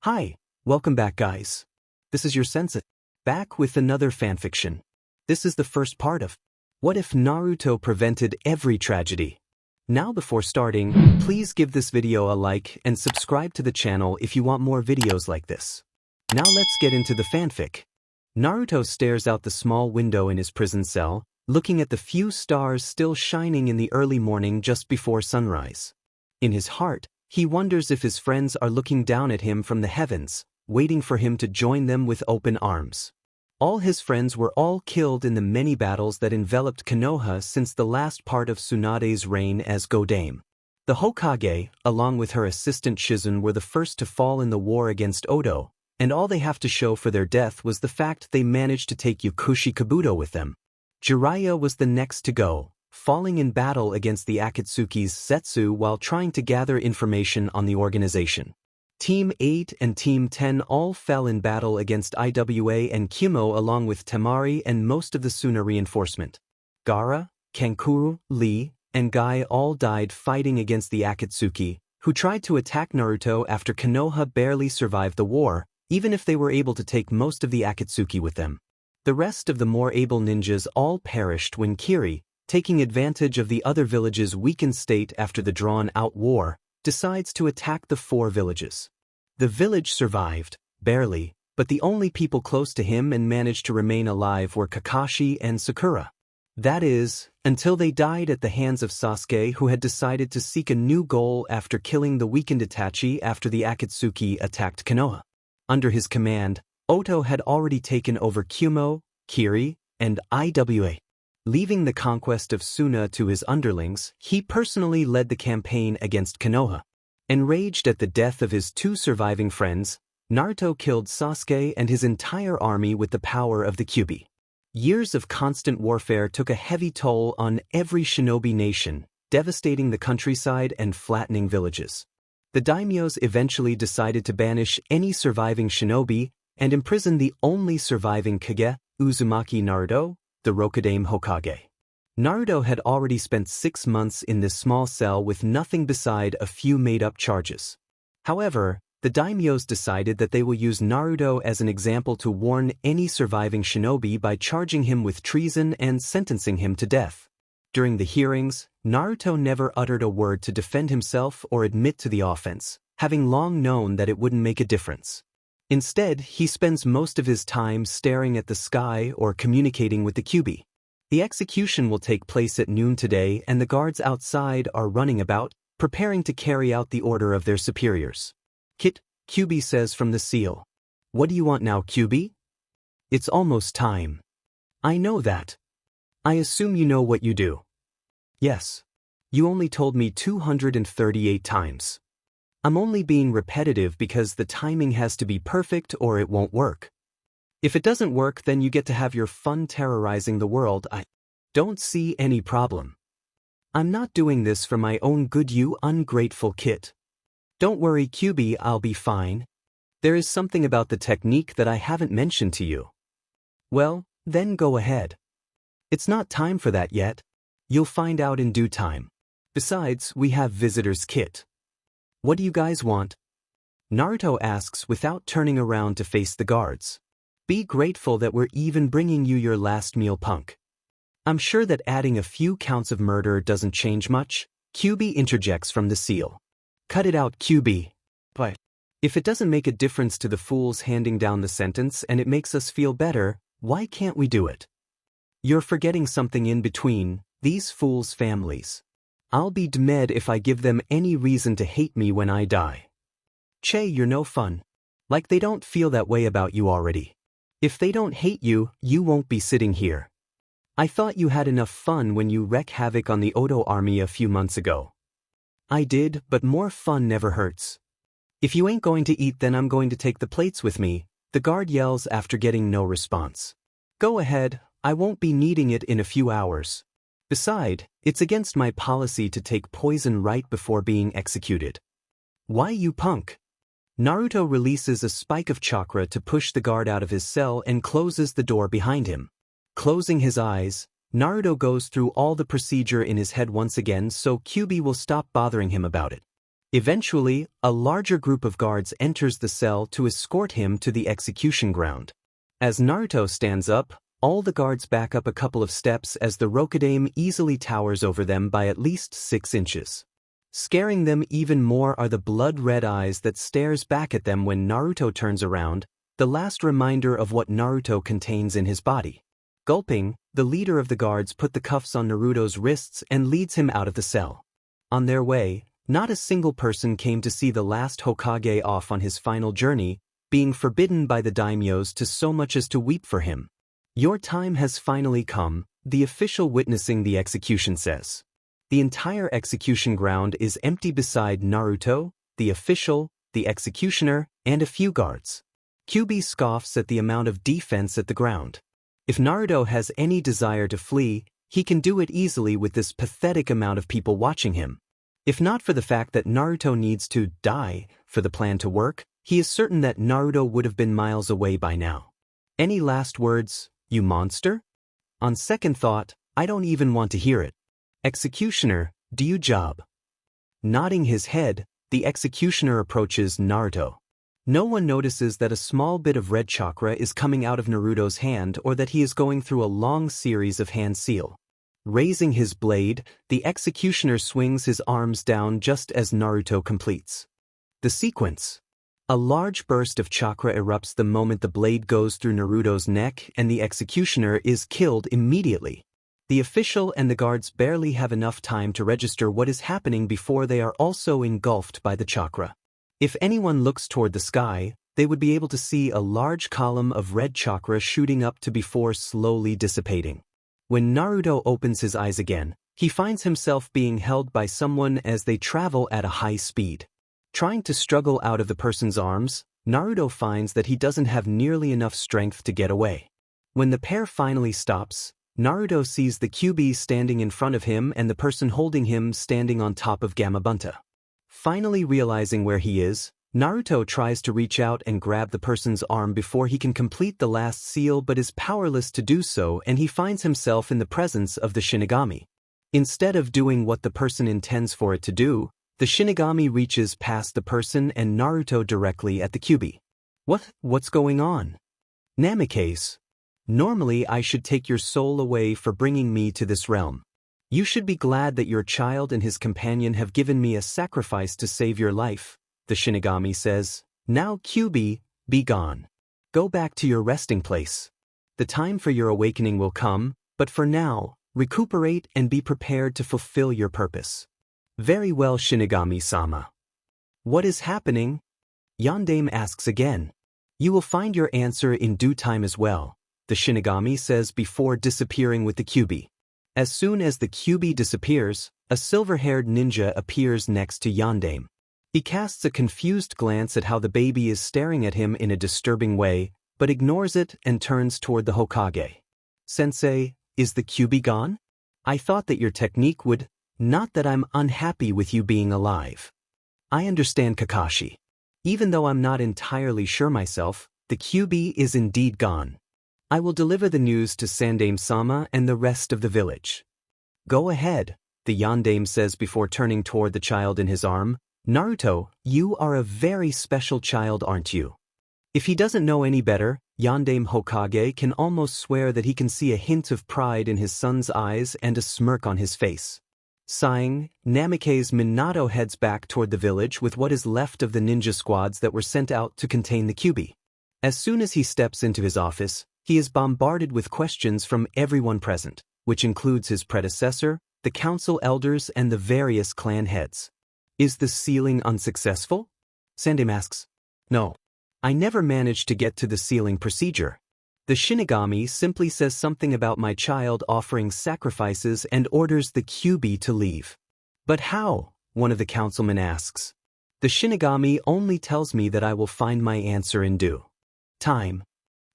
Hi, welcome back guys. This is your sensei, back with another fanfiction. This is the first part of What If Naruto Prevented Every Tragedy? Now before starting, please give this video a like and subscribe to the channel if you want more videos like this. Now let's get into the fanfic. Naruto stares out the small window in his prison cell, looking at the few stars still shining in the early morning just before sunrise. In his heart, he wonders if his friends are looking down at him from the heavens, waiting for him to join them with open arms. All his friends were all killed in the many battles that enveloped Konoha since the last part of Tsunade's reign as Godame. The Hokage, along with her assistant Shizune, were the first to fall in the war against Odo, and all they have to show for their death was the fact they managed to take Yakushi Kabuto with them. Jiraiya was the next to go, falling in battle against the Akatsuki's Setsu while trying to gather information on the organization. Team 8 and Team 10 all fell in battle against IWA and Kyuubi along with Temari and most of the Suna reinforcement. Gaara, Kankuro, Lee, and Guy all died fighting against the Akatsuki, who tried to attack Naruto after Konoha barely survived the war, even if they were able to take most of the Akatsuki with them. The rest of the more able ninjas all perished when Kiri, taking advantage of the other villages' weakened state after the drawn-out war, decides to attack the 4 villages. The village survived, barely, but the only people close to him and managed to remain alive were Kakashi and Sakura. That is, until they died at the hands of Sasuke, who had decided to seek a new goal after killing the weakened Itachi after the Akatsuki attacked Konoha. Under his command, Oto had already taken over Kyuubi, Kiri, and IWA. Leaving the conquest of Suna to his underlings, he personally led the campaign against Konoha. Enraged at the death of his 2 surviving friends, Naruto killed Sasuke and his entire army with the power of the Kyuubi. Years of constant warfare took a heavy toll on every shinobi nation, devastating the countryside and flattening villages. The daimyos eventually decided to banish any surviving shinobi and imprison the only surviving Kage, Uzumaki Naruto, the Rokodame Hokage. Naruto had already spent 6 months in this small cell with nothing beside a few made-up charges. However, the daimyos decided that they will use Naruto as an example to warn any surviving shinobi by charging him with treason and sentencing him to death. During the hearings, Naruto never uttered a word to defend himself or admit to the offense, having long known that it wouldn't make a difference. Instead, he spends most of his time staring at the sky or communicating with the Kyuubi. The execution will take place at noon today, and the guards outside are running about, preparing to carry out the order of their superiors. Kit, Kyuubi says from the seal. What do you want now, Kyuubi? It's almost time. I know that. I assume you know what you do. Yes. You only told me 238 times. I'm only being repetitive because the timing has to be perfect or it won't work. If it doesn't work, then you get to have your fun terrorizing the world. I don't see any problem. I'm not doing this for my own good, you ungrateful Kit. Don't worry, Kyuubi, I'll be fine. There is something about the technique that I haven't mentioned to you. Well, then go ahead. It's not time for that yet. You'll find out in due time. Besides, we have visitors, Kit. What do you guys want? Naruto asks without turning around to face the guards. Be grateful that we're even bringing you your last meal, punk. I'm sure that adding a few counts of murder doesn't change much. Kyuubi interjects from the seal. Cut it out, Kyuubi. But if it doesn't make a difference to the fools handing down the sentence and it makes us feel better, why can't we do it? You're forgetting something in between, these fools' families. I'll be dead if I give them any reason to hate me when I die. Che, you're no fun. Like they don't feel that way about you already. If they don't hate you, you won't be sitting here. I thought you had enough fun when you wreak havoc on the Odo army a few months ago. I did, but more fun never hurts. If you ain't going to eat, then I'm going to take the plates with me, the guard yells after getting no response. Go ahead, I won't be needing it in a few hours. Besides, it's against my policy to take poison right before being executed. Why, you punk? Naruto releases a spike of chakra to push the guard out of his cell and closes the door behind him. Closing his eyes, Naruto goes through all the procedure in his head once again so Kyuubi will stop bothering him about it. Eventually, a larger group of guards enters the cell to escort him to the execution ground. As Naruto stands up, all the guards back up a couple of steps as the Rokudame easily towers over them by at least 6 inches. Scaring them even more are the blood-red eyes that stares back at them when Naruto turns around, the last reminder of what Naruto contains in his body. Gulping, the leader of the guards put the cuffs on Naruto's wrists and leads him out of the cell. On their way, not a single person came to see the last Hokage off on his final journey, being forbidden by the daimyos to so much as to weep for him. Your time has finally come, the official witnessing the execution says. The entire execution ground is empty beside Naruto, the official, the executioner, and a few guards. Kyuubi scoffs at the amount of defense at the ground. If Naruto has any desire to flee, he can do it easily with this pathetic amount of people watching him. If not for the fact that Naruto needs to die for the plan to work, he is certain that Naruto would have been miles away by now. Any last words, you monster? On second thought, I don't even want to hear it. Executioner, do you job? Nodding his head, the executioner approaches Naruto. No one notices that a small bit of red chakra is coming out of Naruto's hand or that he is going through a long series of hand seal. Raising his blade, the executioner swings his arms down just as Naruto completes the sequence. A large burst of chakra erupts the moment the blade goes through Naruto's neck and the executioner is killed immediately. The official and the guards barely have enough time to register what is happening before they are also engulfed by the chakra. If anyone looks toward the sky, they would be able to see a large column of red chakra shooting up to before slowly dissipating. When Naruto opens his eyes again, he finds himself being held by someone as they travel at a high speed. Trying to struggle out of the person's arms, Naruto finds that he doesn't have nearly enough strength to get away. When the pair finally stops, Naruto sees the Kyuubi standing in front of him and the person holding him standing on top of Gamabunta. Finally realizing where he is, Naruto tries to reach out and grab the person's arm before he can complete the last seal but is powerless to do so, and he finds himself in the presence of the Shinigami. Instead of doing what the person intends for it to do, the Shinigami reaches past the person and Naruto directly at the Kyuubi. What's going on? Namikaze. Normally I should take your soul away for bringing me to this realm. You should be glad that your child and his companion have given me a sacrifice to save your life, the Shinigami says. Now Kyuubi, be gone. Go back to your resting place. The time for your awakening will come, but for now, recuperate and be prepared to fulfill your purpose. Very well, Shinigami-sama. What is happening? Yondaime asks again. You will find your answer in due time as well, the Shinigami says before disappearing with the Kyuubi. As soon as the Kyuubi disappears, a silver-haired ninja appears next to Yondaime. He casts a confused glance at how the baby is staring at him in a disturbing way, but ignores it and turns toward the Hokage. Sensei, is the Kyuubi gone? I thought that your technique would... Not that I'm unhappy with you being alive. I understand, Kakashi. Even though I'm not entirely sure myself, the Kyuubi is indeed gone. I will deliver the news to Sandaime-sama and the rest of the village. Go ahead, the Yondaime says before turning toward the child in his arm. Naruto, you are a very special child, aren't you? If he doesn't know any better, Yondaime Hokage can almost swear that he can see a hint of pride in his son's eyes and a smirk on his face. Sighing, Namikaze Minato heads back toward the village with what is left of the ninja squads that were sent out to contain the Kyuubi. As soon as he steps into his office, he is bombarded with questions from everyone present, which includes his predecessor, the council elders, and the various clan heads. Is the sealing unsuccessful? Sandaime asks. No. I never managed to get to the sealing procedure. The Shinigami simply says something about my child offering sacrifices and orders the Kyuubi to leave. But how? One of the councilmen asks. The Shinigami only tells me that I will find my answer in due time.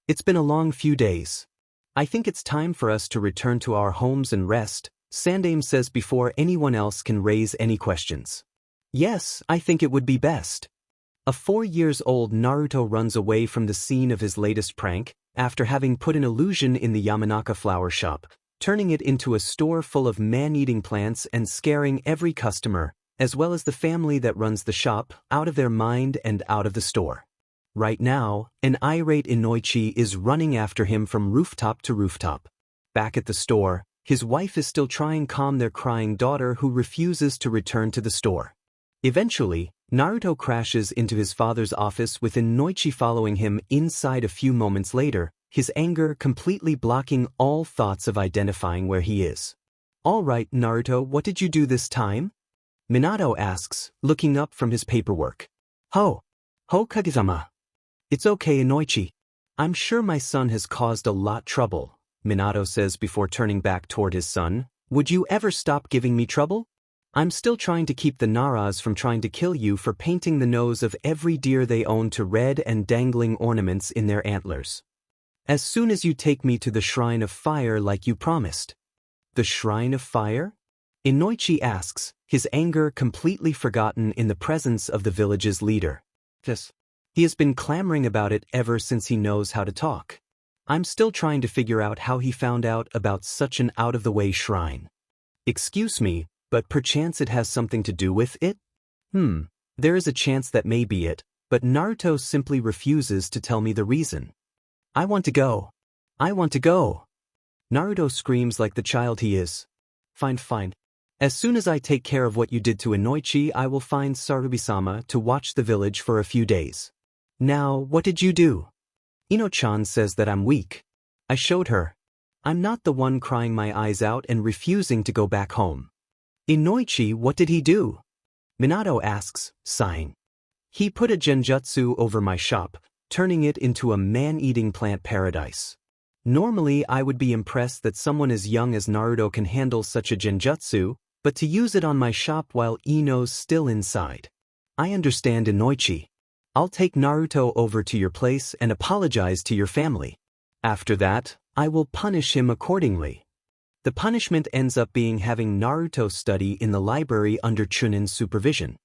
It's been a long few days. I think it's time for us to return to our homes and rest, Sandaime says before anyone else can raise any questions. Yes, I think it would be best. A 4-year-old Naruto runs away from the scene of his latest prank, after having put an illusion in the Yamanaka flower shop, turning it into a store full of man-eating plants and scaring every customer, as well as the family that runs the shop, out of their mind and out of the store. Right now, an irate Inoichi is running after him from rooftop to rooftop. Back at the store, his wife is still trying to calm their crying daughter who refuses to return to the store. Eventually, Naruto crashes into his father's office with Inoichi following him inside a few moments later, his anger completely blocking all thoughts of identifying where he is. "All right, Naruto, what did you do this time?" Minato asks, looking up from his paperwork. Ho Kage-sama. "It's okay, Inoichi. I'm sure my son has caused a lot trouble," Minato says before turning back toward his son. "Would you ever stop giving me trouble? I'm still trying to keep the Naras from trying to kill you for painting the nose of every deer they own to red and dangling ornaments in their antlers. As soon as you take me to the Shrine of Fire like you promised." "The Shrine of Fire?" Inoichi asks, his anger completely forgotten in the presence of the village's leader. "Yes. He has been clamoring about it ever since he knows how to talk. I'm still trying to figure out how he found out about such an out-of-the-way shrine. Excuse me, but perchance it has something to do with it?" There is a chance that may be it, but Naruto simply refuses to tell me the reason. "I want to go. I want to go." Naruto screams like the child he is. Fine. As soon as I take care of what you did to Inoichi, I will find Sarubi-sama to watch the village for a few days. Now, what did you do?" "Ino-chan says that I'm weak. I showed her. I'm not the one crying my eyes out and refusing to go back home." "Inoichi, what did he do?" Minato asks, sighing. "He put a genjutsu over my shop, turning it into a man-eating plant paradise. Normally I would be impressed that someone as young as Naruto can handle such a genjutsu, but to use it on my shop while Ino's still inside. I understand, Inoichi. I'll take Naruto over to your place and apologize to your family. After that, I will punish him accordingly." The punishment ends up being having Naruto study in the library under Chunin's supervision.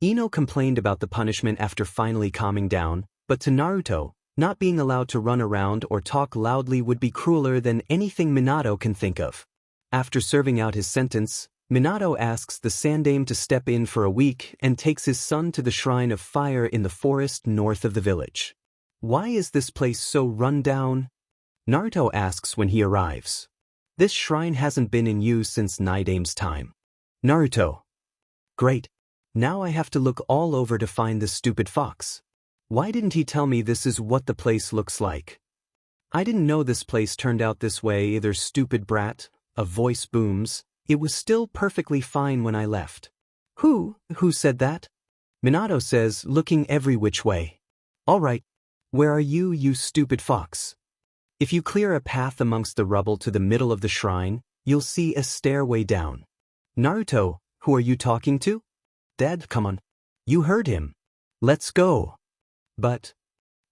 Ino complained about the punishment after finally calming down, but to Naruto, not being allowed to run around or talk loudly would be crueler than anything Minato can think of. After serving out his sentence, Minato asks the Sandaime to step in for a week and takes his son to the Shrine of Fire in the forest north of the village. "Why is this place so run down?" Naruto asks when he arrives. "This shrine hasn't been in use since Nidaime's time." Naruto. "Great. Now I have to look all over to find this stupid fox. Why didn't he tell me this is what the place looks like? I didn't know this place turned out this way either, stupid brat," a voice booms. "It was still perfectly fine when I left." Who said that?" Minato says, looking every which way. "All right. Where are you, you stupid fox? If you clear a path amongst the rubble to the middle of the shrine, you'll see a stairway down." "Naruto, who are you talking to?" "Dad, come on. You heard him. Let's go." "But..."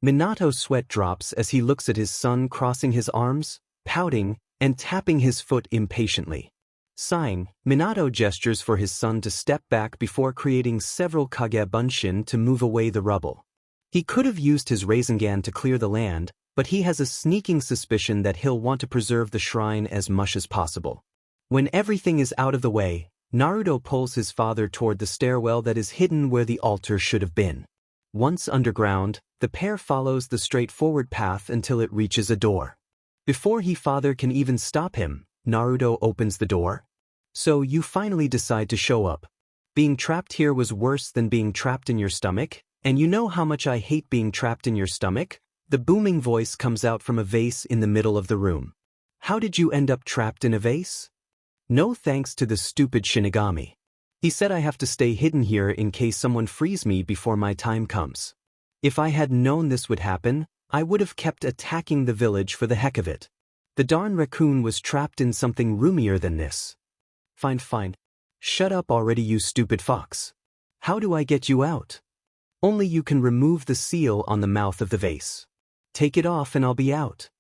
Minato's sweat drops as he looks at his son crossing his arms, pouting, and tapping his foot impatiently. Sighing, Minato gestures for his son to step back before creating several Kage Bunshin to move away the rubble. He could have used his Rasengan to clear the land, but he has a sneaking suspicion that he'll want to preserve the shrine as much as possible. When everything is out of the way, Naruto pulls his father toward the stairwell that is hidden where the altar should have been. Once underground, the pair follows the straightforward path until it reaches a door. Before his father can even stop him, Naruto opens the door. "So you finally decide to show up. Being trapped here was worse than being trapped in your stomach, and you know how much I hate being trapped in your stomach?" The booming voice comes out from a vase in the middle of the room. "How did you end up trapped in a vase?" "No thanks to the stupid Shinigami. He said I have to stay hidden here in case someone frees me before my time comes. If I had known this would happen, I would have kept attacking the village for the heck of it. The darn raccoon was trapped in something roomier than this." Fine. Shut up already, you stupid fox. How do I get you out?" "Only you can remove the seal on the mouth of the vase. Take it off and I'll be out."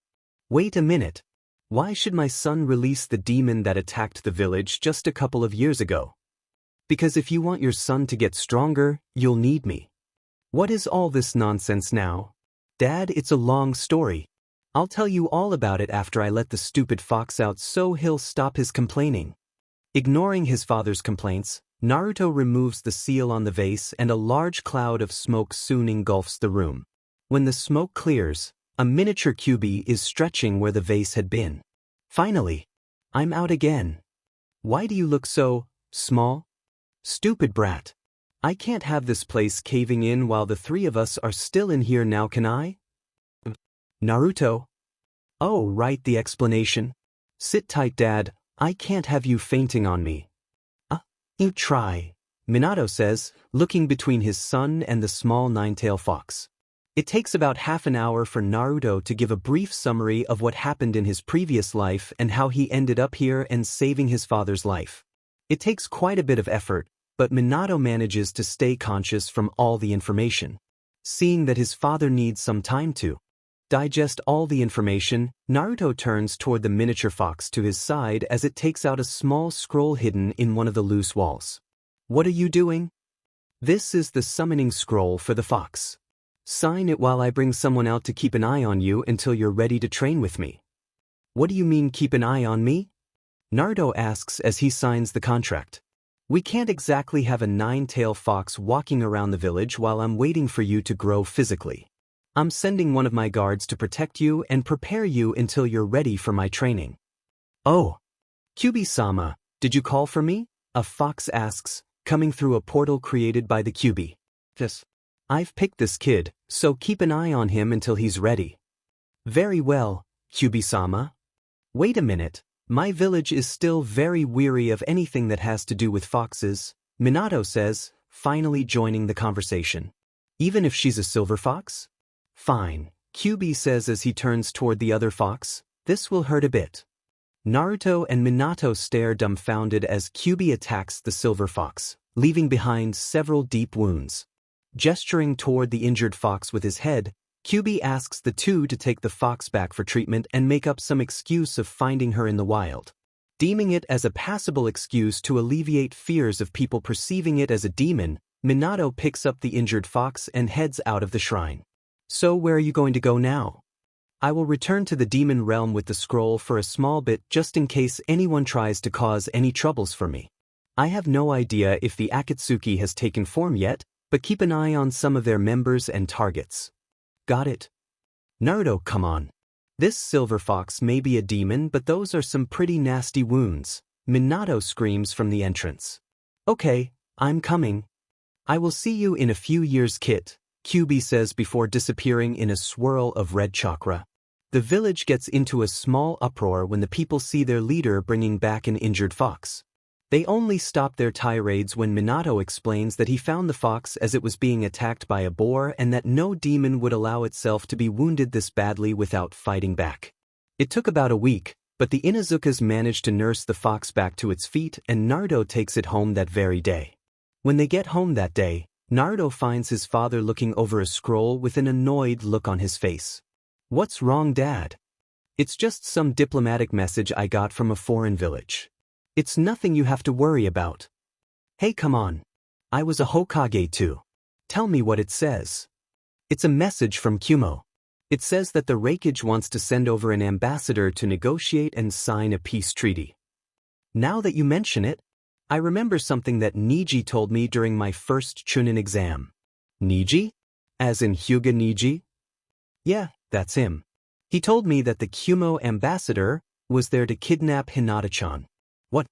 "Wait a minute. Why should my son release the demon that attacked the village just a couple of years ago?" "Because if you want your son to get stronger, you'll need me." "What is all this nonsense now?" "Dad, it's a long story. I'll tell you all about it after I let the stupid fox out so he'll stop his complaining." Ignoring his father's complaints, Naruto removes the seal on the vase and a large cloud of smoke soon engulfs the room. When the smoke clears, a miniature Kyuubi is stretching where the vase had been. Finally, I'm out again. Why do you look so small? Stupid brat. I can't have this place caving in while the three of us are still in here now, can I? Naruto. Oh, right, the explanation. Sit tight, Dad, I can't have you fainting on me. You try, Minato says, looking between his son and the small nine-tailed fox. It takes about half an hour for Naruto to give a brief summary of what happened in his previous life and how he ended up here and saving his father's life. It takes quite a bit of effort, but Minato manages to stay conscious from all the information. Seeing that his father needs some time to digest all the information, Naruto turns toward the miniature fox to his side as it takes out a small scroll hidden in one of the loose walls. What are you doing? This is the summoning scroll for the fox. Sign it while I bring someone out to keep an eye on you until you're ready to train with me. What do you mean keep an eye on me? Naruto asks as he signs the contract. We can't exactly have a nine-tailed fox walking around the village while I'm waiting for you to grow physically. I'm sending one of my guards to protect you and prepare you until you're ready for my training. Oh. Kyuubi-sama, did you call for me? A fox asks, coming through a portal created by the Kyuubi. Yes. I've picked this kid, so keep an eye on him until he's ready. Very well, Kyuubi-sama. Wait a minute, my village is still very weary of anything that has to do with foxes, Minato says, finally joining the conversation. Even if she's a silver fox? Fine, Kyuubi says as he turns toward the other fox, this will hurt a bit. Naruto and Minato stare dumbfounded as Kyuubi attacks the silver fox, leaving behind several deep wounds. Gesturing toward the injured fox with his head, Kyuubi asks the two to take the fox back for treatment and make up some excuse of finding her in the wild. Deeming it as a passable excuse to alleviate fears of people perceiving it as a demon, Minato picks up the injured fox and heads out of the shrine. So where are you going to go now? I will return to the demon realm with the scroll for a small bit just in case anyone tries to cause any troubles for me. I have no idea if the Akatsuki has taken form yet, but keep an eye on some of their members and targets. Got it? Naruto, come on. This silver fox may be a demon, but those are some pretty nasty wounds, Minato screams from the entrance. Okay, I'm coming. I will see you in a few years, Kit, Kyuubi says before disappearing in a swirl of red chakra. The village gets into a small uproar when the people see their leader bringing back an injured fox. They only stop their tirades when Minato explains that he found the fox as it was being attacked by a boar and that no demon would allow itself to be wounded this badly without fighting back. It took about a week, but the Inuzukas managed to nurse the fox back to its feet and Naruto takes it home that very day. When they get home that day, Naruto finds his father looking over a scroll with an annoyed look on his face. What's wrong, Dad? It's just some diplomatic message I got from a foreign village. It's nothing you have to worry about. Hey, come on. I was a Hokage too. Tell me what it says. It's a message from Kumo. It says that the Raikage wants to send over an ambassador to negotiate and sign a peace treaty. Now that you mention it, I remember something that Niji told me during my first Chunin exam. Niji? As in Hyuga Niji? Yeah, that's him. He told me that the Kumo ambassador was there to kidnap Hinata-chan. What?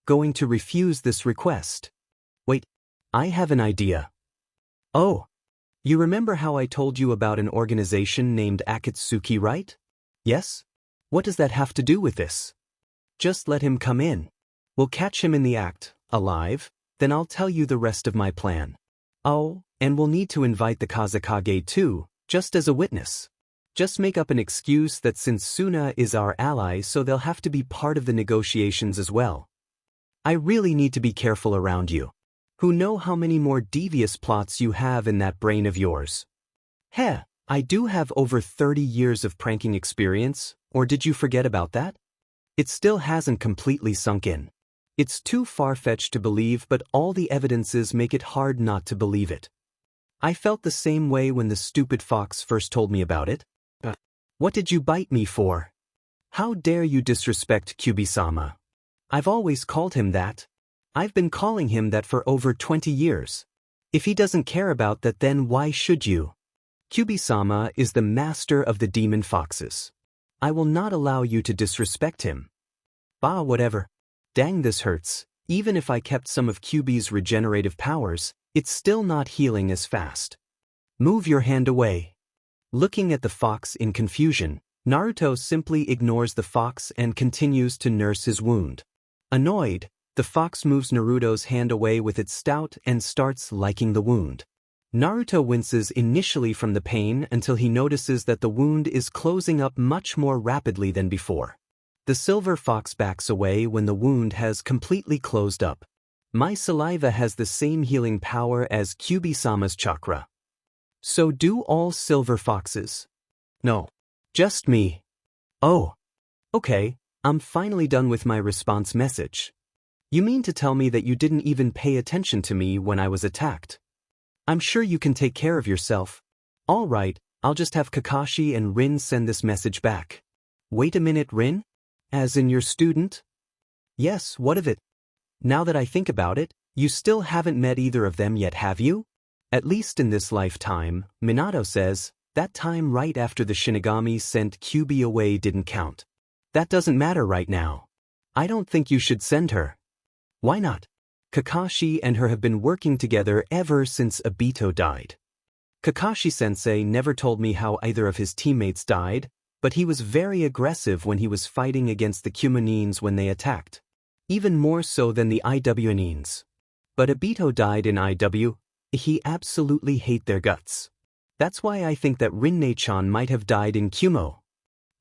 Going to refuse this request? Wait, I have an idea. Oh, you remember how I told you about an organization named Akatsuki, right? Yes? What does that have to do with this? Just let him come in. We'll catch him in the act, alive, then I'll tell you the rest of my plan. Oh, and we'll need to invite the Kazekage too, just as a witness. Just make up an excuse that since Suna is our ally, so they'll have to be part of the negotiations as well. I really need to be careful around you. Who know how many more devious plots you have in that brain of yours? Heh, I do have over 30 years of pranking experience, or did you forget about that? It still hasn't completely sunk in. It's too far-fetched to believe, but all the evidences make it hard not to believe it. I felt the same way when the stupid fox first told me about it. What did you bite me for? How dare you disrespect Kyuubi-sama? I've always called him that. I've been calling him that for over 20 years. If he doesn't care about that, then why should you? Kyuubi-sama is the master of the demon foxes. I will not allow you to disrespect him. Bah, whatever. Dang, this hurts. Even if I kept some of Kyuubi's regenerative powers, it's still not healing as fast. Move your hand away. Looking at the fox in confusion, Naruto simply ignores the fox and continues to nurse his wound. Annoyed, the fox moves Naruto's hand away with its snout and starts licking the wound. Naruto winces initially from the pain until he notices that the wound is closing up much more rapidly than before. The silver fox backs away when the wound has completely closed up. My saliva has the same healing power as Kyuubi-sama's chakra. So do all silver foxes? No. Just me. Oh. Okay, I'm finally done with my response message. You mean to tell me that you didn't even pay attention to me when I was attacked? I'm sure you can take care of yourself. All right, I'll just have Kakashi and Rin send this message back. Wait a minute, Rin? As in your student? Yes, what of it? Now that I think about it, you still haven't met either of them yet, have you? At least in this lifetime, Minato says, that time right after the Shinigami sent Kyuubi away didn't count. That doesn't matter right now. I don't think you should send her. Why not? Kakashi and her have been working together ever since Obito died. Kakashi-sensei never told me how either of his teammates died, but he was very aggressive when he was fighting against the Cumanines when they attacked. Even more so than the IWNines. But Obito died in IW. He absolutely hate their guts. That's why I think that Rinne-chan might have died in Kumo.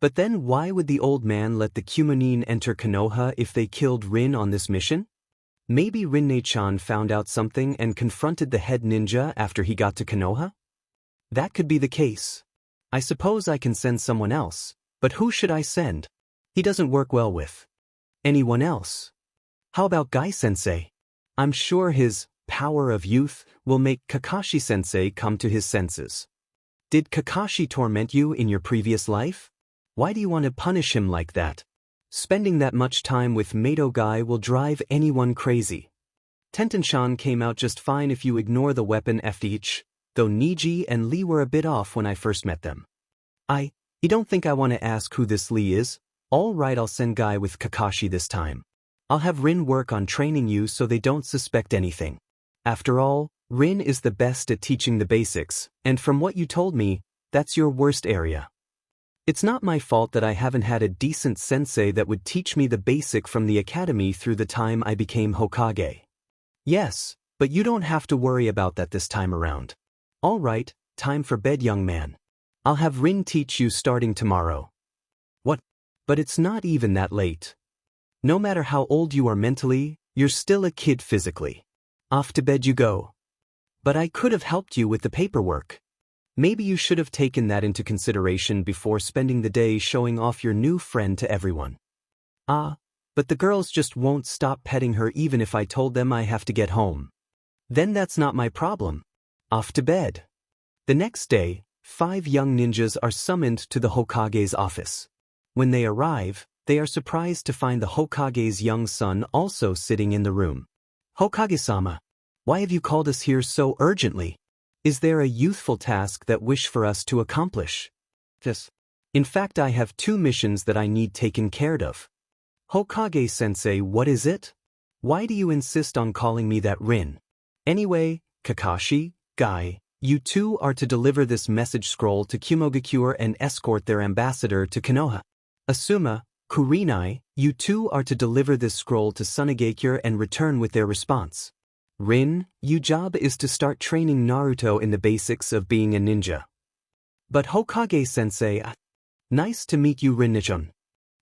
But then why would the old man let the Cumanine enter Konoha if they killed Rin on this mission? Maybe Rinne-chan found out something and confronted the head ninja after he got to Konoha? That could be the case. I suppose I can send someone else, but who should I send? He doesn't work well with anyone else. How about Guy-sensei? I'm sure his power of youth will make Kakashi-sensei come to his senses. Did Kakashi torment you in your previous life? Why do you want to punish him like that? Spending that much time with Mato Guy will drive anyone crazy. Tenten-chan came out just fine if you ignore the weapon FH, though Niji and Lee were a bit off when I first met them. You don't think I want to ask who this Lee is? All right, I'll send Guy with Kakashi this time. I'll have Rin work on training you so they don't suspect anything. After all, Rin is the best at teaching the basics, and from what you told me, that's your worst area. It's not my fault that I haven't had a decent sensei that would teach me the basic from the academy through the time I became Hokage. Yes, but you don't have to worry about that this time around. All right, time for bed, young man. I'll have Rin teach you starting tomorrow. What? But it's not even that late. No matter how old you are mentally, you're still a kid physically. Off to bed you go. But I could have helped you with the paperwork. Maybe you should have taken that into consideration before spending the day showing off your new friend to everyone. But the girls just won't stop petting her even if I told them I have to get home. Then that's not my problem. Off to bed. The next day, 5 young ninjas are summoned to the Hokage's office. When they arrive, they are surprised to find the Hokage's young son also sitting in the room. Hokage-sama, why have you called us here so urgently? Is there a youthful task that wish for us to accomplish? Yes. In fact, I have 2 missions that I need taken care of. Hokage-sensei, what is it? Why do you insist on calling me that, Rin? Anyway, Kakashi, Guy, you 2 are to deliver this message scroll to Kumogakure and escort their ambassador to Konoha. Asuma, Kurenai, you 2 are to deliver this scroll to Sunagakure and return with their response. Rin, your job is to start training Naruto in the basics of being a ninja. But Hokage-sensei, nice to meet you, Rin-chan.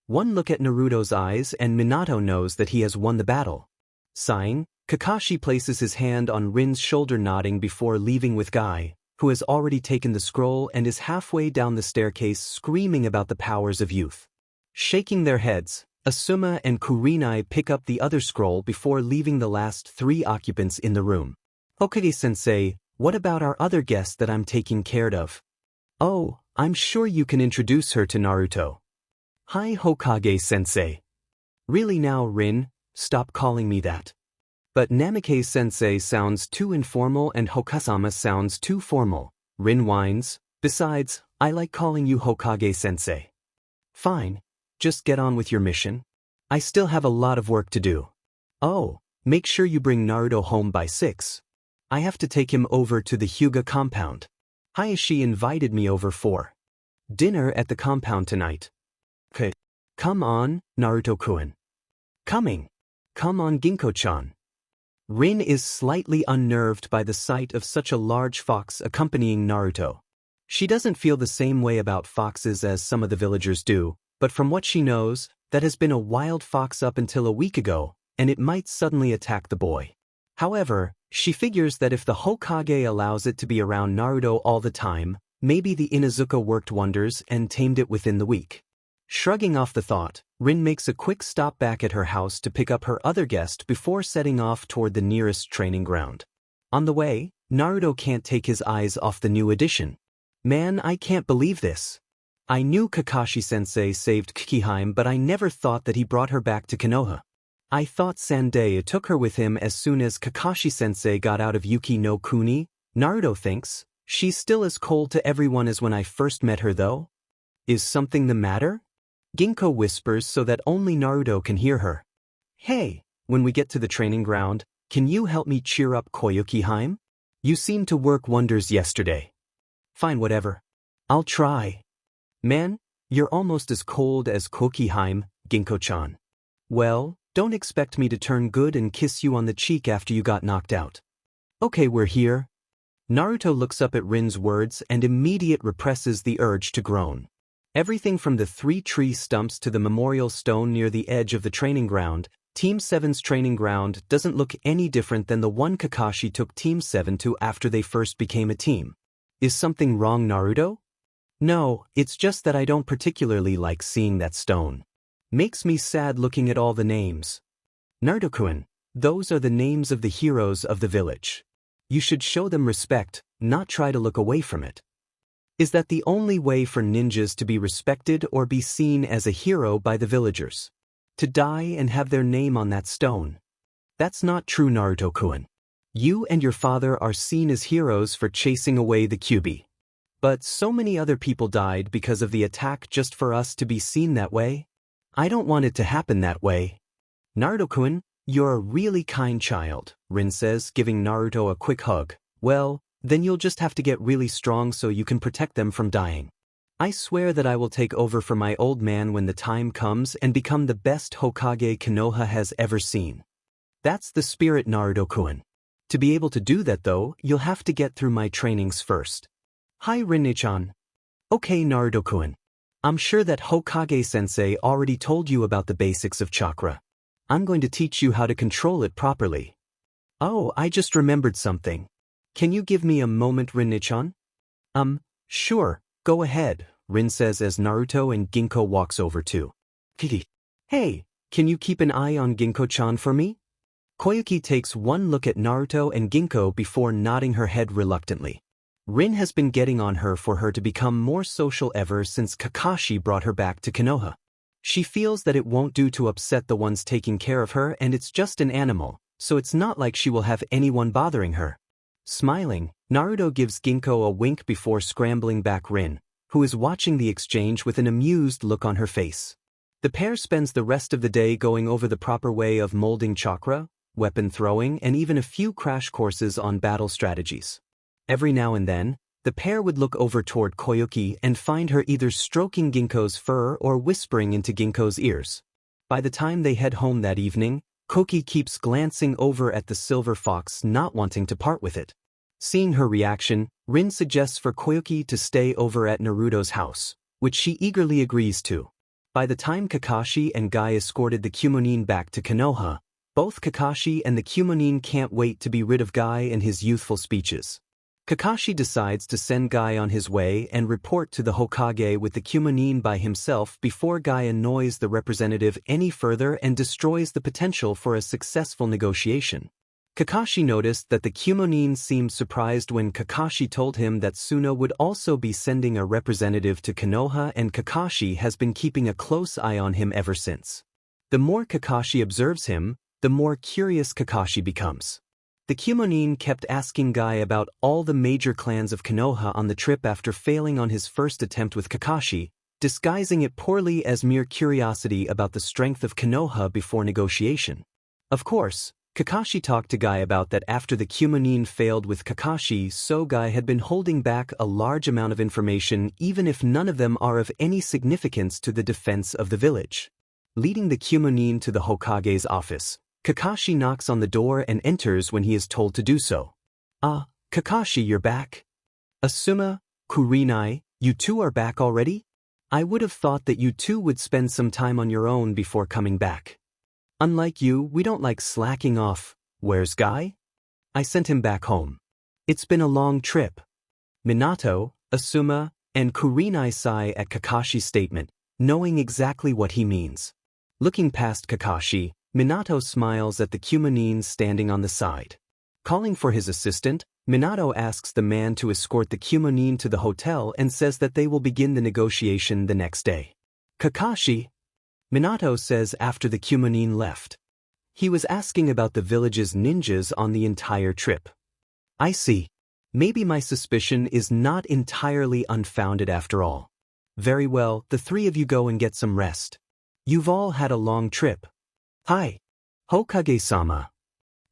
One look at Naruto's eyes and Minato knows that he has won the battle. Sighing, Kakashi places his hand on Rin's shoulder, nodding before leaving with Guy, who has already taken the scroll and is halfway down the staircase screaming about the powers of youth. Shaking their heads, Asuma and Kurenai pick up the other scroll before leaving the last 3 occupants in the room. Hokage-sensei, what about our other guest that I'm taking care of? Oh, I'm sure you can introduce her to Naruto. Hi, Hokage-sensei. Really now, Rin, stop calling me that. But Namikaze-sensei sounds too informal and Hokasama sounds too formal. Rin whines, besides, I like calling you Hokage-sensei. Fine, just get on with your mission. I still have a lot of work to do. Oh, make sure you bring Naruto home by 6. I have to take him over to the Hyuga compound. Hayashi invited me over for dinner at the compound tonight. Come on, Naruto-kun. Coming. Come on, Ginko-chan. Rin is slightly unnerved by the sight of such a large fox accompanying Naruto. She doesn't feel the same way about foxes as some of the villagers do, but from what she knows, that has been a wild fox up until a week ago, and it might suddenly attack the boy. However, she figures that if the Hokage allows it to be around Naruto all the time, maybe the Inuzuka worked wonders and tamed it within the week. Shrugging off the thought, Rin makes a quick stop back at her house to pick up her other guest before setting off toward the nearest training ground. On the way, Naruto can't take his eyes off the new addition. Man, I can't believe this. I knew Kakashi-sensei saved Kyuubi, but I never thought that he brought her back to Konoha. I thought Sandaya took her with him as soon as Kakashi-sensei got out of Yuki no Kuni. Naruto thinks, she's still as cold to everyone as when I first met her though. Is something the matter? Ginko whispers so that only Naruto can hear her. Hey, when we get to the training ground, can you help me cheer up Koyuki-hime? You seemed to work wonders yesterday. Fine, whatever. I'll try. Man, you're almost as cold as Koki-hime, Ginko-chan. Well, don't expect me to turn good and kiss you on the cheek after you got knocked out. Okay, we're here. Naruto looks up at Rin's words and immediately represses the urge to groan. Everything from the 3 tree stumps to the memorial stone near the edge of the training ground, Team 7's training ground doesn't look any different than the one Kakashi took Team 7 to after they first became a team. Is something wrong, Naruto? No, it's just that I don't particularly like seeing that stone. Makes me sad looking at all the names. Naruto-kun, those are the names of the heroes of the village. You should show them respect, not try to look away from it. Is that the only way for ninjas to be respected or be seen as a hero by the villagers? To die and have their name on that stone? That's not true, Naruto-kun. You and your father are seen as heroes for chasing away the Kyuubi. But so many other people died because of the attack just for us to be seen that way? I don't want it to happen that way. Naruto-kun, you're a really kind child, Rin says, giving Naruto a quick hug. Well, then you'll just have to get really strong so you can protect them from dying. I swear that I will take over for my old man when the time comes and become the best Hokage Konoha has ever seen. That's the spirit, Naruto-kun. To be able to do that though, you'll have to get through my trainings first. Hi Rin-chan. Okay Naruto-kun. I'm sure that Hokage-sensei already told you about the basics of chakra. I'm going to teach you how to control it properly. Oh, I just remembered something. Can you give me a moment, Rin-chan? Sure, go ahead, Rin says as Naruto and Ginko walks over to Kiki. Hey, can you keep an eye on Ginko-chan for me? Koyuki takes one look at Naruto and Ginko before nodding her head reluctantly. Rin has been getting on her for her to become more social ever since Kakashi brought her back to Konoha. She feels that it won't do to upset the ones taking care of her, and it's just an animal, so it's not like she will have anyone bothering her. Smiling, Naruto gives Ginko a wink before scrambling back Rin, who is watching the exchange with an amused look on her face. The pair spends the rest of the day going over the proper way of molding chakra, weapon throwing, and even a few crash courses on battle strategies. Every now and then, the pair would look over toward Koyuki and find her either stroking Ginko's fur or whispering into Ginko's ears. By the time they head home that evening, Koki keeps glancing over at the silver fox, not wanting to part with it. Seeing her reaction, Rin suggests for Koyuki to stay over at Naruto's house, which she eagerly agrees to. By the time Kakashi and Guy escorted the Kyumonin back to Konoha, both Kakashi and the Kyumonin can't wait to be rid of Guy and his youthful speeches. Kakashi decides to send Guy on his way and report to the Hokage with the Kyumonin by himself before Guy annoys the representative any further and destroys the potential for a successful negotiation. Kakashi noticed that the Kyumonin seemed surprised when Kakashi told him that Suna would also be sending a representative to Konoha, and Kakashi has been keeping a close eye on him ever since. The more Kakashi observes him, the more curious Kakashi becomes. The Kyuubi kept asking Guy about all the major clans of Konoha on the trip after failing on his first attempt with Kakashi, disguising it poorly as mere curiosity about the strength of Konoha before negotiation. Of course, Kakashi talked to Guy about that after the Kyuubi failed with Kakashi, so Guy had been holding back a large amount of information even if none of them are of any significance to the defense of the village. Leading the Kyuubi to the Hokage's office, Kakashi knocks on the door and enters when he is told to do so. "Ah, Kakashi, you're back. Asuma, Kurenai, you two are back already? I would have thought that you two would spend some time on your own before coming back. Unlike you, we don't like slacking off. Where's Guy? I sent him back home. It's been a long trip." Minato, Asuma, and Kurenai sigh at Kakashi's statement, knowing exactly what he means. Looking past Kakashi, Minato smiles at the Kyuubi standing on the side. Calling for his assistant, Minato asks the man to escort the Kyuubi to the hotel and says that they will begin the negotiation the next day. "Kakashi," Minato says after the Kyuubi left. "He was asking about the village's ninjas on the entire trip. I see. Maybe my suspicion is not entirely unfounded after all. Very well, the three of you go and get some rest. You've all had a long trip. Hi. Hokage-sama.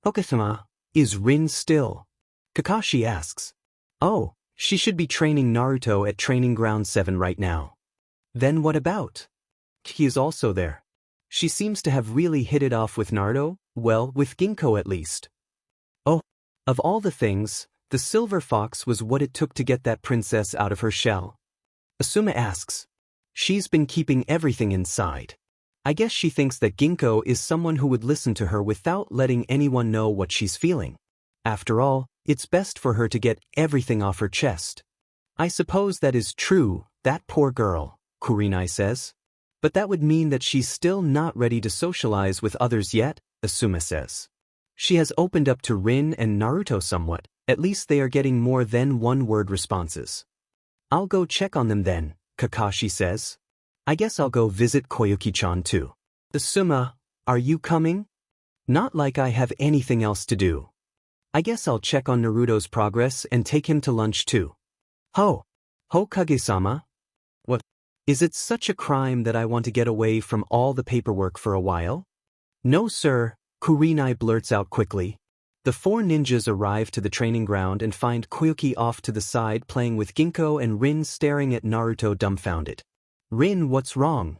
Hokage-sama, is Rin still?" Kakashi asks. "Oh, she should be training Naruto at Training Ground 7 right now." "Then what about?" "He is also there. She seems to have really hit it off with Naruto, well, with Ginkgo at least." "Oh, of all the things, the silver fox was what it took to get that princess out of her shell?" Asuma asks. "She's been keeping everything inside. I guess she thinks that Ginkgo is someone who would listen to her without letting anyone know what she's feeling. After all, it's best for her to get everything off her chest." "I suppose that is true, that poor girl," Kurenai says. "But that would mean that she's still not ready to socialize with others yet," Asuma says. "She has opened up to Rin and Naruto somewhat, at least they are getting more than one-word responses." "I'll go check on them then," Kakashi says. "I guess I'll go visit Koyuki-chan too." "Asuma, are you coming?" "Not like I have anything else to do. I guess I'll check on Naruto's progress and take him to lunch too." Hokage-sama? What? Is it such a crime that I want to get away from all the paperwork for a while?" "No sir," Kurenai blurts out quickly. The four ninjas arrive to the training ground and find Koyuki off to the side playing with Ginkgo and Rin staring at Naruto dumbfounded. "Rin, what's wrong?"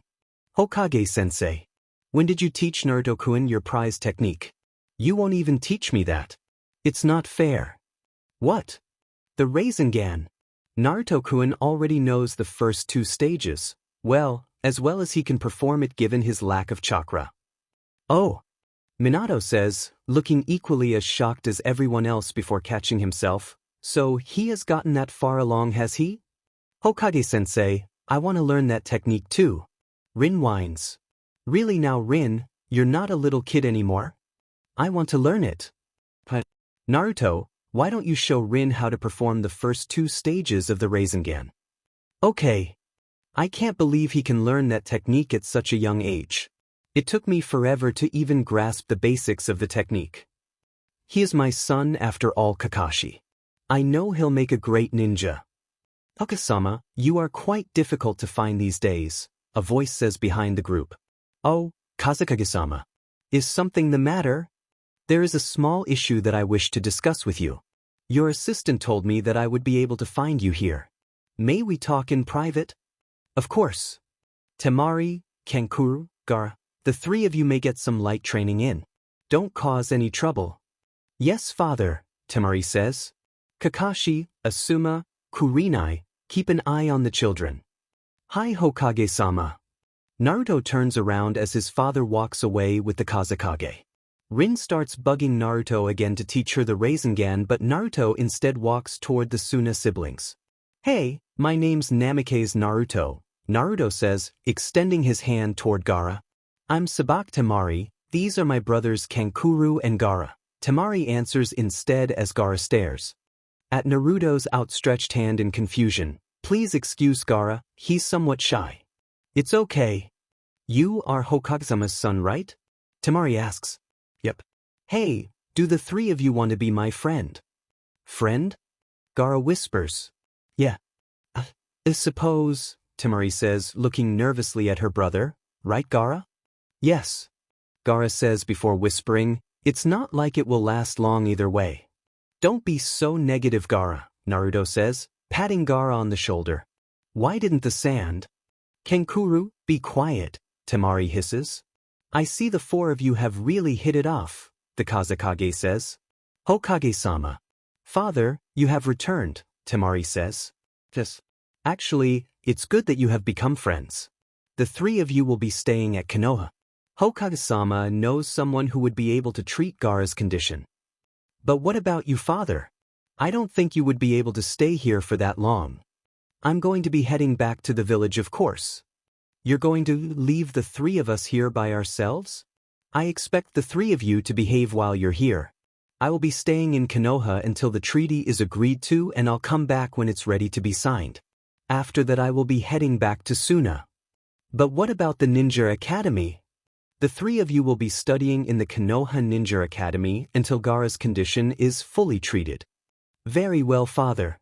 "Hokage-sensei. When did you teach Naruto-kun your prize technique? You won't even teach me that. It's not fair." "What?" "The Rasengan. Naruto-kun already knows the first two stages, well as he can perform it given his lack of chakra." "Oh," Minato says, looking equally as shocked as everyone else before catching himself. "So he has gotten that far along, has he?" "Hokage-sensei, I want to learn that technique too." Rin whines. "Really now Rin, you're not a little kid anymore? I want to learn it." "But, Naruto, why don't you show Rin how to perform the first two stages of the Rasengan?" "Okay. I can't believe he can learn that technique at such a young age. It took me forever to even grasp the basics of the technique. He is my son after all, Kakashi. I know he'll make a great ninja." "Hokage-sama, you are quite difficult to find these days," a voice says behind the group. "Oh, Kazekage-sama. Is something the matter?" "There is a small issue that I wish to discuss with you. Your assistant told me that I would be able to find you here. May we talk in private?" "Of course. Temari, Kankuro, Gaara, the three of you may get some light training in. Don't cause any trouble." "Yes, father," Temari says. "Kakashi, Asuma, Kurenai, keep an eye on the children." "Hi, Hokage-sama." Naruto turns around as his father walks away with the Kazekage. Rin starts bugging Naruto again to teach her the Rasengan, but Naruto instead walks toward the Suna siblings. "Hey, my name's Namikaze Naruto," Naruto says, extending his hand toward Gaara. "I'm Sabak Temari, these are my brothers Kankuro and Gaara." Temari answers instead as Gaara stares at Naruto's outstretched hand in confusion. "Please excuse Gaara, he's somewhat shy." "It's okay. You are Hokage-sama's son, right?" Temari asks. Yep. Hey, do the three of you want to be my friend? Friend? Gaara whispers. Yeah. I suppose, Temari says, looking nervously at her brother. Right, Gaara? Yes. Gaara says before whispering, it's not like it will last long either way. Don't be so negative, Gaara, Naruto says, patting Gaara on the shoulder. Why didn't the sand? Kenkuru, be quiet, Temari hisses. I see the four of you have really hit it off, the Kazekage says. Hokage-sama. Father, you have returned, Temari says. Yes. Actually, it's good that you have become friends. The three of you will be staying at Konoha. Hokage-sama knows someone who would be able to treat Gaara's condition. But what about you, father? I don't think you would be able to stay here for that long. I'm going to be heading back to the village, of course. You're going to leave the three of us here by ourselves? I expect the three of you to behave while you're here. I will be staying in Konoha until the treaty is agreed to, and I'll come back when it's ready to be signed. After that I will be heading back to Suna. But what about the Ninja Academy? The three of you will be studying in the Konoha Ninja Academy until Gaara's condition is fully treated. Very well, father.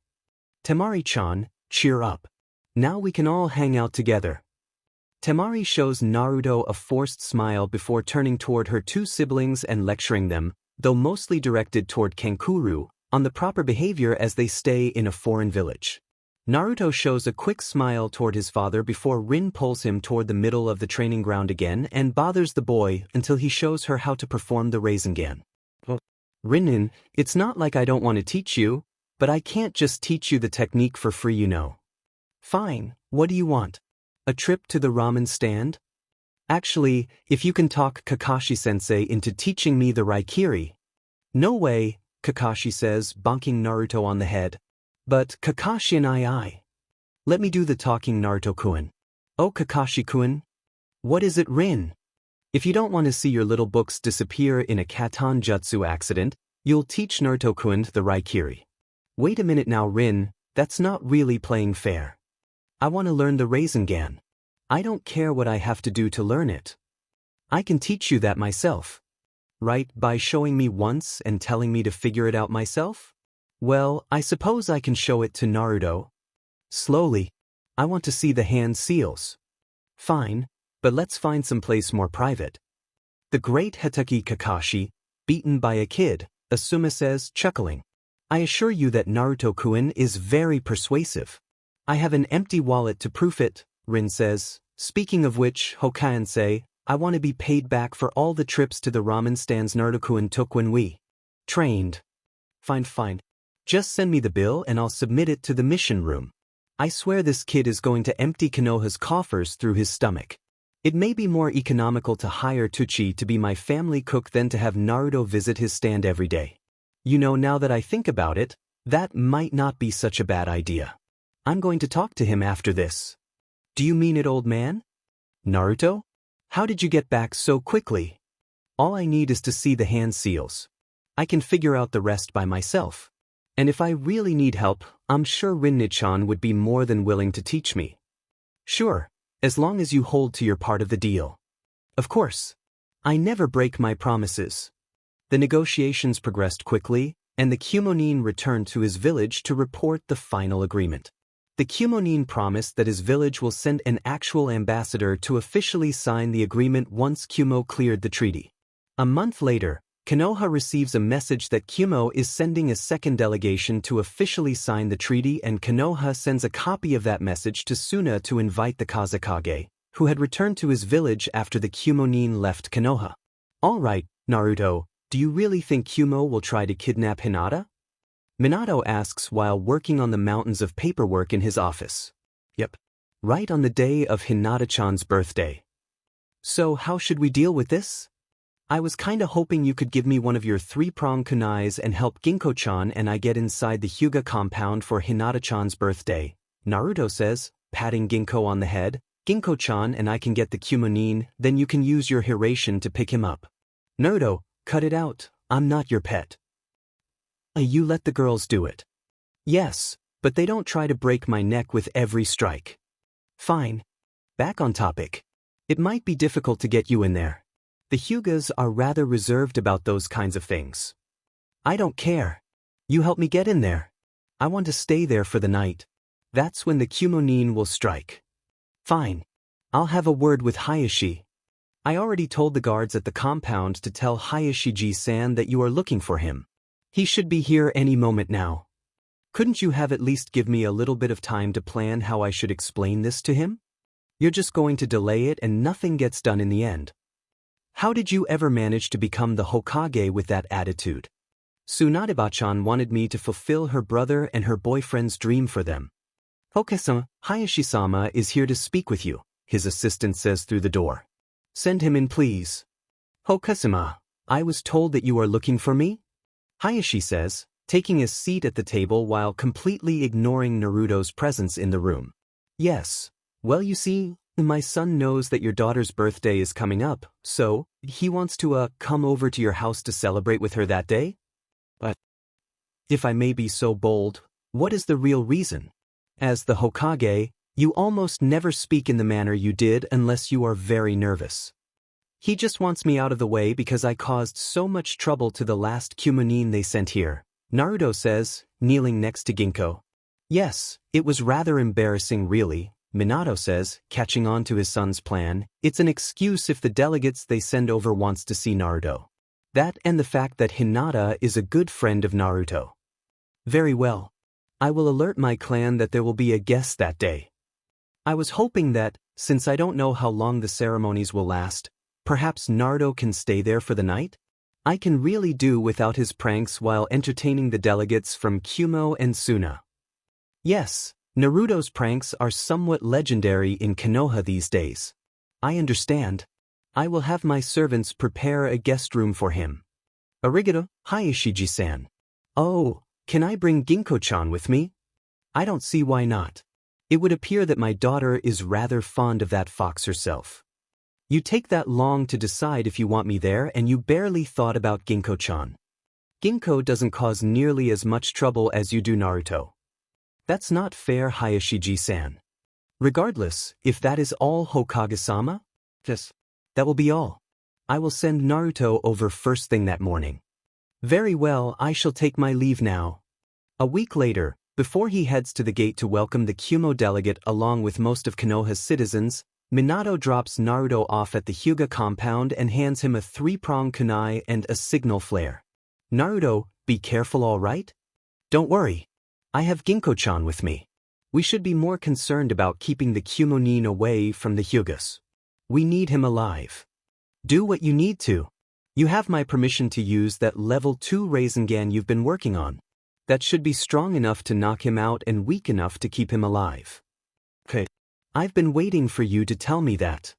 Temari-chan, cheer up. Now we can all hang out together. Temari shows Naruto a forced smile before turning toward her two siblings and lecturing them, though mostly directed toward Kenkuru, on the proper behavior as they stay in a foreign village. Naruto shows a quick smile toward his father before Rin pulls him toward the middle of the training ground again and bothers the boy until he shows her how to perform the Rasengan. Rin, it's not like I don't want to teach you, but I can't just teach you the technique for free, you know. Fine, what do you want? A trip to the ramen stand? Actually, if you can talk Kakashi-sensei into teaching me the Raikiri. No way, Kakashi says, bonking Naruto on the head. But Kakashi and I. Let me do the talking, Naruto-kun. Oh, Kakashi-kun. What is it, Rin? If you don't want to see your little books disappear in a Katon Jutsu accident, you'll teach Naruto-kun the Raikiri. Wait a minute now, Rin, that's not really playing fair. I want to learn the Rasengan. I don't care what I have to do to learn it. I can teach you that myself. Right, by showing me once and telling me to figure it out myself? Well, I suppose I can show it to Naruto. Slowly. I want to see the hand seals. Fine, but let's find some place more private. The great Hitoki Kakashi, beaten by a kid, Asuma says, chuckling. I assure you that Naruto-kun is very persuasive. I have an empty wallet to prove it, Rin says. Speaking of which, Hokage-sensei, I want to be paid back for all the trips to the ramen stands Naruto-kun took when we trained. Fine. Just send me the bill and I'll submit it to the mission room. I swear this kid is going to empty Konoha's coffers through his stomach. It may be more economical to hire Tucci to be my family cook than to have Naruto visit his stand every day. You know, now that I think about it, that might not be such a bad idea. I'm going to talk to him after this. Do you mean it, old man? Naruto? How did you get back so quickly? All I need is to see the hand seals. I can figure out the rest by myself. And if I really need help, I'm sure Rin-chan would be more than willing to teach me. Sure, as long as you hold to your part of the deal. Of course. I never break my promises. The negotiations progressed quickly, and the Kyuubi returned to his village to report the final agreement. The Kyuubi promised that his village will send an actual ambassador to officially sign the agreement once Kyuubi cleared the treaty. A month later, Konoha receives a message that Kyuubi is sending a second delegation to officially sign the treaty, and Konoha sends a copy of that message to Suna to invite the Kazekage, who had returned to his village after the Kyuubi left Konoha. All right, Naruto, do you really think Kyuubi will try to kidnap Hinata? Minato asks while working on the mountains of paperwork in his office. Yep. Right on the day of Hinata-chan's birthday. So how should we deal with this? I was kinda hoping you could give me one of your three-prong kunais and help Ginko-chan and I get inside the Hyuga compound for Hinata-chan's birthday, Naruto says, patting Ginko on the head. Ginko-chan and I can get the Kyuubi, then you can use your Hiration to pick him up. Naruto, cut it out, I'm not your pet. You let the girls do it. Yes, but they don't try to break my neck with every strike. Fine. Back on topic. It might be difficult to get you in there. The Hyugas are rather reserved about those kinds of things. I don't care. You help me get in there. I want to stay there for the night. That's when the Kyumonin will strike. Fine. I'll have a word with Hayashi. I already told the guards at the compound to tell Hayashiji-san that you are looking for him. He should be here any moment now. Couldn't you have at least give me a little bit of time to plan how I should explain this to him? You're just going to delay it and nothing gets done in the end. How did you ever manage to become the Hokage with that attitude? Tsunade-chan wanted me to fulfill her brother and her boyfriend's dream for them. Hokage-sama, Hayashi-sama is here to speak with you, his assistant says through the door. Send him in please. Hokage-sama, I was told that you are looking for me? Hayashi says, taking a seat at the table while completely ignoring Naruto's presence in the room. Yes. Well, you see, my son knows that your daughter's birthday is coming up, so he wants to come over to your house to celebrate with her that day? But if I may be so bold, what is the real reason? As the Hokage, you almost never speak in the manner you did unless you are very nervous. He just wants me out of the way because I caused so much trouble to the last Kyumonin they sent here, Naruto says, kneeling next to Ginkgo. Yes, it was rather embarrassing really, Minato says, catching on to his son's plan. It's an excuse if the delegates they send over wants to see Naruto. That and the fact that Hinata is a good friend of Naruto. Very well. I will alert my clan that there will be a guest that day. I was hoping that, since I don't know how long the ceremonies will last, perhaps Naruto can stay there for the night? I can really do without his pranks while entertaining the delegates from Kumo and Suna. Yes, Naruto's pranks are somewhat legendary in Konoha these days. I understand. I will have my servants prepare a guest room for him. Arigato, Hayashiji-san. Oh, can I bring Ginkgo-chan with me? I don't see why not. It would appear that my daughter is rather fond of that fox herself. You take that long to decide if you want me there and you barely thought about Ginkgo-chan. Ginkgo doesn't cause nearly as much trouble as you do Naruto. That's not fair, Hayashiji-san. Regardless, if that is all Hokage-sama, yes, that will be all. I will send Naruto over first thing that morning. Very well, I shall take my leave now. A week later, before he heads to the gate to welcome the Kumo delegate along with most of Konoha's citizens, Minato drops Naruto off at the Hyuga compound and hands him a 3-pronged kunai and a signal flare. Naruto, be careful, all right? Don't worry. I have Ginkgo-chan with me. We should be more concerned about keeping the Kyumonin away from the Hyugas. We need him alive. Do what you need to. You have my permission to use that level 2 Rasengan you've been working on. That should be strong enough to knock him out and weak enough to keep him alive. Okay. I've been waiting for you to tell me that.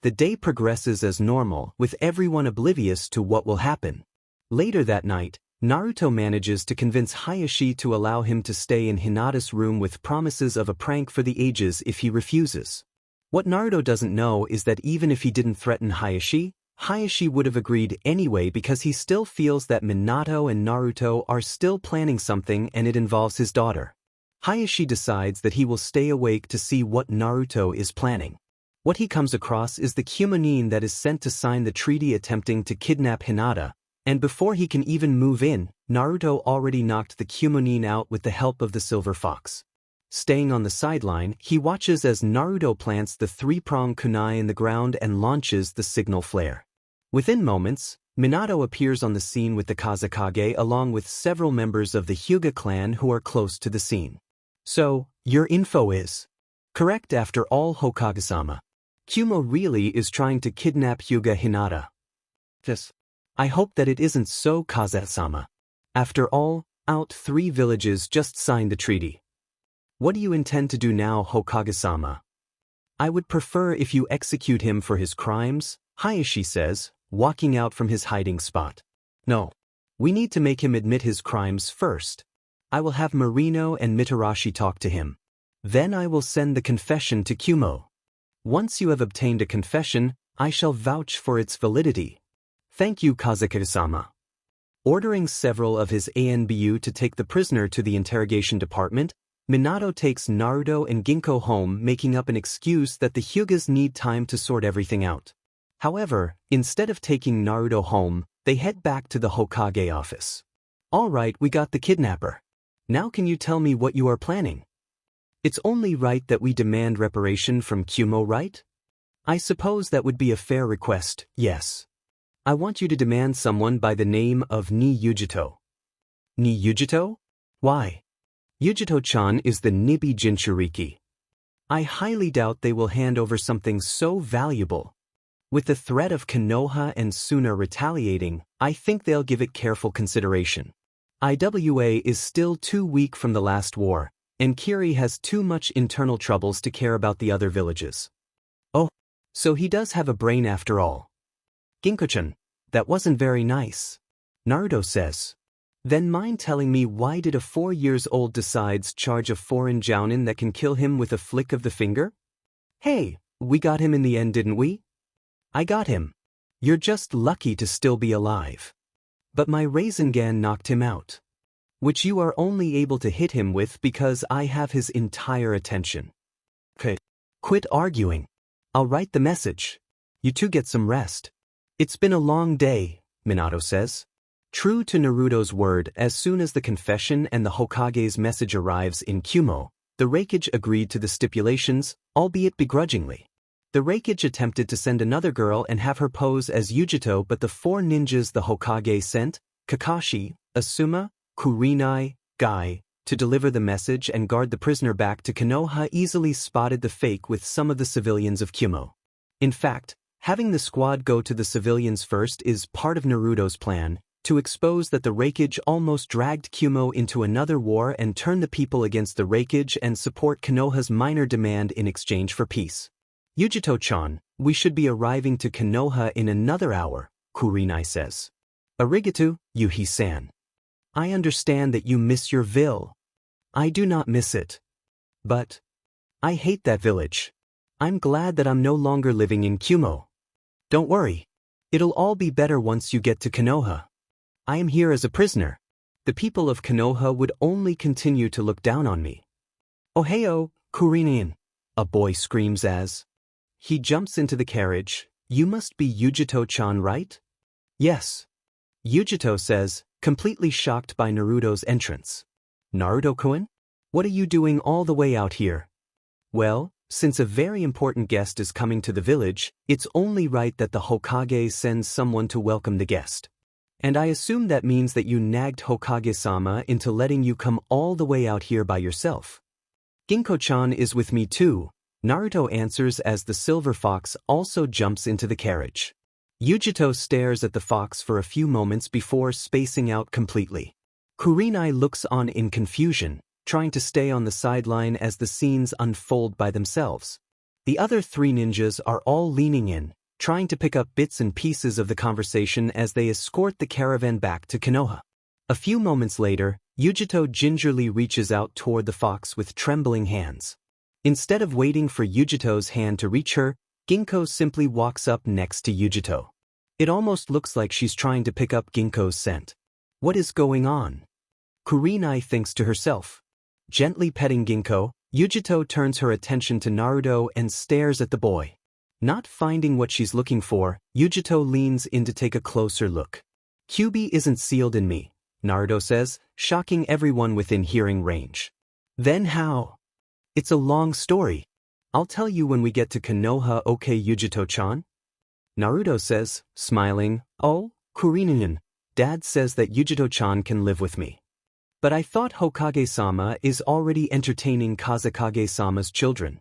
The day progresses as normal, with everyone oblivious to what will happen. Later that night, Naruto manages to convince Hayashi to allow him to stay in Hinata's room with promises of a prank for the ages if he refuses. What Naruto doesn't know is that even if he didn't threaten Hayashi, Hayashi would have agreed anyway because he still feels that Minato and Naruto are still planning something and it involves his daughter. Hayashi decides that he will stay awake to see what Naruto is planning. What he comes across is the Kyumonin that is sent to sign the treaty attempting to kidnap Hinata, and before he can even move in, Naruto already knocked the Kyumonin out with the help of the Silver Fox. Staying on the sideline, he watches as Naruto plants the 3-pronged kunai in the ground and launches the signal flare. Within moments, Minato appears on the scene with the Kazekage along with several members of the Hyuga clan who are close to the scene. So, your info is correct after all, Hokage-sama. Kumo really is trying to kidnap Hyuga Hinata. Yes. I hope that it isn't so, Kaze-sama. After all, 3 villages just signed the treaty. What do you intend to do now, Hokage-sama? I would prefer if you execute him for his crimes, Hayashi says, walking out from his hiding spot. No. We need to make him admit his crimes first. I will have Marino and Mitarashi talk to him. Then I will send the confession to Kumo. Once you have obtained a confession, I shall vouch for its validity. Thank you, Kazekage-sama. Ordering several of his ANBU to take the prisoner to the interrogation department, Minato takes Naruto and Ginkgo home, making up an excuse that the Hyugas need time to sort everything out. However, instead of taking Naruto home, they head back to the Hokage office. All right, we got the kidnapper. Now can you tell me what you are planning? It's only right that we demand reparation from Kyuubi, right? I suppose that would be a fair request, yes. I want you to demand someone by the name of Ni Yujito. Ni Yujito? Why? Yujito-chan is the Nibi Jinchuriki. I highly doubt they will hand over something so valuable. With the threat of Konoha and Suna retaliating, I think they'll give it careful consideration. IWA is still too weak from the last war, and Kiri has too much internal troubles to care about the other villages. Oh, so he does have a brain after all. Ginko-chan, that wasn't very nice. Naruto says. Then mind telling me why did a 4-year-old decides charge a foreign jounin that can kill him with a flick of the finger? Hey, we got him in the end, didn't we? I got him. You're just lucky to still be alive. But my Rasengan knocked him out. Which you are only able to hit him with because I have his entire attention. Quit arguing. I'll write the message. You two get some rest. It's been a long day, Minato says. True to Naruto's word, as soon as the confession and the Hokage's message arrives in Kyuubi, the Raikage agreed to the stipulations, albeit begrudgingly. The Raikage attempted to send another girl and have her pose as Yujito, but the 4 ninjas the Hokage sent, Kakashi, Asuma, Kurenai, Guy, to deliver the message and guard the prisoner back to Konoha easily spotted the fake with some of the civilians of Kyuubi. In fact, having the squad go to the civilians first is part of Naruto's plan, to expose that the Raikage almost dragged Kyuubi into another war and turn the people against the Raikage and support Konoha's minor demand in exchange for peace. Yujito-chan, we should be arriving to Konoha in another hour, Kurenai says. Arigato, Yuhi-san. I understand that you miss your ville. I do not miss it. But I hate that village. I'm glad that I'm no longer living in Kyuubi. Don't worry. It'll all be better once you get to Konoha. I am here as a prisoner. The people of Konoha would only continue to look down on me. Ohio, Kurenai, a boy screams as he jumps into the carriage. You must be Yujito-chan, right? Yes. Yujito says, completely shocked by Naruto's entrance. Naruto-kun? What are you doing all the way out here? Well, since a very important guest is coming to the village, it's only right that the Hokage sends someone to welcome the guest. And I assume that means that you nagged Hokage-sama into letting you come all the way out here by yourself. Ginko-chan is with me too, Naruto answers as the silver fox also jumps into the carriage. Yujito stares at the fox for a few moments before spacing out completely. Kurenai looks on in confusion, trying to stay on the sideline as the scenes unfold by themselves. The other 3 ninjas are all leaning in, trying to pick up bits and pieces of the conversation as they escort the caravan back to Konoha. A few moments later, Yujito gingerly reaches out toward the fox with trembling hands. Instead of waiting for Yujito's hand to reach her, Ginko simply walks up next to Yujito. It almost looks like she's trying to pick up Ginko's scent. What is going on? Kurenai thinks to herself. Gently petting Ginko, Yujito turns her attention to Naruto and stares at the boy. Not finding what she's looking for, Yujito leans in to take a closer look. Kyuubi isn't sealed in me, Naruto says, shocking everyone within hearing range. Then how? It's a long story. I'll tell you when we get to Konoha, okay, Yujito-chan? Naruto says, smiling, oh, Kurenai, Dad says that Yujito-chan can live with me. But I thought Hokage-sama is already entertaining Kazekage-sama's children.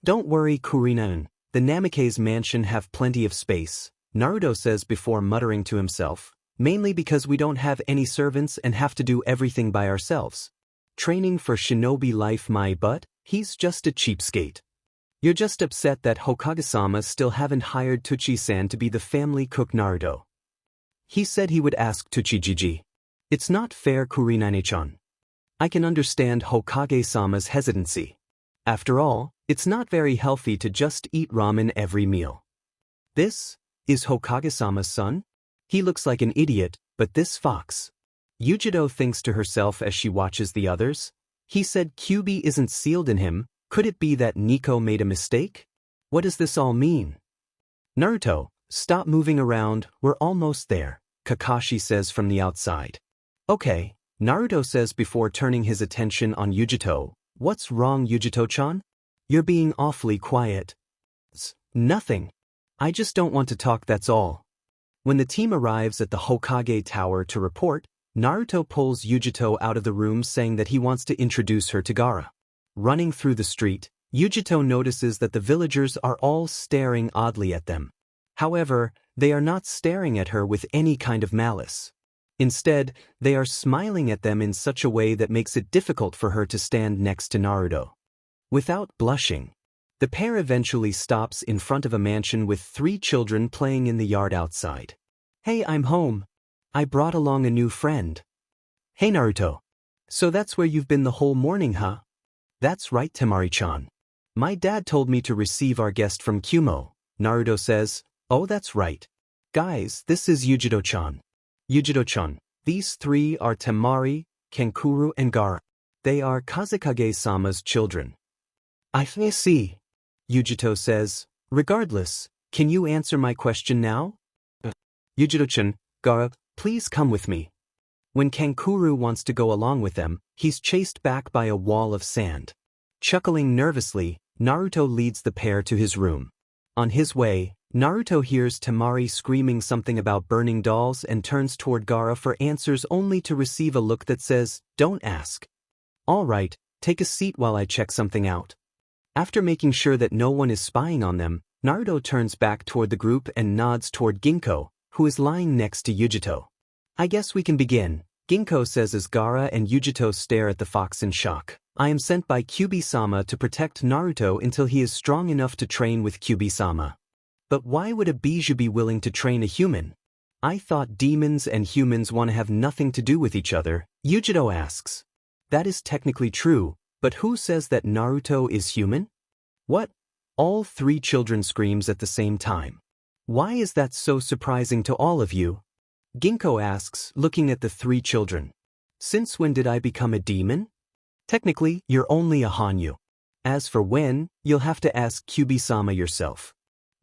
Don't worry, Kurenai. The Namikaze mansion have plenty of space, Naruto says before muttering to himself, mainly because we don't have any servants and have to do everything by ourselves. Training for shinobi life my butt, he's just a cheapskate. You're just upset that Hokage-sama still haven't hired Tsuchi-san to be the family cook, Naruto. He said he would ask Tsuchi-jiji. It's not fair, Kurenai-chan. I can understand Hokage-sama's hesitancy. After all, it's not very healthy to just eat ramen every meal. This is Hokage-sama's son? He looks like an idiot, but this fox. Yujito thinks to herself as she watches the others. He said Kyuubi isn't sealed in him. Could it be that Nico made a mistake? What does this all mean? Naruto, Stop moving around, we're almost there, Kakashi says from the outside. Okay, Naruto says before turning his attention on Yujito. What's wrong, Yujito-chan? You're being awfully quiet. Nothing. I just don't want to talk, that's all. When the team arrives at the Hokage Tower to report, Naruto pulls Yujito out of the room saying that he wants to introduce her to Gaara. Running through the street, Yujito notices that the villagers are all staring oddly at them. However, they are not staring at her with any kind of malice. Instead, they are smiling at them in such a way that makes it difficult for her to stand next to Naruto. Without blushing, the pair eventually stops in front of a mansion with 3 children playing in the yard outside. Hey, I'm home. I brought along a new friend. Hey, Naruto. So that's where you've been the whole morning, huh? That's right, Temari-chan. My dad told me to receive our guest from Kyuubi. Naruto says, oh, that's right. Guys, this is Yujito-chan. Yujito-chan, these 3 are Temari, Kankuro and Gaara. They are Kazekage-sama's children. I see. Yujito says, regardless, can you answer my question now? Yujito-chan, Gaara, please come with me. When Kankuro wants to go along with them, he's chased back by a wall of sand. Chuckling nervously, Naruto leads the pair to his room. On his way, Naruto hears Temari screaming something about burning dolls and turns toward Gaara for answers only to receive a look that says, don't ask. All right, take a seat while I check something out. After making sure that no one is spying on them, Naruto turns back toward the group and nods toward Ginkgo, who is lying next to Yujito. I guess we can begin, Ginkgo says as Gaara and Yujito stare at the fox in shock. I am sent by Kyuubi-sama to protect Naruto until he is strong enough to train with Kyuubi-sama. But why would a bijou be willing to train a human? I thought demons and humans want to have nothing to do with each other, Yujito asks. That is technically true, but who says that Naruto is human? What? All 3 children screams at the same time. Why is that so surprising to all of you? Ginkgo asks, looking at the 3 children. Since when did I become a demon? Technically, you're only a Hanyu. As for when, you'll have to ask Kyuubi-sama yourself.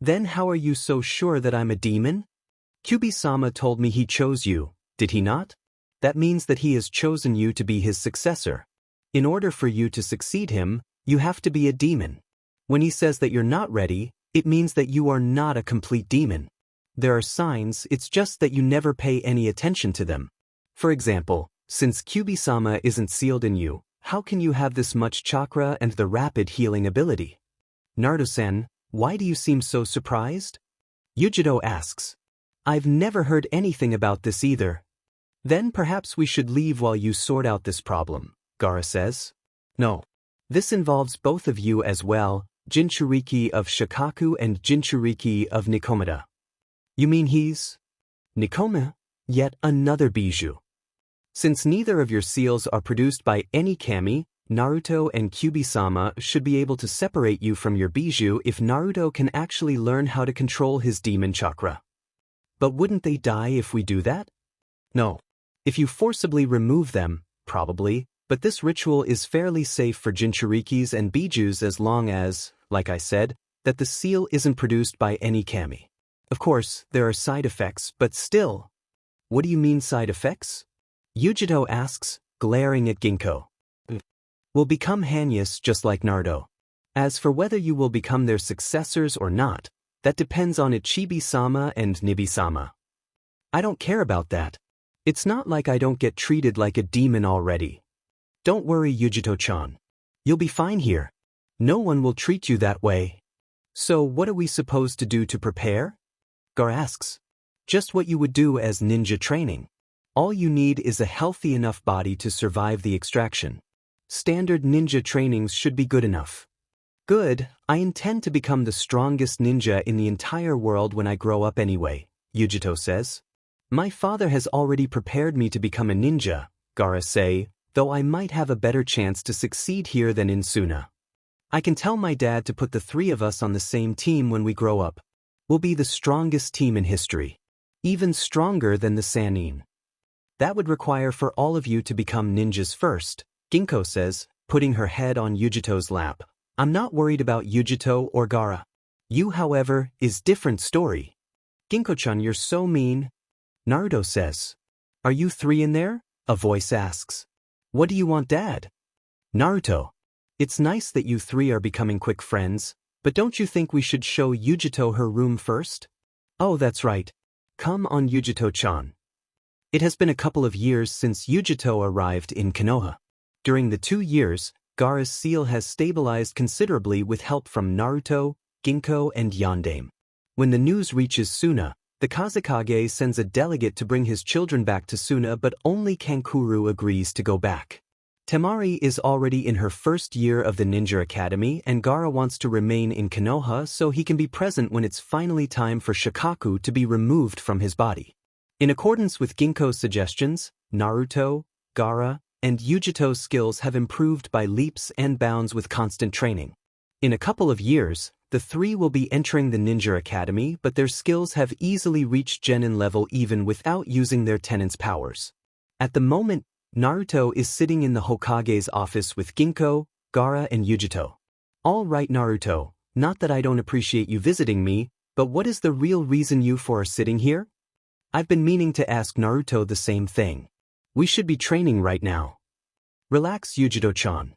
Then how are you so sure that I'm a demon? Kyuubi-sama told me he chose you, did he not? That means that he has chosen you to be his successor. In order for you to succeed him, you have to be a demon. When he says that you're not ready, it means that you are not a complete demon. There are signs, it's just that you never pay any attention to them. For example, since Kyuubi-sama isn't sealed in you, how can you have this much chakra and the rapid healing ability? Naruto-san, why do you seem so surprised? Yujito asks. I've never heard anything about this either. Then perhaps we should leave while you sort out this problem, Gaara says. No. This involves both of you as well, Jinchuriki of Shikaku and Jinchuriki of Nikomata. You mean he's? Nikoma? Yet another bijou. Since neither of your seals are produced by any kami, Naruto and Kyuubi-sama should be able to separate you from your bijou if Naruto can actually learn how to control his demon chakra. But wouldn't they die if we do that? No. If you forcibly remove them, probably, but this ritual is fairly safe for Jinchurikis and bijous as long as, like I said, that the seal isn't produced by any kami. Of course, there are side effects, but still. What do you mean side effects? Yujito asks, glaring at Ginkgo. Will become Hanyas just like Naruto. As for whether you will become their successors or not, that depends on Ichibi-sama and Nibi-sama. I don't care about that. It's not like I don't get treated like a demon already. Don't worry, Yujito-chan. You'll be fine here. No one will treat you that way. So what are we supposed to do to prepare? Gaara asks. Just what you would do as ninja training. All you need is a healthy enough body to survive the extraction. Standard ninja trainings should be good enough. Good, I intend to become the strongest ninja in the entire world when I grow up anyway, Yujito says. My father has already prepared me to become a ninja, Gaara say, though I might have a better chance to succeed here than in Suna. I can tell my dad to put the 3 of us on the same team when we grow up. We'll be the strongest team in history. Even stronger than the Sannin. That would require for all of you to become ninjas first, Ginkgo says, putting her head on Yujito's lap. I'm not worried about Yujito or Gaara. You, however, is different story. Ginko-chan, you're so mean. Naruto says. Are you three in there? A voice asks. What do you want, Dad? Naruto. It's nice that you three are becoming quick friends, but don't you think we should show Yujito her room first? Oh, that's right. Come on, Yujito-chan. It has been a couple of years since Yujito arrived in Konoha. During the 2 years, Gaara's seal has stabilized considerably with help from Naruto, Ginko, and Yondaime. When the news reaches Suna, the Kazekage sends a delegate to bring his children back to Suna, but only Kankuro agrees to go back. Temari is already in her first year of the Ninja Academy, and Gaara wants to remain in Konoha so he can be present when it's finally time for Shikaku to be removed from his body. In accordance with Ginko's suggestions, Naruto, Gaara, and Yujito's skills have improved by leaps and bounds with constant training. In a couple of years, the three will be entering the Ninja Academy, but their skills have easily reached Genin level even without using their tenant's powers. At the moment, Naruto is sitting in the Hokage's office with Ginko, Gaara, and Yujito. All right, Naruto, not that I don't appreciate you visiting me, but what is the real reason you four are sitting here? I've been meaning to ask Naruto the same thing. We should be training right now. Relax, Yujito-chan.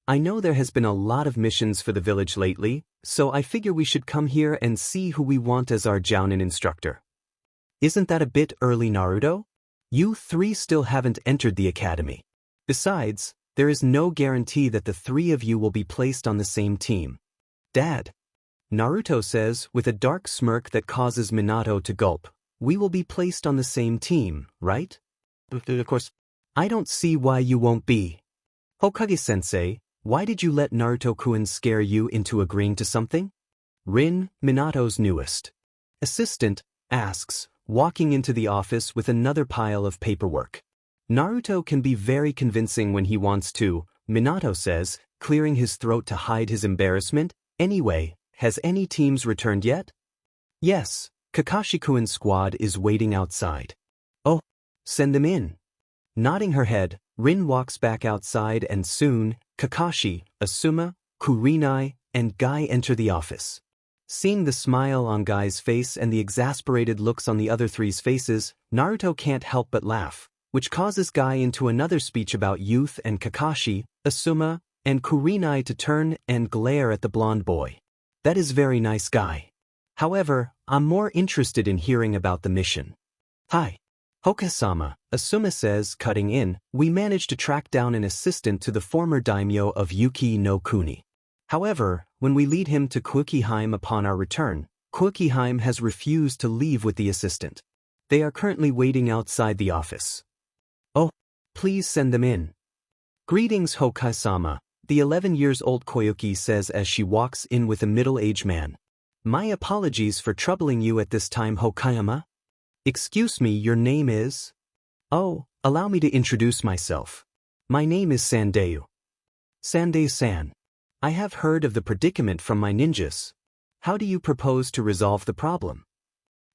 I know there has been a lot of missions for the village lately, so I figure we should come here and see who we want as our Jounin instructor. Isn't that a bit early, Naruto? You three still haven't entered the academy. Besides, there is no guarantee that the three of you will be placed on the same team. Dad. Naruto says with a dark smirk that causes Minato to gulp, we will be placed on the same team, right? Of course, I don't see why you won't be. Hokage-sensei, why did you let Naruto-kun scare you into agreeing to something? Rin, Minato's newest assistant, asks, walking into the office with another pile of paperwork. Naruto can be very convincing when he wants to, Minato says, clearing his throat to hide his embarrassment. Anyway, has any teams returned yet? Yes, Kakashi-kun's squad is waiting outside. Oh, send them in. Nodding her head, Rin walks back outside and soon, Kakashi, Asuma, Kurenai, and Guy enter the office. Seeing the smile on Guy's face and the exasperated looks on the other three's faces, Naruto can't help but laugh, which causes Guy into another speech about youth and Kakashi, Asuma, and Kurenai to turn and glare at the blonde boy. That is very nice, Guy. However, I'm more interested in hearing about the mission. Hi. Hokage-sama, Asuma says, cutting in, we managed to track down an assistant to the former daimyo of Yuki no Kuni. However, when we lead him to Kukiheim upon our return, Kukiheim has refused to leave with the assistant. They are currently waiting outside the office. Oh, please send them in. Greetings, Hokage-sama, the 11-years-old Koyuki says as she walks in with a middle-aged man. My apologies for troubling you at this time, Hokage-sama. Excuse me, your name is? Oh, allow me to introduce myself. My name is Sandayu. Sandayu-san. I have heard of the predicament from my ninjas. How do you propose to resolve the problem?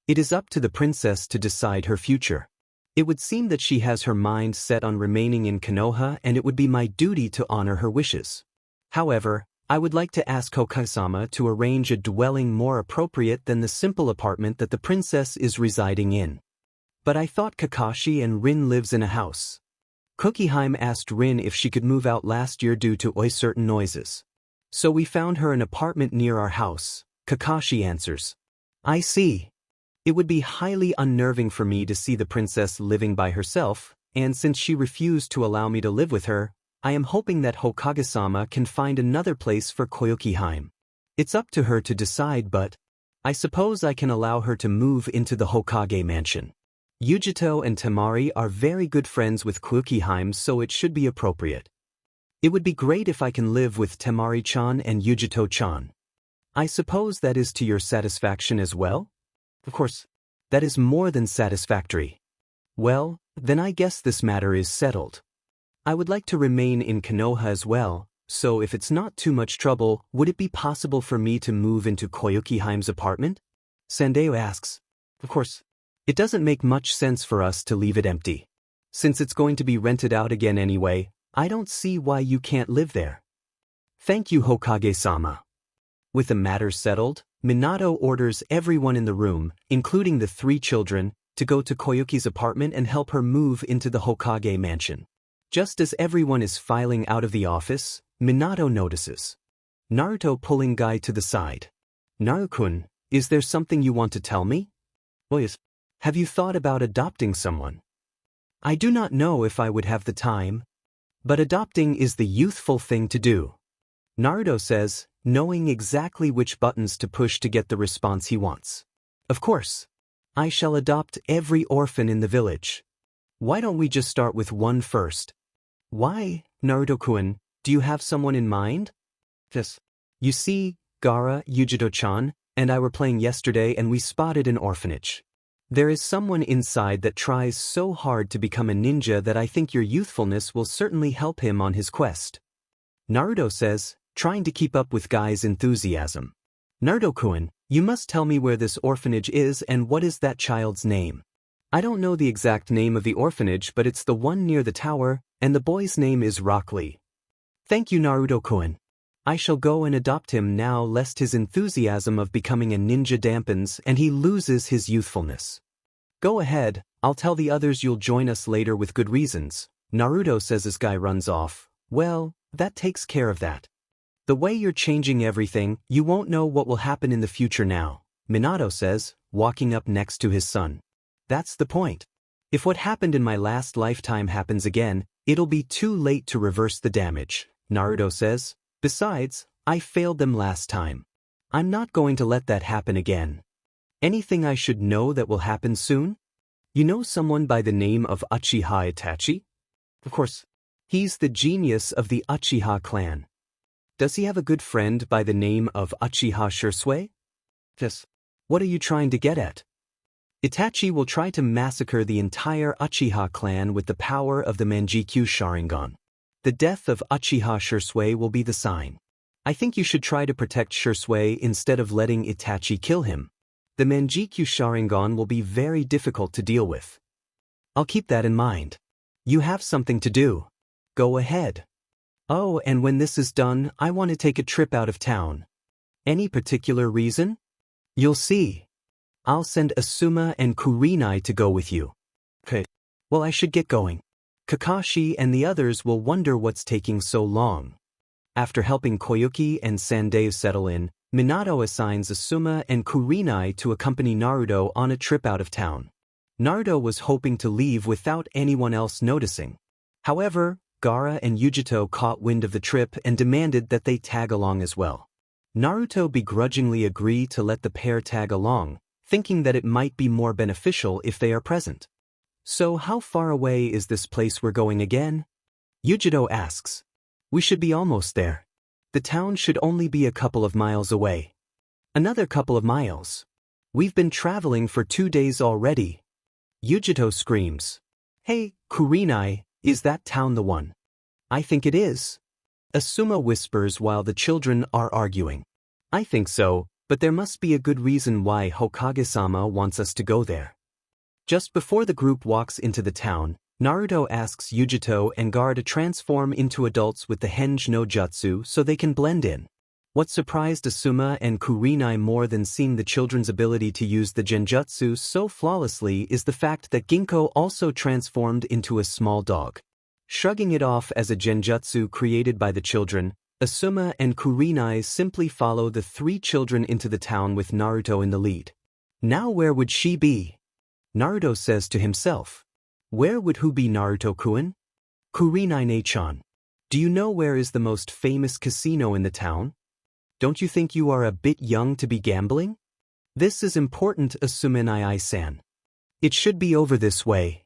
It is up to the princess to decide her future. It would seem that she has her mind set on remaining in Konoha, and it would be my duty to honor her wishes. However, I would like to ask Hokage-sama to arrange a dwelling more appropriate than the simple apartment that the princess is residing in. But I thought Kakashi and Rin lives in a house. Kukiheim asked Rin if she could move out last year due to certain noises. So we found her an apartment near our house, Kakashi answers. I see. It would be highly unnerving for me to see the princess living by herself, and since she refused to allow me to live with her, I am hoping that Hokage-sama can find another place for Koyukiheim. It's up to her to decide, but I suppose I can allow her to move into the Hokage mansion. Yujito and Temari are very good friends with Koyukiheim, so it should be appropriate. It would be great if I can live with Temari-chan and Yujito-chan. I suppose that is to your satisfaction as well? Of course, that is more than satisfactory. Well, then I guess this matter is settled. I would like to remain in Konoha as well, so if it's not too much trouble, would it be possible for me to move into Koyukiheim's apartment? Sandayu asks. Of course, it doesn't make much sense for us to leave it empty. Since it's going to be rented out again anyway, I don't see why you can't live there. Thank you, Hokage-sama. With the matter settled, Minato orders everyone in the room, including the 3 children, to go to Koyuki's apartment and help her move into the Hokage mansion. Just as everyone is filing out of the office, Minato notices Naruto pulling Guy to the side. "Naru-kun, is there something you want to tell me?" "Yes. Have you thought about adopting someone?" "I do not know if I would have the time. But adopting is the youthful thing to do," Naruto says, knowing exactly which buttons to push to get the response he wants. "Of course. I shall adopt every orphan in the village. Why don't we just start with one first?" "Why, Naruto-kun, do you have someone in mind?" "Yes. You see, Gaara, Yujito-chan, and I were playing yesterday and we spotted an orphanage. There is someone inside that tries so hard to become a ninja that I think your youthfulness will certainly help him on his quest," Naruto says, trying to keep up with Guy's enthusiasm. "Naruto-kun, you must tell me where this orphanage is and what is that child's name." "I don't know the exact name of the orphanage, but it's the one near the tower, and the boy's name is Rock Lee." "Thank you, Naruto-kun. I shall go and adopt him now lest his enthusiasm of becoming a ninja dampens and he loses his youthfulness." "Go ahead, I'll tell the others you'll join us later with good reasons," Naruto says as Guy runs off. "Well, that takes care of that. The way you're changing everything, you won't know what will happen in the future now," Minato says, walking up next to his son. "That's the point. If what happened in my last lifetime happens again, it'll be too late to reverse the damage," Naruto says. "Besides, I failed them last time. I'm not going to let that happen again. Anything I should know that will happen soon? You know someone by the name of Uchiha Itachi?" "Of course. He's the genius of the Uchiha clan." "Does he have a good friend by the name of Uchiha Shisui?" "Yes. What are you trying to get at?" "Itachi will try to massacre the entire Uchiha clan with the power of the Manjikyu Sharingan. The death of Uchiha Shisui will be the sign. I think you should try to protect Shisui instead of letting Itachi kill him. The Manjikyu Sharingan will be very difficult to deal with." "I'll keep that in mind. You have something to do. Go ahead." "Oh, and when this is done, I want to take a trip out of town." "Any particular reason?" "You'll see. I'll send Asuma and Kurenai to go with you." "Okay. Well, I should get going. Kakashi and the others will wonder what's taking so long." After helping Koyuki and Sandave settle in, Minato assigns Asuma and Kurenai to accompany Naruto on a trip out of town. Naruto was hoping to leave without anyone else noticing. However, Gaara and Yujito caught wind of the trip and demanded that they tag along as well. Naruto begrudgingly agreed to let the pair tag along, thinking that it might be more beneficial if they are present. "So how far away is this place we're going again?" Yujito asks. "We should be almost there. The town should only be a couple of miles away." "Another couple of miles? We've been traveling for 2 days already." Yujito screams. "Hey, Kurenai, is that town the one?" "I think it is." Asuma whispers while the children are arguing. "I think so, but there must be a good reason why Hokage-sama wants us to go there." Just before the group walks into the town, Naruto asks Yujito and Gaara to transform into adults with the Henge no Jutsu so they can blend in. What surprised Asuma and Kurenai more than seeing the children's ability to use the genjutsu so flawlessly is the fact that Ginkgo also transformed into a small dog. Shrugging it off as a genjutsu created by the children, Asuma and Kurenai simply follow the 3 children into the town with Naruto in the lead. Now where would she be? Naruto says to himself. Where would who be Naruto-kun? Kurenai-ne-chan. Do you know where is the most famous casino in the town? Don't you think you are a bit young to be gambling? This is important, Asuma-san. It should be over this way.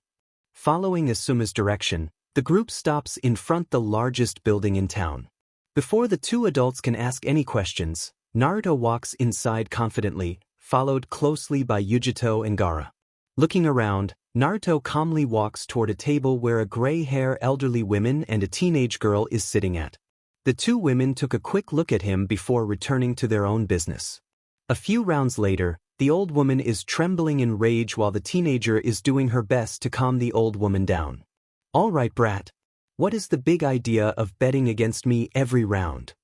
Following Asuma's direction, the group stops in front the largest building in town. Before the 2 adults can ask any questions, Naruto walks inside confidently, followed closely by Yujito and Gaara. Looking around, Naruto calmly walks toward a table where a gray-haired elderly woman and a teenage girl is sitting at. The 2 women took a quick look at him before returning to their own business. A few rounds later, the old woman is trembling in rage while the teenager is doing her best to calm the old woman down. All right, brat. What is the big idea of betting against me every round?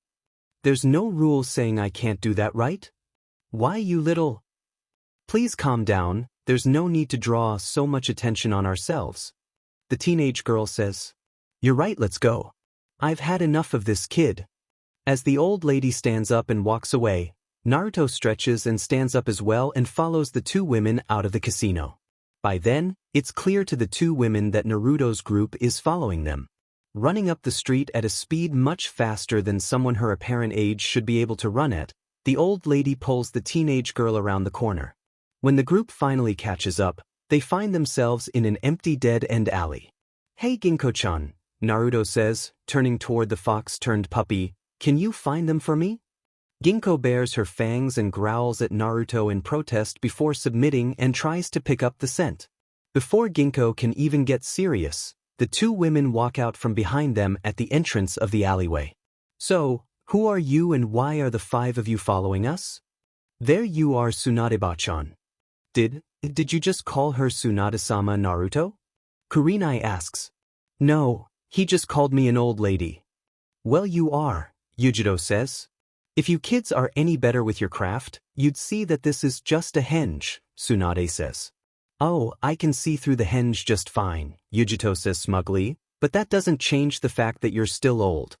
There's no rule saying I can't do that, right? Why you little? Please calm down, there's no need to draw so much attention on ourselves. The teenage girl says. You're right, let's go. I've had enough of this kid. As the old lady stands up and walks away, Naruto stretches and stands up as well and follows the two women out of the casino. By then, it's clear to the two women that Naruto's group is following them. Running up the street at a speed much faster than someone her apparent age should be able to run at, the old lady pulls the teenage girl around the corner. When the group finally catches up, they find themselves in an empty dead-end alley. Hey Ginko-chan, Naruto says, turning toward the fox-turned puppy, can you find them for me? Ginko bares her fangs and growls at Naruto in protest before submitting and tries to pick up the scent. Before Ginko can even get serious, the two women walk out from behind them at the entrance of the alleyway. So, who are you and why are the five of you following us? There you are, Tsunade-ba-chan. Did you just call her Tsunade-sama, Naruto? Kurenai asks. No, he just called me an old lady. Well, you are, Yujiro says. If you kids are any better with your craft, you'd see that this is just a henge, Tsunade says. Oh, I can see through the henge just fine, Yujito says smugly, but that doesn't change the fact that you're still old.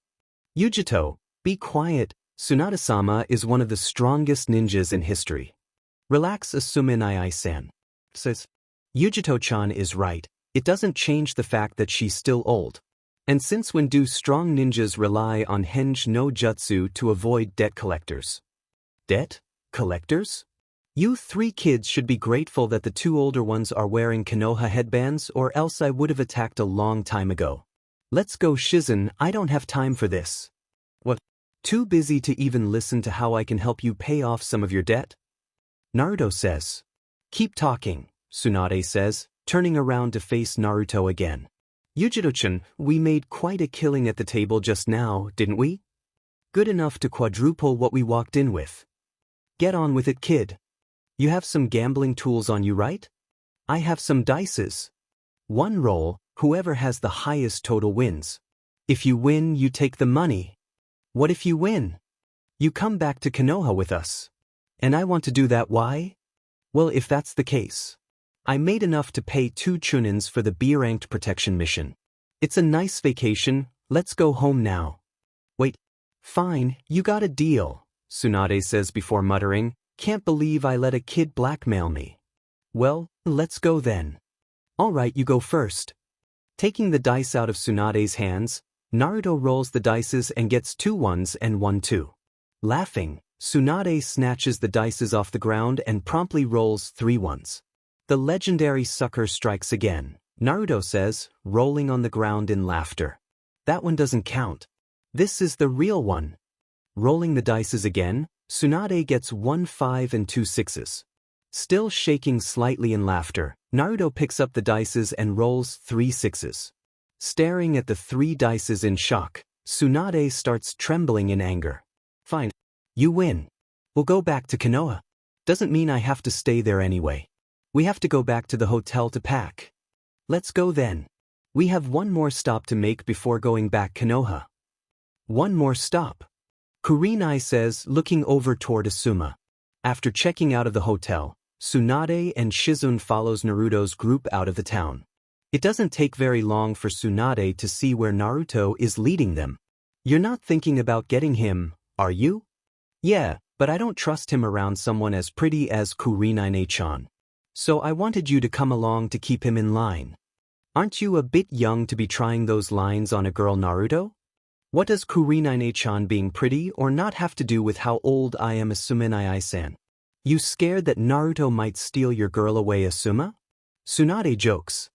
Yujito, be quiet, Tsunade-sama is one of the strongest ninjas in history. Relax, Asuminai-san, says. Yujito-chan is right, it doesn't change the fact that she's still old. And since when do strong ninjas rely on henge no jutsu to avoid debt collectors? Debt collectors? You three kids should be grateful that the two older ones are wearing Konoha headbands or else I would have attacked a long time ago. Let's go Shizen, I don't have time for this. What? Too busy to even listen to how I can help you pay off some of your debt? Naruto says. Keep talking, Tsunade says, turning around to face Naruto again. Yujiro-chan, we made quite a killing at the table just now, didn't we? Good enough to quadruple what we walked in with. Get on with it, kid. You have some gambling tools on you, right? I have some dices. One roll, whoever has the highest total wins. If you win, you take the money. What if you win? You come back to Konoha with us. And I want to do that, why? Well, if that's the case. I made enough to pay 2 chunins for the B-ranked protection mission. It's a nice vacation, let's go home now. Wait. Fine, you got a deal, Tsunade says before muttering, can't believe I let a kid blackmail me. Well, let's go then. Alright, you go first. Taking the dice out of Tsunade's hands, Naruto rolls the dices and gets 2 ones and 1 2. Laughing, Tsunade snatches the dices off the ground and promptly rolls 3 ones. The legendary sucker strikes again, Naruto says, rolling on the ground in laughter. That one doesn't count. This is the real one. Rolling the dices again, Tsunade gets 1 5 and 2 6s. Still shaking slightly in laughter, Naruto picks up the dices and rolls 3 6s. Staring at the 3 dices in shock, Tsunade starts trembling in anger. Fine. You win. We'll go back to Konoha. Doesn't mean I have to stay there anyway. We have to go back to the hotel to pack. Let's go then. We have one more stop to make before going back Konoha. One more stop. Kurenai says, looking over toward Asuma. After checking out of the hotel, Tsunade and Shizun follows Naruto's group out of the town. It doesn't take very long for Tsunade to see where Naruto is leading them. You're not thinking about getting him, are you? Yeah, but I don't trust him around someone as pretty as Kurenai-chan. So I wanted you to come along to keep him in line. Aren't you a bit young to be trying those lines on a girl, Naruto? What does Kurenai-chan being pretty or not have to do with how old I am, Asuminai-san? You scared that Naruto might steal your girl away, Asuma? Tsunade jokes.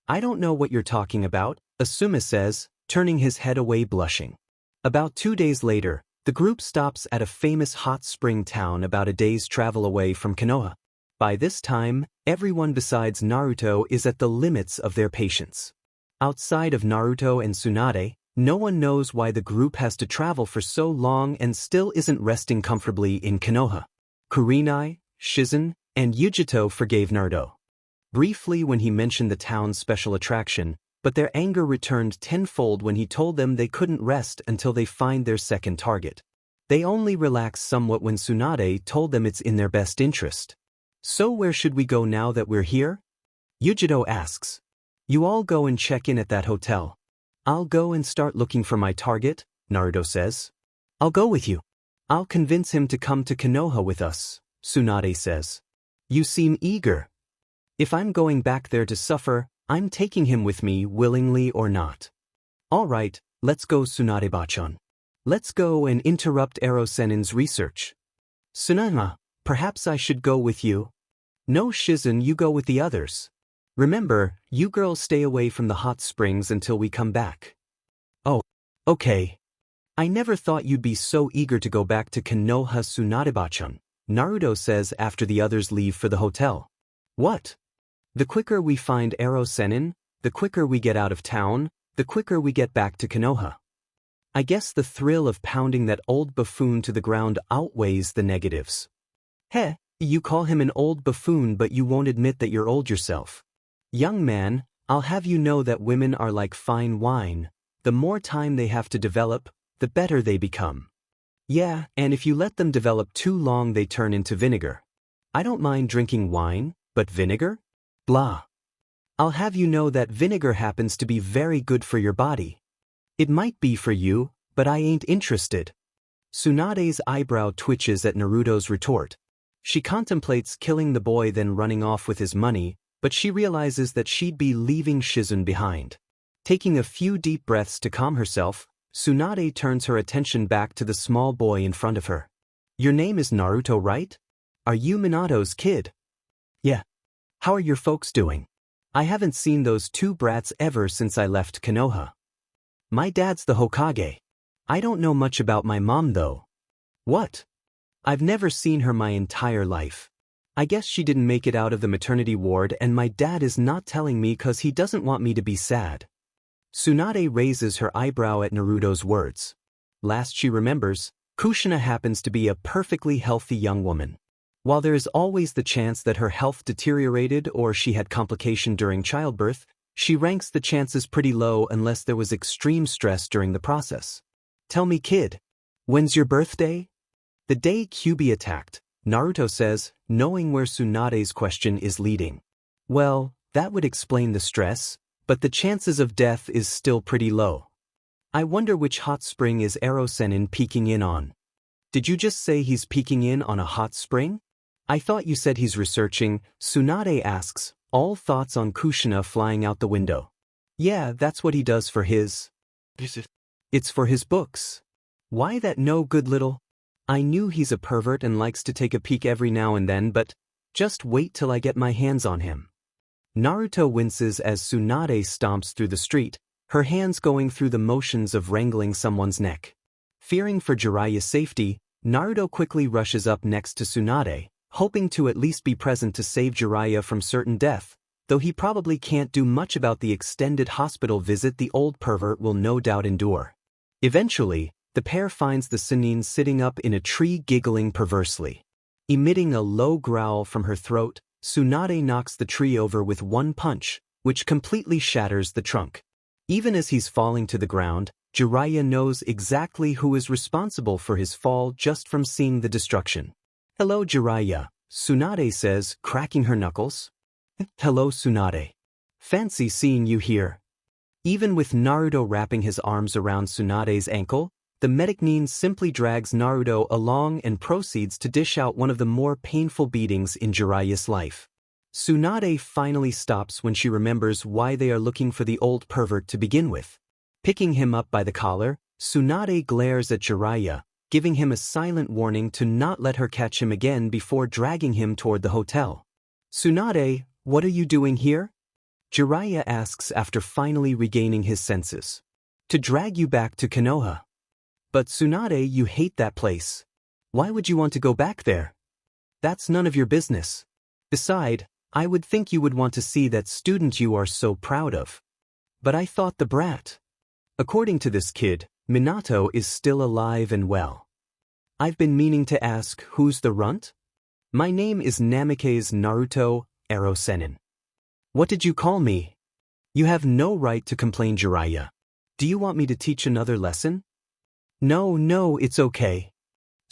I don't know what you're talking about, Asuma says, turning his head away blushing. About 2 days later, the group stops at a famous hot spring town about a day's travel away from Konoha. By this time, everyone besides Naruto is at the limits of their patience. Outside of Naruto and Tsunade, no one knows why the group has to travel for so long and still isn't resting comfortably in Konoha. Kurenai, Shizen, and Yujito forgave Naruto briefly when he mentioned the town's special attraction, but their anger returned tenfold when he told them they couldn't rest until they find their second target. They only relaxed somewhat when Tsunade told them it's in their best interest. So where should we go now that we're here? Yujiro asks. You all go and check in at that hotel. I'll go and start looking for my target, Naruto says. I'll go with you. I'll convince him to come to Konoha with us, Tsunade says. You seem eager. If I'm going back there to suffer, I'm taking him with me willingly or not. All right, let's go, Tsunade-bachan. Let's go and interrupt Ero Sennin's research. Tsunade, perhaps I should go with you. No, Shizun, you go with the others. Remember, you girls stay away from the hot springs until we come back. Oh, okay. I never thought you'd be so eager to go back to Konoha, Tsunade-bachan, Naruto says after the others leave for the hotel. What? The quicker we find Ero Sennin, the quicker we get out of town, the quicker we get back to Konoha. I guess the thrill of pounding that old buffoon to the ground outweighs the negatives. Heh, you call him an old buffoon but you won't admit that you're old yourself. Young man, I'll have you know that women are like fine wine. The more time they have to develop, the better they become. Yeah, and if you let them develop too long they turn into vinegar. I don't mind drinking wine, but vinegar? Blah. I'll have you know that vinegar happens to be very good for your body. It might be for you, but I ain't interested. Tsunade's eyebrow twitches at Naruto's retort. She contemplates killing the boy then running off with his money, but she realizes that she'd be leaving Shizun behind. Taking a few deep breaths to calm herself, Tsunade turns her attention back to the small boy in front of her. Your name is Naruto, right? Are you Minato's kid? Yeah. How are your folks doing? I haven't seen those two brats ever since I left Konoha. My dad's the Hokage. I don't know much about my mom though. What? I've never seen her my entire life. I guess she didn't make it out of the maternity ward and my dad is not telling me cause he doesn't want me to be sad. Tsunade raises her eyebrow at Naruto's words. Last she remembers, Kushina happens to be a perfectly healthy young woman. While there is always the chance that her health deteriorated or she had complication during childbirth, she ranks the chances pretty low unless there was extreme stress during the process. Tell me, kid, when's your birthday? The day Kyuubi attacked, Naruto says, knowing where Tsunade's question is leading. Well, that would explain the stress, but the chances of death is still pretty low. I wonder which hot spring is Ero Sennin peeking in on. Did you just say he's peeking in on a hot spring? I thought you said he's researching, Tsunade asks, all thoughts on Kushina flying out the window. Yeah, that's what he does for his... It's for his books. Why that no good little... I knew he's a pervert and likes to take a peek every now and then, but just wait till I get my hands on him. Naruto winces as Tsunade stomps through the street, her hands going through the motions of wrangling someone's neck. Fearing for Jiraiya's safety, Naruto quickly rushes up next to Tsunade, hoping to at least be present to save Jiraiya from certain death, though he probably can't do much about the extended hospital visit the old pervert will no doubt endure. Eventually, the pair finds the Sennin sitting up in a tree giggling perversely. Emitting a low growl from her throat, Tsunade knocks the tree over with one punch, which completely shatters the trunk. Even as he's falling to the ground, Jiraiya knows exactly who is responsible for his fall just from seeing the destruction. Hello, Jiraiya, Tsunade says, cracking her knuckles. Hello, Tsunade. Fancy seeing you here. Even with Naruto wrapping his arms around Tsunade's ankle, the medicine simply drags Naruto along and proceeds to dish out one of the more painful beatings in Jiraiya's life. Tsunade finally stops when she remembers why they are looking for the old pervert to begin with. Picking him up by the collar, Tsunade glares at Jiraiya, giving him a silent warning to not let her catch him again before dragging him toward the hotel. Tsunade, what are you doing here? Jiraiya asks after finally regaining his senses. To drag you back to Konoha. But Tsunade, you hate that place. Why would you want to go back there? That's none of your business. Beside, I would think you would want to see that student you are so proud of. But I thought the brat. According to this kid, Minato is still alive and well. I've been meaning to ask, who's the runt? My name is Namikaze Naruto, Ero Sennin. What did you call me? You have no right to complain, Jiraiya. Do you want me to teach another lesson? No, it's okay.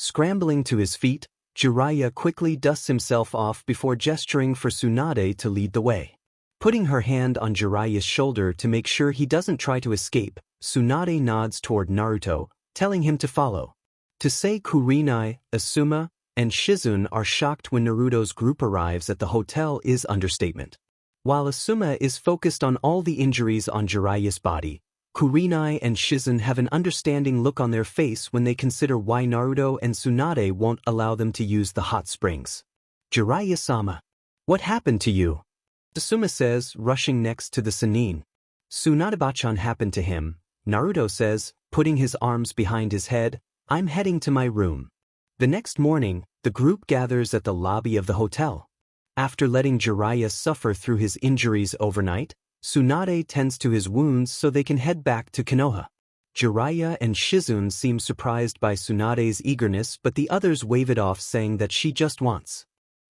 Scrambling to his feet, Jiraiya quickly dusts himself off before gesturing for Tsunade to lead the way. Putting her hand on Jiraiya's shoulder to make sure he doesn't try to escape, Tsunade nods toward Naruto, telling him to follow. To say Kurenai, Asuma, and Shizune are shocked when Naruto's group arrives at the hotel is understatement. While Asuma is focused on all the injuries on Jiraiya's body, Kurenai and Shizune have an understanding look on their face when they consider why Naruto and Tsunade won't allow them to use the hot springs. Jiraiya-sama, what happened to you? Asuma says, rushing next to the Sannin. Tsunade-bachan happened to him, Naruto says, putting his arms behind his head, I'm heading to my room. The next morning, the group gathers at the lobby of the hotel. After letting Jiraiya suffer through his injuries overnight, Tsunade tends to his wounds so they can head back to Konoha. Jiraiya and Shizune seem surprised by Tsunade's eagerness, but the others wave it off, saying that she just wants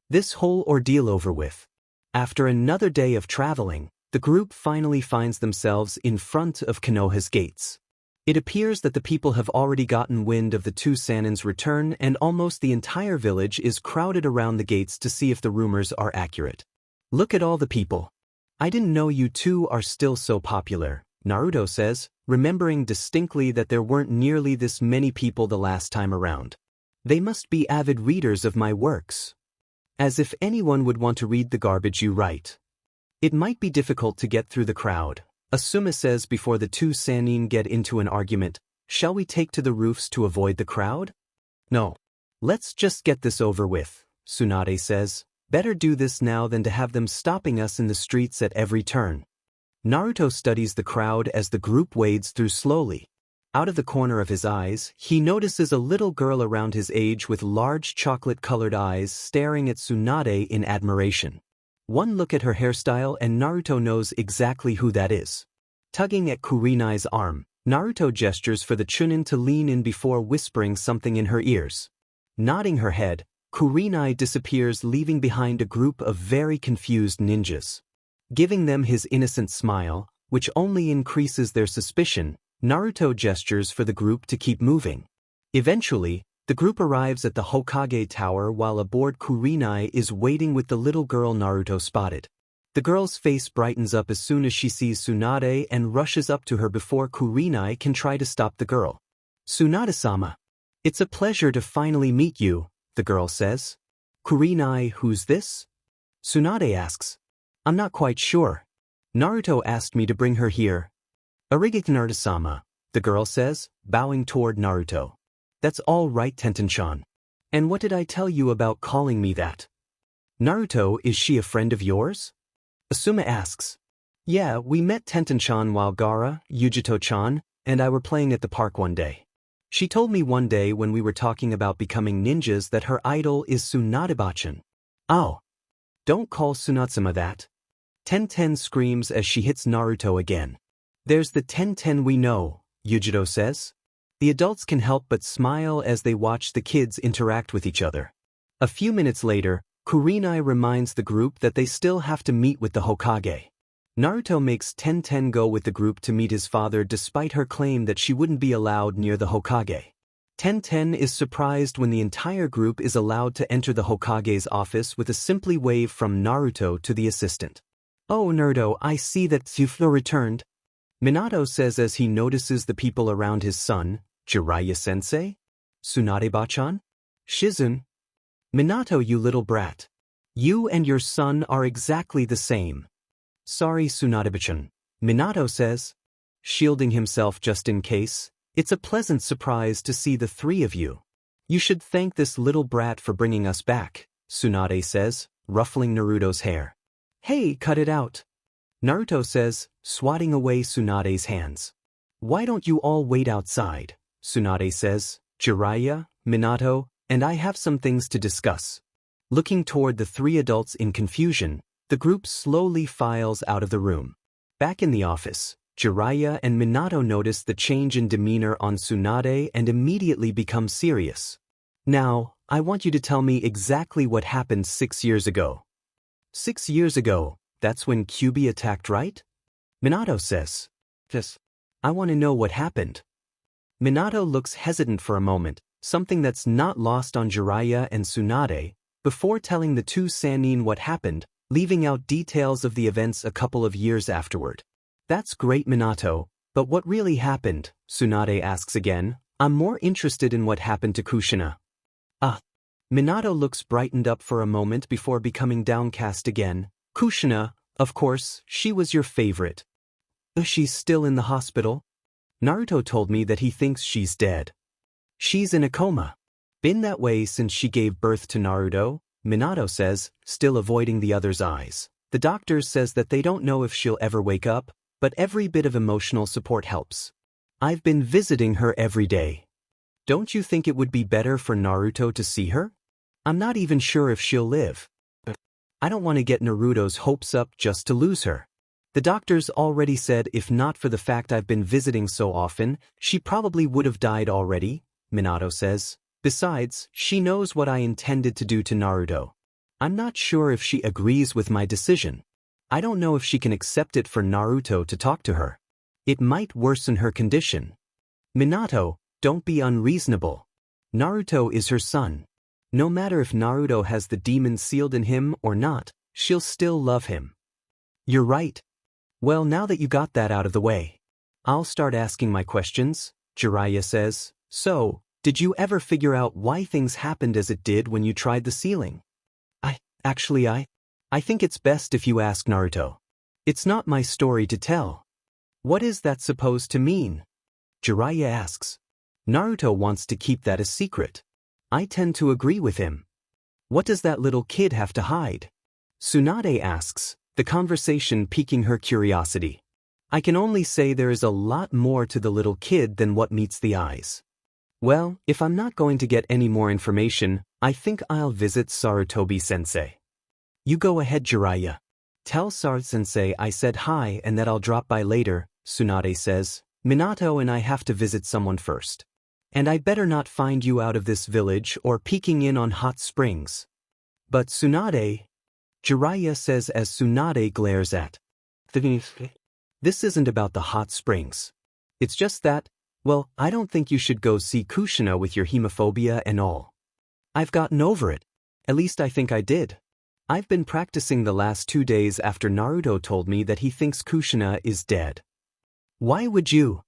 this whole ordeal over with. After another day of traveling, the group finally finds themselves in front of Konoha's gates. It appears that the people have already gotten wind of the two Sannins' return, and almost the entire village is crowded around the gates to see if the rumors are accurate. Look at all the people. I didn't know you two are still so popular, Naruto says, remembering distinctly that there weren't nearly this many people the last time around. They must be avid readers of my works. As if anyone would want to read the garbage you write. It might be difficult to get through the crowd, Asuma says before the two Sannin get into an argument. Shall we take to the roofs to avoid the crowd? No. Let's just get this over with, Tsunade says. Better do this now than to have them stopping us in the streets at every turn. Naruto studies the crowd as the group wades through slowly. Out of the corner of his eyes, he notices a little girl around his age with large chocolate-colored eyes staring at Tsunade in admiration. One look at her hairstyle and Naruto knows exactly who that is. Tugging at Kurenai's arm, Naruto gestures for the Chunin to lean in before whispering something in her ears. Nodding her head, Kurenai disappears, leaving behind a group of very confused ninjas. Giving them his innocent smile, which only increases their suspicion, Naruto gestures for the group to keep moving. Eventually, the group arrives at the Hokage Tower while aboard Kurenai is waiting with the little girl Naruto spotted. The girl's face brightens up as soon as she sees Tsunade and rushes up to her before Kurenai can try to stop the girl. Tsunade-sama. It's a pleasure to finally meet you, the girl says. Kurenai, who's this? Tsunade asks. I'm not quite sure. Naruto asked me to bring her here. Arigato-sama, the girl says, bowing toward Naruto. That's all right, Tenten-chan. And what did I tell you about calling me that? Naruto, is she a friend of yours? Asuma asks. Yeah, we met Tenten-chan while Gaara, Yujito-chan, and I were playing at the park one day. She told me one day when we were talking about becoming ninjas that her idol is Tsunade-bachan. Oh. Don't call Tsunade-sama that. Tenten screams as she hits Naruto again. There's the Tenten we know, Yujito says. The adults can help but smile as they watch the kids interact with each other. A few minutes later, Kurenai reminds the group that they still have to meet with the Hokage. Naruto makes Tenten go with the group to meet his father despite her claim that she wouldn't be allowed near the Hokage. Tenten is surprised when the entire group is allowed to enter the Hokage's office with a simply wave from Naruto to the assistant. Oh Naruto, I see that Tsuflo returned. Minato says as he notices the people around his son. Jiraiya-sensei? Tsunade-bachan? Shizune? Minato, you little brat. You and your son are exactly the same. Sorry, Tsunade-bachan. Minato says, shielding himself just in case. It's a pleasant surprise to see the three of you. You should thank this little brat for bringing us back, Tsunade says, ruffling Naruto's hair. Hey, cut it out. Naruto says, swatting away Tsunade's hands. Why don't you all wait outside? Tsunade says. Jiraiya, Minato, and I have some things to discuss. Looking toward the three adults in confusion, the group slowly files out of the room. Back in the office, Jiraiya and Minato notice the change in demeanor on Tsunade and immediately become serious. Now, I want you to tell me exactly what happened 6 years ago. 6 years ago, that's when Kyuubi attacked, right? Minato says. Yes. I want to know what happened. Minato looks hesitant for a moment, something that's not lost on Jiraiya and Tsunade, before telling the two Sannin what happened, leaving out details of the events a couple of years afterward. That's great, Minato, but what really happened? Tsunade asks again. I'm more interested in what happened to Kushina. Minato looks brightened up for a moment before becoming downcast again. Kushina, of course, she was your favorite. She's still in the hospital? Naruto told me that he thinks she's dead. She's in a coma. Been that way since she gave birth to Naruto, Minato says, still avoiding the other's eyes. The doctors says that they don't know if she'll ever wake up, but every bit of emotional support helps. I've been visiting her every day. Don't you think it would be better for Naruto to see her? I'm not even sure if she'll live. I don't want to get Naruto's hopes up just to lose her. The doctors already said if not for the fact I've been visiting so often, she probably would have died already, Minato says. Besides, she knows what I intended to do to Naruto. I'm not sure if she agrees with my decision. I don't know if she can accept it for Naruto to talk to her. It might worsen her condition. Minato, don't be unreasonable. Naruto is her son. No matter if Naruto has the demon sealed in him or not, she'll still love him. You're right. Well, now that you got that out of the way, I'll start asking my questions, Jiraiya says. So, did you ever figure out why things happened as it did when you tried the sealing? I think it's best if you ask Naruto. It's not my story to tell. What is that supposed to mean? Jiraiya asks. Naruto wants to keep that a secret. I tend to agree with him. What does that little kid have to hide? Tsunade asks, the conversation piquing her curiosity. I can only say there is a lot more to the little kid than what meets the eyes. Well, if I'm not going to get any more information, I think I'll visit Sarutobi-sensei. You go ahead, Jiraiya. Tell Sarut-sensei I said hi and that I'll drop by later, Tsunade says. Minato and I have to visit someone first. And I better not find you out of this village or peeking in on hot springs. But Tsunade, Jiraiya says as Tsunade glares at. This isn't about the hot springs. It's just that, well, I don't think you should go see Kushina with your hemophobia and all. I've gotten over it. At least I think I did. I've been practicing the last 2 days after Naruto told me that he thinks Kushina is dead. Why would you?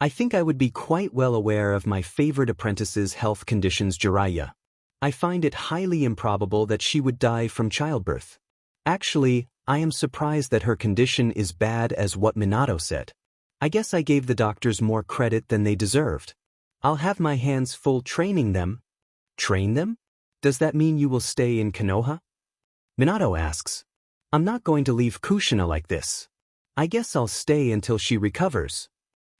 I think I would be quite well aware of my favorite apprentice's health conditions, Jiraiya. I find it highly improbable that she would die from childbirth. Actually, I am surprised that her condition is bad as what Minato said. I guess I gave the doctors more credit than they deserved. I'll have my hands full training them. Train them? Does that mean you will stay in Konoha? Minato asks. I'm not going to leave Kushina like this. I guess I'll stay until she recovers.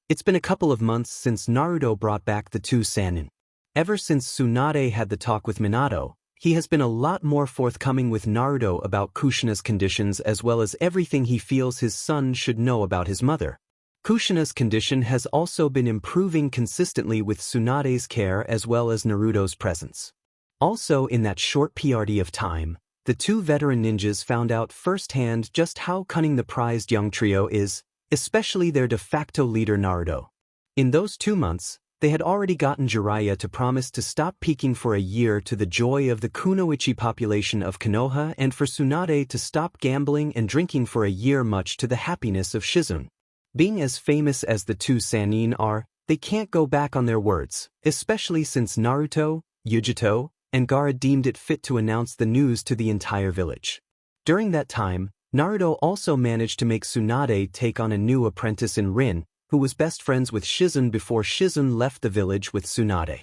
It's been a couple of months since Naruto brought back the two Sannin. Ever since Tsunade had the talk with Minato, he has been a lot more forthcoming with Naruto about Kushina's conditions as well as everything he feels his son should know about his mother. Kushina's condition has also been improving consistently with Tsunade's care as well as Naruto's presence. Also in that short period of time, the two veteran ninjas found out firsthand just how cunning the prized young trio is, especially their de facto leader Naruto. In those 2 months, they had already gotten Jiraiya to promise to stop peaking for a year to the joy of the kunoichi population of Konoha and for Tsunade to stop gambling and drinking for a year much to the happiness of Shizune. Being as famous as the two Sannin are, they can't go back on their words, especially since Naruto, Yujito, and Gaara deemed it fit to announce the news to the entire village. During that time, Naruto also managed to make Tsunade take on a new apprentice in Rin, who was best friends with Shizune before Shizune left the village with Tsunade.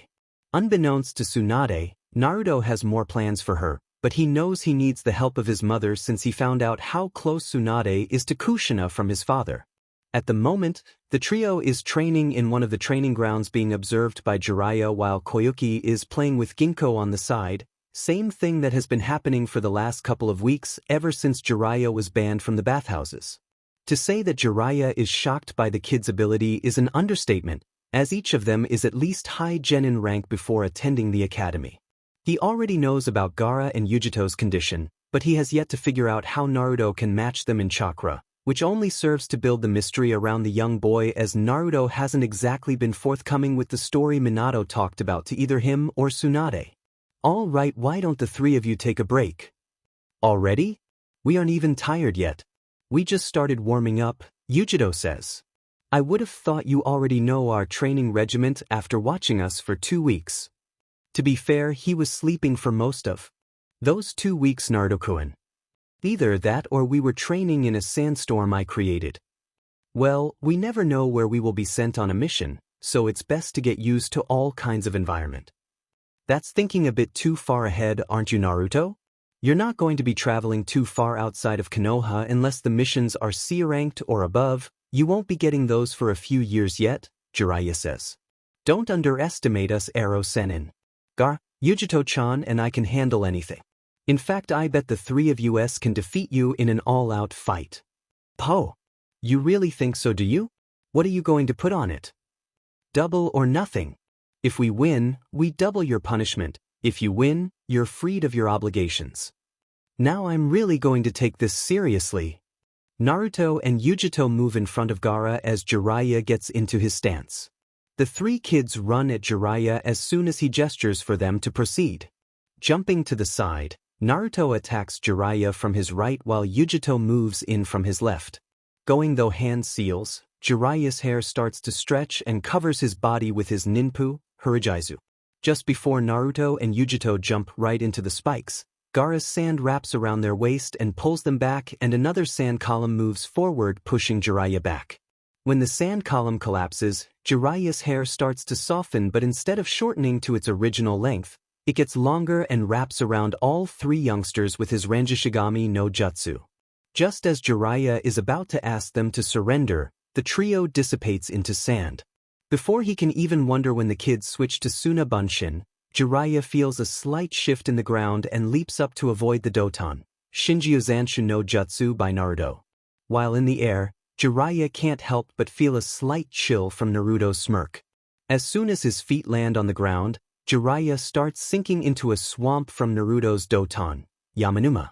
Unbeknownst to Tsunade, Naruto has more plans for her, but he knows he needs the help of his mother since he found out how close Tsunade is to Kushina from his father. At the moment, the trio is training in one of the training grounds being observed by Jiraiya while Koyuki is playing with Ginko on the side, same thing that has been happening for the last couple of weeks ever since Jiraiya was banned from the bathhouses. To say that Jiraiya is shocked by the kids' ability is an understatement, as each of them is at least high genin rank before attending the academy. He already knows about Gaara and Yujito's condition, but he has yet to figure out how Naruto can match them in chakra, which only serves to build the mystery around the young boy, as Naruto hasn't exactly been forthcoming with the story Minato talked about to either him or Tsunade. Alright, why don't the three of you take a break? Already? We aren't even tired yet. We just started warming up, Yujito says. I would have thought you already know our training regiment after watching us for 2 weeks. To be fair, he was sleeping for most of those 2 weeks, Naruto-kun. Either that or we were training in a sandstorm I created. Well, we never know where we will be sent on a mission, so it's best to get used to all kinds of environment. That's thinking a bit too far ahead, aren't you, Naruto? You're not going to be traveling too far outside of Konoha unless the missions are C-ranked or above. You won't be getting those for a few years yet, Jiraiya says. Don't underestimate us, Ero Sennin. Yujito-chan and I can handle anything. In fact, I bet the three of us can defeat you in an all-out fight. Po. You really think so, do you? What are you going to put on it? Double or nothing. If we win, we double your punishment. If you win, you're freed of your obligations. Now I'm really going to take this seriously. Naruto and Yujito move in front of Gaara as Jiraiya gets into his stance. The three kids run at Jiraiya as soon as he gestures for them to proceed. Jumping to the side, Naruto attacks Jiraiya from his right while Yujito moves in from his left. Going though hand seals, Jiraiya's hair starts to stretch and covers his body with his ninpu, Harajuzu. Just before Naruto and Yujito jump right into the spikes, Gaara's sand wraps around their waist and pulls them back, and another sand column moves forward, pushing Jiraiya back. When the sand column collapses, Jiraiya's hair starts to soften, but instead of shortening to its original length, it gets longer and wraps around all three youngsters with his Ranjishigami no Jutsu. Just as Jiraiya is about to ask them to surrender, the trio dissipates into sand. Before he can even wonder when the kids switch to Suna Bunshin, Jiraiya feels a slight shift in the ground and leaps up to avoid the Doton, Shinjiuzanshu no Jutsu by Naruto. While in the air, Jiraiya can't help but feel a slight chill from Naruto's smirk. As soon as his feet land on the ground, Jiraiya starts sinking into a swamp from Naruto's Doton, Yamanuma.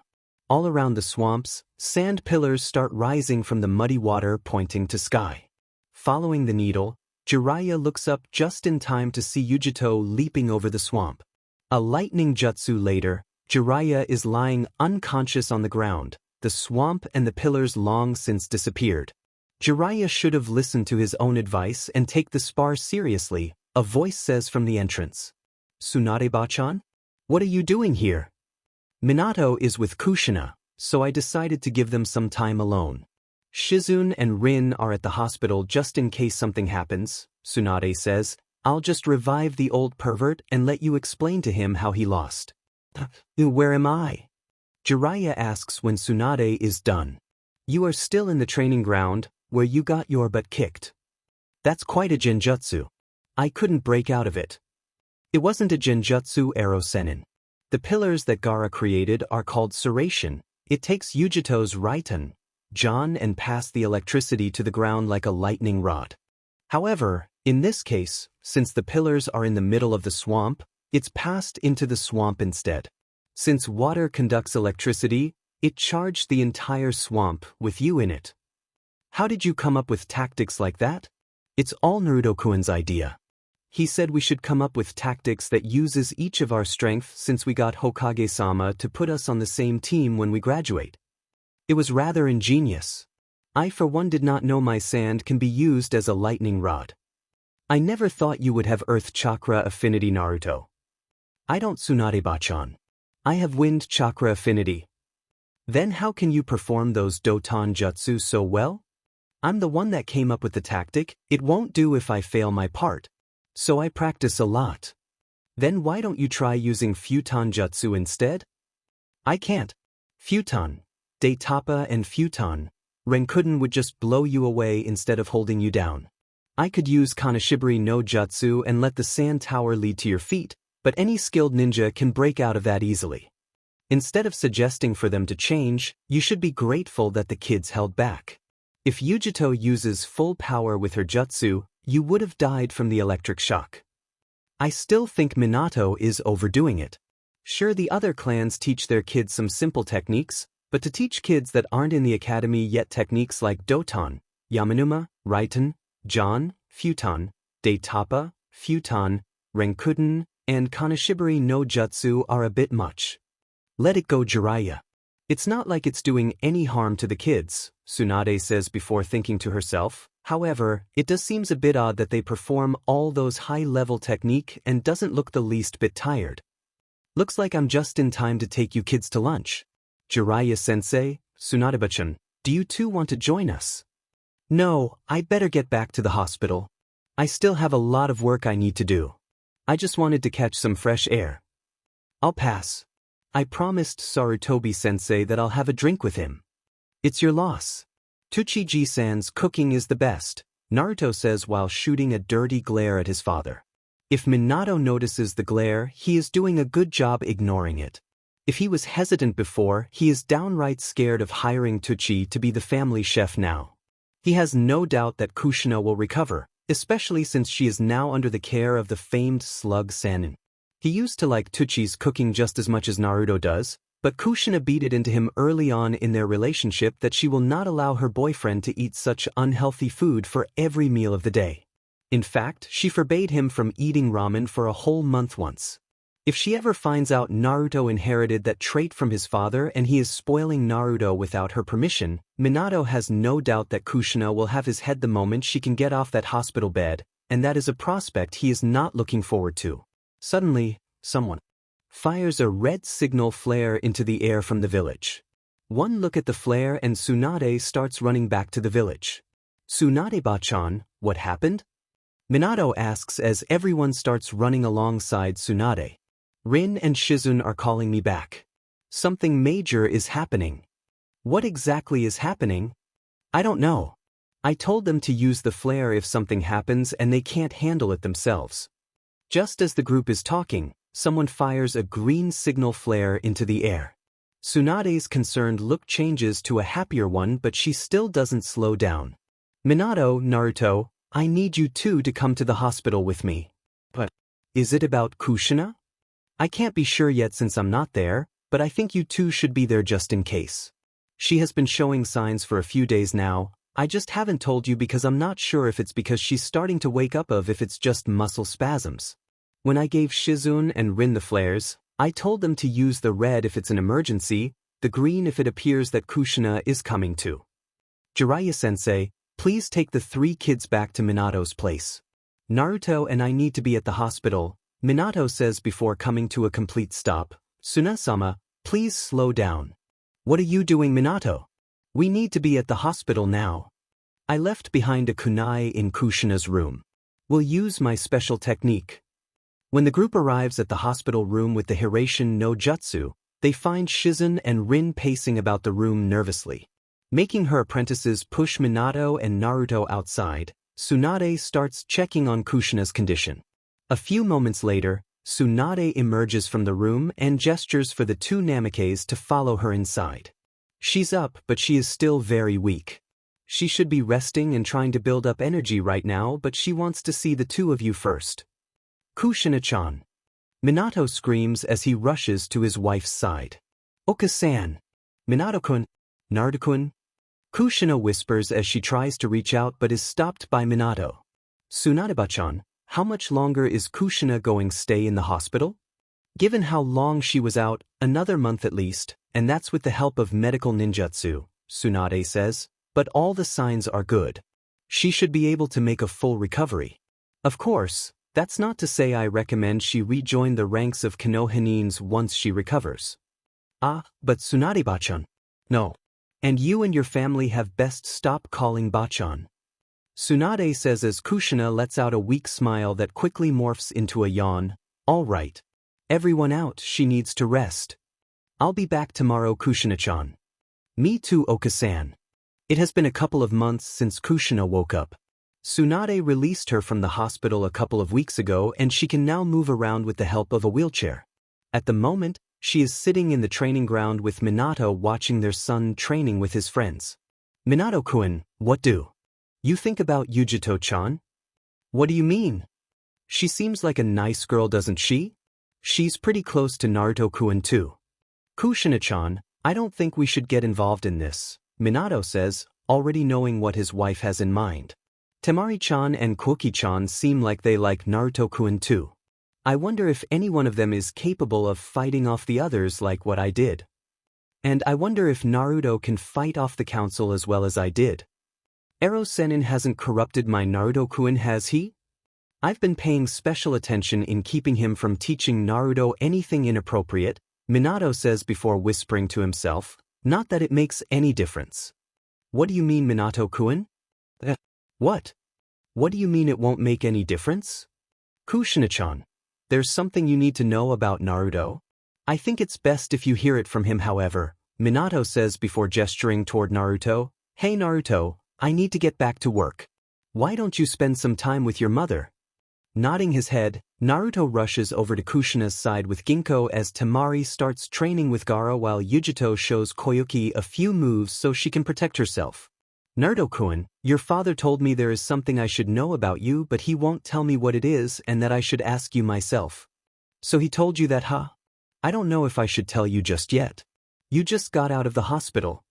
All around the swamps, sand pillars start rising from the muddy water pointing to sky. Following the needle, Jiraiya looks up just in time to see Yujito leaping over the swamp. A lightning jutsu later, Jiraiya is lying unconscious on the ground, the swamp and the pillars long since disappeared. Jiraiya should have listened to his own advice and take the spar seriously, a voice says from the entrance. Tsunade-bachan? What are you doing here? Minato is with Kushina, so I decided to give them some time alone. Shizune and Rin are at the hospital just in case something happens, Tsunade says. I'll just revive the old pervert and let you explain to him how he lost. Where am I? Jiraiya asks when Tsunade is done. You are still in the training ground, where you got your butt kicked. That's quite a genjutsu. I couldn't break out of it. It wasn't a genjutsu, Ero Sennin. The pillars that Gaara created are called Suration. It takes Yujito's Raiten, John, and pass the electricity to the ground like a lightning rod. However, in this case, since the pillars are in the middle of the swamp, it's passed into the swamp instead. Since water conducts electricity, it charged the entire swamp with you in it. How did you come up with tactics like that? It's all Naruto-kun's idea. He said we should come up with tactics that uses each of our strength since we got Hokage-sama to put us on the same team when we graduate. It was rather ingenious. I for one did not know my sand can be used as a lightning rod. I never thought you would have earth chakra affinity, Naruto. I don't, Tsunade-bachan. I have wind chakra affinity. Then how can you perform those Doton jutsu so well? I'm the one that came up with the tactic. It won't do if I fail my part. So I practice a lot. Then why don't you try using Futon jutsu instead? I can't. Futon, Daitapa and Futon, Renkuden would just blow you away instead of holding you down. I could use Kanashibari no jutsu and let the sand tower lead to your feet, but any skilled ninja can break out of that easily. Instead of suggesting for them to change, you should be grateful that the kids held back. If Yujito uses full power with her jutsu, you would have died from the electric shock. I still think Minato is overdoing it. Sure, the other clans teach their kids some simple techniques, But to teach kids that aren't in the academy yet techniques like Doton, Yamanuma, Raiten, Jan, Futon, Daitapa, Futon, Renkuden, and Kanashibari no Jutsu are a bit much. Let it go, Jiraiya. It's not like it's doing any harm to the kids, Tsunade says before thinking to herself. However, it does seems a bit odd that they perform all those high-level technique and doesn't look the least bit tired. Looks like I'm just in time to take you kids to lunch. Jiraiya-sensei, Tsunade-bachan, do you two want to join us? No, I'd better get back to the hospital. I still have a lot of work I need to do. I just wanted to catch some fresh air. I'll pass. I promised Sarutobi-sensei that I'll have a drink with him. It's your loss. Tsuchiji-san's cooking is the best, Naruto says while shooting a dirty glare at his father. If Minato notices the glare, he is doing a good job ignoring it. If he was hesitant before, he is downright scared of hiring Tsuchi to be the family chef now. He has no doubt that Kushina will recover, especially since she is now under the care of the famed slug Sannin. He used to like Tsuchi's cooking just as much as Naruto does, but Kushina beat it into him early on in their relationship that she will not allow her boyfriend to eat such unhealthy food for every meal of the day. In fact, she forbade him from eating ramen for a whole month once. If she ever finds out Naruto inherited that trait from his father and he is spoiling Naruto without her permission, Minato has no doubt that Kushina will have his head the moment she can get off that hospital bed, and that is a prospect he is not looking forward to. Suddenly, someone fires a red signal flare into the air from the village. One look at the flare and Tsunade starts running back to the village. Tsunade-bachan, what happened? Minato asks as everyone starts running alongside Tsunade. Rin and Shizune are calling me back. Something major is happening. What exactly is happening? I don't know. I told them to use the flare if something happens and they can't handle it themselves. Just as the group is talking, someone fires a green signal flare into the air. Tsunade's concerned look changes to a happier one, but she still doesn't slow down. Minato, Naruto, I need you two to come to the hospital with me. But is it about Kushina? I can't be sure yet since I'm not there, but I think you two should be there just in case. She has been showing signs for a few days now. I just haven't told you because I'm not sure if it's because she's starting to wake up or if it's just muscle spasms. When I gave Shizune and Rin the flares, I told them to use the red if it's an emergency, the green if it appears that Kushina is coming to. Jiraiya-sensei, please take the 3 kids back to Minato's place. Naruto and I need to be at the hospital, Minato says before coming to a complete stop. Suna-sama, please slow down. What are you doing, Minato? We need to be at the hospital now. I left behind a kunai in Kushina's room. We'll use my special technique. When the group arrives at the hospital room with the Hiraishin no Jutsu, they find Shizune and Rin pacing about the room nervously. Making her apprentices push Minato and Naruto outside, Tsunade starts checking on Kushina's condition. A few moments later, Tsunade emerges from the room and gestures for the 2 Namikes to follow her inside. She's up, but she is still very weak. She should be resting and trying to build up energy right now, but she wants to see the 2 of you first. Kushina-chan. Minato screams as he rushes to his wife's side. Oka-san. Minato-kun. Naruto-kun. Kushina whispers as she tries to reach out but is stopped by Minato. Tsunade-bachan, how much longer is Kushina going to stay in the hospital? Given how long she was out, another month at least, and that's with the help of medical ninjutsu, Tsunade says, but all the signs are good. She should be able to make a full recovery. Of course, that's not to say I recommend she rejoin the ranks of Konohanins once she recovers. Ah, but Tsunade-bachan. No. And you and your family have best stop calling bachan. Tsunade says as Kushina lets out a weak smile that quickly morphs into a yawn. All right. Everyone out, she needs to rest. I'll be back tomorrow, Kushina-chan. Me too, Oka-san. It has been a couple of months since Kushina woke up. Tsunade released her from the hospital a couple of weeks ago and she can now move around with the help of a wheelchair. At the moment, she is sitting in the training ground with Minato watching their son training with his friends. Minato-kun, what do you think about Yujito-chan? What do you mean? She seems like a nice girl, doesn't she? She's pretty close to Naruto-kun too. Kushina-chan, I don't think we should get involved in this, Minato says, already knowing what his wife has in mind. Temari-chan and Koki-chan seem like they like Naruto-kun too. I wonder if any one of them is capable of fighting off the others like what I did. And I wonder if Naruto can fight off the council as well as I did. Ero Sennin hasn't corrupted my Naruto-kun, has he? I've been paying special attention in keeping him from teaching Naruto anything inappropriate, Minato says before whispering to himself, not that it makes any difference. What do you mean, Minato-kun? What? What do you mean it won't make any difference? Kushina-chan, there's something you need to know about Naruto. I think it's best if you hear it from him, however, Minato says before gesturing toward Naruto. Hey Naruto, I need to get back to work. Why don't you spend some time with your mother? Nodding his head, Naruto rushes over to Kushina's side with Ginkgo as Temari starts training with Gaara while Yujito shows Koyuki a few moves so she can protect herself. Naruto-kun, your father told me there is something I should know about you, but he won't tell me what it is and that I should ask you myself. So he told you that, huh? I don't know if I should tell you just yet. You just got out of the hospital.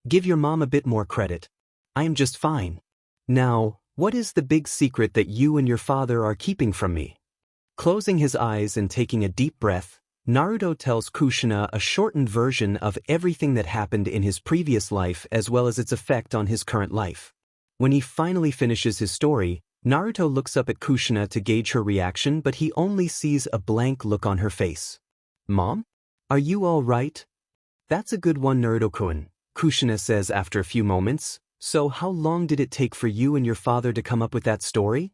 Give your mom a bit more credit. I am just fine. Now, what is the big secret that you and your father are keeping from me? Closing his eyes and taking a deep breath, Naruto tells Kushina a shortened version of everything that happened in his previous life as well as its effect on his current life. When he finally finishes his story, Naruto looks up at Kushina to gauge her reaction, but he only sees a blank look on her face. Mom? Are you all right? That's a good one, Naruto-kun, Kushina says after a few moments. So how long did it take for you and your father to come up with that story?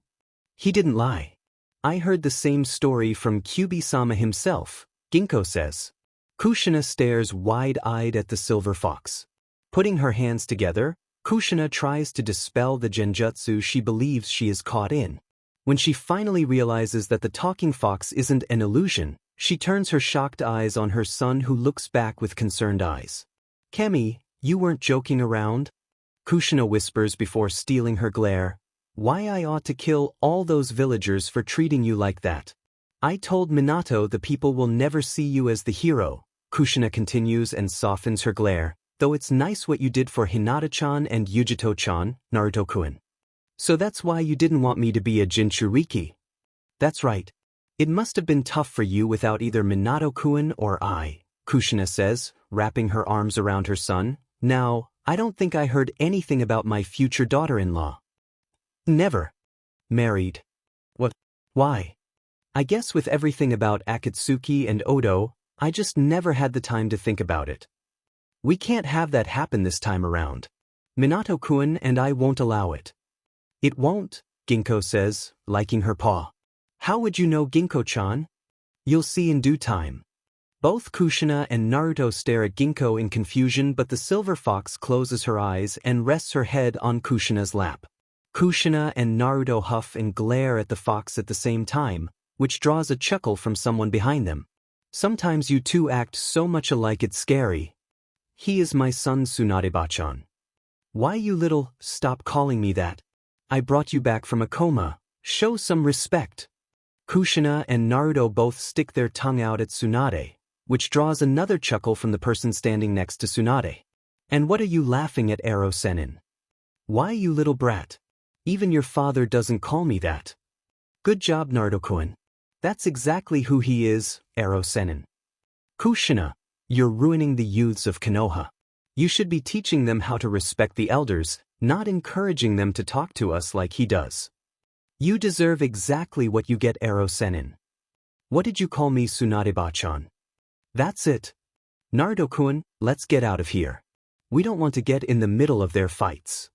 He didn't lie. I heard the same story from Kyuubi-sama himself, Ginkgo says. Kushina stares wide-eyed at the silver fox. Putting her hands together, Kushina tries to dispel the genjutsu she believes she is caught in. When she finally realizes that the talking fox isn't an illusion, she turns her shocked eyes on her son, who looks back with concerned eyes. Kemi, you weren't joking around? Kushina whispers before stealing her glare. Why I ought to kill all those villagers for treating you like that. I told Minato the people will never see you as the hero, Kushina continues and softens her glare, though it's nice what you did for Hinata-chan and Yujito-chan, Naruto-kun. So that's why you didn't want me to be a Jinchuriki. That's right. It must have been tough for you without either Minato-kun or I, Kushina says, wrapping her arms around her son. Now, I don't think I heard anything about my future daughter-in-law. Never. Married. What? Why? I guess with everything about Akatsuki and Odo, I just never had the time to think about it. We can't have that happen this time around. Minato-kun and I won't allow it. It won't, Ginkgo says, liking her paw. How would you know, Ginkgo-chan? You'll see in due time. Both Kushina and Naruto stare at Ginkgo in confusion, but the silver fox closes her eyes and rests her head on Kushina's lap. Kushina and Naruto huff and glare at the fox at the same time, which draws a chuckle from someone behind them. Sometimes you two act so much alike it's scary. He is my son, Tsunade-bachan. Why you little, stop calling me that. I brought you back from a coma. Show some respect. Kushina and Naruto both stick their tongue out at Tsunade, which draws another chuckle from the person standing next to Tsunade. And what are you laughing at, Ero Sennin? Why, you little brat? Even your father doesn't call me that. Good job, Naruto-kun. That's exactly who he is, Ero Sennin. Kushina, you're ruining the youths of Konoha. You should be teaching them how to respect the elders, not encouraging them to talk to us like he does. You deserve exactly what you get, Ero Sennin. What did you call me, Tsunade-bachan? That's it. Naruto-kun, let's get out of here. We don't want to get in the middle of their fights.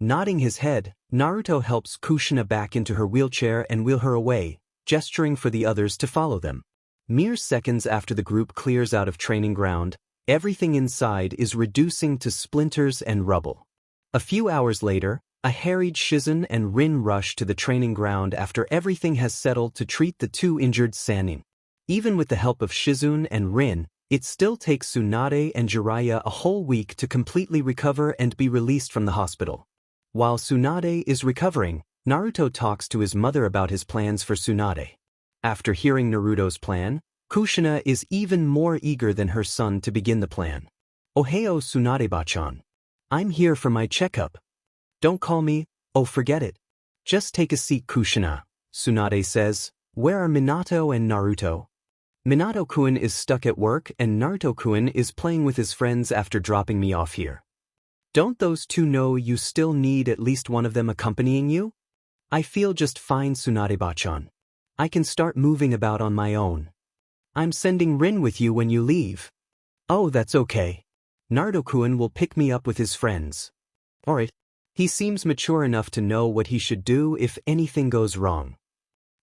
Nodding his head, Naruto helps Kushina back into her wheelchair and wheel her away, gesturing for the others to follow them. Mere seconds after the group clears out of training ground, everything inside is reducing to splinters and rubble. A few hours later, a harried Shizun and Rin rush to the training ground after everything has settled to treat the two injured Sannin. Even with the help of Shizun and Rin, it still takes Tsunade and Jiraiya a whole week to completely recover and be released from the hospital. While Tsunade is recovering, Naruto talks to his mother about his plans for Tsunade. After hearing Naruto's plan, Kushina is even more eager than her son to begin the plan. Ohio Tsunade-bachan. I'm here for my checkup. Don't call me, oh forget it. Just take a seat Kushina, Tsunade says. Where are Minato and Naruto? Minato-kun is stuck at work and Naruto-kun is playing with his friends after dropping me off here. Don't those two know you still need at least one of them accompanying you? I feel just fine Tsunade-bachan. I can start moving about on my own. I'm sending Rin with you when you leave. Oh, that's okay. Naruto-kun will pick me up with his friends. Alright. He seems mature enough to know what he should do if anything goes wrong.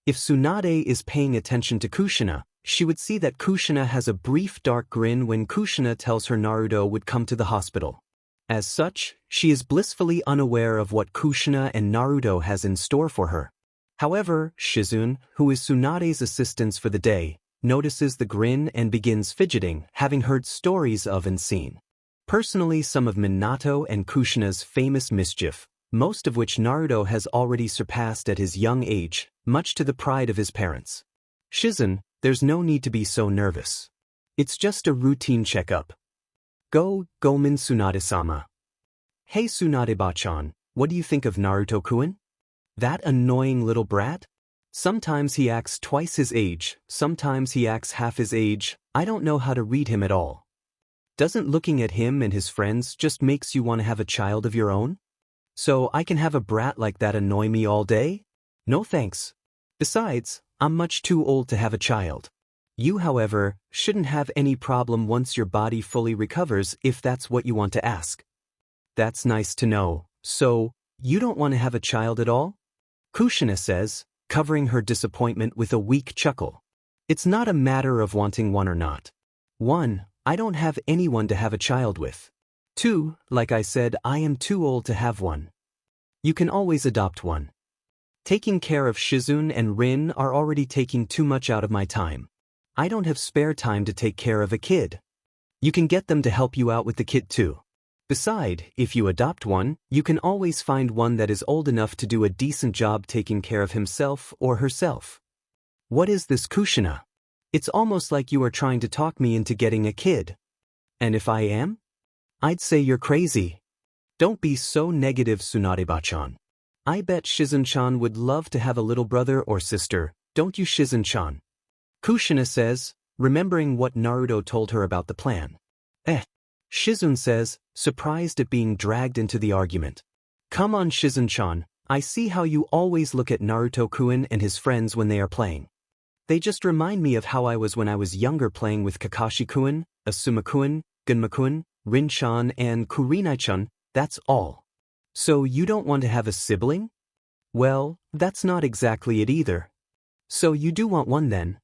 If Tsunade is paying attention to Kushina, she would see that Kushina has a brief dark grin when Kushina tells her Naruto would come to the hospital. As such, she is blissfully unaware of what Kushina and Naruto has in store for her. However, Shizune, who is Tsunade's assistant for the day, notices the grin and begins fidgeting, having heard stories of and seen. Personally, some of Minato and Kushina's famous mischief, most of which Naruto has already surpassed at his young age, much to the pride of his parents. Shizune, there's no need to be so nervous. It's just a routine checkup. Go, Gomen Tsunade-sama. Hey Tsunade-bachan, what do you think of Naruto-kun? That annoying little brat? Sometimes he acts twice his age, sometimes he acts half his age, I don't know how to read him at all. Doesn't looking at him and his friends just makes you want to have a child of your own? So I can have a brat like that annoy me all day? No thanks. Besides, I'm much too old to have a child. You, however, shouldn't have any problem once your body fully recovers if that's what you want to ask. That's nice to know. So, you don't want to have a child at all? Kushina says, covering her disappointment with a weak chuckle. It's not a matter of wanting one or not. 1. I don't have anyone to have a child with. 2. Like I said, I am too old to have one. You can always adopt one. Taking care of Shizune and Rin are already taking too much out of my time. I don't have spare time to take care of a kid. You can get them to help you out with the kid too. Besides, if you adopt one, you can always find one that is old enough to do a decent job taking care of himself or herself. What is this Kushina? It's almost like you are trying to talk me into getting a kid. And if I am? I'd say you're crazy. Don't be so negative Tsunade-bachan. I bet Shizune-chan would love to have a little brother or sister, don't you Shizune-chan? Kushina says, remembering what Naruto told her about the plan. Shizune says, surprised at being dragged into the argument. Come on Shizune-chan, I see how you always look at Naruto-kun and his friends when they are playing. They just remind me of how I was when I was younger playing with Kakashi-kun, Asuma-kun, Gunma-kun, Rin-chan and Kurenai-chan, that's all. So you don't want to have a sibling? Well, that's not exactly it either. So you do want one then?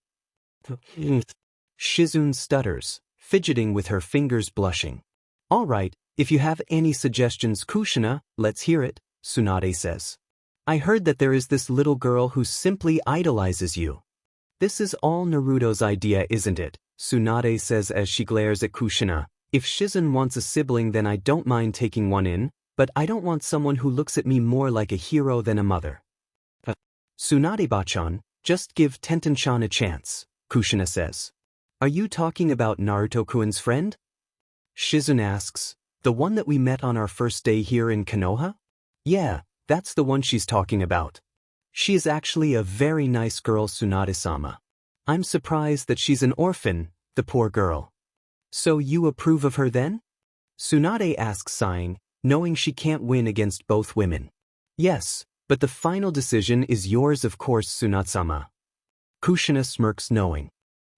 Shizune stutters, fidgeting with her fingers blushing. All right, if you have any suggestions Kushina, let's hear it, Tsunade says. I heard that there is this little girl who simply idolizes you. This is all Naruto's idea, isn't it? Tsunade says as she glares at Kushina. If Shizune wants a sibling then I don't mind taking one in, but I don't want someone who looks at me more like a hero than a mother. Tsunade-bachan, just give Tenten-chan a chance, Kushina says. Are you talking about Naruto-kun's friend? Shizune asks, the one that we met on our first day here in Konoha? Yeah, that's the one she's talking about. She is actually a very nice girl Tsunade-sama. I'm surprised that she's an orphan, the poor girl. So you approve of her then? Tsunade asks sighing, knowing she can't win against both women. Yes, but the final decision is yours of course Tsunade-sama. Kushina smirks knowing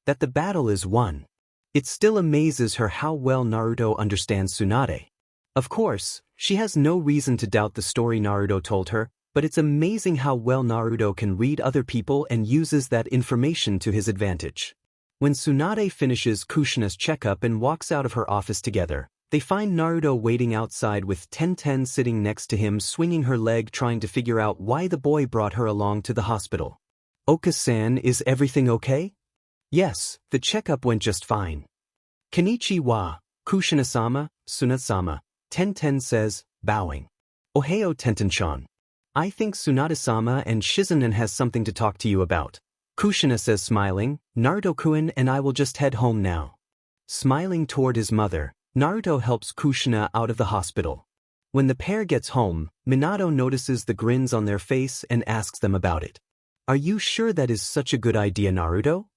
that the battle is won. It still amazes her how well Naruto understands Tsunade. Of course, she has no reason to doubt the story Naruto told her, but it's amazing how well Naruto can read other people and uses that information to his advantage. When Tsunade finishes Kushina's checkup and walks out of her office together, they find Naruto waiting outside with Tenten sitting next to him swinging her leg trying to figure out why the boy brought her along to the hospital. Oka-san, is everything okay? Yes, the checkup went just fine. Konnichiwa, Kushina-sama, Tsunade-sama, Tenten says, bowing. Ohio Tenten-chan. I think Tsunade-sama and Shizune has something to talk to you about. Kushina says smiling, Naruto-kun and I will just head home now. Smiling toward his mother, Naruto helps Kushina out of the hospital. When the pair gets home, Minato notices the grins on their face and asks them about it. Are you sure that is such a good idea, Naruto?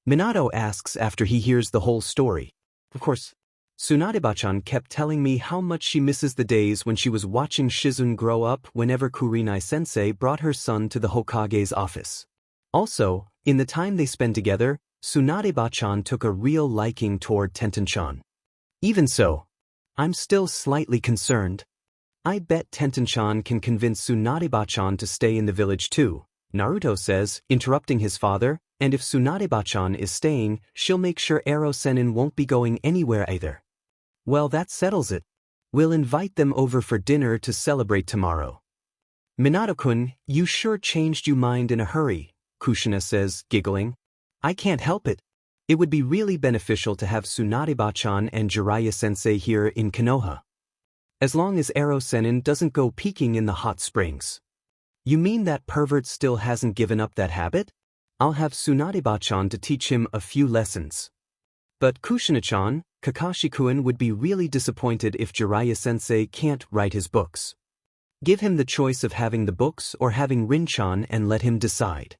Minato asks after he hears the whole story. Of course, Tsunade-bachan kept telling me how much she misses the days when she was watching Shizune grow up whenever Kurenai-sensei brought her son to the Hokage's office. Also, in the time they spend together, Tsunade-bachan took a real liking toward Tenten-chan. Even so, I'm still slightly concerned. I bet Tenten-chan can convince Tsunade-bachan to stay in the village too, Naruto says, interrupting his father, and if Tsunade-bachan is staying, she'll make sure Ero Sennin won't be going anywhere either. Well, that settles it. We'll invite them over for dinner to celebrate tomorrow. Minato-kun, you sure changed your mind in a hurry, Kushina says, giggling. I can't help it. It would be really beneficial to have Tsunade-bachan and Jiraiya-sensei here in Konoha. As long as Ero Sennin doesn't go peeking in the hot springs. You mean that pervert still hasn't given up that habit? I'll have Tsunade-bachan to teach him a few lessons. But Kushina-chan, Kakashi-kun would be really disappointed if Jiraiya-sensei can't write his books. Give him the choice of having the books or having Rin-chan and let him decide.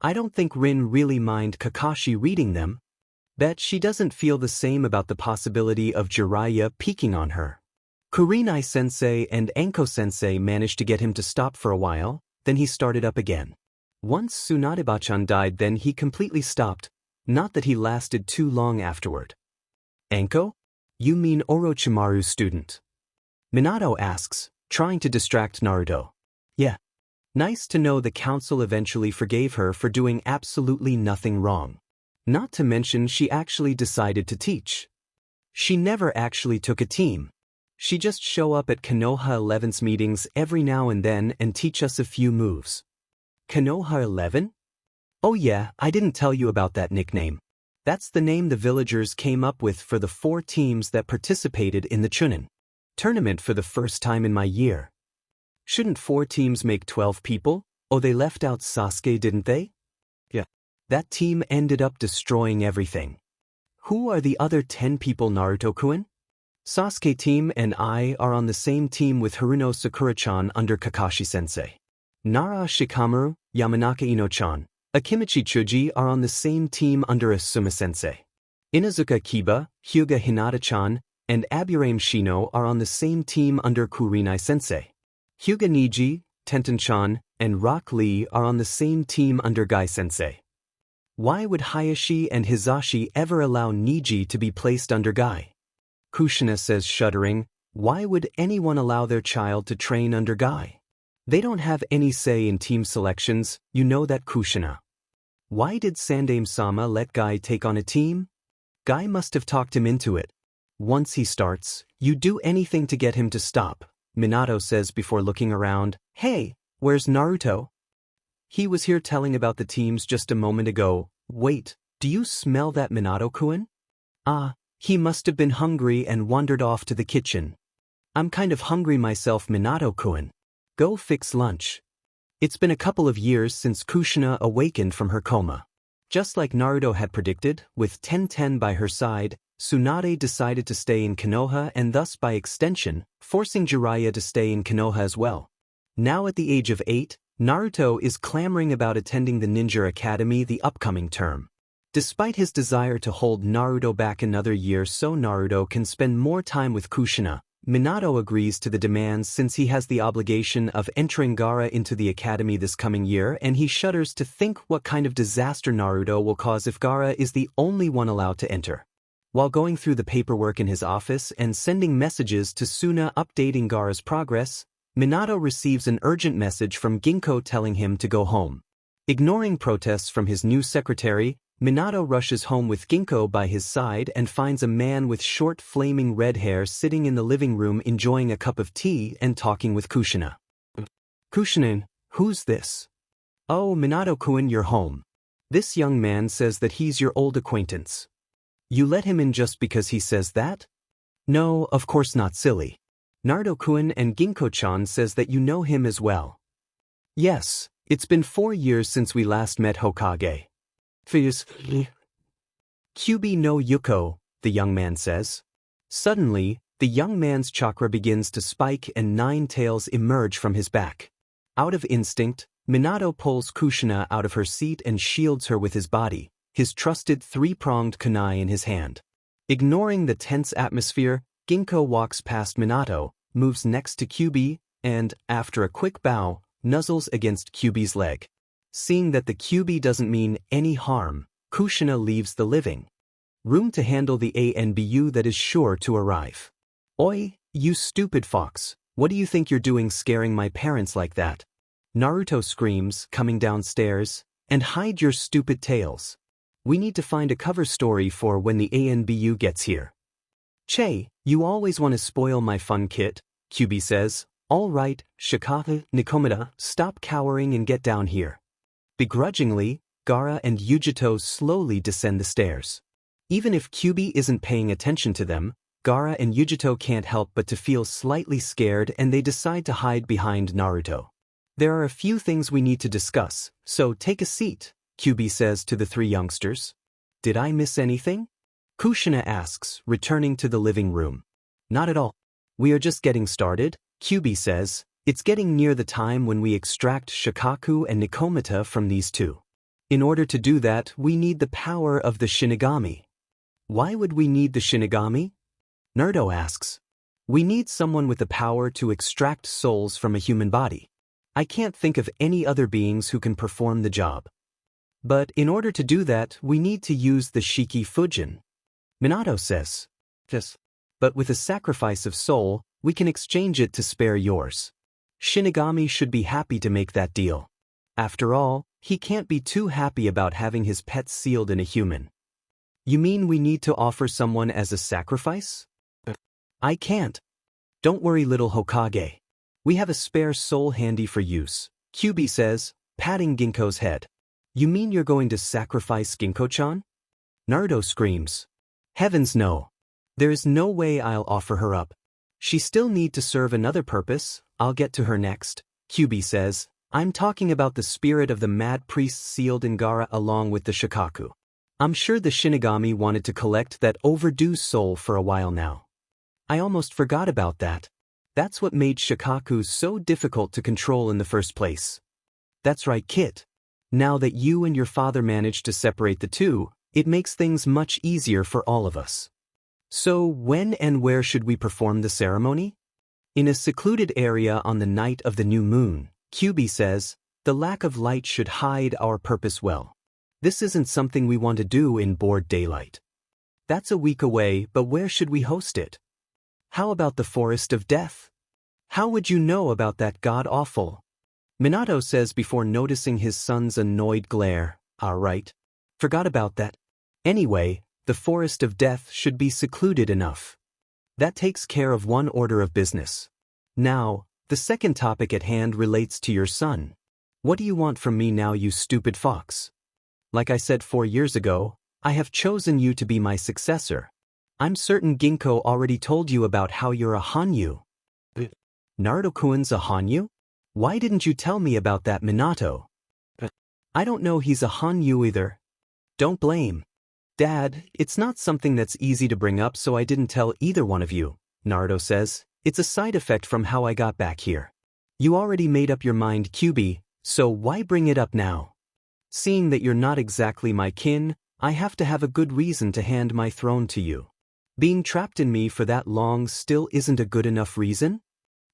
I don't think Rin really mind Kakashi reading them. Bet she doesn't feel the same about the possibility of Jiraiya peeking on her. Kurenai-sensei and Anko-sensei managed to get him to stop for a while, then he started up again. Once Tsunade-bachan died, then he completely stopped, not that he lasted too long afterward. Anko? You mean Orochimaru's student? Minato asks, trying to distract Naruto. Yeah. Nice to know the council eventually forgave her for doing absolutely nothing wrong. Not to mention she actually decided to teach. She never actually took a team. She just show up at Konoha 11's meetings every now and then and teach us a few moves. Konoha 11? Oh yeah, I didn't tell you about that nickname. That's the name the villagers came up with for the 4 teams that participated in the Chunin tournament for the first time in my year. Shouldn't 4 teams make 12 people? Oh, they left out Sasuke, didn't they? Yeah. That team ended up destroying everything. Who are the other 10 people, Naruto-kun? Sasuke team and I are on the same team with Haruno Sakura-chan under Kakashi-sensei. Nara Shikamaru, Yamanaka Ino-chan, Akimichi Chuji are on the same team under Asuma-sensei. Inazuka Kiba, Hyuga Hinata-chan, and Aburame Shino are on the same team under Kurenai-sensei. Hyuga Niji, Tenten-chan, and Rock Lee are on the same team under Gai-sensei. Why would Hayashi and Hizashi ever allow Niji to be placed under Gai? Kushina says, shuddering, why would anyone allow their child to train under Gai? They don't have any say in team selections, you know that, Kushina. Why did Sandaime-sama let Gai take on a team? Gai must have talked him into it. Once he starts, you do anything to get him to stop, Minato says before looking around. Hey, where's Naruto? He was here telling about the teams just a moment ago. Wait, do you smell that, Minato-kun? Ah, he must have been hungry and wandered off to the kitchen. I'm kind of hungry myself, Minato-kun. Go fix lunch. It's been a couple of years since Kushina awakened from her coma. Just like Naruto had predicted, with Tenten by her side, Tsunade decided to stay in Konoha and thus by extension, forcing Jiraiya to stay in Konoha as well. Now at the age of 8, Naruto is clamoring about attending the Ninja Academy the upcoming term. Despite his desire to hold Naruto back another year so Naruto can spend more time with Kushina, Minato agrees to the demands since he has the obligation of entering Gaara into the academy this coming year, and he shudders to think what kind of disaster Naruto will cause if Gaara is the only one allowed to enter. While going through the paperwork in his office and sending messages to Suna updating Gaara's progress, Minato receives an urgent message from Ginkgo telling him to go home. Ignoring protests from his new secretary, Minato rushes home with Ginkgo by his side and finds a man with short flaming red hair sitting in the living room enjoying a cup of tea and talking with Kushina. Kushina, who's this? Oh, Minato-kun, you're home. This young man says that he's your old acquaintance. You let him in just because he says that? No, of course not, silly. Naruto-kun and Ginkgo-chan says that you know him as well. Yes, it's been 4 years since we last met Hokage. Kyuubi no Yuko, the young man says. Suddenly, the young man's chakra begins to spike and 9 tails emerge from his back. Out of instinct, Minato pulls Kushina out of her seat and shields her with his body, his trusted 3-pronged kunai in his hand. Ignoring the tense atmosphere, Ginkgo walks past Minato, moves next to Kyuubi, and, after a quick bow, nuzzles against Kyuubi's leg. Seeing that the Kyuubi doesn't mean any harm, Kushina leaves the living room to handle the ANBU that is sure to arrive. Oi, you stupid fox, what do you think you're doing scaring my parents like that? Naruto screams, coming downstairs, and hide your stupid tails. We need to find a cover story for when the ANBU gets here. Che, you always want to spoil my fun kit, Kyuubi says. All right, Shikata, Nikomata, stop cowering and get down here. Begrudgingly, Gaara and Yujito slowly descend the stairs. Even if Kyuubi isn't paying attention to them, Gaara and Yujito can't help but to feel slightly scared, and they decide to hide behind Naruto. There are a few things we need to discuss, so take a seat, Kyuubi says to the 3 youngsters. Did I miss anything? Kushina asks, returning to the living room. Not at all. We are just getting started, Kyuubi says. It's getting near the time when we extract Shikaku and Nikomata from these 2. In order to do that, we need the power of the Shinigami. Why would we need the Shinigami? Naruto asks. We need someone with the power to extract souls from a human body. I can't think of any other beings who can perform the job. But in order to do that, we need to use the Shiki Fujin. Minato says. Yes. But with a sacrifice of soul, we can exchange it to spare yours. Shinigami should be happy to make that deal. After all, he can't be too happy about having his pets sealed in a human. You mean we need to offer someone as a sacrifice? I can't. Don't worry, little Hokage. We have a spare soul handy for use, Kyuubi says, patting Ginkgo's head. You mean you're going to sacrifice Ginkgo-chan? Naruto screams. Heavens no. There is no way I'll offer her up. She still need to serve another purpose. I'll get to her next, Kyuubi says. I'm talking about the spirit of the mad priest sealed in Gaara along with the Shikaku. I'm sure the Shinigami wanted to collect that overdue soul for a while now. I almost forgot about that. That's what made Shikaku so difficult to control in the first place. That's right, Kit. Now that you and your father managed to separate the 2, it makes things much easier for all of us. So when and where should we perform the ceremony? In a secluded area on the night of the new moon, Kyuubi says. The lack of light should hide our purpose well. This isn't something we want to do in broad daylight. That's a week away, but where should we host it? How about the Forest of Death? How would you know about that god-awful? Minato says before noticing his son's annoyed glare. Right. Forgot about that. Anyway, the Forest of Death should be secluded enough. That takes care of one order of business. Now, the second topic at hand relates to your son. What do you want from me now, you stupid fox? Like I said 4 years ago, I have chosen you to be my successor. I'm certain Ginkgo already told you about how you're a Hanyu. Naruto-kun's a Hanyu? Why didn't you tell me about that, Minato? I don't know he's a Hanyu either. Don't blame. Dad, it's not something that's easy to bring up, so I didn't tell either one of you, Naruto says. It's a side effect from how I got back here. You already made up your mind, Kyuubi, so why bring it up now? Seeing that you're not exactly my kin, I have to have a good reason to hand my throne to you. Being trapped in me for that long still isn't a good enough reason?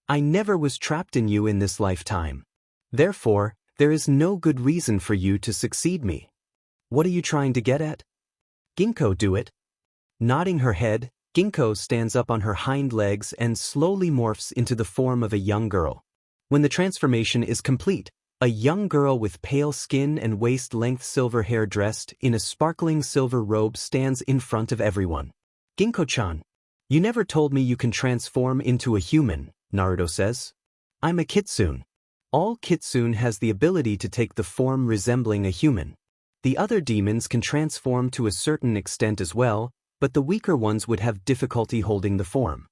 I never was trapped in you in this lifetime. Therefore, there is no good reason for you to succeed me. What are you trying to get at? Ginkgo, do it. Nodding her head, Ginkgo stands up on her hind legs and slowly morphs into the form of a young girl. When the transformation is complete, a young girl with pale skin and waist-length silver hair dressed in a sparkling silver robe stands in front of everyone. Ginkgo-chan, you never told me you can transform into a human, Naruto says. I'm a kitsune. All kitsune has the ability to take the form resembling a human. The other demons can transform to a certain extent as well, but the weaker ones would have difficulty holding the form.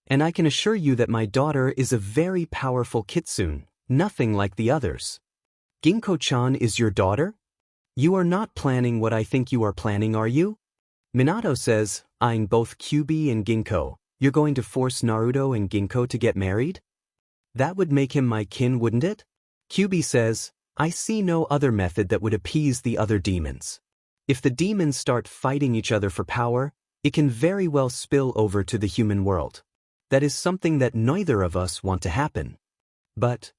And I can assure you that my daughter is a very powerful kitsune, nothing like the others. Ginkgo-chan is your daughter? You are not planning what I think you are planning, are you? Minato says, eyeing both Kyuubi and Ginkgo. You're going to force Naruto and Ginkgo to get married? That would make him my kin, wouldn't it? Kyuubi says, I see no other method that would appease the other demons. If the demons start fighting each other for power, it can very well spill over to the human world. That is something that neither of us want to happen. But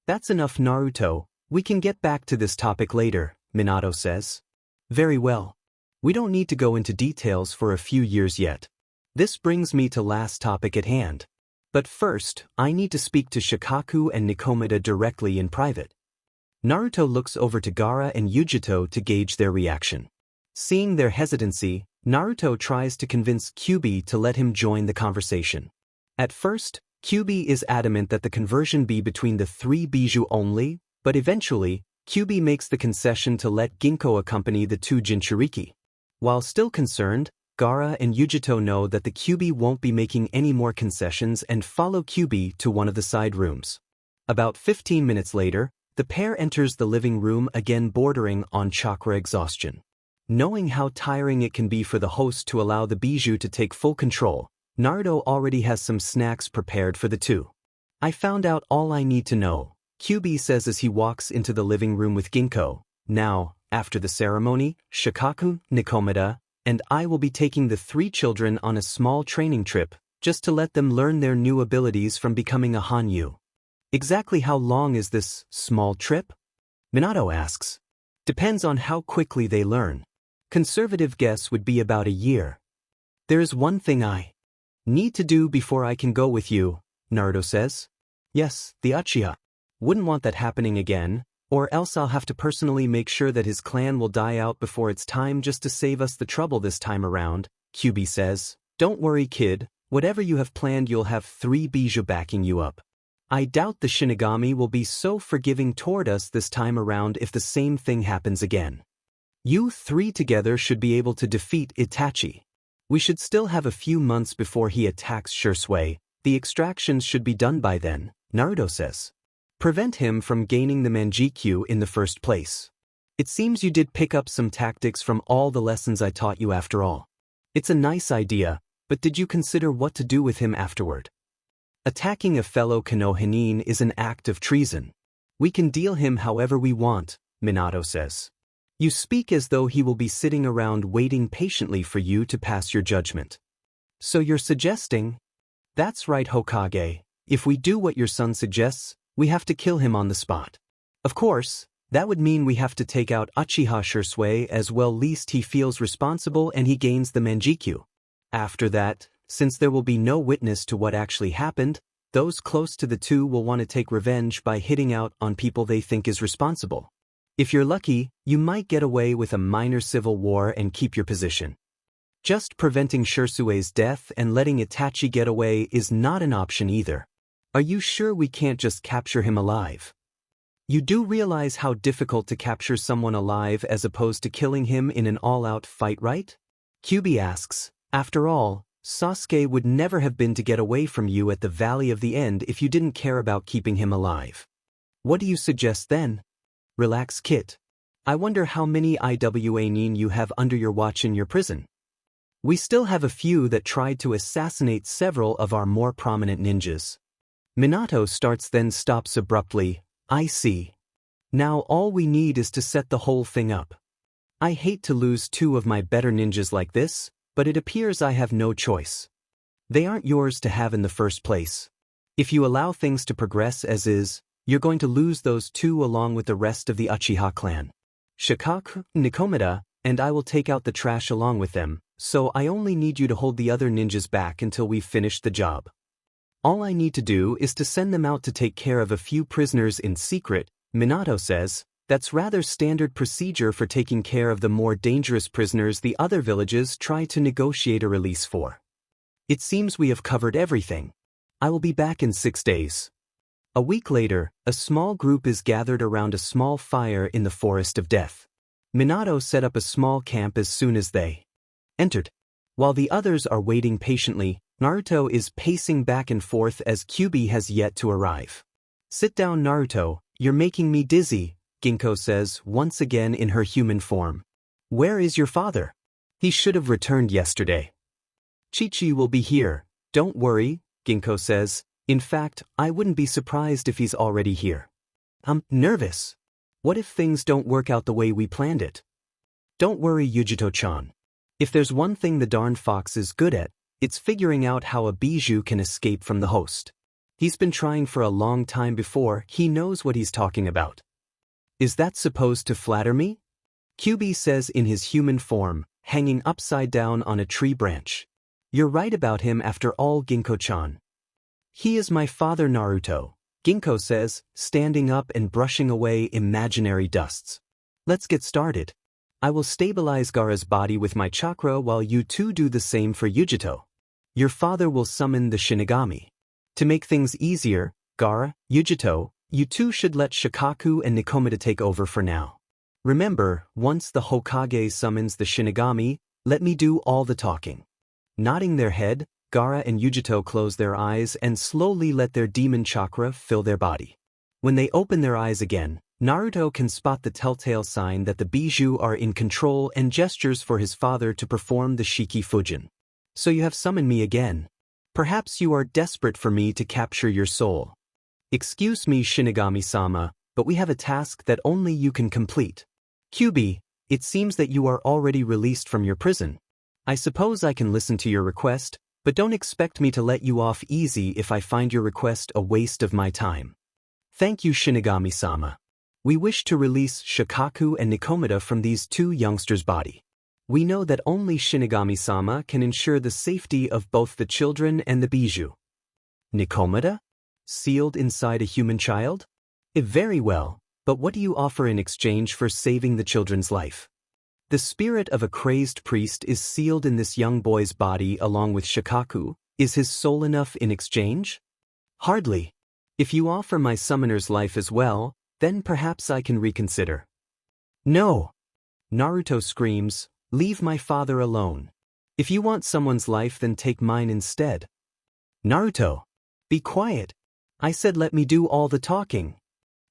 that's enough, Naruto. We can get back to this topic later, Minato says. Very well. We don't need to go into details for a few years yet. This brings me to last topic at hand. But first, I need to speak to Shikaku and Nikomata directly in private. Naruto looks over to Gaara and Yujito to gauge their reaction. Seeing their hesitancy, Naruto tries to convince Kyuubi to let him join the conversation. At first, Kyuubi is adamant that the conversion be between the three Bijuu only, but eventually, Kyuubi makes the concession to let Ginkgo accompany the two Jinchuriki. While still concerned, Gaara and Yujito know that the Kyuubi won't be making any more concessions and follow Kyuubi to one of the side rooms. About 15 minutes later, the pair enters the living room again bordering on chakra exhaustion. Knowing how tiring it can be for the host to allow the Bijuu to take full control, Naruto already has some snacks prepared for the two. I found out all I need to know, Kyuubi says as he walks into the living room with Ginkgo. Now, after the ceremony, Shikaku, Nikomata, and I will be taking the three children on a small training trip, just to let them learn their new abilities from becoming a Hanyu. Exactly how long is this small trip? Minato asks. Depends on how quickly they learn. Conservative guess would be about a year. There is one thing I need to do before I can go with you, Naruto says. Yes, the Uchiha. Wouldn't want that happening again, or else I'll have to personally make sure that his clan will die out before it's time just to save us the trouble this time around, Kyuubi says. Don't worry, kid, whatever you have planned you'll have three Bijuu backing you up. I doubt the Shinigami will be so forgiving toward us this time around if the same thing happens again. You three together should be able to defeat Itachi. We should still have a few months before he attacks Shisui. The extractions should be done by then, Naruto says. Prevent him from gaining the Manjikyu in the first place. It seems you did pick up some tactics from all the lessons I taught you after all. It's a nice idea, but did you consider what to do with him afterward? Attacking a fellow Konohinin is an act of treason. We can deal him however we want, Minato says. You speak as though he will be sitting around waiting patiently for you to pass your judgment. So you're suggesting? That's right, Hokage. If we do what your son suggests, we have to kill him on the spot. Of course, that would mean we have to take out Uchiha Shisui as well, least he feels responsible and he gains the Manjikyu. After that, since there will be no witness to what actually happened, those close to the two will want to take revenge by hitting out on people they think is responsible. If you're lucky, you might get away with a minor civil war and keep your position. Just preventing Shisui's death and letting Itachi get away is not an option either. Are you sure we can't just capture him alive? You do realize how difficult to capture someone alive as opposed to killing him in an all-out fight, right? Kyuubi asks. After all, Sasuke would never have been to get away from you at the Valley of the End if you didn't care about keeping him alive. What do you suggest then? Relax, Kit. I wonder how many IWA nin you have under your watch in your prison. We still have a few that tried to assassinate several of our more prominent ninjas. Minato starts then stops abruptly. I see. Now all we need is to set the whole thing up. I hate to lose two of my better ninjas like this, but it appears I have no choice. They aren't yours to have in the first place. If you allow things to progress as is, you're going to lose those two along with the rest of the Uchiha clan. Shikaku, Nikomata, and I will take out the trash along with them, so I only need you to hold the other ninjas back until we've finished the job. All I need to do is to send them out to take care of a few prisoners in secret, Minato says. That's rather standard procedure for taking care of the more dangerous prisoners the other villages try to negotiate a release for. It seems we have covered everything. I will be back in 6 days. A week later, a small group is gathered around a small fire in the Forest of Death. Minato set up a small camp as soon as they entered. While the others are waiting patiently, Naruto is pacing back and forth as Kyuubi has yet to arrive. Sit down, Naruto, you're making me dizzy, Ginkgo says once again in her human form. Where is your father? He should have returned yesterday. Chi-Chi will be here. Don't worry, Ginkgo says. In fact, I wouldn't be surprised if he's already here. I'm nervous. What if things don't work out the way we planned it? Don't worry, Yujito-chan. If there's one thing the darn fox is good at, it's figuring out how a bijou can escape from the host. He's been trying for a long time before. He knows what he's talking about. Is that supposed to flatter me? Kyuubi says in his human form, hanging upside down on a tree branch. You're right about him after all, Ginkgo-chan. He is my father, Naruto, Ginkgo says, standing up and brushing away imaginary dusts. Let's get started. I will stabilize Gaara's body with my chakra while you two do the same for Yujito. Your father will summon the Shinigami. To make things easier, Gaara, Yujito, you two should let Shikaku and Nikomata take over for now. Remember, once the Hokage summons the Shinigami, let me do all the talking. Nodding their head, Gaara and Yujito close their eyes and slowly let their demon chakra fill their body. When they open their eyes again, Naruto can spot the telltale sign that the bijou are in control and gestures for his father to perform the Shiki Fujin. So you have summoned me again. Perhaps you are desperate for me to capture your soul. Excuse me, Shinigami-sama, but we have a task that only you can complete. Kyuubi, it seems that you are already released from your prison. I suppose I can listen to your request, but don't expect me to let you off easy if I find your request a waste of my time. Thank you, Shinigami-sama. We wish to release Shikaku and Nikomata from these two youngsters' body. We know that only Shinigami-sama can ensure the safety of both the children and the bijou. Nikomata? Sealed inside a human child? Very well, but what do you offer in exchange for saving the children's life? The spirit of a crazed priest is sealed in this young boy's body along with Shikaku. Is his soul enough in exchange? Hardly. If you offer my summoner's life as well, then perhaps I can reconsider. No! Naruto screams, leave my father alone. If you want someone's life, then take mine instead. Naruto! Be quiet. I said let me do all the talking.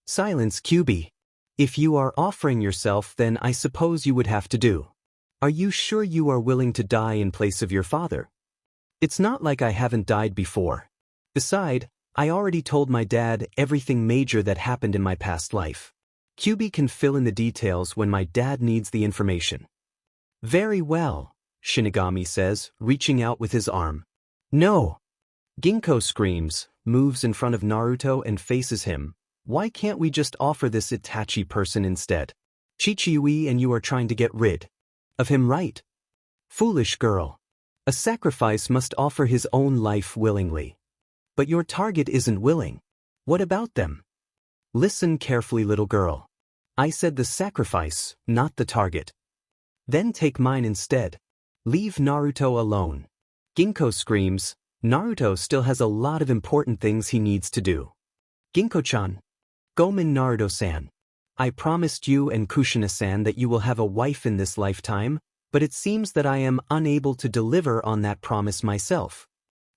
Silence, Kyuubi. If you are offering yourself, then I suppose you would have to do. Are you sure you are willing to die in place of your father? It's not like I haven't died before. Besides, I already told my dad everything major that happened in my past life. Kyuubi can fill in the details when my dad needs the information. Very well, Shinigami says, reaching out with his arm. No! Ginkgo screams, moves in front of Naruto and faces him. Why can't we just offer this Itachi person instead? Chi-Chi and you are trying to get rid of him, right? Foolish girl. A sacrifice must offer his own life willingly. But your target isn't willing. What about them? Listen carefully, little girl. I said the sacrifice, not the target. Then take mine instead. Leave Naruto alone. Ginkgo screams, Naruto still has a lot of important things he needs to do. Ginkgo-chan. Gomen Naruto-san. I promised you and Kushina-san that you will have a wife in this lifetime, but it seems that I am unable to deliver on that promise myself.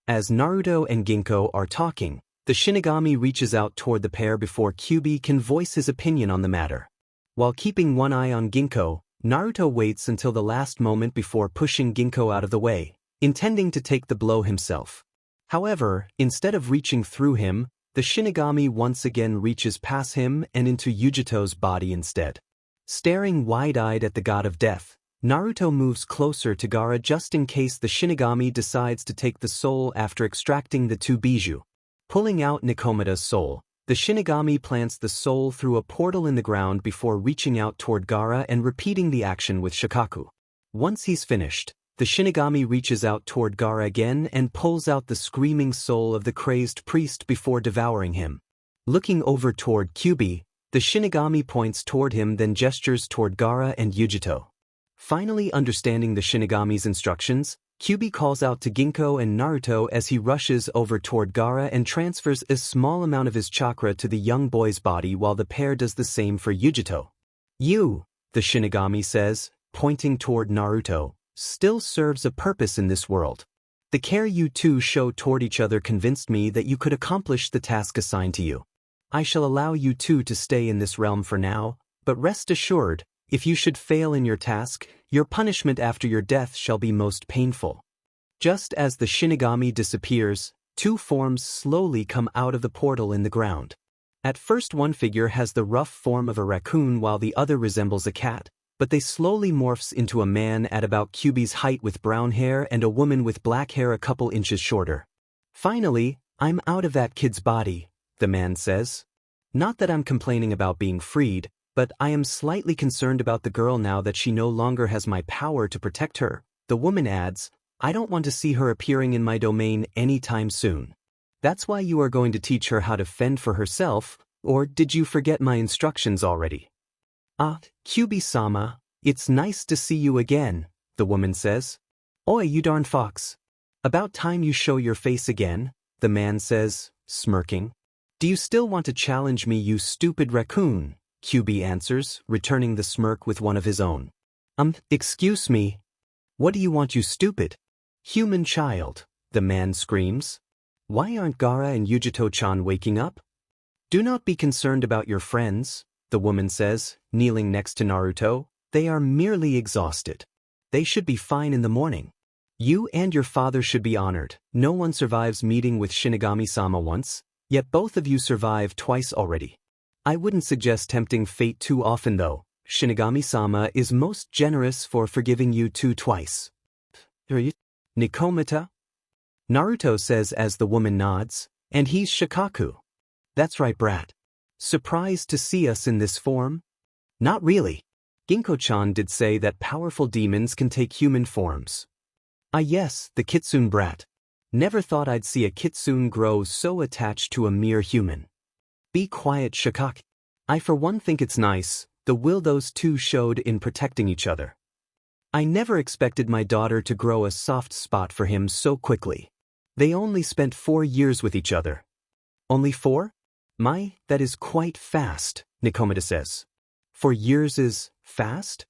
As Naruto and Ginkgo are talking, the Shinigami reaches out toward the pair before Kyuubi can voice his opinion on the matter. While keeping one eye on Ginkgo, Naruto waits until the last moment before pushing Ginkgo out of the way, intending to take the blow himself. However, instead of reaching through him, the Shinigami once again reaches past him and into Yujito's body instead. Staring wide-eyed at the god of death, Naruto moves closer to Gaara just in case the Shinigami decides to take the soul after extracting the two bijou. Pulling out Nikomata's soul, the Shinigami plants the soul through a portal in the ground before reaching out toward Gaara and repeating the action with Shikaku. Once he's finished, the Shinigami reaches out toward Gaara again and pulls out the screaming soul of the crazed priest before devouring him. Looking over toward Kyuubi, the Shinigami points toward him, then gestures toward Gaara and Yujito. Finally understanding the Shinigami's instructions, Kyuubi calls out to Ginkgo and Naruto as he rushes over toward Gaara and transfers a small amount of his chakra to the young boy's body while the pair does the same for Yujito. You, the Shinigami says, pointing toward Naruto, still serves a purpose in this world. The care you two show toward each other convinced me that you could accomplish the task assigned to you. I shall allow you two to stay in this realm for now, but rest assured, if you should fail in your task, your punishment after your death shall be most painful. Just as the Shinigami disappears, two forms slowly come out of the portal in the ground. At first one figure has the rough form of a raccoon while the other resembles a cat, but they slowly morphs into a man at about Kyuubi's height with brown hair and a woman with black hair a couple inches shorter. Finally, I'm out of that kid's body, the man says. Not that I'm complaining about being freed, but I am slightly concerned about the girl now that she no longer has my power to protect her. The woman adds, I don't want to see her appearing in my domain anytime soon. That's why you are going to teach her how to fend for herself, or did you forget my instructions already? Ah, Kyuubi-sama, it's nice to see you again, the woman says. Oi, you darn fox. About time you show your face again, the man says, smirking. Do you still want to challenge me, you stupid raccoon? Kyuubi answers, returning the smirk with one of his own. Excuse me. What do you want, you stupid? Human child, the man screams. Why aren't Gaara and Yujito-chan waking up? Do not be concerned about your friends, the woman says, kneeling next to Naruto. They are merely exhausted. They should be fine in the morning. You and your father should be honored. No one survives meeting with Shinigami-sama once, yet both of you survived twice already. I wouldn't suggest tempting fate too often though. Shinigami-sama is most generous for forgiving you twice. Nikomata? Naruto says as the woman nods, and he's Shikaku. That's right, brat. Surprised to see us in this form? Not really. Ginko-chan did say that powerful demons can take human forms. Ah yes, the kitsune brat. Never thought I'd see a kitsune grow so attached to a mere human. Be quiet, Shikaku. I for one think it's nice, the will those two showed in protecting each other. I never expected my daughter to grow a soft spot for him so quickly. They only spent 4 years with each other. Only 4? That is quite fast, Nikomata says. 4 years is fast?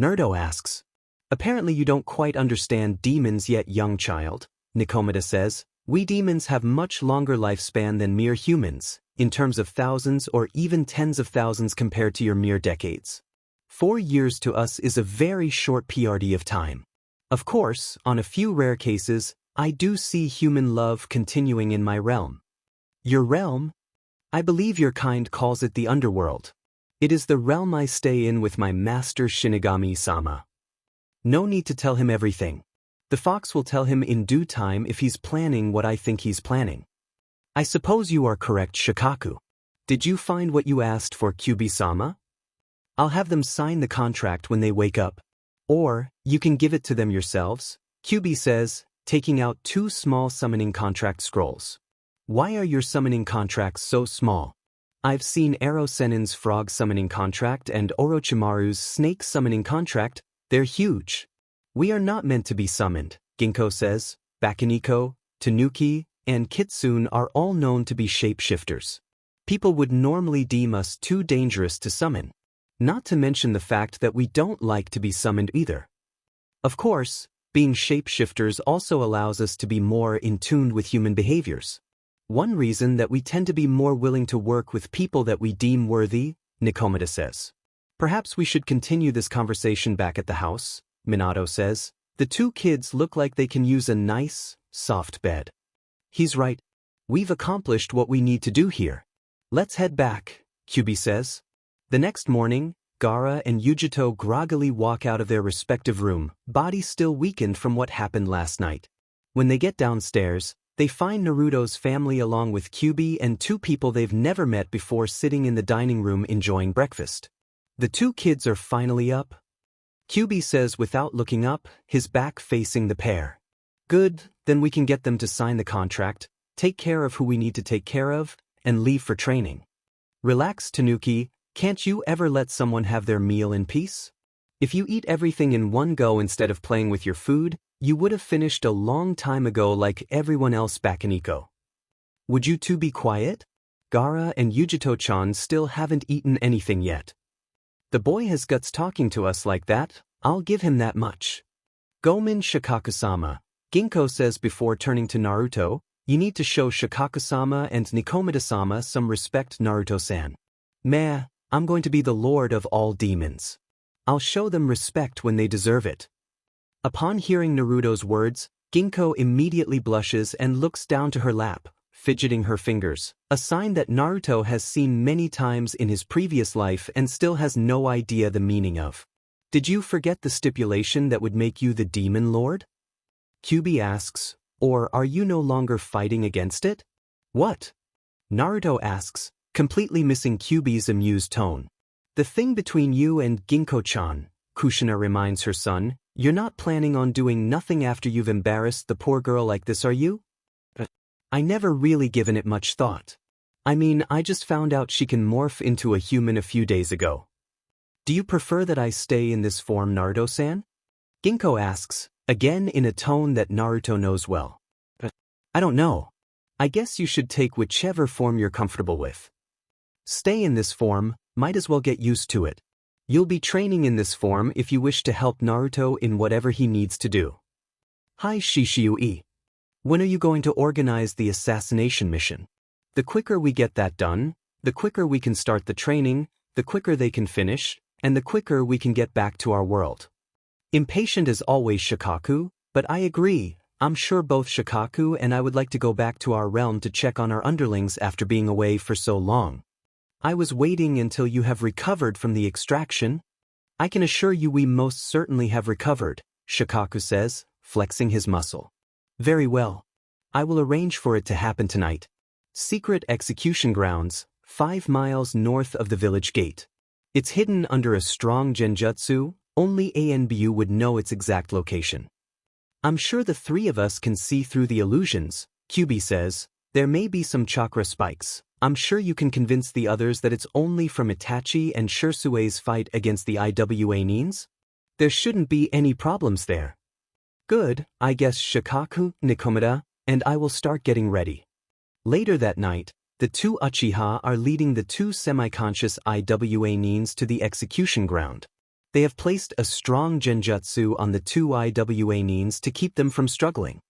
Naruto asks. Apparently you don't quite understand demons yet, young child, Nikomata says. We demons have much longer lifespan than mere humans, in terms of thousands or even tens of thousands compared to your mere decades. 4 years to us is a very short period of time. Of course, on a few rare cases, I do see human love continuing in my realm. Your realm? I believe your kind calls it the underworld. It is the realm I stay in with my master Shinigami-sama. No need to tell him everything. The fox will tell him in due time if he's planning what I think he's planning. I suppose you are correct, Shikaku. Did you find what you asked for, Kyuubi-sama? I'll have them sign the contract when they wake up. Or, you can give it to them yourselves, Kyuubi says, taking out 2 small summoning contract scrolls. Why are your summoning contracts so small? I've seen Ero Senin's frog summoning contract and Orochimaru's snake summoning contract. They're huge. We are not meant to be summoned, Ginko says. Bakuniko, Tanuki, and Kitsune are all known to be shapeshifters. People would normally deem us too dangerous to summon. Not to mention the fact that we don't like to be summoned either. Of course, being shapeshifters also allows us to be more in tune with human behaviors. One reason that we tend to be more willing to work with people that we deem worthy, Nikomata says. Perhaps we should continue this conversation back at the house, Minato says. The 2 kids look like they can use a nice, soft bed. He's right. We've accomplished what we need to do here. Let's head back, Kyuubi says. The next morning, Gaara and Yujito groggily walk out of their respective room, bodies still weakened from what happened last night. When they get downstairs, they find Naruto's family along with Kyuubi and 2 people they've never met before sitting in the dining room enjoying breakfast. The 2 kids are finally up. Kyuubi says without looking up, his back facing the pair. Good, then we can get them to sign the contract, take care of who we need to take care of, and leave for training. Relax, Tanuki, can't you ever let someone have their meal in peace? If you eat everything in one go instead of playing with your food, you would have finished a long time ago like everyone else, Bakuniko. Would you 2 be quiet? Gaara and Yujito-chan still haven't eaten anything yet. The boy has guts talking to us like that, I'll give him that much. Gomen Shikaku-sama, Ginko says before turning to Naruto, you need to show Shikaku-sama and Nikomata-sama some respect, Naruto-san. Meh, I'm going to be the lord of all demons. I'll show them respect when they deserve it. Upon hearing Naruto's words, Ginkgo immediately blushes and looks down to her lap, fidgeting her fingers, a sign that Naruto has seen many times in his previous life and still has no idea the meaning of. Did you forget the stipulation that would make you the demon lord? Kyuubi asks, or are you no longer fighting against it? What? Naruto asks, completely missing Kyuubi's amused tone. The thing between you and Ginkgo-chan, Kushina reminds her son, you're not planning on doing nothing after you've embarrassed the poor girl like this, are you? I never really given it much thought. I mean, I just found out she can morph into a human a few days ago. Do you prefer that I stay in this form, Naruto-san? Ginkgo asks, again in a tone that Naruto knows well. I don't know. I guess you should take whichever form you're comfortable with. Stay in this form, might as well get used to it. You'll be training in this form if you wish to help Naruto in whatever he needs to do. Hi Shishiu-e. When are you going to organize the assassination mission? The quicker we get that done, the quicker we can start the training, the quicker they can finish, and the quicker we can get back to our world. Impatient as always, Shikaku, but I agree, I'm sure both Shikaku and I would like to go back to our realm to check on our underlings after being away for so long. I was waiting until you have recovered from the extraction. I can assure you we most certainly have recovered, Shikaku says, flexing his muscle. Very well. I will arrange for it to happen tonight. Secret execution grounds, 5 miles north of the village gate. It's hidden under a strong genjutsu, only ANBU would know its exact location. I'm sure the three of us can see through the illusions, Kyuubi says. There may be some chakra spikes. I'm sure you can convince the others that it's only from Itachi and Shirsue's fight against the IWA Nins? There shouldn't be any problems there. Good, I guess Shikaku, Nikomata, and I will start getting ready. Later that night, the two Uchiha are leading the two semi-conscious IWA Nins to the execution ground. They have placed a strong genjutsu on the two IWA Nins to keep them from struggling.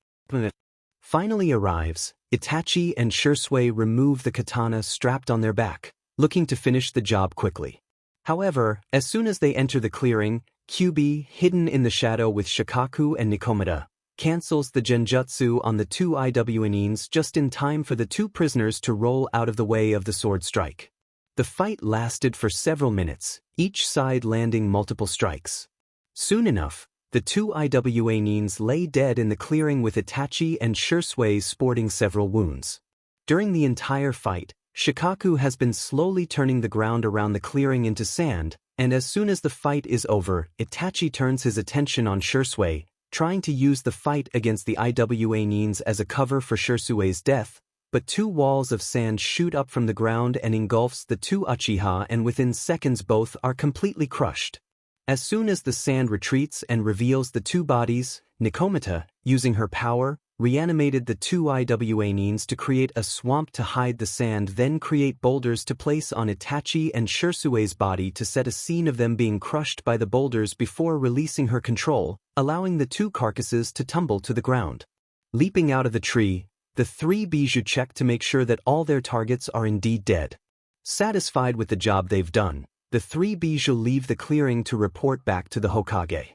Finally arrives, Itachi and Shirsue remove the katana strapped on their back, looking to finish the job quickly. However, as soon as they enter the clearing, Kyuubi, hidden in the shadow with Shikaku and Nikomata, cancels the genjutsu on the two IWA Nins just in time for the two prisoners to roll out of the way of the sword strike. The fight lasted for several minutes, each side landing multiple strikes. Soon enough, the two IWA Nins lay dead in the clearing with Itachi and Shirsue sporting several wounds. During the entire fight, Shikaku has been slowly turning the ground around the clearing into sand, and as soon as the fight is over, Itachi turns his attention on Shirsue, trying to use the fight against the IWA Nins as a cover for Shirsue's death, but two walls of sand shoot up from the ground and engulfs the two Uchiha, and within seconds both are completely crushed. As soon as the sand retreats and reveals the two bodies, Nikomata, using her power, reanimated the two IWA Nins to create a swamp to hide the sand, then create boulders to place on Itachi and Shirsue's body to set a scene of them being crushed by the boulders before releasing her control, allowing the two carcasses to tumble to the ground. Leaping out of the tree, the three Bijou check to make sure that all their targets are indeed dead. Satisfied with the job they've done, the three Bijou leave the clearing to report back to the Hokage.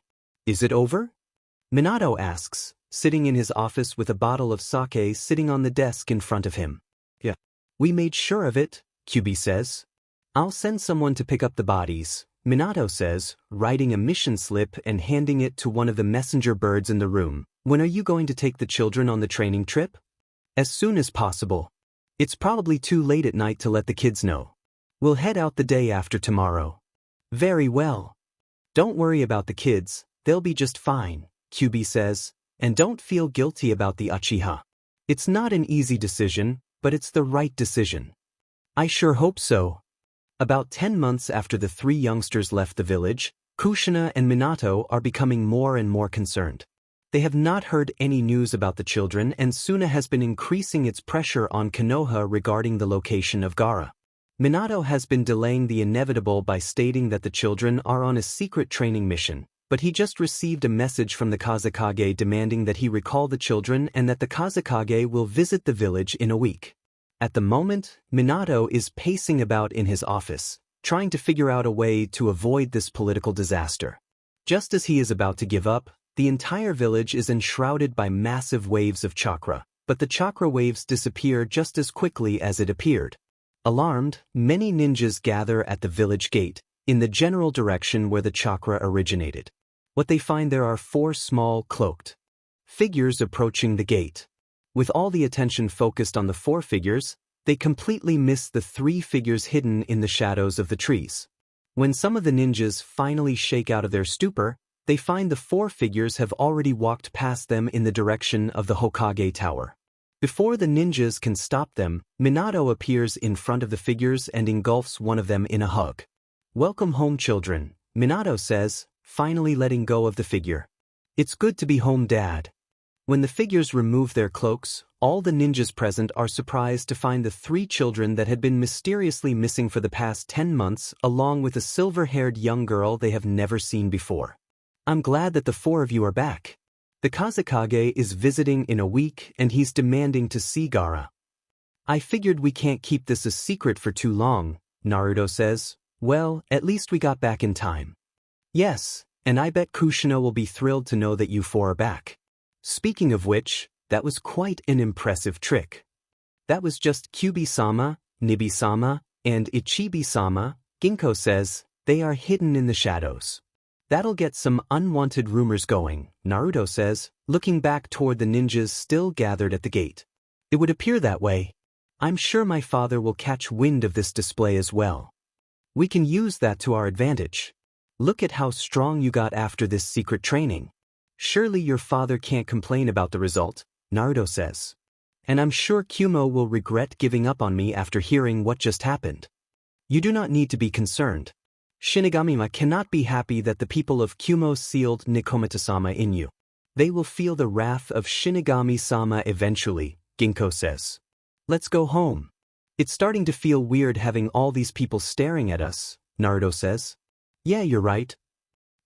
Is it over? Minato asks, sitting in his office with a bottle of sake sitting on the desk in front of him. Yeah. We made sure of it, Kyuubi says. I'll send someone to pick up the bodies, Minato says, writing a mission slip and handing it to one of the messenger birds in the room. When are you going to take the children on the training trip? As soon as possible. It's probably too late at night to let the kids know. We'll head out the day after tomorrow. Very well. Don't worry about the kids, they'll be just fine, Kyuubi says, and don't feel guilty about the Uchiha. It's not an easy decision, but it's the right decision. I sure hope so. About 10 months after the three youngsters left the village, Kushina and Minato are becoming more and more concerned. They have not heard any news about the children, and Suna has been increasing its pressure on Konoha regarding the location of Gaara. Minato has been delaying the inevitable by stating that the children are on a secret training mission, but he just received a message from the Kazekage demanding that he recall the children and that the Kazekage will visit the village in a week. At the moment, Minato is pacing about in his office, trying to figure out a way to avoid this political disaster. Just as he is about to give up, the entire village is enshrouded by massive waves of chakra, but the chakra waves disappear just as quickly as it appeared. Alarmed, many ninjas gather at the village gate, in the general direction where the chakra originated. What they find there are 4 small, cloaked figures approaching the gate. With all the attention focused on the 4 figures, they completely miss the 3 figures hidden in the shadows of the trees. When some of the ninjas finally shake out of their stupor, they find the 4 figures have already walked past them in the direction of the Hokage Tower. Before the ninjas can stop them, Minato appears in front of the figures and engulfs one of them in a hug. "Welcome home, children," Minato says, finally letting go of the figure. "It's good to be home, Dad." When the figures remove their cloaks, all the ninjas present are surprised to find the 3 children that had been mysteriously missing for the past 10 months, along with a silver-haired young girl they have never seen before. "I'm glad that the 4 of you are back. The Kazekage is visiting in a week and he's demanding to see Gaara. I figured we can't keep this a secret for too long," Naruto says. "Well, at least we got back in time." "Yes, and I bet Kushina will be thrilled to know that you 4 are back. Speaking of which, that was quite an impressive trick." "That was just Kyuubi-sama, Nibi-sama, and Ichibi-sama," Ginko says. "They are hidden in the shadows." "That'll get some unwanted rumors going," Naruto says, looking back toward the ninjas still gathered at the gate. "It would appear that way. I'm sure my father will catch wind of this display as well. We can use that to our advantage. Look at how strong you got after this secret training. Surely your father can't complain about the result," Naruto says. "And I'm sure Kumo will regret giving up on me after hearing what just happened. You do not need to be concerned. Shinigami-ma cannot be happy that the people of Kumo sealed Nikomata-sama in you. They will feel the wrath of Shinigami-sama eventually," Ginko says. "Let's go home. It's starting to feel weird having all these people staring at us," Naruto says. "Yeah, you're right."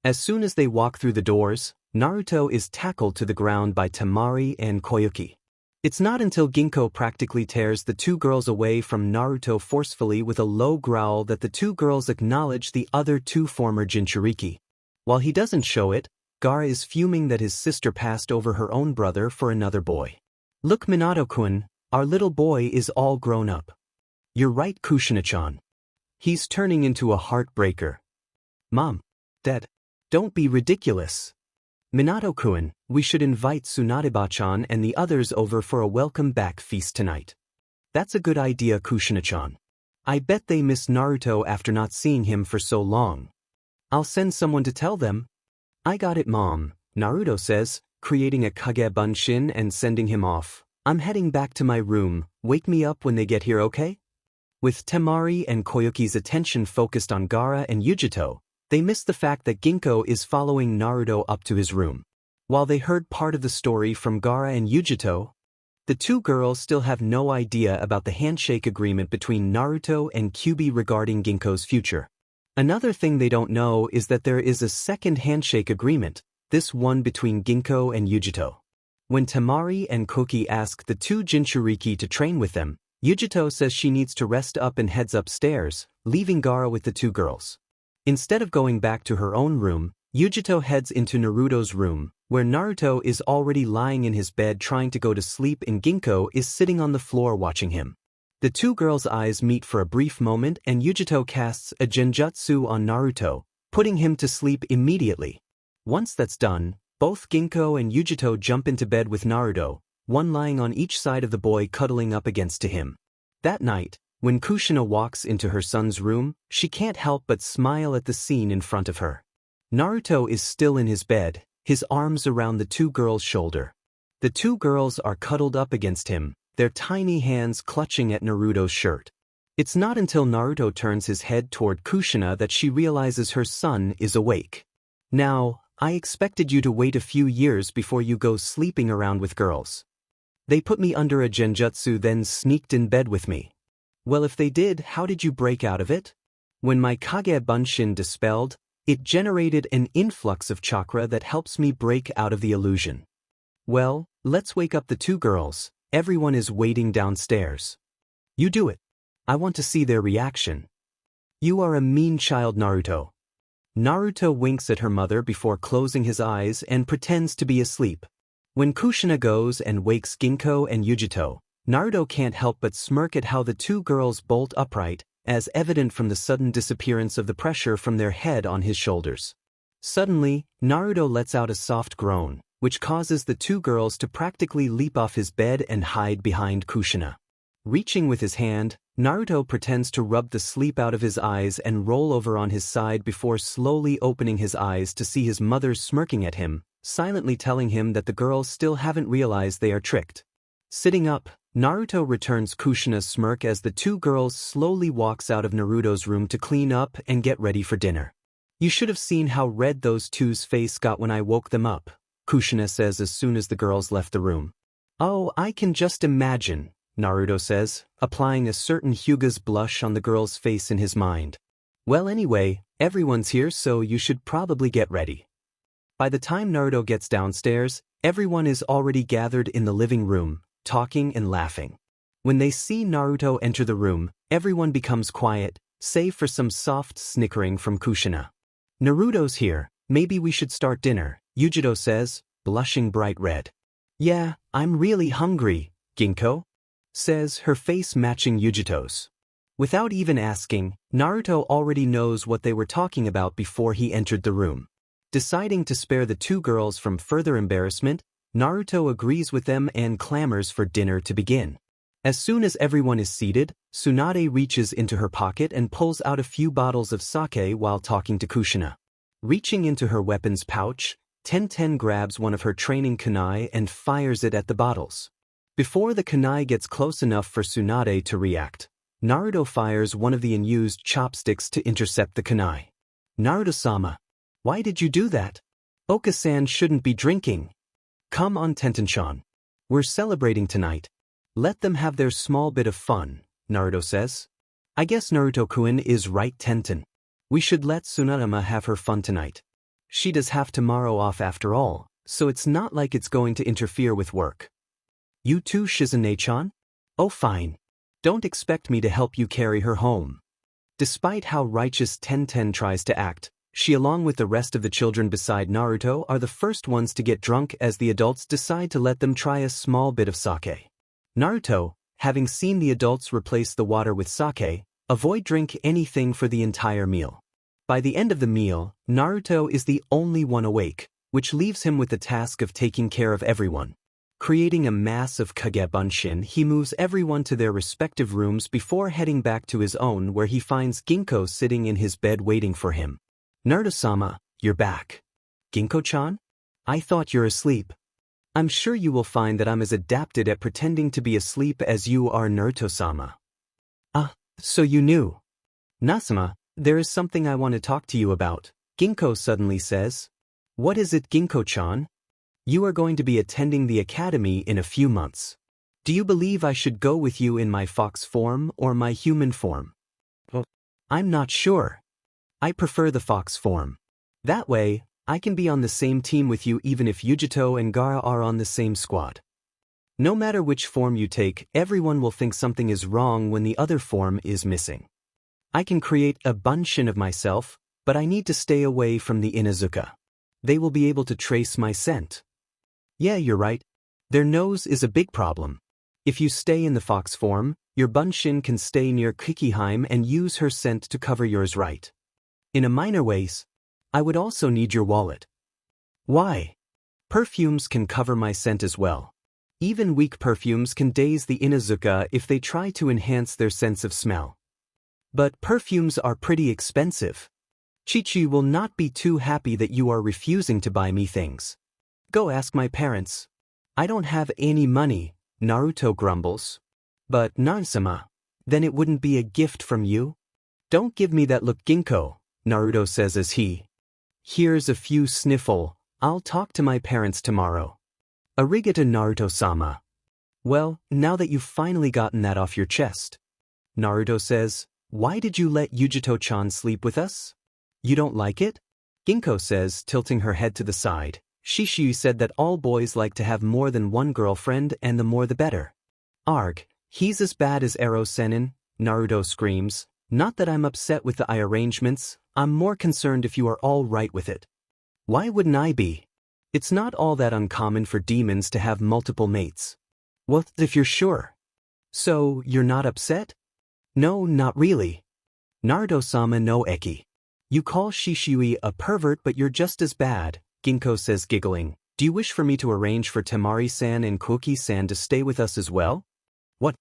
As soon as they walk through the doors, Naruto is tackled to the ground by Temari and Koyuki. It's not until Ginko practically tears the 2 girls away from Naruto forcefully with a low growl that the 2 girls acknowledge the other 2 former Jinchuriki. While he doesn't show it, Gaara is fuming that his sister passed over her own brother for another boy. "Look, Minato-kun, our little boy is all grown up." "You're right, Kushina-chan. He's turning into a heartbreaker." "Mom, Dad, don't be ridiculous. Minato-kun, we should invite Tsunade-chan and the others over for a welcome-back feast tonight." "That's a good idea, Kushina-chan. I bet they miss Naruto after not seeing him for so long. I'll send someone to tell them." "I got it, Mom," Naruto says, creating a Kage Bunshin and sending him off. "I'm heading back to my room. Wake me up when they get here, okay?" With Temari and Koyuki's attention focused on Gaara and Yujito, they miss the fact that Ginko is following Naruto up to his room. While they heard part of the story from Gaara and Yujito, the 2 girls still have no idea about the handshake agreement between Naruto and Kyuubi regarding Ginko's future. Another thing they don't know is that there is a second handshake agreement, this one between Ginko and Yujito. When Temari and Koki ask the 2 Jinchuriki to train with them, Yujito says she needs to rest up and heads upstairs, leaving Gaara with the 2 girls. Instead of going back to her own room, Yujito heads into Naruto's room, where Naruto is already lying in his bed trying to go to sleep and Ginko is sitting on the floor watching him. The 2 girls' eyes meet for a brief moment and Yujito casts a genjutsu on Naruto, putting him to sleep immediately. Once that's done, both Ginko and Yujito jump into bed with Naruto, one lying on each side of the boy cuddling up against to him. That night, when Kushina walks into her son's room, she can't help but smile at the scene in front of her. Naruto is still in his bed, his arms around the 2 girls' shoulder. The 2 girls are cuddled up against him, their tiny hands clutching at Naruto's shirt. It's not until Naruto turns his head toward Kushina that she realizes her son is awake. "Now, I expected you to wait a few years before you go sleeping around with girls. They put me under a genjutsu then sneaked in bed with me. Well, if they did, how did you break out of it? When my Kage Bunshin dispelled, it generated an influx of chakra that helps me break out of the illusion. Well, let's wake up the 2 girls, everyone is waiting downstairs. You do it. I want to see their reaction." "You are a mean child, Naruto." Naruto winks at her mother before closing his eyes and pretends to be asleep. When Kushina goes and wakes Ginko and Yujito, Naruto can't help but smirk at how the two girls bolt upright, as evident from the sudden disappearance of the pressure from their head on his shoulders. Suddenly, Naruto lets out a soft groan, which causes the two girls to practically leap off his bed and hide behind Kushina. Reaching with his hand, Naruto pretends to rub the sleep out of his eyes and roll over on his side before slowly opening his eyes to see his mother smirking at him, silently telling him that the girls still haven't realized they are tricked. Sitting up, Naruto returns Kushina's smirk as the two girls slowly walks out of Naruto's room to clean up and get ready for dinner. You should have seen how red those two's face got when I woke them up, Kushina says as soon as the girls left the room. Oh, I can just imagine, Naruto says, applying a certain Hyuga's blush on the girl's face in his mind. Well anyway, everyone's here so you should probably get ready. By the time Naruto gets downstairs, everyone is already gathered in the living room, talking and laughing. When they see Naruto enter the room, everyone becomes quiet, save for some soft snickering from Kushina. Naruto's here, maybe we should start dinner, Yujito says, blushing bright red. Yeah, I'm really hungry, Ginko says, her face matching Yujito's. Without even asking, Naruto already knows what they were talking about before he entered the room. Deciding to spare the two girls from further embarrassment, Naruto agrees with them and clamors for dinner to begin. As soon as everyone is seated, Tsunade reaches into her pocket and pulls out a few bottles of sake while talking to Kushina. Reaching into her weapons pouch, Tenten grabs one of her training kunai and fires it at the bottles. Before the kunai gets close enough for Tsunade to react, Naruto fires one of the unused chopsticks to intercept the kunai. Naruto-sama, why did you do that? Oka-san shouldn't be drinking. Come on, Tenten-chan. We're celebrating tonight. Let them have their small bit of fun, Naruto says. I guess Naruto-kun is right, Tenten. We should let Tsunade have her fun tonight. She does have tomorrow off after all, so it's not like it's going to interfere with work. You too, Shizune-chan? Oh fine. Don't expect me to help you carry her home. Despite how righteous Tenten tries to act, she along with the rest of the children beside Naruto are the first ones to get drunk as the adults decide to let them try a small bit of sake. Naruto, having seen the adults replace the water with sake, avoid drink anything for the entire meal. By the end of the meal, Naruto is the only one awake, which leaves him with the task of taking care of everyone. Creating a mass of kage bunshin, he moves everyone to their respective rooms before heading back to his own where he finds Ginko sitting in his bed waiting for him. Naruto-sama, you're back. Ginko-chan? I thought you're asleep. I'm sure you will find that I'm as adapted at pretending to be asleep as you are, Naruto-sama. So you knew. Nasama, there is something I want to talk to you about, Ginko suddenly says. What is it, Ginko-chan? You are going to be attending the academy in a few months. Do you believe I should go with you in my fox form or my human form? I'm not sure. I prefer the fox form. That way, I can be on the same team with you even if Yujito and Gaara are on the same squad. No matter which form you take, everyone will think something is wrong when the other form is missing. I can create a bunshin of myself, but I need to stay away from the Inuzuka. They will be able to trace my scent. Yeah, you're right. Their nose is a big problem. If you stay in the fox form, your bunshin can stay near Kikiheim and use her scent to cover yours, right? In a minor ways, I would also need your wallet. Why? Perfumes can cover my scent as well. Even weak perfumes can daze the Inuzuka if they try to enhance their sense of smell. But perfumes are pretty expensive. Chichi will not be too happy that you are refusing to buy me things. Go ask my parents. I don't have any money, Naruto grumbles. But Nansama, then it wouldn't be a gift from you? Don't give me that look, Ginko, Naruto says as he. Here's a few sniffle, I'll talk to my parents tomorrow. Arigato, Naruto-sama. Well, now that you've finally gotten that off your chest. Naruto says, why did you let Yujito-chan sleep with us? You don't like it? Ginko says, tilting her head to the side. Shishiu said that all boys like to have more than one girlfriend and the more the better. Arg, he's as bad as Ero Senin, Naruto screams. Not that I'm upset with the arrangements, I'm more concerned if you are all right with it. Why wouldn't I be? It's not all that uncommon for demons to have multiple mates. What if you're sure? So, you're not upset? No, not really. Naruto-sama no eki. You call Shishui a pervert but you're just as bad, Ginko says giggling. Do you wish for me to arrange for Temari-san and Koki-san to stay with us as well? What?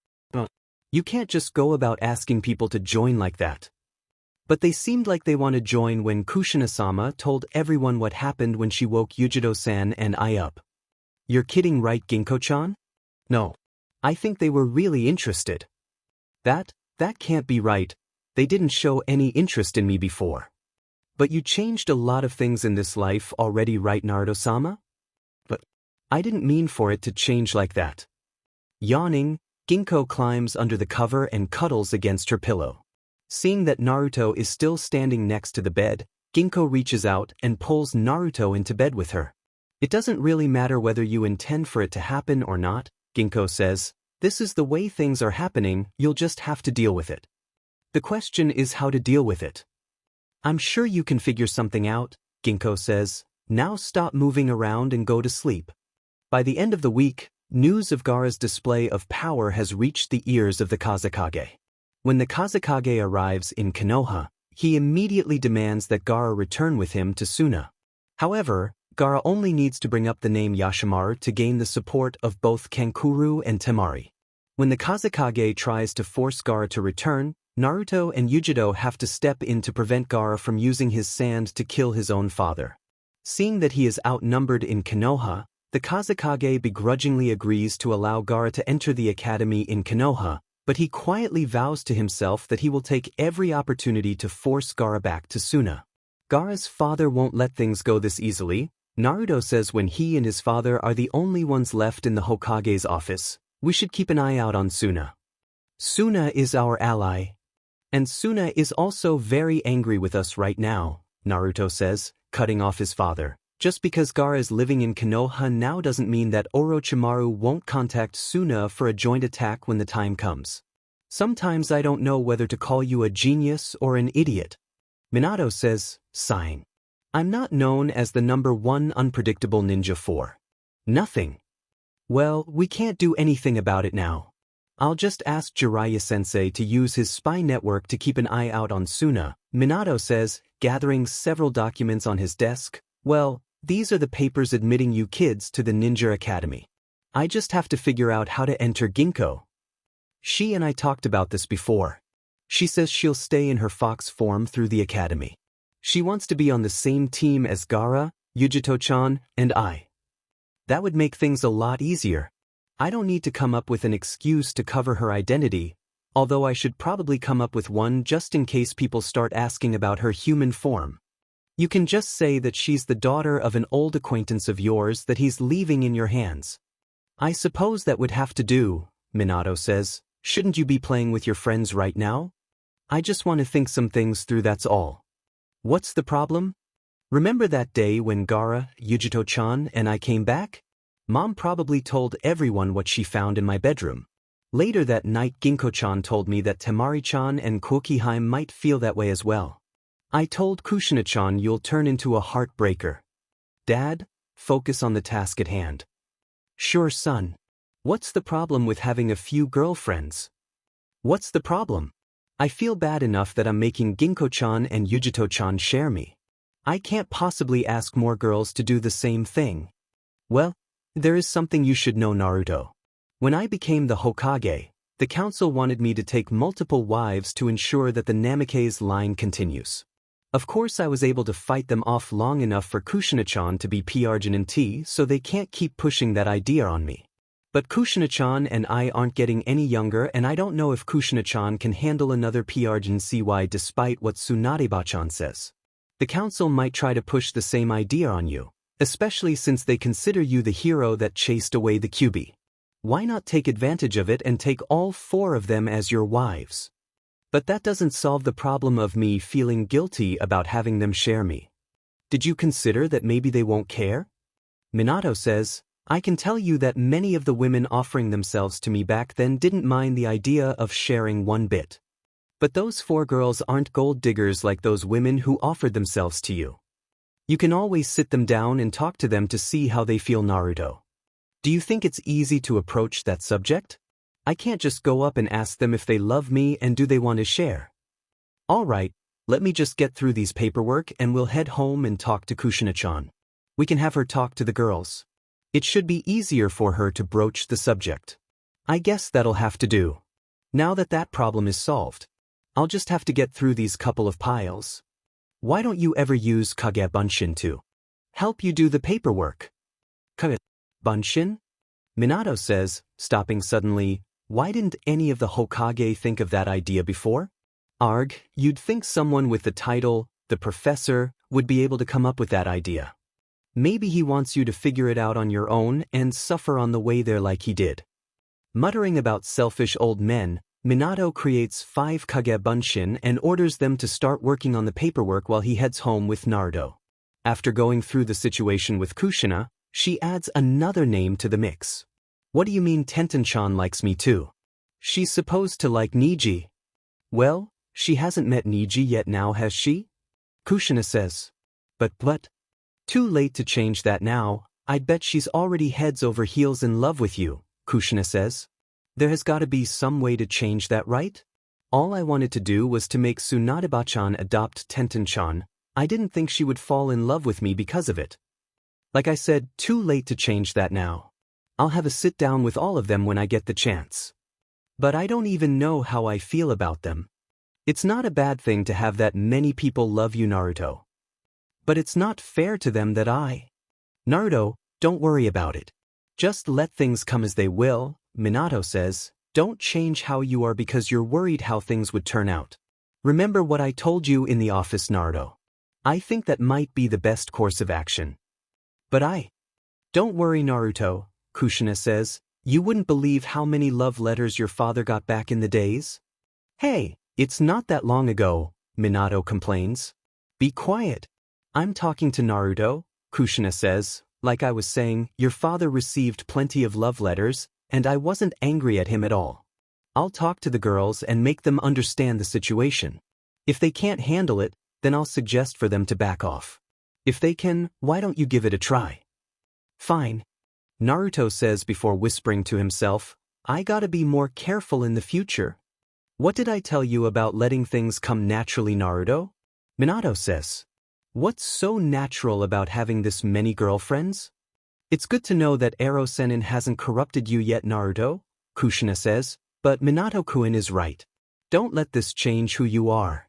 You can't just go about asking people to join like that. But they seemed like they want to join when Kushina-sama told everyone what happened when she woke Yujiro-san and I up. You're kidding, right, Ginko-chan? No. I think they were really interested. That can't be right. They didn't show any interest in me before. But you changed a lot of things in this life already, right, Naruto-sama? But I didn't mean for it to change like that. Yawning, Ginko climbs under the cover and cuddles against her pillow. Seeing that Naruto is still standing next to the bed, Ginko reaches out and pulls Naruto into bed with her. It doesn't really matter whether you intend for it to happen or not, Ginko says. This is the way things are happening, you'll just have to deal with it. The question is how to deal with it. I'm sure you can figure something out, Ginko says. Now stop moving around and go to sleep. By the end of the week, news of Gaara's display of power has reached the ears of the Kazekage. When the Kazekage arrives in Konoha, he immediately demands that Gaara return with him to Suna. However, Gaara only needs to bring up the name Yashimaru to gain the support of both Kankuro and Temari. When the Kazekage tries to force Gaara to return, Naruto and Yujiro have to step in to prevent Gaara from using his sand to kill his own father. Seeing that he is outnumbered in Konoha, the Kazekage begrudgingly agrees to allow Gaara to enter the academy in Konoha, but he quietly vows to himself that he will take every opportunity to force Gaara back to Suna. Gaara's father won't let things go this easily. Naruto says when he and his father are the only ones left in the Hokage's office, we should keep an eye out on Suna. Suna is our ally. And Suna is also very angry with us right now, Naruto says, cutting off his father. Just because Gaara is living in Konoha now doesn't mean that Orochimaru won't contact Suna for a joint attack when the time comes. Sometimes I don't know whether to call you a genius or an idiot. Minato says, sighing. I'm not known as the #1 unpredictable ninja for nothing. Well, we can't do anything about it now. I'll just ask Jiraiya-sensei to use his spy network to keep an eye out on Suna, Minato says, gathering several documents on his desk. Well, these are the papers admitting you kids to the Ninja Academy. I just have to figure out how to enter Ginko. She and I talked about this before. She says she'll stay in her fox form through the academy. She wants to be on the same team as Gaara, Yujito-chan, and I. That would make things a lot easier. I don't need to come up with an excuse to cover her identity, although I should probably come up with one just in case people start asking about her human form. You can just say that she's the daughter of an old acquaintance of yours that he's leaving in your hands. I suppose that would have to do, Minato says. Shouldn't you be playing with your friends right now? I just want to think some things through, that's all. What's the problem? Remember that day when Gaara, Yujito-chan, and I came back? Mom probably told everyone what she found in my bedroom. Later that night Ginko-chan told me that Temari-chan and Koki-hime might feel that way as well. I told Kushina-chan you'll turn into a heartbreaker. Dad, focus on the task at hand. Sure, son. What's the problem with having a few girlfriends? What's the problem? I feel bad enough that I'm making Ginko-chan and Yujito-chan share me. I can't possibly ask more girls to do the same thing. Well, there is something you should know, Naruto. When I became the Hokage, the council wanted me to take multiple wives to ensure that the Namikaze line continues. Of course I was able to fight them off long enough for Kushina-chan to be P-Arjun, so they can't keep pushing that idea on me. But Kushina-chan and I aren't getting any younger, and I don't know if Kushina-chan can handle another P-Arjun despite what Tsunade-ba-chan says. The council might try to push the same idea on you, especially since they consider you the hero that chased away the Kyuubi. Why not take advantage of it and take all 4 of them as your wives? But that doesn't solve the problem of me feeling guilty about having them share me. Did you consider that maybe they won't care? Minato says, I can tell you that many of the women offering themselves to me back then didn't mind the idea of sharing one bit. But those 4 girls aren't gold diggers like those women who offered themselves to you. You can always sit them down and talk to them to see how they feel, Naruto. Do you think it's easy to approach that subject? I can't just go up and ask them if they love me and do they want to share. Alright, let me just get through these paperwork and we'll head home and talk to Kushina-chan. We can have her talk to the girls. It should be easier for her to broach the subject. I guess that'll have to do. Now that that problem is solved, I'll just have to get through these couple of piles. Why don't you ever use Kage Bunshin to help you do the paperwork? Kage Bunshin? Minato says, stopping suddenly. Why didn't any of the Hokage think of that idea before? Arg, you'd think someone with the title, the professor, would be able to come up with that idea. Maybe he wants you to figure it out on your own and suffer on the way there like he did. Muttering about selfish old men, Minato creates 5 Kage Bunshin and orders them to start working on the paperwork while he heads home with Naruto. After going through the situation with Kushina, she adds another name to the mix. What do you mean Tenten-chan likes me too? She's supposed to like Niji. Well, she hasn't met Niji yet now, has she? Kushina says. But, too late to change that now. I'd bet she's already heads over heels in love with you, Kushina says. There has got to be some way to change that, right? All I wanted to do was to make Tsunade-chan adopt Tenten-chan. I didn't think she would fall in love with me because of it. Like I said, too late to change that now. I'll have a sit down with all of them when I get the chance. But I don't even know how I feel about them. It's not a bad thing to have that many people love you, Naruto. But it's not fair to them that Naruto, don't worry about it. Just let things come as they will, Minato says. Don't change how you are because you're worried how things would turn out. Remember what I told you in the office, Naruto. I think that might be the best course of action. But don't worry, Naruto, Kushina says. You wouldn't believe how many love letters your father got back in the days. Hey, it's not that long ago, Minato complains. Be quiet. I'm talking to Naruto, Kushina says. Like I was saying, your father received plenty of love letters, and I wasn't angry at him at all. I'll talk to the girls and make them understand the situation. If they can't handle it, then I'll suggest for them to back off. If they can, why don't you give it a try? Fine. Naruto says before whispering to himself, I gotta be more careful in the future. What did I tell you about letting things come naturally, Naruto? Minato says. What's so natural about having this many girlfriends? It's good to know that Ero-sennin hasn't corrupted you yet, Naruto, Kushina says, but Minato-kun is right. Don't let this change who you are.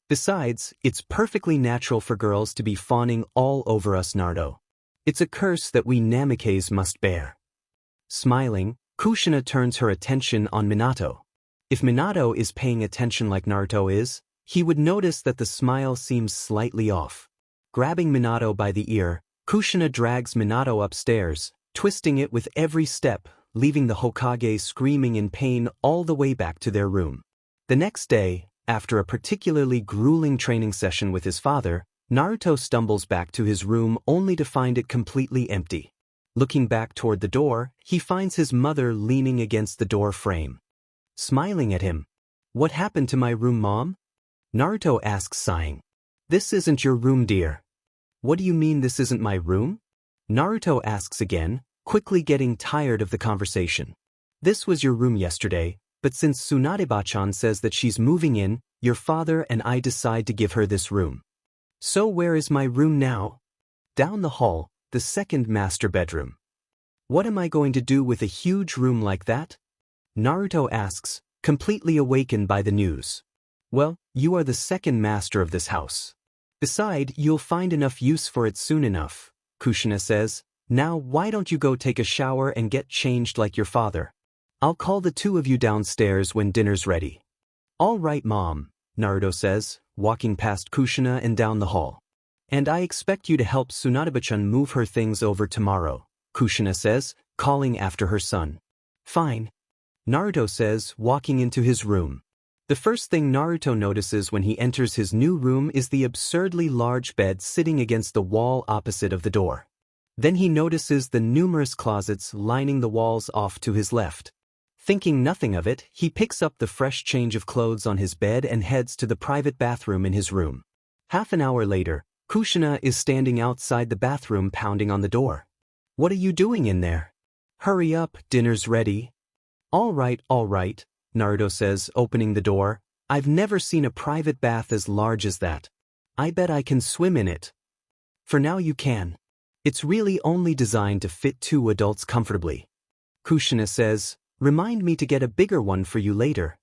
Besides, it's perfectly natural for girls to be fawning all over us, Naruto. It's a curse that we Namikes must bear. Smiling, Kushina turns her attention on Minato. If Minato is paying attention like Naruto is, he would notice that the smile seems slightly off. Grabbing Minato by the ear, Kushina drags Minato upstairs, twisting it with every step, leaving the Hokage screaming in pain all the way back to their room. The next day, after a particularly grueling training session with his father, Naruto stumbles back to his room only to find it completely empty. Looking back toward the door, he finds his mother leaning against the door frame. Smiling at him. What happened to my room, Mom? Naruto asks, sighing. This isn't your room, dear. What do you mean this isn't my room? Naruto asks again, quickly getting tired of the conversation. This was your room yesterday, but since Tsunade-chan says that she's moving in, your father and I decide to give her this room. So where is my room now? Down the hall, the second master bedroom. What am I going to do with a huge room like that? Naruto asks, completely awakened by the news. Well, you are the second master of this house. Besides, you'll find enough use for it soon enough, Kushina says. Now why don't you go take a shower and get changed like your father? I'll call the two of you downstairs when dinner's ready. All right, Mom, Naruto says, walking past Kushina and down the hall. And I expect you to help Tsunade-chan move her things over tomorrow, Kushina says, calling after her son. Fine. Naruto says, walking into his room. The first thing Naruto notices when he enters his new room is the absurdly large bed sitting against the wall opposite of the door. Then he notices the numerous closets lining the walls off to his left. Thinking nothing of it, he picks up the fresh change of clothes on his bed and heads to the private bathroom in his room. Half an hour later, Kushina is standing outside the bathroom pounding on the door. "What are you doing in there?" "Hurry up, dinner's ready." All right, Naruto says, opening the door. "I've never seen a private bath as large as that. I bet I can swim in it." "For now you can. It's really only designed to fit 2 adults comfortably." Kushina says, "Remind me to get a bigger one for you later."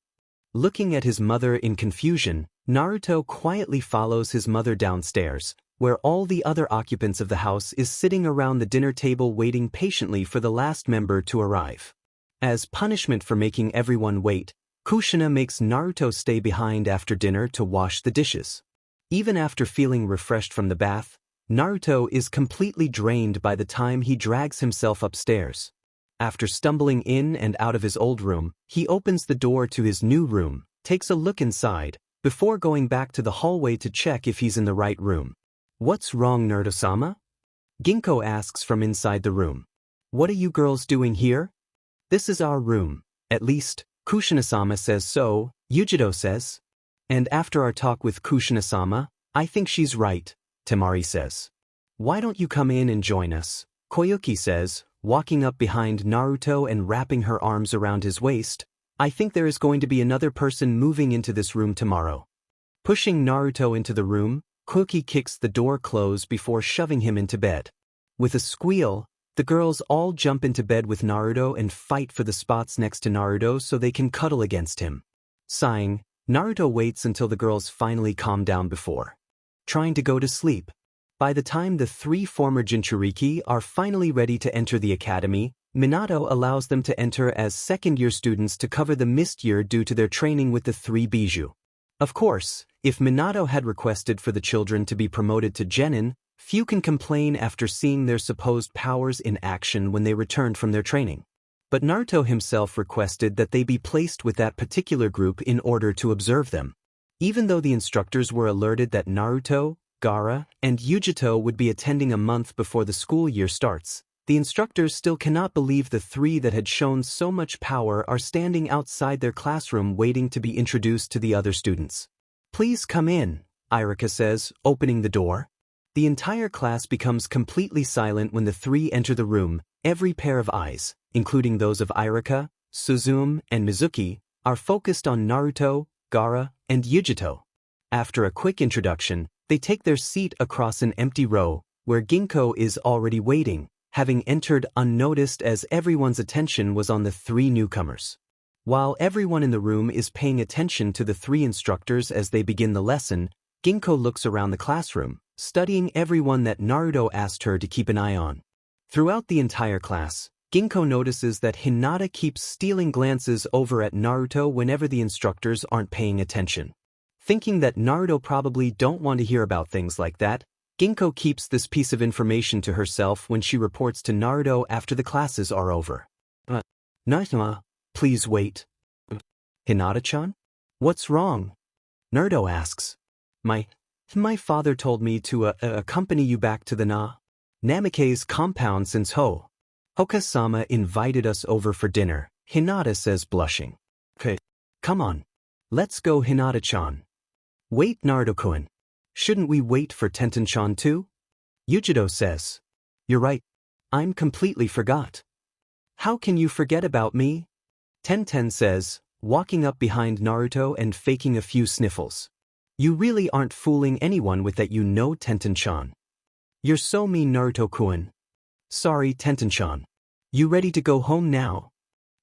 Looking at his mother in confusion, Naruto quietly follows his mother downstairs, where all the other occupants of the house is sitting around the dinner table waiting patiently for the last member to arrive. As punishment for making everyone wait, Kushina makes Naruto stay behind after dinner to wash the dishes. Even after feeling refreshed from the bath, Naruto is completely drained by the time he drags himself upstairs. After stumbling in and out of his old room, he opens the door to his new room, takes a look inside, before going back to the hallway to check if he's in the right room. "What's wrong, Naruto-sama?" Ginko asks from inside the room. "What are you girls doing here?" "This is our room. At least, Kushina-sama says so," Yujito says. "And after our talk with Kushina-sama, I think she's right," Temari says. "Why don't you come in and join us?" Koyuki says, walking up behind Naruto and wrapping her arms around his waist. "I think there is going to be another person moving into this room tomorrow." Pushing Naruto into the room, Koyuki kicks the door closed before shoving him into bed. With a squeal, the girls all jump into bed with Naruto and fight for the spots next to Naruto so they can cuddle against him. Sighing, Naruto waits until the girls finally calm down before trying to go to sleep. By the time the 3 former Jinchuriki are finally ready to enter the academy, Minato allows them to enter as second-year students to cover the missed year due to their training with the 3 Bijou. Of course, if Minato had requested for the children to be promoted to genin, few can complain after seeing their supposed powers in action when they returned from their training. But Naruto himself requested that they be placed with that particular group in order to observe them. Even though the instructors were alerted that Naruto, Gaara, and Yujito would be attending a month before the school year starts, the instructors still cannot believe the 3 that had shown so much power are standing outside their classroom waiting to be introduced to the other students. "Please come in," Irika says, opening the door. The entire class becomes completely silent when the 3 enter the room. Every pair of eyes, including those of Irika, Suzume, and Mizuki, are focused on Naruto, Gaara, and Yujito. After a quick introduction, they take their seat across an empty row, where Ginko is already waiting, having entered unnoticed as everyone's attention was on the 3 newcomers. While everyone in the room is paying attention to the 3 instructors as they begin the lesson, Ginko looks around the classroom, studying everyone that Naruto asked her to keep an eye on. Throughout the entire class, Ginko notices that Hinata keeps stealing glances over at Naruto whenever the instructors aren't paying attention. Thinking that Naruto probably don't want to hear about things like that, Ginko keeps this piece of information to herself when she reports to Naruto after the classes are over. "Naruto, please wait." "Hinata-chan? What's wrong?" Naruto asks. My father told me to accompany you back to the Namikaze compound since Hoka-sama invited us over for dinner," Hinata says, blushing. "Okay, come on. Let's go, Hinata-chan." "Wait, Naruto-kun. Shouldn't we wait for Tenten-chan too?" Yujito says. "You're right. I'm completely forgot." "How can you forget about me?" Tenten says, walking up behind Naruto and faking a few sniffles. "You really aren't fooling anyone with that, you know, Tenten-chan. You're so mean, Naruto-kun." "Sorry, Tenten-chan. You ready to go home now?"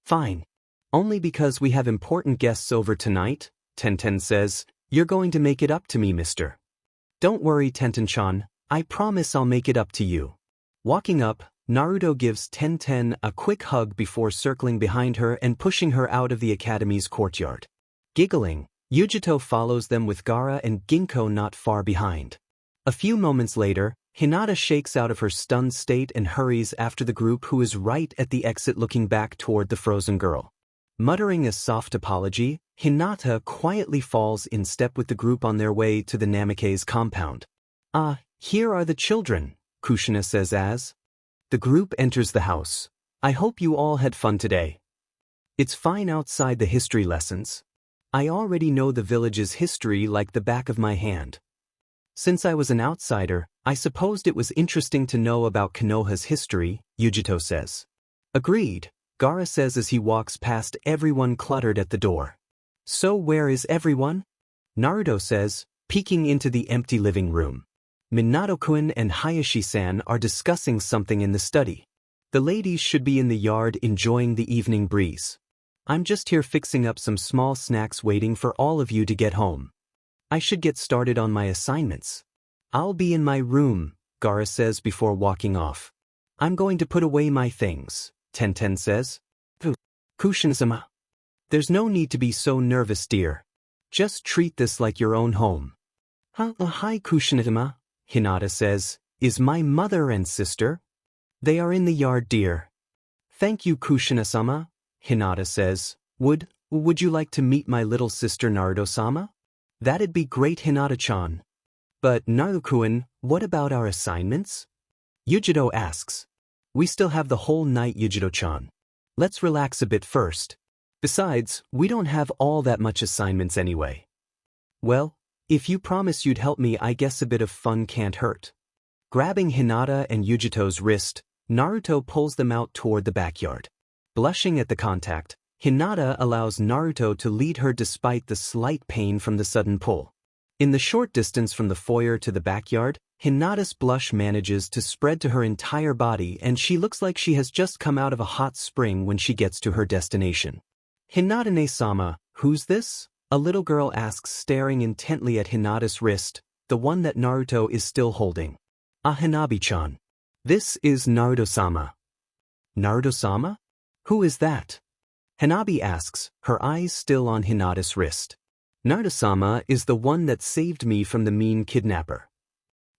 "Fine. Only because we have important guests over tonight," Tenten says. "You're going to make it up to me, mister." "Don't worry, Tenten-chan. I promise I'll make it up to you." Walking up, Naruto gives Tenten a quick hug before circling behind her and pushing her out of the academy's courtyard. Giggling, Yujito follows them with Gaara and Ginko not far behind. A few moments later, Hinata shakes out of her stunned state and hurries after the group, who is right at the exit looking back toward the frozen girl. Muttering a soft apology, Hinata quietly falls in step with the group on their way to the Namikaze compound. "Ah, here are the children," Kushina says as the group enters the house. "I hope you all had fun today." It's fine outside the history lessons. I already know the village's history like the back of my hand. Since I was an outsider, I supposed it was interesting to know about Konoha's history, Yujito says. Agreed, Gaara says as he walks past everyone cluttered at the door. So where is everyone? Naruto says, peeking into the empty living room. Minato-kun and Hayashi-san are discussing something in the study. The ladies should be in the yard enjoying the evening breeze. I'm just here fixing up some small snacks waiting for all of you to get home. I should get started on my assignments. I'll be in my room, Gaara says before walking off. I'm going to put away my things, Tenten says. Kushina-sama. There's no need to be so nervous, dear. Just treat this like your own home. Hi Kushina-sama. Hinata says, is my mother and sister? They are in the yard, dear. Thank you, Kushina-sama, Hinata says. Would you like to meet my little sister Naruto-sama? That'd be great, Hinata-chan. But Naruto-kun, what about our assignments? Yujito asks. We still have the whole night, Yujito-chan. Let's relax a bit first. Besides, we don't have all that much assignments anyway. Well, if you promise you'd help me, I guess a bit of fun can't hurt. Grabbing Hinata and Yujito's wrist, Naruto pulls them out toward the backyard. Blushing at the contact, Hinata allows Naruto to lead her despite the slight pain from the sudden pull. In the short distance from the foyer to the backyard, Hinata's blush manages to spread to her entire body and she looks like she has just come out of a hot spring when she gets to her destination. Hinata-ne-sama, who's this? A little girl asks, staring intently at Hinata's wrist, the one that Naruto is still holding. Hanabi-chan. This is Naruto-sama. Naruto-sama? Who is that? Hanabi asks, her eyes still on Hinata's wrist. Naruto-sama is the one that saved me from the mean kidnapper.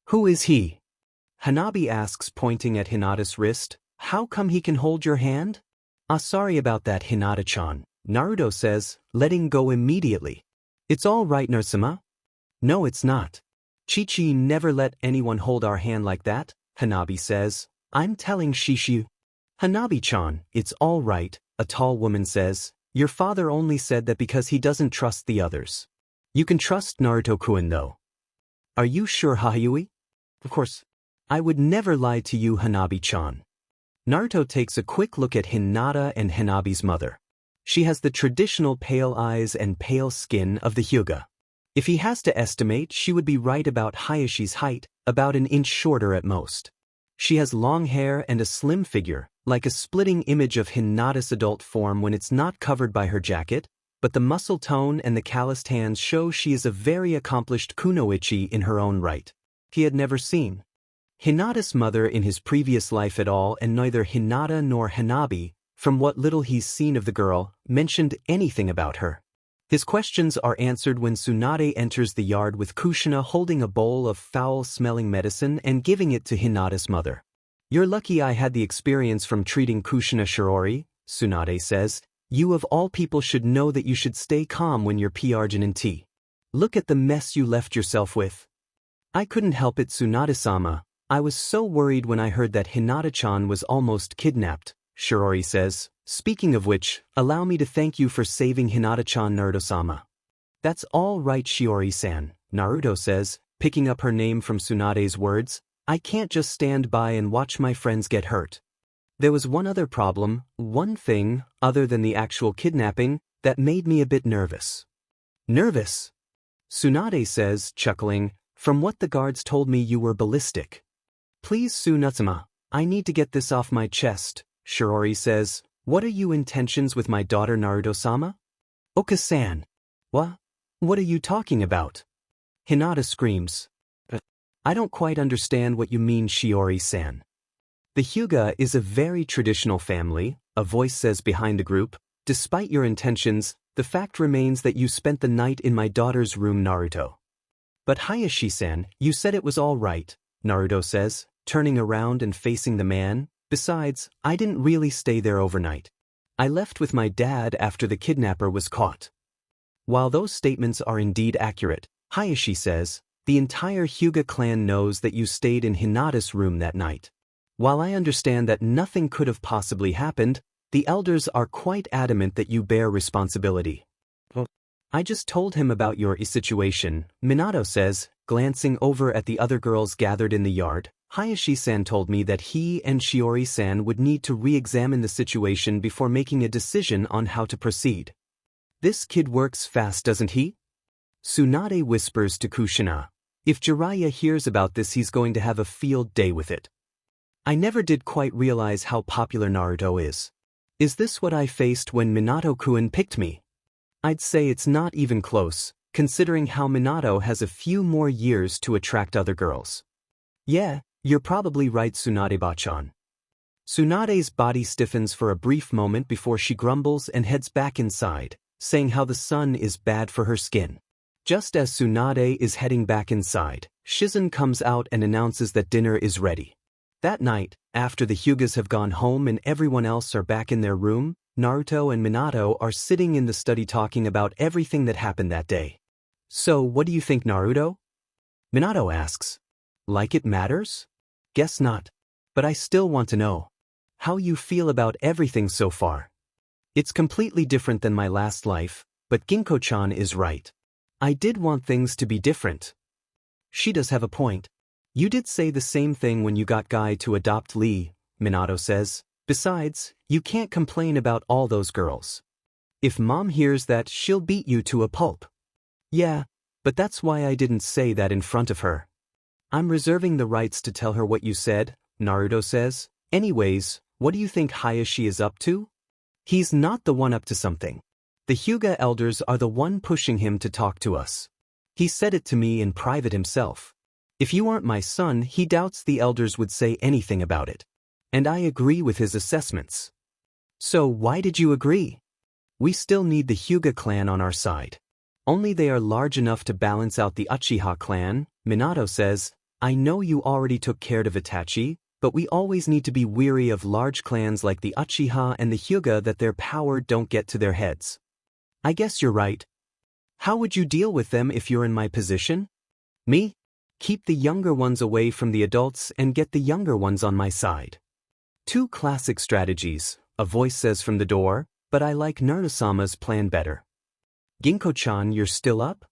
Who is he? Hanabi asks, pointing at Hinata's wrist. How come he can hold your hand? Sorry about that, Hinata-chan. Naruto says, letting go immediately. It's all right, Naruto-sama. No, it's not. Chi-Chi never let anyone hold our hand like that, Hanabi says. I'm telling Shishu. Hanabi-chan, it's all right, a tall woman says. Your father only said that because he doesn't trust the others. You can trust Naruto-kun though. Are you sure, Hayui? Of course. I would never lie to you, Hanabi-chan. Naruto takes a quick look at Hinata and Hanabi's mother. She has the traditional pale eyes and pale skin of the Hyuga. If he has to estimate, she would be right about Hayashi's height, about an inch shorter at most. She has long hair and a slim figure, like a splitting image of Hinata's adult form when it's not covered by her jacket, but the muscle tone and the calloused hands show she is a very accomplished kunoichi in her own right. He had never seen Hinata's mother in his previous life at all, and neither Hinata nor Hanabi, from what little he's seen of the girl, mentioned anything about her. His questions are answered when Tsunade enters the yard with Kushina holding a bowl of foul-smelling medicine and giving it to Hinata's mother. You're lucky I had the experience from treating Kushina, Shirori, Tsunade says. You of all people should know that you should stay calm when you're PR'ing tea. Look at the mess you left yourself with. I couldn't help it, Tsunade-sama. I was so worried when I heard that Hinata-chan was almost kidnapped, Shirori says. Speaking of which, allow me to thank you for saving Hinata-chan, Naruto-sama. That's all right, Shiori-san, Naruto says, picking up her name from Tsunade's words. I can't just stand by and watch my friends get hurt. There was one other problem, one thing, other than the actual kidnapping, that made me a bit nervous. Nervous? Tsunade says, chuckling, from what the guards told me you were ballistic. Please, Tsunatsuma, I need to get this off my chest, Shirori says. What are your intentions with my daughter Naruto-sama? Oka-san. What are you talking about? Hinata screams. I don't quite understand what you mean, Shiori-san. The Hyuga is a very traditional family, a voice says behind the group. Despite your intentions, the fact remains that you spent the night in my daughter's room, Naruto. But Hayashi-san, you said it was all right, Naruto says, turning around and facing the man. Besides, I didn't really stay there overnight. I left with my dad after the kidnapper was caught. While those statements are indeed accurate, Hayashi says, the entire Hyuga clan knows that you stayed in Hinata's room that night. While I understand that nothing could have possibly happened, The elders are quite adamant that you bear responsibility. I just told him about your situation, Minato says, glancing over at the other girls gathered in the yard. Hayashi-san told me that he and Shiori-san would need to re-examine the situation before making a decision on how to proceed. This kid works fast, doesn't he? Tsunade whispers to Kushina. If Jiraiya hears about this, he's going to have a field day with it. I never did quite realize how popular Naruto is. Is this what I faced when Minato-kun picked me? I'd say it's not even close, considering how Minato has a few more years to attract other girls. Yeah, you're probably right, Tsunade-bachan. Tsunade's body stiffens for a brief moment before she grumbles and heads back inside, saying how the sun is bad for her skin. Just as Tsunade is heading back inside, Shizen comes out and announces that dinner is ready. That night, after the Hyugas have gone home and everyone else are back in their room, Naruto and Minato are sitting in the study talking about everything that happened that day. So, what do you think, Naruto? Minato asks. Like it matters? Guess not. But I still want to know how you feel about everything so far. It's completely different than my last life, but Ginko-chan is right. I did want things to be different. She does have a point. You did say the same thing when you got Guy to adopt Lee, Minato says. Besides, you can't complain about all those girls. If Mom hears that, she'll beat you to a pulp. Yeah, but that's why I didn't say that in front of her. I'm reserving the rights to tell her what you said, Naruto says. Anyways, what do you think Hayashi is up to? He's not the one up to something. The Hyuga elders are the one pushing him to talk to us. He said it to me in private himself. If you aren't my son, he doubts the elders would say anything about it. And I agree with his assessments. So why did you agree? We still need the Hyuga clan on our side. Only they are large enough to balance out the Uchiha clan, Minato says. I know you already took care of Itachi, but we always need to be weary of large clans like the Uchiha and the Hyuga that their power don't get to their heads. I guess you're right. How would you deal with them if you're in my position? Me? Keep the younger ones away from the adults and get the younger ones on my side. Two classic strategies, a voice says from the door, but I like Naruto-sama's plan better. Ginko-chan, you're still up?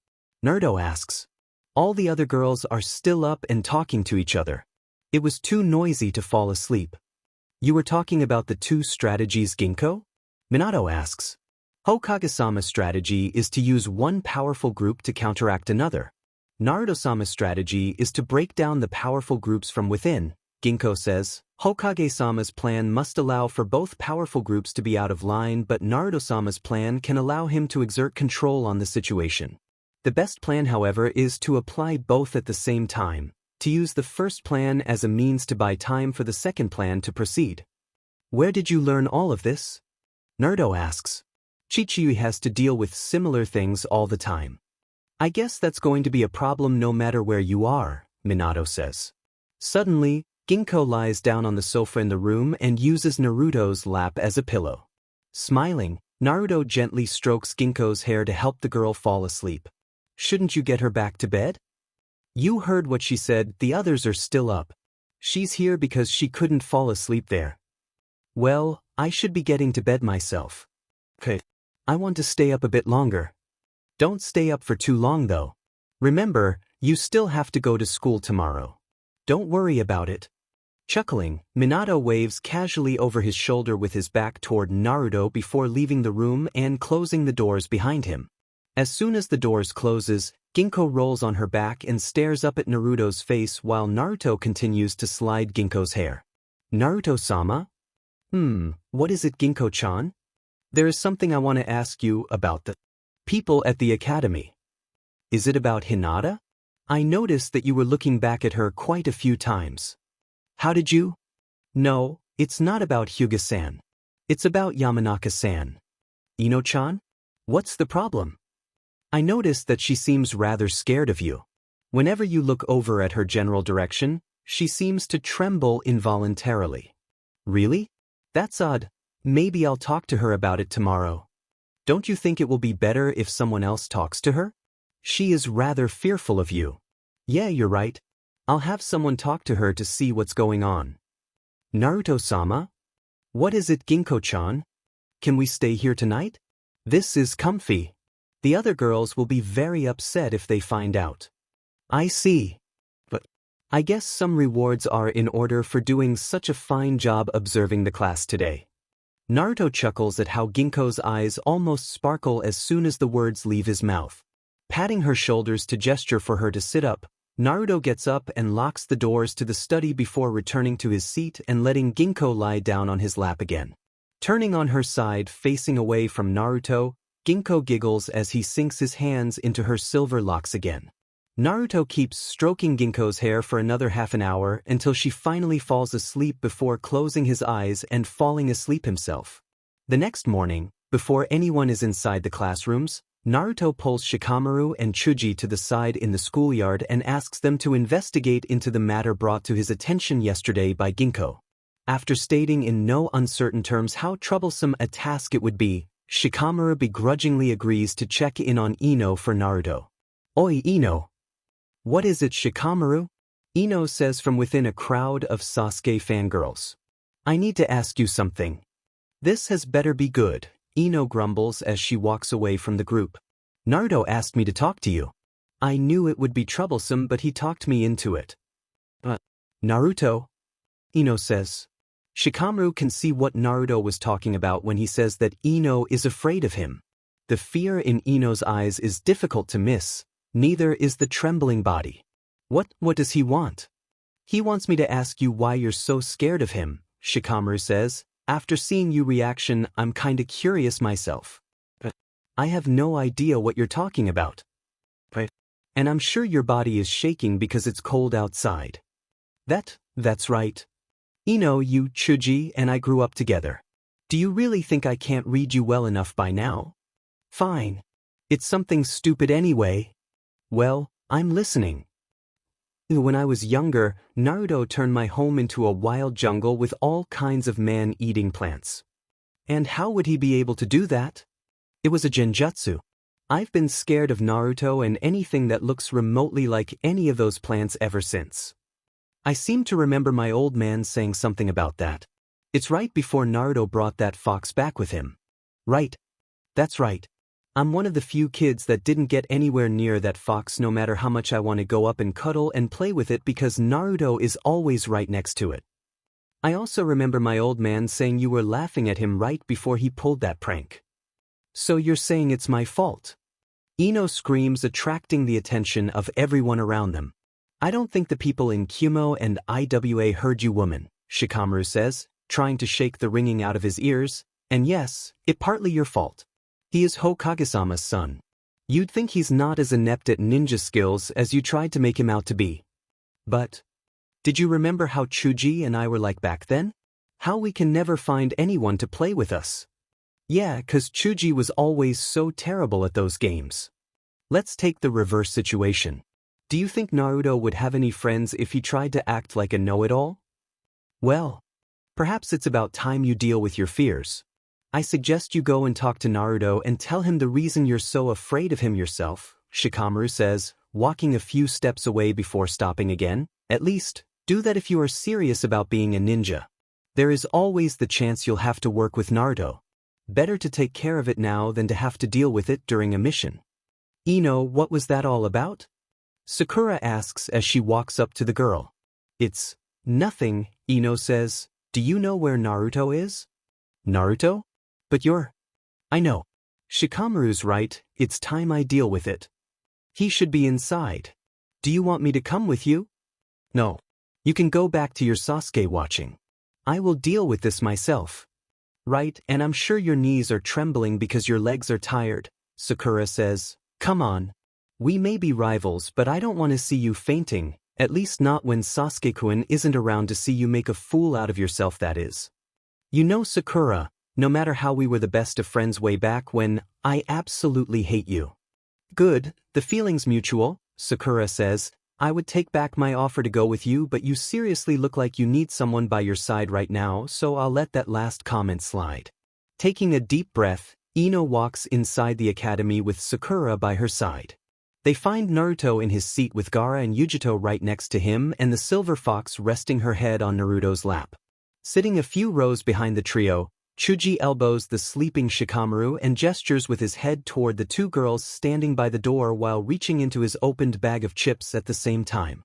Naruto asks. All the other girls are still up and talking to each other. It was too noisy to fall asleep. You were talking about the two strategies, Ginko? Minato asks. Hokage-sama's strategy is to use one powerful group to counteract another. Naruto-sama's strategy is to break down the powerful groups from within, Ginko says. Hokage-sama's plan must allow for both powerful groups to be out of line, but Naruto-sama's plan can allow him to exert control on the situation. The best plan, however, is to apply both at the same time, to use the first plan as a means to buy time for the second plan to proceed. Where did you learn all of this? Naruto asks. Chichiyu has to deal with similar things all the time. I guess that's going to be a problem no matter where you are, Minato says. Suddenly, Ginko lies down on the sofa in the room and uses Naruto's lap as a pillow. Smiling, Naruto gently strokes Ginko's hair to help the girl fall asleep. Shouldn't you get her back to bed? You heard what she said, the others are still up. She's here because she couldn't fall asleep there. Well, I should be getting to bed myself. Okay. I want to stay up a bit longer. Don't stay up for too long though. Remember, you still have to go to school tomorrow. Don't worry about it. Chuckling, Minato waves casually over his shoulder with his back toward Naruto before leaving the room and closing the doors behind him. As soon as the doors closes, Ginko rolls on her back and stares up at Naruto's face while Naruto continues to slide Ginko's hair. Naruto-sama? What is it, Ginko-chan? There is something I want to ask you about the people at the academy. Is it about Hinata? I noticed that you were looking back at her quite a few times. How did you? No, it's not about Hyuga-san. It's about Yamanaka-san. Ino-chan? What's the problem? I noticed that she seems rather scared of you. Whenever you look over at her general direction, she seems to tremble involuntarily. Really? That's odd. Maybe I'll talk to her about it tomorrow. Don't you think it will be better if someone else talks to her? She is rather fearful of you. Yeah, you're right. I'll have someone talk to her to see what's going on. Naruto-sama? What is it, Ginko-chan? Can we stay here tonight? This is comfy. The other girls will be very upset if they find out. I see. But I guess some rewards are in order for doing such a fine job observing the class today. Naruto chuckles at how Ginko's eyes almost sparkle as soon as the words leave his mouth. Patting her shoulders to gesture for her to sit up, Naruto gets up and locks the doors to the study before returning to his seat and letting Ginko lie down on his lap again. Turning on her side facing away from Naruto, Ginko giggles as he sinks his hands into her silver locks again. Naruto keeps stroking Ginko's hair for another half an hour until she finally falls asleep before closing his eyes and falling asleep himself. The next morning, before anyone is inside the classrooms, Naruto pulls Shikamaru and Chuji to the side in the schoolyard and asks them to investigate into the matter brought to his attention yesterday by Ginko. After stating in no uncertain terms how troublesome a task it would be, Shikamaru begrudgingly agrees to check in on Ino for Naruto. Oi, Ino. What is it, Shikamaru? Ino says from within a crowd of Sasuke fangirls. I need to ask you something. This has better be good, Ino grumbles as she walks away from the group. Naruto asked me to talk to you. I knew it would be troublesome, but he talked me into it. Naruto? Ino says. Shikamaru can see what Naruto was talking about when he says that Ino is afraid of him. The fear in Ino's eyes is difficult to miss. Neither is the trembling body. What does he want? He wants me to ask you why you're so scared of him, Shikamaru says. After seeing your reaction, I'm kinda curious myself. I have no idea what you're talking about. And I'm sure your body is shaking because it's cold outside. That's right. Ino, you, Chuji, and I grew up together. Do you really think I can't read you well enough by now? Fine. It's something stupid anyway. Well, I'm listening. When I was younger, Naruto turned my home into a wild jungle with all kinds of man-eating plants. And how would he be able to do that? It was a genjutsu. I've been scared of Naruto and anything that looks remotely like any of those plants ever since. I seem to remember my old man saying something about that. It's right before Naruto brought that fox back with him. Right. That's right. I'm one of the few kids that didn't get anywhere near that fox no matter how much I want to go up and cuddle and play with it because Naruto is always right next to it. I also remember my old man saying you were laughing at him right before he pulled that prank. So you're saying it's my fault? Ino screams, attracting the attention of everyone around them. I don't think the people in Kyuubi and IWA heard you, woman, Shikamaru says, trying to shake the ringing out of his ears, and yes, it's partly your fault. He is Hokage-sama's son. You'd think he's not as inept at ninja skills as you tried to make him out to be. But did you remember how Chuji and I were like back then? How we can never find anyone to play with us? Yeah, 'cause Chuji was always so terrible at those games. Let's take the reverse situation. Do you think Naruto would have any friends if he tried to act like a know-it-all? Well, perhaps it's about time you deal with your fears. I suggest you go and talk to Naruto and tell him the reason you're so afraid of him yourself, Shikamaru says, walking a few steps away before stopping again. At least, do that if you are serious about being a ninja. There is always the chance you'll have to work with Naruto. Better to take care of it now than to have to deal with it during a mission. Ino, what was that all about? Sakura asks as she walks up to the girl. It's nothing, Ino says. Do you know where Naruto is? Naruto? But I know. Shikamaru's right, it's time I deal with it. He should be inside. Do you want me to come with you? No. You can go back to your Sasuke watching. I will deal with this myself. Right, and I'm sure your knees are trembling because your legs are tired, Sakura says. Come on. We may be rivals, but I don't want to see you fainting, at least not when Sasuke-kun isn't around to see you make a fool out of yourself, that is. You know, Sakura, no matter how we were the best of friends way back when, I absolutely hate you. Good, the feeling's mutual, Sakura says. I would take back my offer to go with you, but you seriously look like you need someone by your side right now, so I'll let that last comment slide. Taking a deep breath, Ino walks inside the academy with Sakura by her side. They find Naruto in his seat with Gaara and Yujito right next to him and the silver fox resting her head on Naruto's lap. Sitting a few rows behind the trio, Chuji elbows the sleeping Shikamaru and gestures with his head toward the two girls standing by the door while reaching into his opened bag of chips at the same time.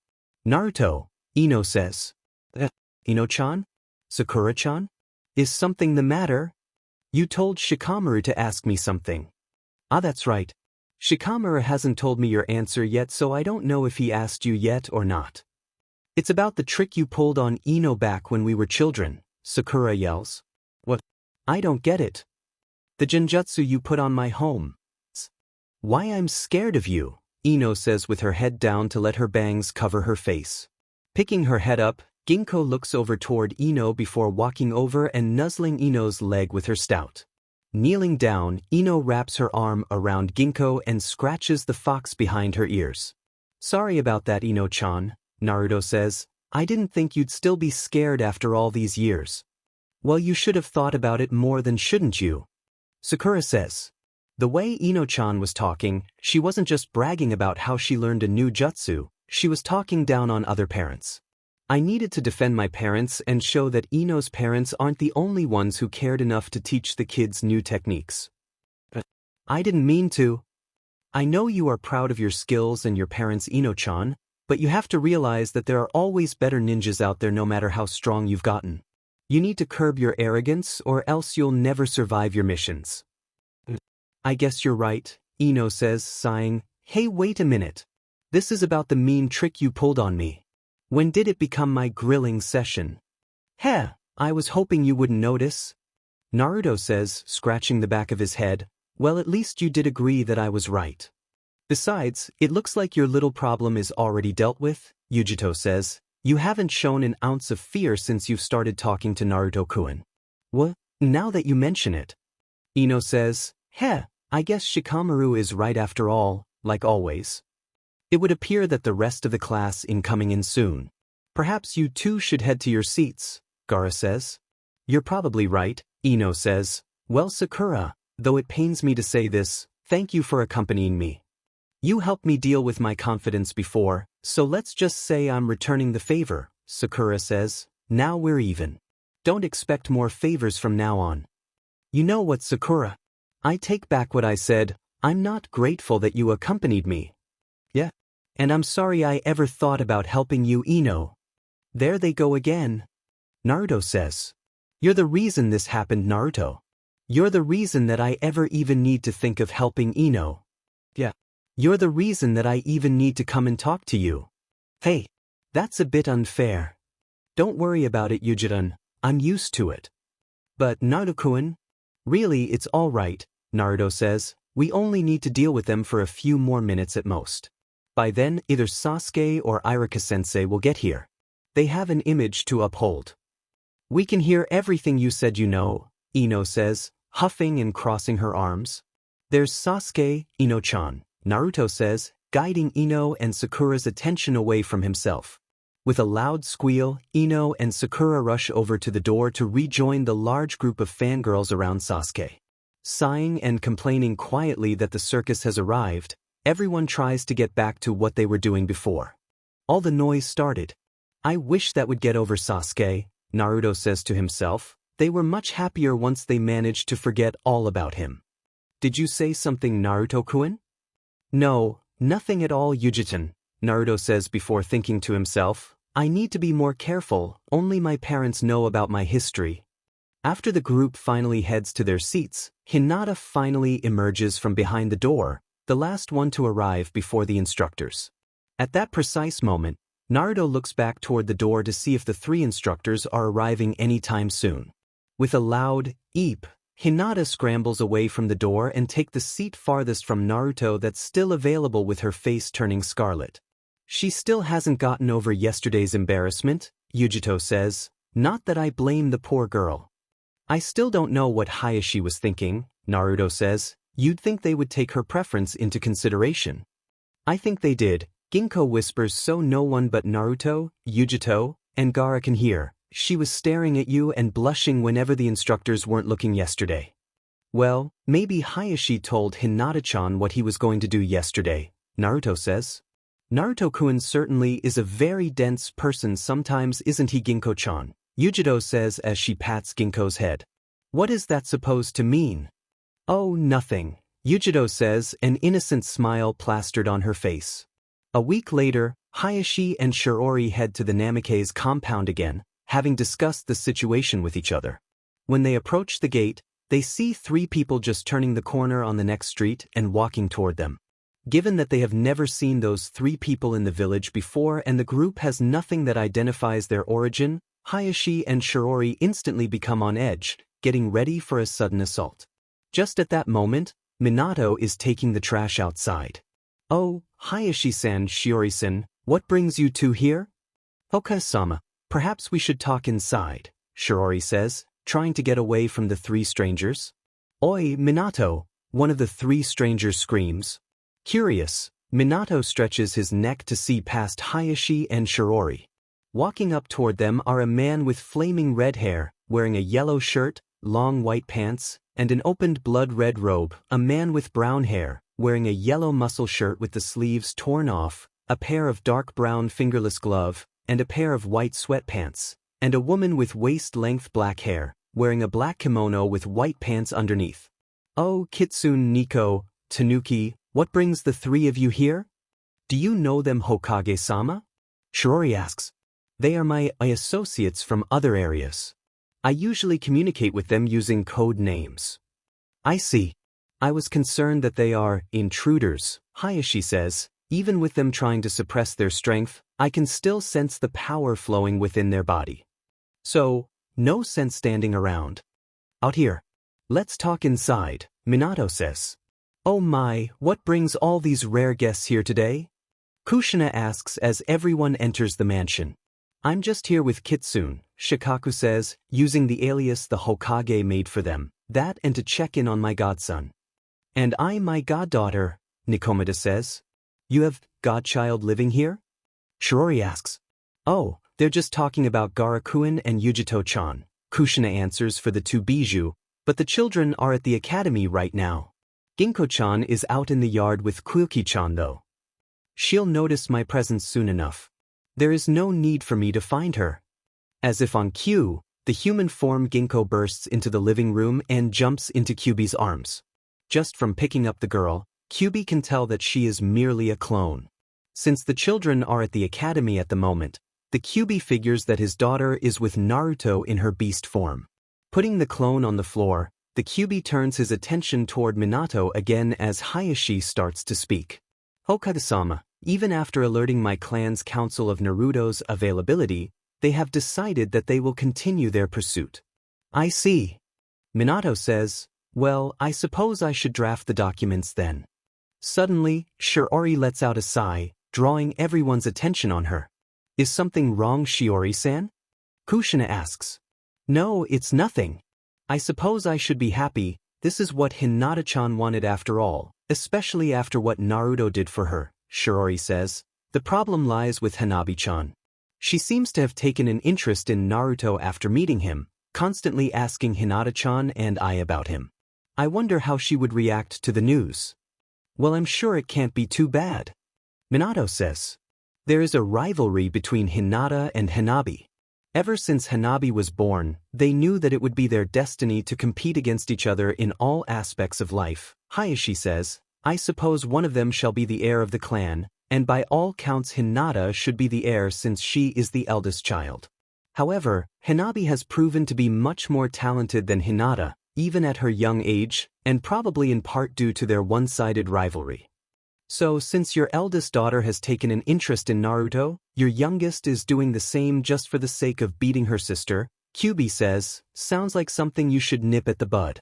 Naruto, Ino says. Ino-chan? Sakura-chan? Is something the matter? You told Shikamaru to ask me something. Ah, that's right. Shikamaru hasn't told me your answer yet, so I don't know if he asked you yet or not. It's about the trick you pulled on Ino back when we were children, Sakura yells. What? I don't get it. The genjutsu you put on my home. Why I'm scared of you, Ino says with her head down to let her bangs cover her face. Picking her head up, Ginko looks over toward Ino before walking over and nuzzling Ino's leg with her snout. Kneeling down, Ino wraps her arm around Ginko and scratches the fox behind her ears. Sorry about that, Ino-chan, Naruto says. I didn't think you'd still be scared after all these years. Well, you should have thought about it more than shouldn't you? Sakura says. The way Ino-chan was talking, she wasn't just bragging about how she learned a new jutsu, she was talking down on other parents. I needed to defend my parents and show that Ino's parents aren't the only ones who cared enough to teach the kids new techniques. I didn't mean to. I know you are proud of your skills and your parents, Ino-chan, but you have to realize that there are always better ninjas out there no matter how strong you've gotten. You need to curb your arrogance or else you'll never survive your missions. I guess you're right, Ino says, sighing. Hey, wait a minute. This is about the mean trick you pulled on me. When did it become my grilling session? Heh, I was hoping you wouldn't notice. Naruto says, scratching the back of his head. Well, at least you did agree that I was right. Besides, it looks like your little problem is already dealt with, Yujito says. You haven't shown an ounce of fear since you've started talking to Naruto-kun. What? Now that you mention it. Ino says, Heh, I guess Shikamaru is right after all, like always. It would appear that the rest of the class is coming in soon. Perhaps you two should head to your seats, Gaara says. You're probably right, Ino says. Well, Sakura, though it pains me to say this, thank you for accompanying me. You helped me deal with my confidence before, so let's just say I'm returning the favor, Sakura says. Now we're even. Don't expect more favors from now on. You know what, Sakura? I take back what I said. I'm not grateful that you accompanied me. Yeah. And I'm sorry I ever thought about helping you, Ino. There they go again. Naruto says. You're the reason this happened, Naruto. You're the reason that I ever even need to think of helping Ino. Yeah. You're the reason that I even need to come and talk to you. Hey, that's a bit unfair. Don't worry about it, Yujidan. I'm used to it. But Naruto-kun? Really, it's all right, Naruto says. We only need to deal with them for a few more minutes at most. By then, either Sasuke or Iruka-sensei will get here. They have an image to uphold. We can hear everything you said, you know, Ino says, huffing and crossing her arms. There's Sasuke, Ino-chan, Naruto says, guiding Ino and Sakura's attention away from himself. With a loud squeal, Ino and Sakura rush over to the door to rejoin the large group of fangirls around Sasuke. Sighing and complaining quietly that the circus has arrived, everyone tries to get back to what they were doing before. All the noise started. I wish that would get over Sasuke, Naruto says to himself. They were much happier once they managed to forget all about him. Did you say something, Naruto-kun? No, nothing at all, Yujitan, Naruto says before thinking to himself. I need to be more careful, only my parents know about my history. After the group finally heads to their seats, Hinata finally emerges from behind the door, the last one to arrive before the instructors. At that precise moment, Naruto looks back toward the door to see if the three instructors are arriving anytime soon. With a loud eep, Hinata scrambles away from the door and takes the seat farthest from Naruto that's still available with her face turning scarlet. She still hasn't gotten over yesterday's embarrassment, Yujito says. Not that I blame the poor girl. I still don't know what Hayashi was thinking, Naruto says. You'd think they would take her preference into consideration. I think they did, Ginko whispers so no one but Naruto, Yujito, and Gaara can hear. She was staring at you and blushing whenever the instructors weren't looking yesterday. Well, maybe Hayashi told Hinata-chan what he was going to do yesterday, Naruto says. Naruto-kun certainly is a very dense person sometimes, isn't he, Ginko-chan? Yujito says as she pats Ginko's head. What is that supposed to mean? Oh, nothing, Yujiro says, an innocent smile plastered on her face. A week later, Hayashi and Shiori head to the Namikaze compound again, having discussed the situation with each other. When they approach the gate, they see 3 people just turning the corner on the next street and walking toward them. Given that they have never seen those 3 people in the village before and the group has nothing that identifies their origin, Hayashi and Shiori instantly become on edge, getting ready for a sudden assault. Just at that moment, Minato is taking the trash outside. Oh, Hayashi-san, Shiori-san, what brings you two here? Hoka-sama, perhaps we should talk inside, Shiori says, trying to get away from the 3 strangers. Oi, Minato, one of the 3 strangers screams. Curious, Minato stretches his neck to see past Hayashi and Shiori. Walking up toward them are a man with flaming red hair, wearing a yellow shirt, long white pants, and an opened blood-red robe, a man with brown hair, wearing a yellow muscle shirt with the sleeves torn off, a pair of dark brown fingerless glove, and a pair of white sweatpants, and a woman with waist-length black hair, wearing a black kimono with white pants underneath. Oh, Kitsune, Nico, Tanuki, what brings the 3 of you here? Do you know them, Hokage-sama? Shiori asks. They are my associates from other areas. I usually communicate with them using code names. I see. I was concerned that they are intruders, Hayashi says. Even with them trying to suppress their strength, I can still sense the power flowing within their body. So, no sense standing around. Out here. Let's talk inside, Minato says. Oh my, what brings all these rare guests here today? Kushina asks as everyone enters the mansion. I'm just here with Kitsune, Shikaku says, using the alias the Hokage made for them, that and to check in on my godson. And I my goddaughter, Nikomata says. You have godchild living here? Shiori asks. Oh, they're just talking about Garakuen and Yujito-chan, Kushina answers for the 2 Bijou, but the children are at the academy right now. Ginko-chan is out in the yard with Kyuuki-chan though. She'll notice my presence soon enough. There is no need for me to find her. As if on cue, the human form Ginkgo bursts into the living room and jumps into Kyuubi's arms. Just from picking up the girl, Kyuubi can tell that she is merely a clone. Since the children are at the academy at the moment, the Kyuubi figures that his daughter is with Naruto in her beast form. Putting the clone on the floor, the Kyuubi turns his attention toward Minato again as Hayashi starts to speak. Hokage-sama, even after alerting my clan's council of Naruto's availability, they have decided that they will continue their pursuit. I see. Minato says, well, I suppose I should draft the documents then. Suddenly, Shiori lets out a sigh, drawing everyone's attention on her. Is something wrong, Shiori-san? Kushina asks. No, it's nothing. I suppose I should be happy. This is what Hinata-chan wanted after all, especially after what Naruto did for her, Shiori says. The problem lies with Hanabi-chan. She seems to have taken an interest in Naruto after meeting him, constantly asking Hinata-chan and I about him. I wonder how she would react to the news. Well, I'm sure it can't be too bad. Minato says. There is a rivalry between Hinata and Hanabi. Ever since Hanabi was born, they knew that it would be their destiny to compete against each other in all aspects of life. Hayashi says, I suppose one of them shall be the heir of the clan, and by all counts Hinata should be the heir since she is the eldest child. However, Hanabi has proven to be much more talented than Hinata, even at her young age, and probably in part due to their one-sided rivalry. So, since your eldest daughter has taken an interest in Naruto, your youngest is doing the same just for the sake of beating her sister, Kyuubi says, sounds like something you should nip at the bud.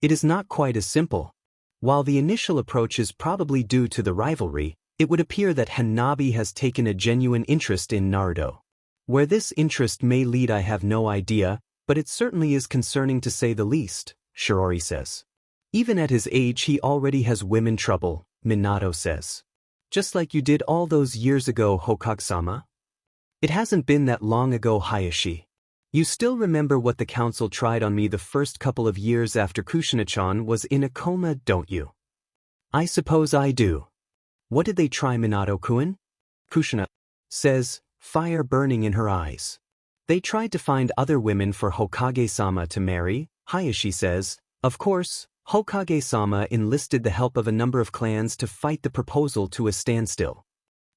It is not quite as simple. While the initial approach is probably due to the rivalry, it would appear that Hanabi has taken a genuine interest in Naruto. Where this interest may lead I have no idea, but it certainly is concerning to say the least, Shiori says. Even at his age he already has women trouble, Minato says. Just like you did all those years ago, Hokage-sama? It hasn't been that long ago, Hayashi. You still remember what the council tried on me the first couple of years after Kushina-chan was in a coma, don't you? I suppose I do. What did they try, Minato-kun? Kushina says, fire burning in her eyes. They tried to find other women for Hokage-sama to marry, Hayashi says, of course, Hokage-sama enlisted the help of a number of clans to fight the proposal to a standstill.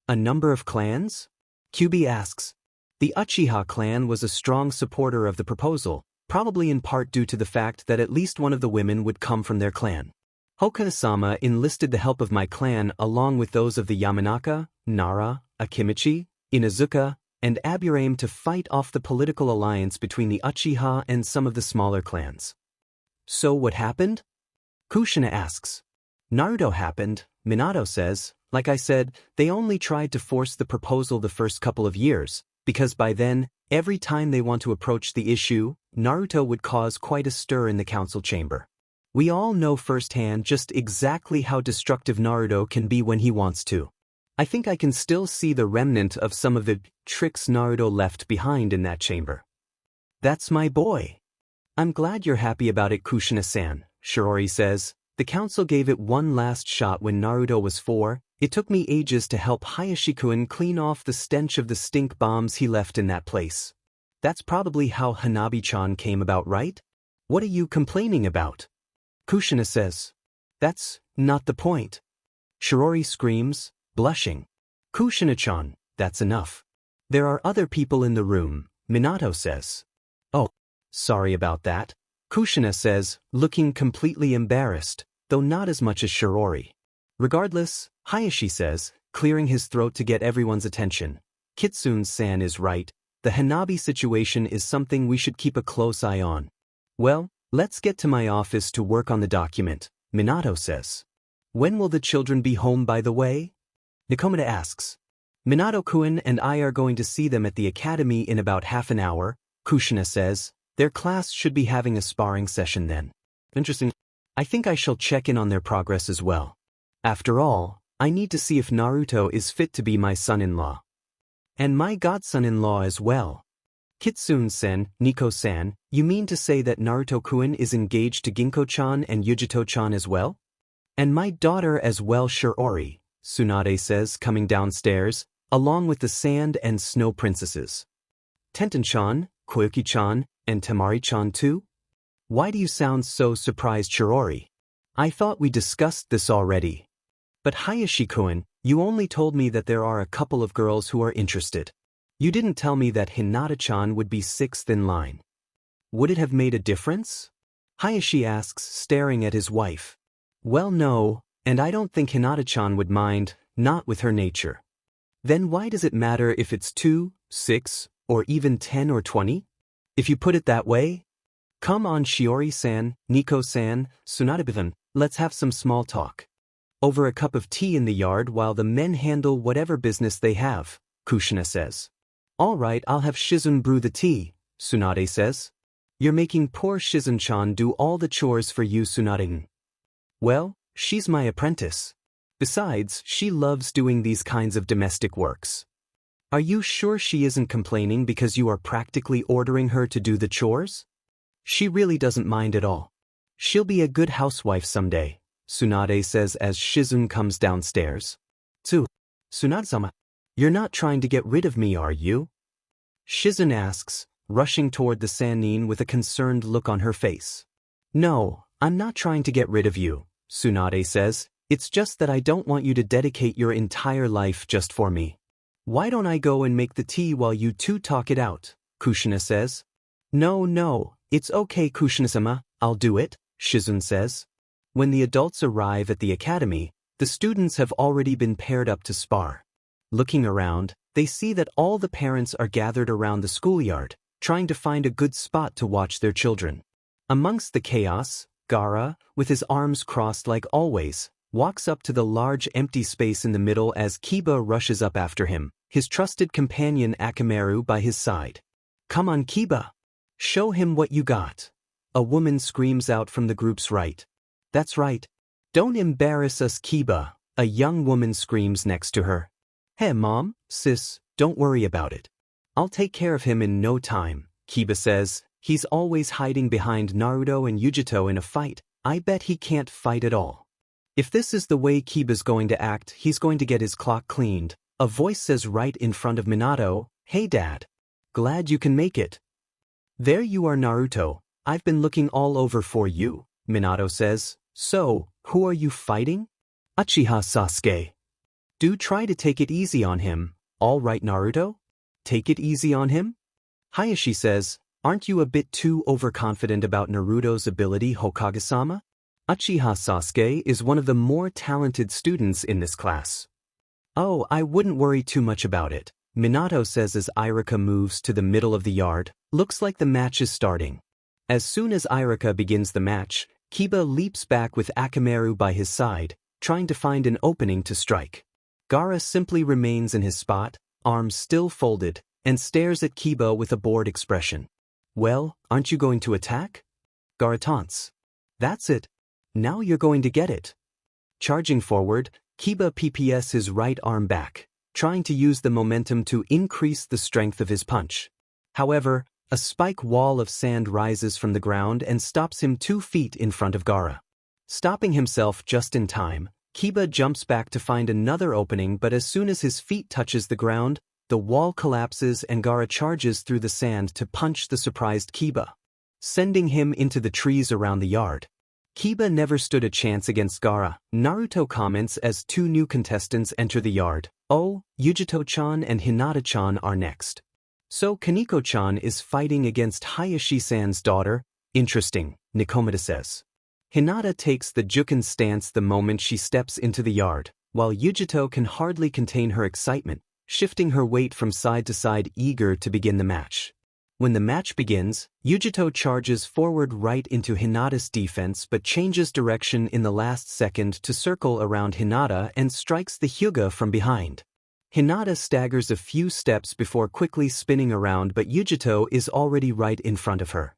A number of clans? Kyuubi asks. The Uchiha clan was a strong supporter of the proposal, probably in part due to the fact that at least one of the women would come from their clan. Hokage-sama enlisted the help of my clan along with those of the Yamanaka, Nara, Akimichi, Inazuka, and Aburame to fight off the political alliance between the Uchiha and some of the smaller clans. So what happened? Kushina asks. Naruto happened, Minato says. Like I said, they only tried to force the proposal the first couple of years, because by then, every time they want to approach the issue, Naruto would cause quite a stir in the council chamber. We all know firsthand just exactly how destructive Naruto can be when he wants to. I think I can still see the remnant of some of the tricks Naruto left behind in that chamber. That's my boy. I'm glad you're happy about it, Kushina-san, Shirori says. The council gave it one last shot when Naruto was 4. It took me ages to help Hayashi-kun clean off the stench of the stink bombs he left in that place. That's probably how Hanabi-chan came about, right? What are you complaining about? Kushina says. That's not the point. Shirori screams, blushing. Kushina-chan, that's enough. There are other people in the room, Minato says. Oh, sorry about that, Kushina says, looking completely embarrassed, though not as much as Shirori. Regardless, Hayashi says, clearing his throat to get everyone's attention. Kitsune-san is right. The Hanabi situation is something we should keep a close eye on. Well, let's get to my office to work on the document, Minato says. When will the children be home, by the way? Nakomata asks. Minato-kun and I are going to see them at the academy in about half an hour, Kushina says. Their class should be having a sparring session then. Interesting. I think I shall check in on their progress as well. After all, I need to see if Naruto is fit to be my son-in-law. And my godson-in-law as well. Kitsune-san, Nico-san, you mean to say that Naruto-kun is engaged to Ginko-chan and Yujito-chan as well? And my daughter as well, Shirori, Tsunade says, coming downstairs, along with the sand and snow princesses. Tenten-chan, Koyuki-chan, and Temari-chan too? Why do you sound so surprised, Shirori? I thought we discussed this already. But Hayashi-kun, you only told me that there are a couple of girls who are interested. You didn't tell me that Hinata-chan would be 6th in line. Would it have made a difference? Hayashi asks, staring at his wife. Well, no, and I don't think Hinata-chan would mind, not with her nature. Then why does it matter if it's 2, 6, or even 10 or 20? If you put it that way? Come on, Shiori-san, Nico-san, Tsunade-san, let's have some small talk. Over a cup of tea in the yard while the men handle whatever business they have, Kushina says. All right, I'll have Shizun brew the tea, Tsunade says. You're making poor Shizun-chan do all the chores for you, Tsunade. Well, she's my apprentice. Besides, she loves doing these kinds of domestic works. Are you sure she isn't complaining because you are practically ordering her to do the chores? She really doesn't mind at all. She'll be a good housewife someday, Tsunade says as Shizun comes downstairs. Tsunade-sama, you're not trying to get rid of me, are you? Shizun asks, rushing toward the Sannin with a concerned look on her face. No, I'm not trying to get rid of you, Tsunade says. It's just that I don't want you to dedicate your entire life just for me. Why don't I go and make the tea while you two talk it out, Kushina says. No, it's okay, Kushina-sama, I'll do it, Shizun says. When the adults arrive at the academy, the students have already been paired up to spar. Looking around, they see that all the parents are gathered around the schoolyard, trying to find a good spot to watch their children. Amongst the chaos, Gaara, with his arms crossed like always, walks up to the large empty space in the middle as Kiba rushes up after him, his trusted companion Akamaru by his side. Come on, Kiba. Show him what you got. A woman screams out from the group's right. That's right. Don't embarrass us, Kiba, a young woman screams next to her. Hey, Mom, sis, don't worry about it. I'll take care of him in no time, Kiba says. He's always hiding behind Naruto and Yujito in a fight. I bet he can't fight at all. If this is the way Kiba's going to act, he's going to get his clock cleaned. A voice says right in front of Minato, Hey Dad. Glad you can make it. There you are, Naruto. I've been looking all over for you, Minato says. So, who are you fighting? Uchiha Sasuke. Do try to take it easy on him, all right Naruto? Take it easy on him? Hayashi says, aren't you a bit too overconfident about Naruto's ability, Hokage-sama? Uchiha Sasuke is one of the more talented students in this class. Oh, I wouldn't worry too much about it, Minato says as Iruka moves to the middle of the yard. Looks like the match is starting. As soon as Iruka begins the match, Kiba leaps back with Akamaru by his side, trying to find an opening to strike. Gaara simply remains in his spot, arms still folded, and stares at Kiba with a bored expression. Well, aren't you going to attack? Gaara taunts. That's it. Now you're going to get it. Charging forward, Kiba PPS his right arm back, trying to use the momentum to increase the strength of his punch. However, a spike wall of sand rises from the ground and stops him 2 feet in front of Gaara. Stopping himself just in time, Kiba jumps back to find another opening, but as soon as his feet touches the ground, the wall collapses and Gaara charges through the sand to punch the surprised Kiba, sending him into the trees around the yard. Kiba never stood a chance against Gaara, Naruto comments as 2 new contestants enter the yard. Oh, Yujito-chan and Hinata-chan are next. So Kaneko-chan is fighting against Hayashi-san's daughter? Interesting, Nikomata says. Hinata takes the Juken stance the moment she steps into the yard, while Yujito can hardly contain her excitement, shifting her weight from side to side eager to begin the match. When the match begins, Yujito charges forward right into Hinata's defense but changes direction in the last second to circle around Hinata and strikes the Hyuga from behind. Hinata staggers a few steps before quickly spinning around, but Yujito is already right in front of her.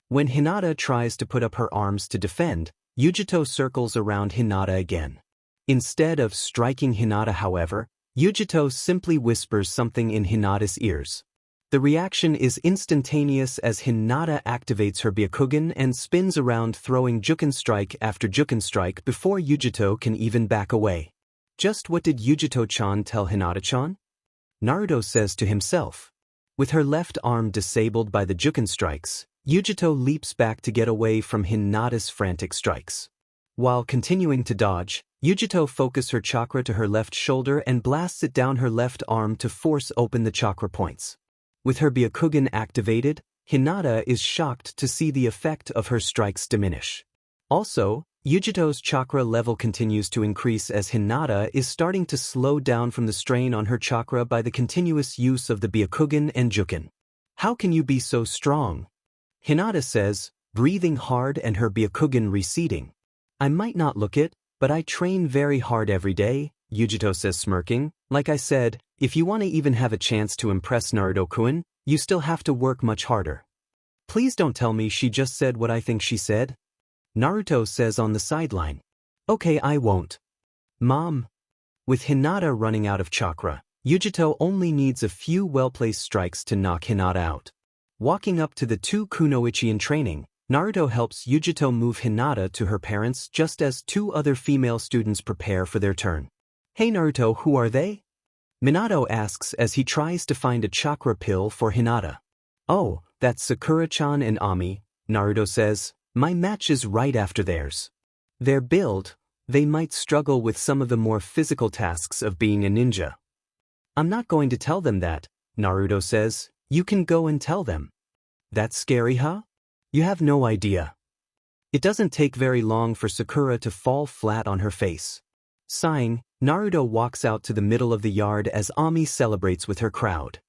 When Hinata tries to put up her arms to defend, Yujito circles around Hinata again. Instead of striking Hinata, however, Yujito simply whispers something in Hinata's ears. The reaction is instantaneous as Hinata activates her Byakugan and spins around, throwing Juken strike after Juken strike before Yujito can even back away. Just what did Yujito-chan tell Hinata-chan? Naruto says to himself. With her left arm disabled by the Juken strikes, Yujito leaps back to get away from Hinata's frantic strikes. While continuing to dodge, Yujito focuses her chakra to her left shoulder and blasts it down her left arm to force open the chakra points. With her Byakugan activated, Hinata is shocked to see the effect of her strikes diminish. Also, Yujito's chakra level continues to increase as Hinata is starting to slow down from the strain on her chakra by the continuous use of the Byakugan and Juken. How can you be so strong? Hinata says, breathing hard and her Byakugan receding. I might not look it, but I train very hard every day, Yujito says smirking. Like I said, if you want to even have a chance to impress Naruto-kun, you still have to work much harder. Please don't tell me she just said what I think she said. Naruto says on the sideline. Okay, I won't. Mom. With Hinata running out of chakra, Yujito only needs a few well-placed strikes to knock Hinata out. Walking up to the 2 kunoichi in training, Naruto helps Yujito move Hinata to her parents just as 2 other female students prepare for their turn. Hey Naruto, who are they? Minato asks as he tries to find a chakra pill for Hinata. Oh, that's Sakura-chan and Ami, Naruto says. My match is right after theirs. Their build, they might struggle with some of the more physical tasks of being a ninja. I'm not going to tell them that, Naruto says. You can go and tell them. That's scary, huh? You have no idea. It doesn't take very long for Sakura to fall flat on her face. Sighing, Naruto walks out to the middle of the yard as Ami celebrates with her crowd.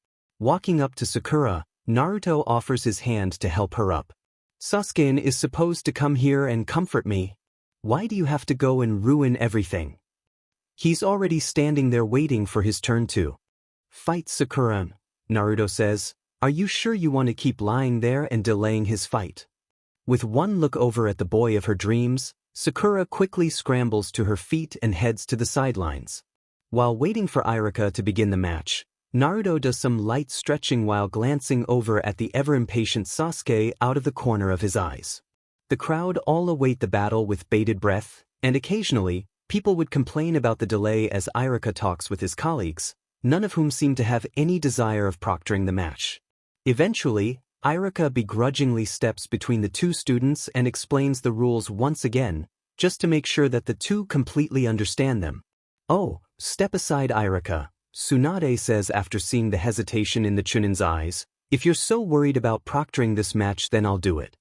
Walking up to Sakura, Naruto offers his hand to help her up. Sasuke is supposed to come here and comfort me. Why do you have to go and ruin everything? He's already standing there waiting for his turn to fight Sakura, Naruto says. Are you sure you want to keep lying there and delaying his fight? With one look over at the boy of her dreams, Sakura quickly scrambles to her feet and heads to the sidelines. While waiting for Iruka to begin the match, Naruto does some light stretching while glancing over at the ever-impatient Sasuke out of the corner of his eyes. The crowd all await the battle with bated breath, and occasionally, people would complain about the delay as Iruka talks with his colleagues, none of whom seem to have any desire of proctoring the match. Eventually, Iruka begrudgingly steps between the two students and explains the rules once again, just to make sure that the two completely understand them. "Oh, step aside, Iruka," Tsunade says after seeing the hesitation in the Chunin's eyes. "If you're so worried about proctoring this match, then I'll do it."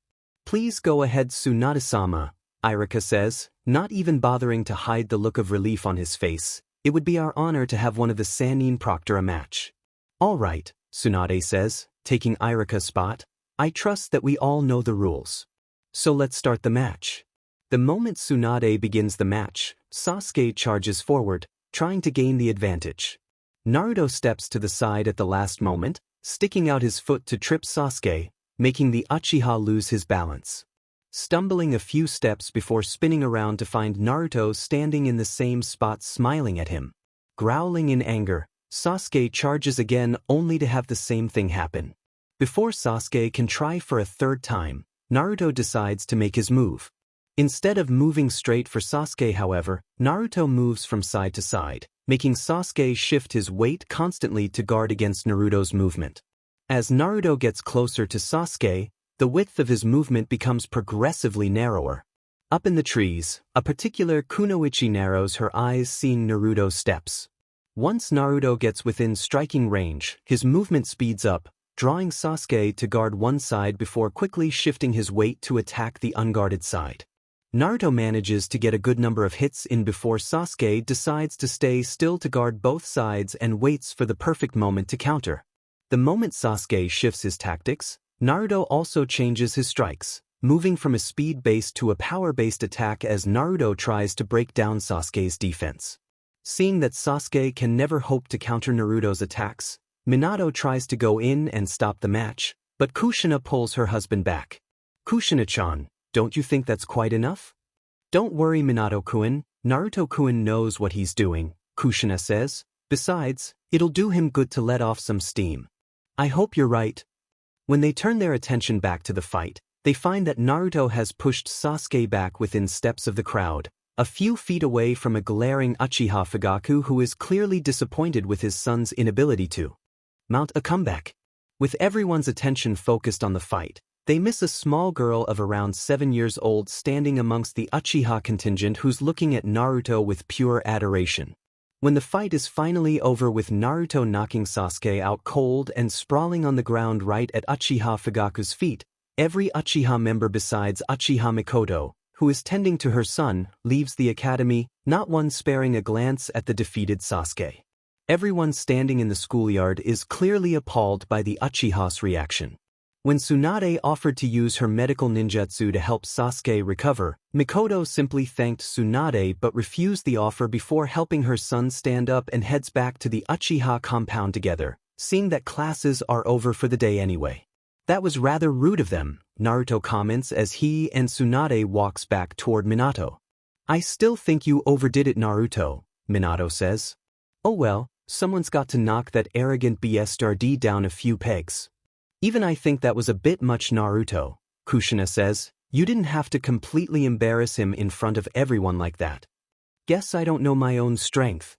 "Please go ahead, Tsunade-sama," Iruka says, not even bothering to hide the look of relief on his face. "It would be our honor to have one of the Sannin proctor a match." "All right," Tsunade says, taking Iruka's spot. "I trust that we all know the rules. So let's start the match." The moment Tsunade begins the match, Sasuke charges forward, trying to gain the advantage. Naruto steps to the side at the last moment, sticking out his foot to trip Sasuke, making the Uchiha lose his balance. Stumbling a few steps before spinning around to find Naruto standing in the same spot smiling at him. Growling in anger, Sasuke charges again only to have the same thing happen. Before Sasuke can try for a third time, Naruto decides to make his move. Instead of moving straight for Sasuke, however, Naruto moves from side to side, making Sasuke shift his weight constantly to guard against Naruto's movement. As Naruto gets closer to Sasuke, the width of his movement becomes progressively narrower. Up in the trees, a particular kunoichi narrows her eyes seeing Naruto's steps. Once Naruto gets within striking range, his movement speeds up, drawing Sasuke to guard one side before quickly shifting his weight to attack the unguarded side. Naruto manages to get a good number of hits in before Sasuke decides to stay still to guard both sides and waits for the perfect moment to counter. The moment Sasuke shifts his tactics, Naruto also changes his strikes, moving from a speed-based to a power-based attack as Naruto tries to break down Sasuke's defense. Seeing that Sasuke can never hope to counter Naruto's attacks, Minato tries to go in and stop the match, but Kushina pulls her husband back. "Kushina-chan, don't you think that's quite enough?" "Don't worry, Minato-kun, Naruto-kun knows what he's doing," Kushina says. "Besides, it'll do him good to let off some steam." "I hope you're right." When they turn their attention back to the fight, they find that Naruto has pushed Sasuke back within steps of the crowd, a few feet away from a glaring Uchiha Fugaku who is clearly disappointed with his son's inability to mount a comeback. With everyone's attention focused on the fight, they miss a small girl of around 7 years old standing amongst the Uchiha contingent who's looking at Naruto with pure adoration. When the fight is finally over with Naruto knocking Sasuke out cold and sprawling on the ground right at Uchiha Fugaku's feet, every Uchiha member besides Uchiha Mikoto, who is tending to her son, leaves the academy, not one sparing a glance at the defeated Sasuke. Everyone standing in the schoolyard is clearly appalled by the Uchiha's reaction. When Tsunade offered to use her medical ninjutsu to help Sasuke recover, Mikoto simply thanked Tsunade but refused the offer before helping her son stand up and heads back to the Uchiha compound together, seeing that classes are over for the day anyway. "That was rather rude of them," Naruto comments as he and Tsunade walks back toward Minato. "I still think you overdid it, Naruto," Minato says. "Oh well, someone's got to knock that arrogant bastard down a few pegs." "Even I think that was a bit much, Naruto," Kushina says. "You didn't have to completely embarrass him in front of everyone like that." "Guess I don't know my own strength."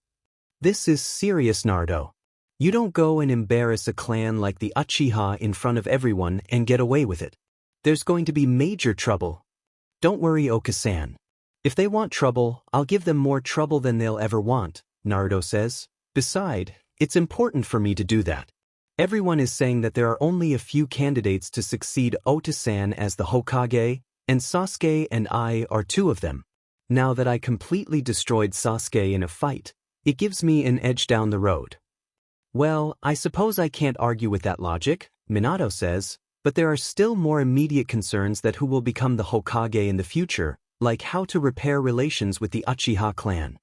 "This is serious, Naruto. You don't go and embarrass a clan like the Uchiha in front of everyone and get away with it. There's going to be major trouble." "Don't worry, Oka-san. If they want trouble, I'll give them more trouble than they'll ever want," Naruto says. "Besides, it's important for me to do that. Everyone is saying that there are only a few candidates to succeed Ota-san as the Hokage, and Sasuke and I are two of them. Now that I completely destroyed Sasuke in a fight, it gives me an edge down the road." "Well, I suppose I can't argue with that logic," Minato says, "but there are still more immediate concerns that who will become the Hokage in the future, like how to repair relations with the Uchiha clan."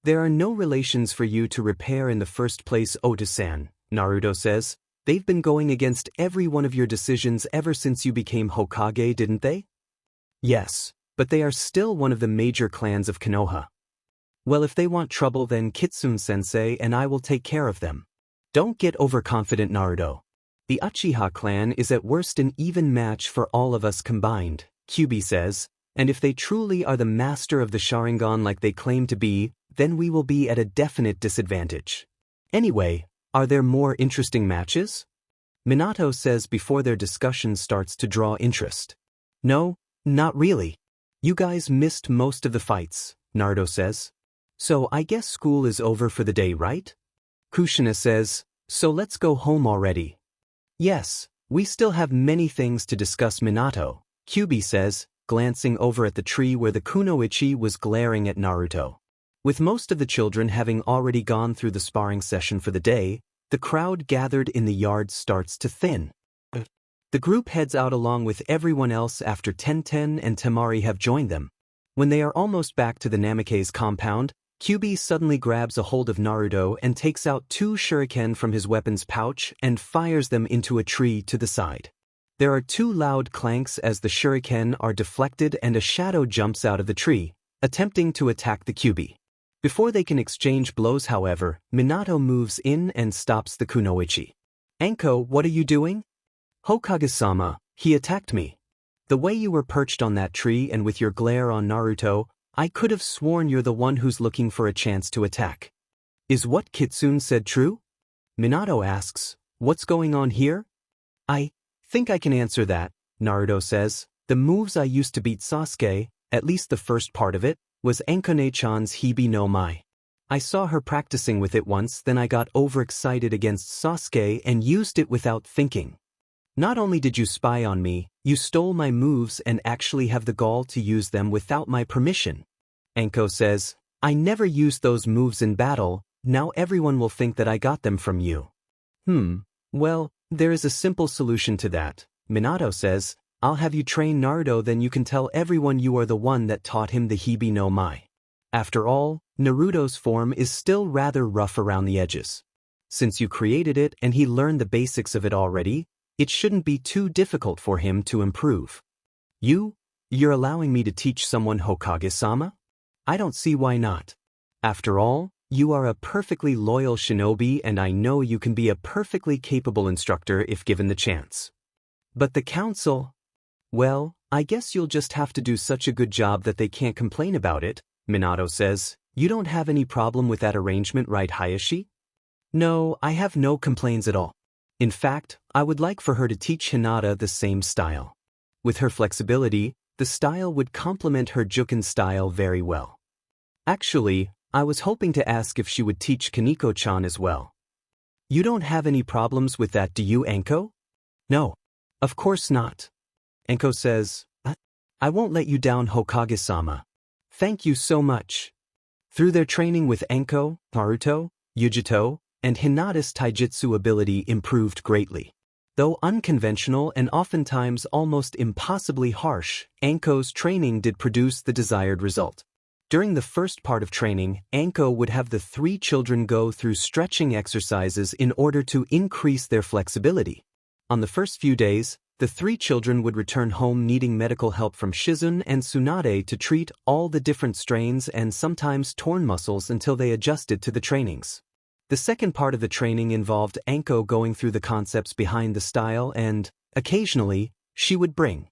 "There are no relations for you to repair in the first place, Ota-san," Naruto says. "They've been going against every one of your decisions ever since you became Hokage, didn't they?" "Yes, but they are still one of the major clans of Konoha." "Well, if they want trouble, then Kitsune-sensei and I will take care of them." "Don't get overconfident, Naruto. The Uchiha clan is at worst an even match for all of us combined," Kyuubi says, "and if they truly are the master of the Sharingan like they claim to be, then we will be at a definite disadvantage. Anyway, are there more interesting matches?" Minato says before their discussion starts to draw interest. No, not really. You guys missed most of the fights, Naruto says. So I guess school is over for the day, right? Kushina says, so let's go home already. Yes, we still have many things to discuss, Minato, Kyuubi says, glancing over at the tree where the kunoichi was glaring at Naruto. With most of the children having already gone through the sparring session for the day, the crowd gathered in the yard starts to thin. The group heads out along with everyone else after Tenten and Temari have joined them. When they are almost back to the Namikaze compound, Kyuubi suddenly grabs a hold of Naruto and takes out 2 shuriken from his weapons pouch and fires them into a tree to the side. There are 2 loud clanks as the shuriken are deflected and a shadow jumps out of the tree, attempting to attack the Kyuubi. Before they can exchange blows, however, Minato moves in and stops the kunoichi. Anko, what are you doing? Hokage-sama, he attacked me. The way you were perched on that tree and with your glare on Naruto, I could have sworn you're the one who's looking for a chance to attack. Is what Kitsune said true? Minato asks, what's going on here? I think I can answer that, Naruto says. The moves I used to beat Sasuke, at least the first part of it, was Ankone-chan's Hibi no Mai. I saw her practicing with it once, then I got overexcited against Sasuke and used it without thinking. Not only did you spy on me, you stole my moves and actually have the gall to use them without my permission. Anko says, I never used those moves in battle, now everyone will think that I got them from you. Well, there is a simple solution to that, Minato says. I'll have you train Naruto, then you can tell everyone you are the one that taught him the Hibi no Mai. After all, Naruto's form is still rather rough around the edges. Since you created it and he learned the basics of it already, it shouldn't be too difficult for him to improve. You're allowing me to teach someone, Hokage-sama? I don't see why not. After all, you are a perfectly loyal shinobi and I know you can be a perfectly capable instructor if given the chance. But the council? Well, I guess you'll just have to do such a good job that they can't complain about it, Minato says. You don't have any problem with that arrangement, right, Hayashi? No, I have no complaints at all. In fact, I would like for her to teach Hinata the same style. With her flexibility, the style would complement her Juken style very well. Actually, I was hoping to ask if she would teach Kaneko-chan as well. You don't have any problems with that, do you, Anko? No, of course not. Anko says, I won't let you down, Hokage-sama. Thank you so much. Through their training with Anko, Naruto, Yujito, and Hinata's taijutsu ability improved greatly. Though unconventional and oftentimes almost impossibly harsh, Anko's training did produce the desired result. During the first part of training, Anko would have the 3 children go through stretching exercises in order to increase their flexibility. On the first few days, the 3 children would return home needing medical help from Shizune and Tsunade to treat all the different strains and sometimes torn muscles until they adjusted to the trainings. The second part of the training involved Anko going through the concepts behind the style and, occasionally, she would bring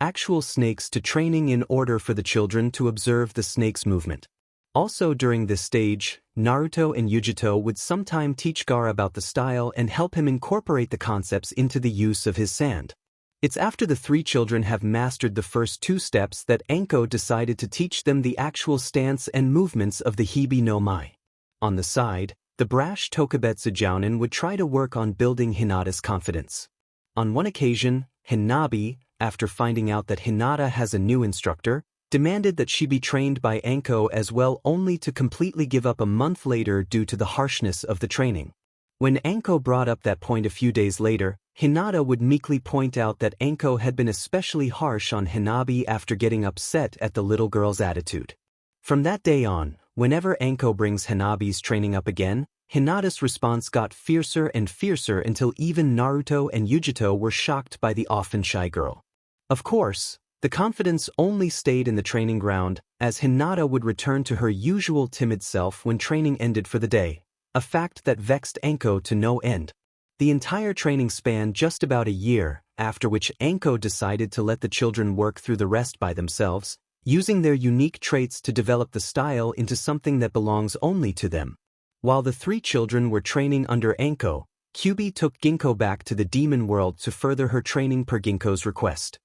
actual snakes to training in order for the children to observe the snake's movement. Also during this stage, Naruto and Yujito would sometime teach Gaara about the style and help him incorporate the concepts into the use of his sand. It's after the 3 children have mastered the first 2 steps that Anko decided to teach them the actual stance and movements of the Hibi no Mai. On the side, the brash Tokubetsu Jounin would try to work on building Hinata's confidence. On one occasion, Hinabi, after finding out that Hinata has a new instructor, demanded that she be trained by Anko as well, only to completely give up a month later due to the harshness of the training. When Anko brought up that point a few days later, Hinata would meekly point out that Anko had been especially harsh on Hinabi after getting upset at the little girl's attitude. From that day on, whenever Anko brings Hinabi's training up again, Hinata's response got fiercer and fiercer until even Naruto and Yujito were shocked by the often shy girl. Of course, the confidence only stayed in the training ground, as Hinata would return to her usual timid self when training ended for the day, a fact that vexed Anko to no end. The entire training spanned just about a year, after which Anko decided to let the children work through the rest by themselves, using their unique traits to develop the style into something that belongs only to them. While the 3 children were training under Anko, Kyuubi took Ginkgo back to the demon world to further her training per Ginkgo's request.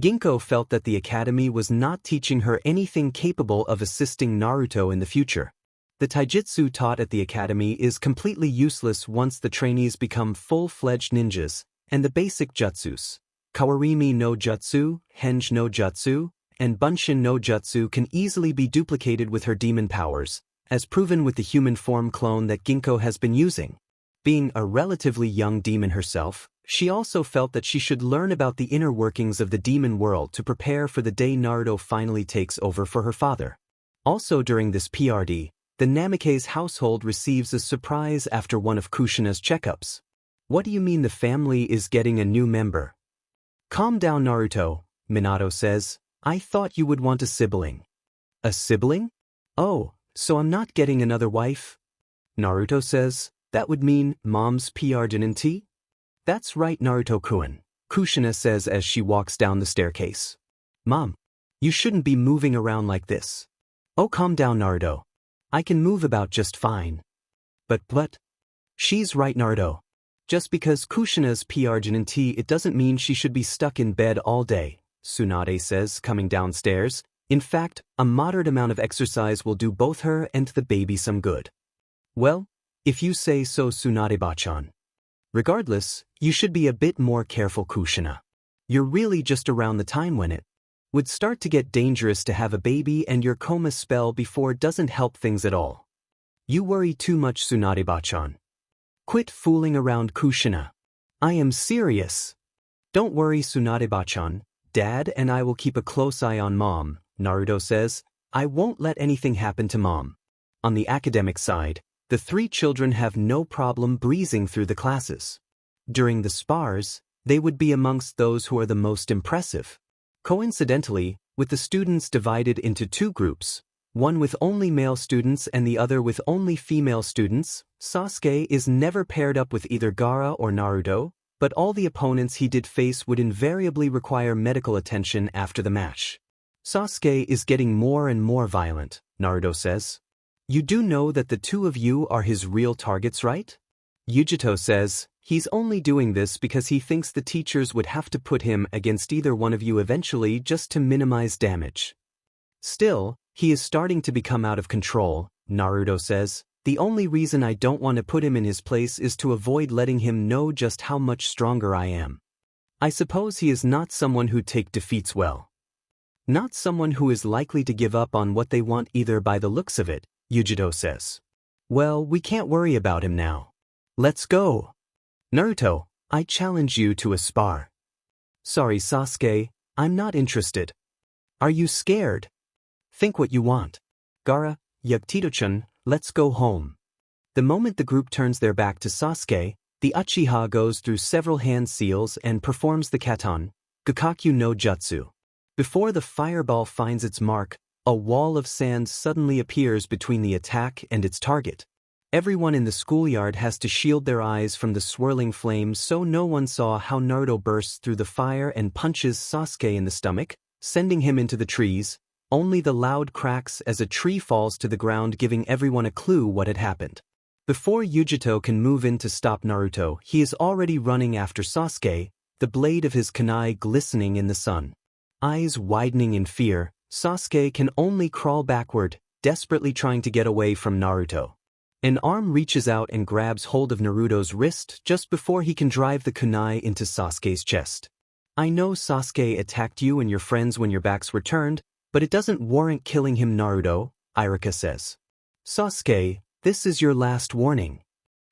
Ginkgo felt that the academy was not teaching her anything capable of assisting Naruto in the future. The taijutsu taught at the academy is completely useless once the trainees become full-fledged ninjas, and the basic jutsus, Kawarimi no Jutsu, Henge no Jutsu, and Bunshin no Jutsu can easily be duplicated with her demon powers, as proven with the human form clone that Ginkgo has been using. Being a relatively young demon herself, she also felt that she should learn about the inner workings of the demon world to prepare for the day Naruto finally takes over for her father. Also during this PRD, the Namikaze household receives a surprise after one of Kushina's checkups. What do you mean the family is getting a new member? Calm down, Naruto, Minato says. I thought you would want a sibling. A sibling? Oh, so I'm not getting another wife? Naruto says, that would mean mom's PRD. That's right, Naruto-kun, Kushina says as she walks down the staircase. Mom, you shouldn't be moving around like this. Oh, calm down, Naruto. I can move about just fine. But, she's right, Naruto. Just because Kushina's PRD, it doesn't mean she should be stuck in bed all day, Tsunade says, coming downstairs. In fact, a moderate amount of exercise will do both her and the baby some good. Well, if you say so, Tsunade-bachan. Regardless, you should be a bit more careful, Kushina. You're really just around the time when it would start to get dangerous to have a baby, and your coma spell before doesn't help things at all. You worry too much, Tsunade-bachan. Quit fooling around, Kushina. I am serious. Don't worry, Tsunade-bachan. Dad and I will keep a close eye on Mom, Naruto says. I won't let anything happen to Mom. On the academic side, the three children have no problem breezing through the classes. During the spars, they would be amongst those who are the most impressive. Coincidentally, with the students divided into two groups, one with only male students and the other with only female students, Sasuke is never paired up with either Gaara or Naruto, but all the opponents he did face would invariably require medical attention after the match. Sasuke is getting more and more violent, Naruto says. You do know that the two of you are his real targets, right? Yujito says, he's only doing this because he thinks the teachers would have to put him against either one of you eventually just to minimize damage. Still, he is starting to become out of control, Naruto says. The only reason I don't want to put him in his place is to avoid letting him know just how much stronger I am. I suppose he is not someone who take defeats well. Not someone who is likely to give up on what they want either by the looks of it, Yujito says. Well, we can't worry about him now. Let's go. Naruto, I challenge you to a spar. Sorry, Sasuke, I'm not interested. Are you scared? Think what you want. Gaara, Yugtito-chan, let's go home. The moment the group turns their back to Sasuke, the Uchiha goes through several hand seals and performs the Katon, Gakakyu no Jutsu. Before the fireball finds its mark, a wall of sand suddenly appears between the attack and its target. Everyone in the schoolyard has to shield their eyes from the swirling flames so no one saw how Naruto bursts through the fire and punches Sasuke in the stomach, sending him into the trees. Only the loud cracks as a tree falls to the ground, giving everyone a clue what had happened. Before Yujito can move in to stop Naruto, he is already running after Sasuke, the blade of his kunai glistening in the sun. Eyes widening in fear, Sasuke can only crawl backward, desperately trying to get away from Naruto. An arm reaches out and grabs hold of Naruto's wrist just before he can drive the kunai into Sasuke's chest. I know Sasuke attacked you and your friends when your backs were turned, but it doesn't warrant killing him, Naruto, Iruka says. Sasuke, this is your last warning.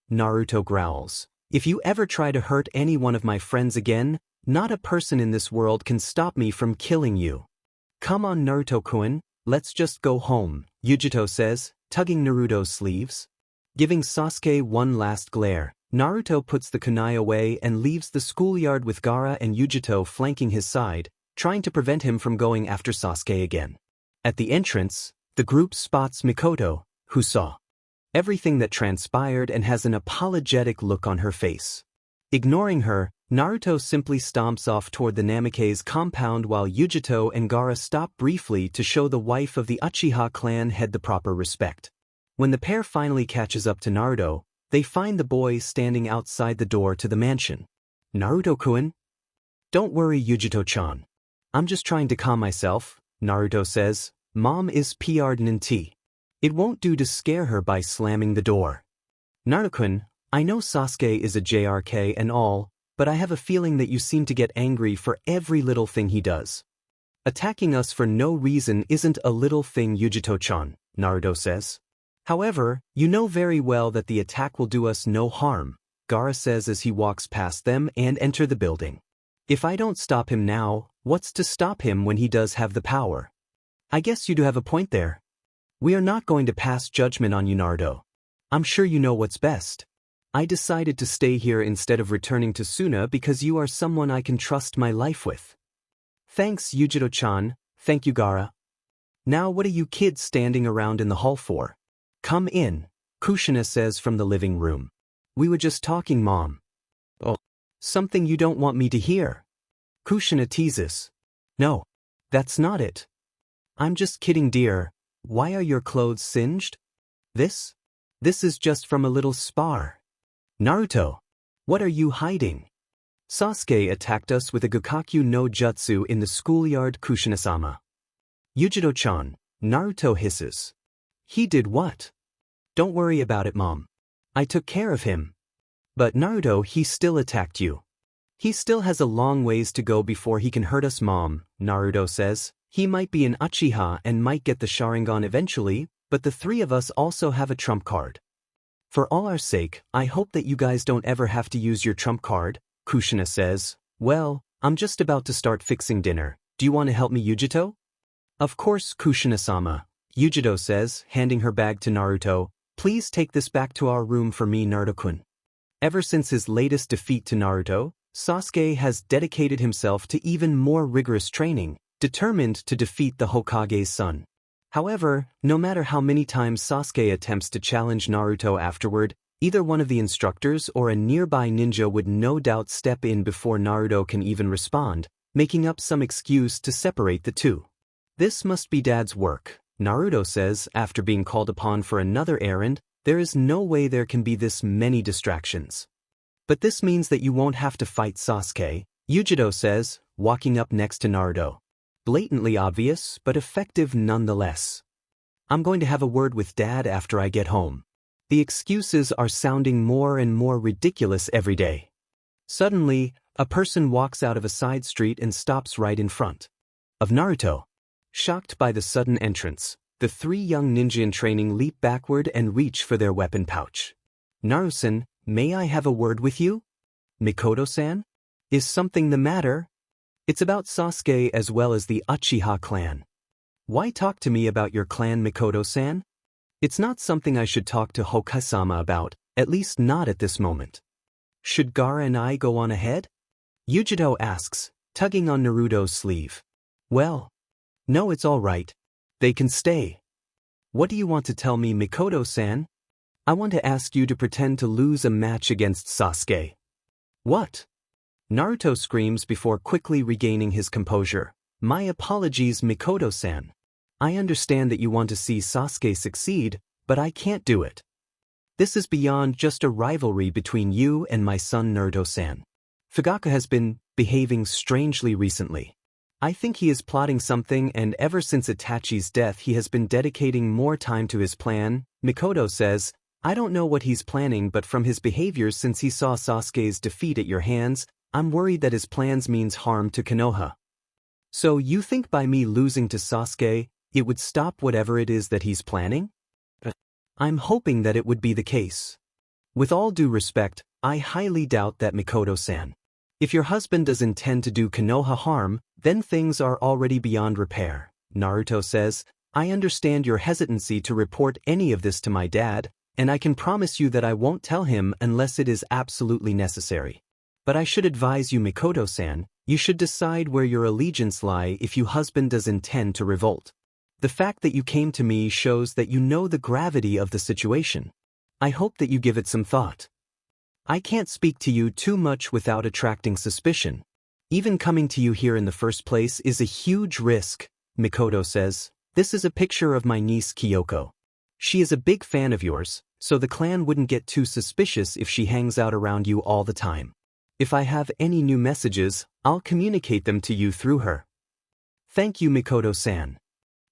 Naruto growls. If you ever try to hurt any one of my friends again, not a person in this world can stop me from killing you. Come on, Naruto-kun, let's just go home, Yujito says, tugging Naruto's sleeves. Giving Sasuke one last glare, Naruto puts the kunai away and leaves the schoolyard with Gaara and Yujito flanking his side, trying to prevent him from going after Sasuke again. At the entrance, the group spots Mikoto, who saw everything that transpired and has an apologetic look on her face. Ignoring her, Naruto simply stomps off toward the Namikaze compound while Yujito and Gaara stop briefly to show the wife of the Uchiha clan head the proper respect. When the pair finally catches up to Naruto, They find the boy standing outside the door to the mansion. Naruto-kun? Don't worry, Yujito-chan. I'm just trying to calm myself, Naruto says. Mom is PR'd. It won't do to scare her by slamming the door. Naruto-kun, I know Sasuke is a JRK and all, but I have a feeling that you seem to get angry for every little thing he does. Attacking us for no reason isn't a little thing, Yujito-chan, Naruto says. However, you know very well that the attack will do us no harm, Gaara says as he walks past them and enter the building. If I don't stop him now, what's to stop him when he does have the power? I guess you do have a point there. We are not going to pass judgment on you, Naruto. I'm sure you know what's best. I decided to stay here instead of returning to Suna because you are someone I can trust my life with. Thanks, Yujito-chan. Thank you, Gaara. Now what are you kids standing around in the hall for? Come in, Kushina says from the living room. We were just talking, Mom. Oh, something you don't want me to hear. Kushina teases. No, that's not it. I'm just kidding, dear. Why are your clothes singed? This is just from a little spar. Naruto, what are you hiding? Sasuke attacked us with a Gokakyu no Jutsu in the schoolyard, Kushina-sama. Yujito-chan, Naruto hisses. He did what? Don't worry about it, Mom. I took care of him. But Naruto, he still attacked you. He still has a long ways to go before he can hurt us, Mom, Naruto says. He might be an Uchiha and might get the Sharingan eventually, but the three of us also have a trump card. For all our sake, I hope that you guys don't ever have to use your trump card, Kushina says. Well, I'm just about to start fixing dinner. Do you want to help me, Yujito? Of course, Kushina-sama, Yujito says, handing her bag to Naruto. Please take this back to our room for me, Naruto-kun. Ever since his latest defeat to Naruto, Sasuke has dedicated himself to even more rigorous training, determined to defeat the Hokage's son. However, no matter how many times Sasuke attempts to challenge Naruto afterward, either one of the instructors or a nearby ninja would no doubt step in before Naruto can even respond, making up some excuse to separate the two. This must be Dad's work, Naruto says after being called upon for another errand. There is no way there can be this many distractions. But this means that you won't have to fight Sasuke, Yujito says, walking up next to Naruto. Blatantly obvious, but effective nonetheless. I'm going to have a word with Dad after I get home. The excuses are sounding more and more ridiculous every day. Suddenly, a person walks out of a side street and stops right in front of Naruto. Shocked by the sudden entrance, the three young ninja in training leap backward and reach for their weapon pouch. Naruto-san, may I have a word with you? Mikoto-san? Is something the matter? It's about Sasuke as well as the Uchiha clan. Why talk to me about your clan, Mikoto-san? It's not something I should talk to Hokage-sama about, at least not at this moment. Should Gaara and I go on ahead? Yujito asks, tugging on Naruto's sleeve. Well, no, it's all right. They can stay. What do you want to tell me, Mikoto-san? I want to ask you to pretend to lose a match against Sasuke. What? Naruto screams before quickly regaining his composure. My apologies, Mikoto-san. I understand that you want to see Sasuke succeed, but I can't do it. This is beyond just a rivalry between you and my son Naruto-san. Fugaka has been behaving strangely recently. I think he is plotting something, and ever since Itachi's death he has been dedicating more time to his plan, Mikoto says. I don't know what he's planning, but from his behavior since he saw Sasuke's defeat at your hands, I'm worried that his plans means harm to Konoha. So you think by me losing to Sasuke, it would stop whatever it is that he's planning? I'm hoping that it would be the case. With all due respect, I highly doubt that, Mikoto-san. If your husband does intend to do Konoha harm, then things are already beyond repair, Naruto says. I understand your hesitancy to report any of this to my dad, and I can promise you that I won't tell him unless it is absolutely necessary. But I should advise you, Mikoto-san, you should decide where your allegiance lie if your husband does intend to revolt. The fact that you came to me shows that you know the gravity of the situation. I hope that you give it some thought. I can't speak to you too much without attracting suspicion. Even coming to you here in the first place is a huge risk, Mikoto says. This is a picture of my niece Kyoko. She is a big fan of yours, So the clan wouldn't get too suspicious if she hangs out around you all the time. If I have any new messages, I'll communicate them to you through her. Thank you, Mikoto-san.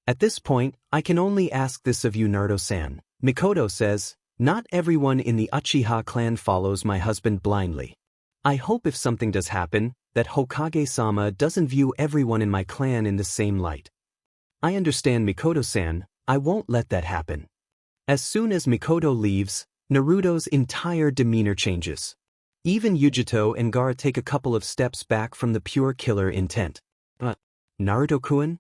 At this point, I can only ask this of you, Naruto-san. Mikoto says, not everyone in the Uchiha clan follows my husband blindly. I hope if something does happen, that Hokage-sama doesn't view everyone in my clan in the same light. I understand, Mikoto-san, I won't let that happen. As soon as Mikoto leaves, Naruto's entire demeanor changes. Even Yujito and Gaara take a couple of steps back from the pure killer intent. Naruto-kun?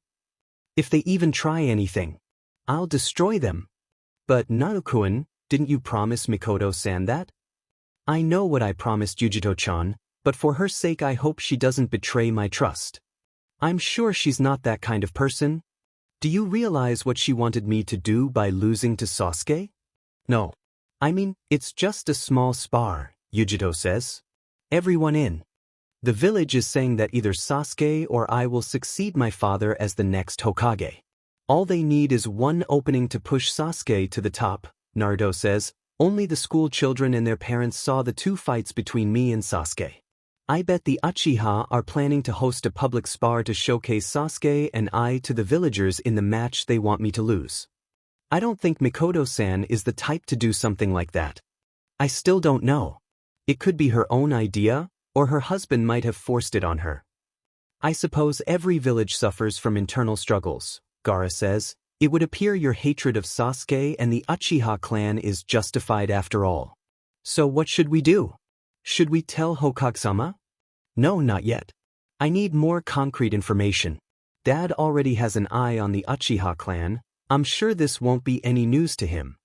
If they even try anything, I'll destroy them. But Naruto-kun, didn't you promise Mikoto-san that? I know what I promised Yujito-chan, but for her sake I hope she doesn't betray my trust. I'm sure she's not that kind of person. Do you realize what she wanted me to do by losing to Sasuke? No. I mean, it's just a small spar, Yujito says. Everyone in the village is saying that either Sasuke or I will succeed my father as the next Hokage. All they need is one opening to push Sasuke to the top, Naruto says. Only the school children and their parents saw the two fights between me and Sasuke. I bet the Uchiha are planning to host a public spar to showcase Sasuke and I to the villagers in the match they want me to lose. I don't think Mikoto-san is the type to do something like that. I still don't know. It could be her own idea, or her husband might have forced it on her. I suppose every village suffers from internal struggles, Gaara says. It would appear your hatred of Sasuke and the Uchiha clan is justified after all. So what should we do? Should we tell Hokage-sama? No, not yet. I need more concrete information. Dad already has an eye on the Uchiha clan. I'm sure this won't be any news to him.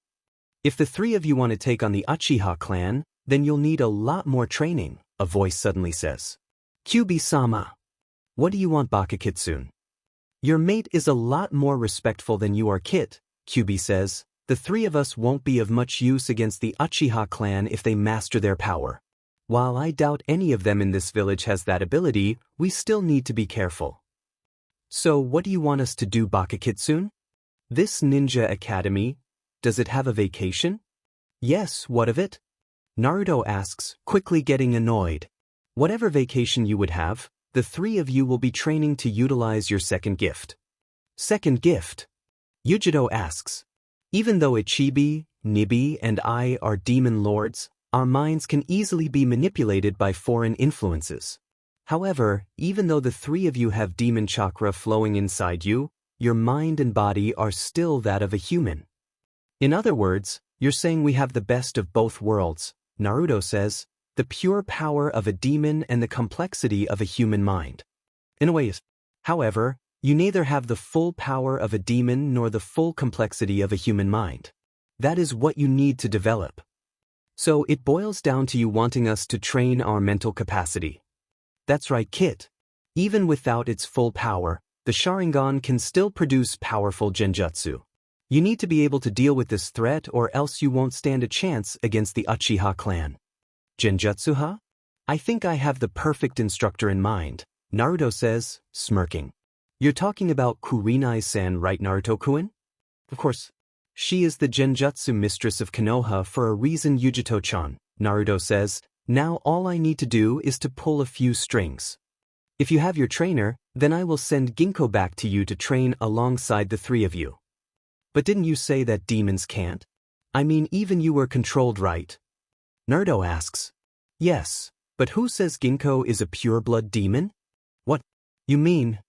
If the three of you want to take on the Uchiha clan, then you'll need a lot more training, a voice suddenly says. Kyuubi-sama. What do you want, Bakakitsune? Your mate is a lot more respectful than you are, Kit, Kyuubi says. The three of us won't be of much use against the Uchiha clan if they master their power. While I doubt any of them in this village has that ability, we still need to be careful. So what do you want us to do, Bakakitsune? This ninja academy, does it have a vacation? Yes, what of it? Naruto asks, quickly getting annoyed. Whatever vacation you would have, the three of you will be training to utilize your second gift. Second gift? Yujito asks. Even though Ichibi, Nibi, and I are demon lords, our minds can easily be manipulated by foreign influences. However, even though the three of you have demon chakra flowing inside you, your mind and body are still that of a human. In other words, you're saying we have the best of both worlds, Naruto says, the pure power of a demon and the complexity of a human mind. In a way, however, you neither have the full power of a demon nor the full complexity of a human mind. That is what you need to develop. So it boils down to you wanting us to train our mental capacity. That's right, Kit. Even without its full power, the Sharingan can still produce powerful genjutsu. You need to be able to deal with this threat or else you won't stand a chance against the Uchiha clan. Genjutsu, huh? I think I have the perfect instructor in mind, Naruto says, smirking. You're talking about Kurenai-san, right, Naruto-kun? Of course. She is the genjutsu mistress of Konoha for a reason, Yujito-chan, Naruto says. Now all I need to do is to pull a few strings. If you have your trainer, then I will send Ginkgo back to you to train alongside the three of you. But didn't you say that demons can't? I mean, even you were controlled, right? Naruto asks. Yes, but who says Ginkgo is a pure-blood demon? What? You mean?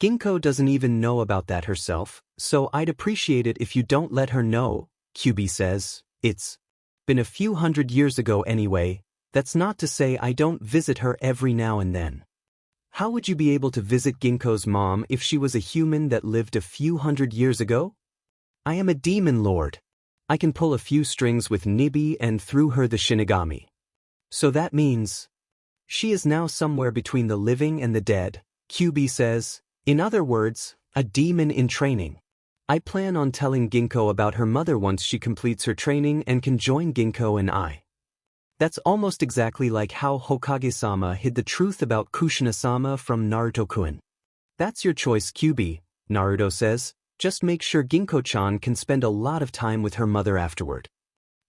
Ginkgo doesn't even know about that herself, so I'd appreciate it if you don't let her know, Kyuubi says. It's been a few hundred years ago anyway. That's not to say I don't visit her every now and then. How would you be able to visit Ginkgo's mom if she was a human that lived a few hundred years ago? I am a demon lord. I can pull a few strings with Nibi and through her the Shinigami. So that means she is now somewhere between the living and the dead, Kyuubi says. In other words, a demon in training. I plan on telling Ginkgo about her mother once she completes her training and can join Ginkgo and I. That's almost exactly like how Hokage-sama hid the truth about Kushina-sama from Naruto-kun. That's your choice, Kyuubi, Naruto says. Just make sure Ginkgo-chan can spend a lot of time with her mother afterward.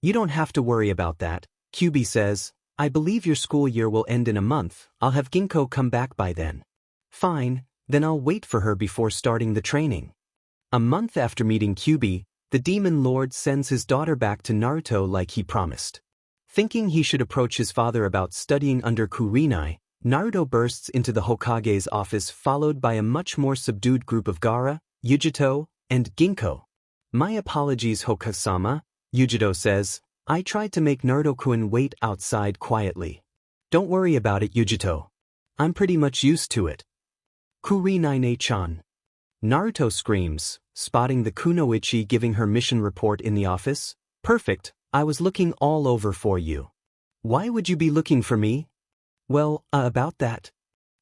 You don't have to worry about that, Kyuubi says. I believe your school year will end in a month. I'll have Ginkgo come back by then. Fine, then I'll wait for her before starting the training. A month after meeting Kyuubi, the Demon Lord sends his daughter back to Naruto like he promised. Thinking he should approach his father about studying under Kurenai, Naruto bursts into the Hokage's office followed by a much more subdued group of Gaara, Yujito, and Ginkgo. My apologies, Hokage-sama, Yujito says. I tried to make Naruto-kun wait outside quietly. Don't worry about it, Yujito. I'm pretty much used to it. Kurenai-ne-chan. Naruto screams, spotting the kunoichi giving her mission report in the office. Perfect, I was looking all over for you. Why would you be looking for me? Well, about that.